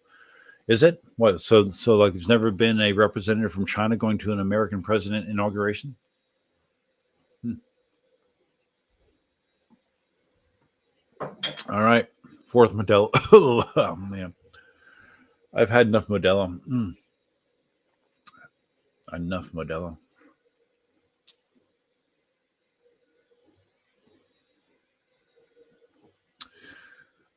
Is it? What? So like there's never been a representative from China going to an American president inauguration? All right. Fourth Modelo. Oh, man. I've had enough Modelo. Enough Modelo.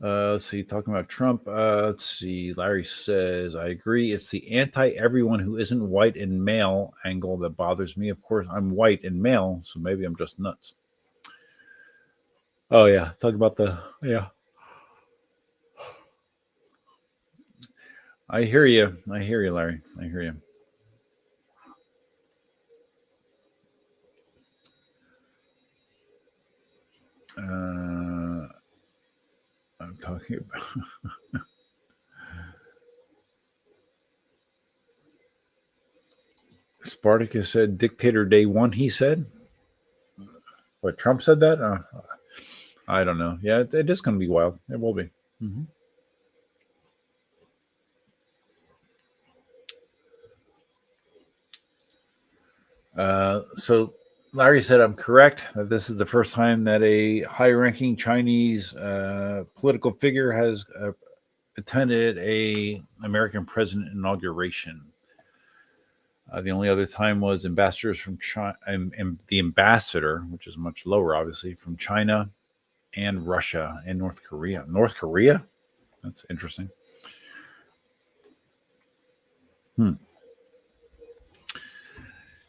Let's see, talking about Trump. Let's see. Larry says, I agree. It's the anti-everyone who isn't white and male angle that bothers me. Of course, I'm white and male, so maybe I'm just nuts. Oh, yeah. Talk about yeah. I hear you. Larry. I hear you. I'm talking about... Spartacus said, dictator day one, he said. What, Trump said that? I don't know. Yeah, it is going to be wild. It will be. Mm-hmm. So Larry said I'm correct that this is the first time that a high-ranking Chinese political figure has attended a American president inauguration. The only other time was ambassadors from China, and the ambassador, which is much lower, obviously, from China and Russia and North Korea. North Korea? That's interesting.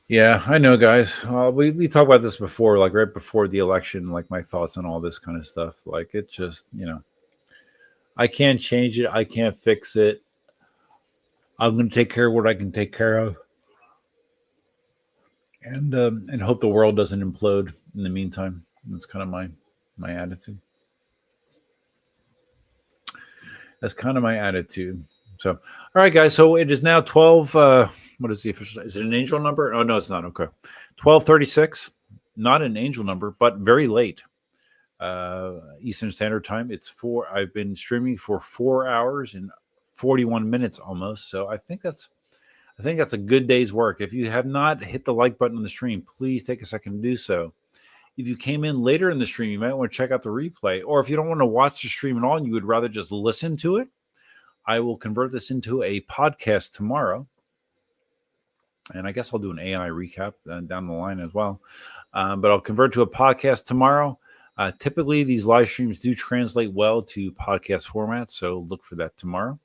Yeah, I know, guys. We talked about this before, like right before the election, like my thoughts on all this kind of stuff. Like it just, I can't change it. I can't fix it. I'm going to take care of what I can take care of, and hope the world doesn't implode in the meantime. That's kind of my attitude. That's kind of my attitude. So, all right, guys. So it is now 12. What is the official? Is it an angel number? Oh no, it's not. Okay, 12:36. Not an angel number, but very late. Eastern Standard Time. It's 4. I've been streaming for 4 hours and 41 minutes almost. So I think that's a good day's work. If you have not hit the like button on the stream, please take a second to do so. If you came in later in the stream, you might want to check out the replay. Or if you don't want to watch the stream at all and you would rather just listen to it, I will convert this into a podcast tomorrow. And I guess I'll do an AI recap down the line as well. But I'll convert to a podcast tomorrow. Typically, these live streams do translate well to podcast format, so look for that tomorrow.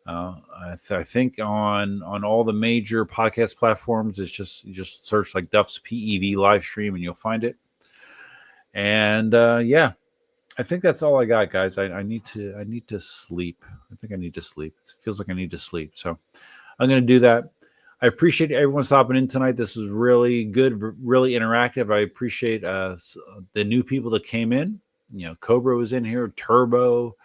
I think on all the major podcast platforms, it's you just search like Duff's PEV live stream and you'll find it. And yeah, I think that's all I got, guys. I need to sleep. I think I need to sleep. It feels like I need to sleep, so I'm going to do that. I appreciate everyone stopping in tonight. This was really good, really interactive. I appreciate the new people that came in. Cobra was in here, Turbo,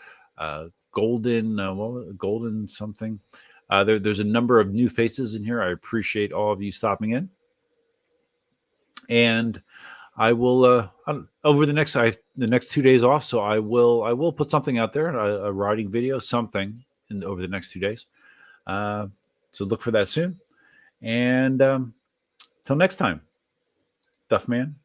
Golden, Golden something. There's a number of new faces in here. I appreciate all of you stopping in. And I will over the next 2 days off. So I will put something out there, a riding video, something over the next 2 days. So look for that soon. And till next time, Duff Man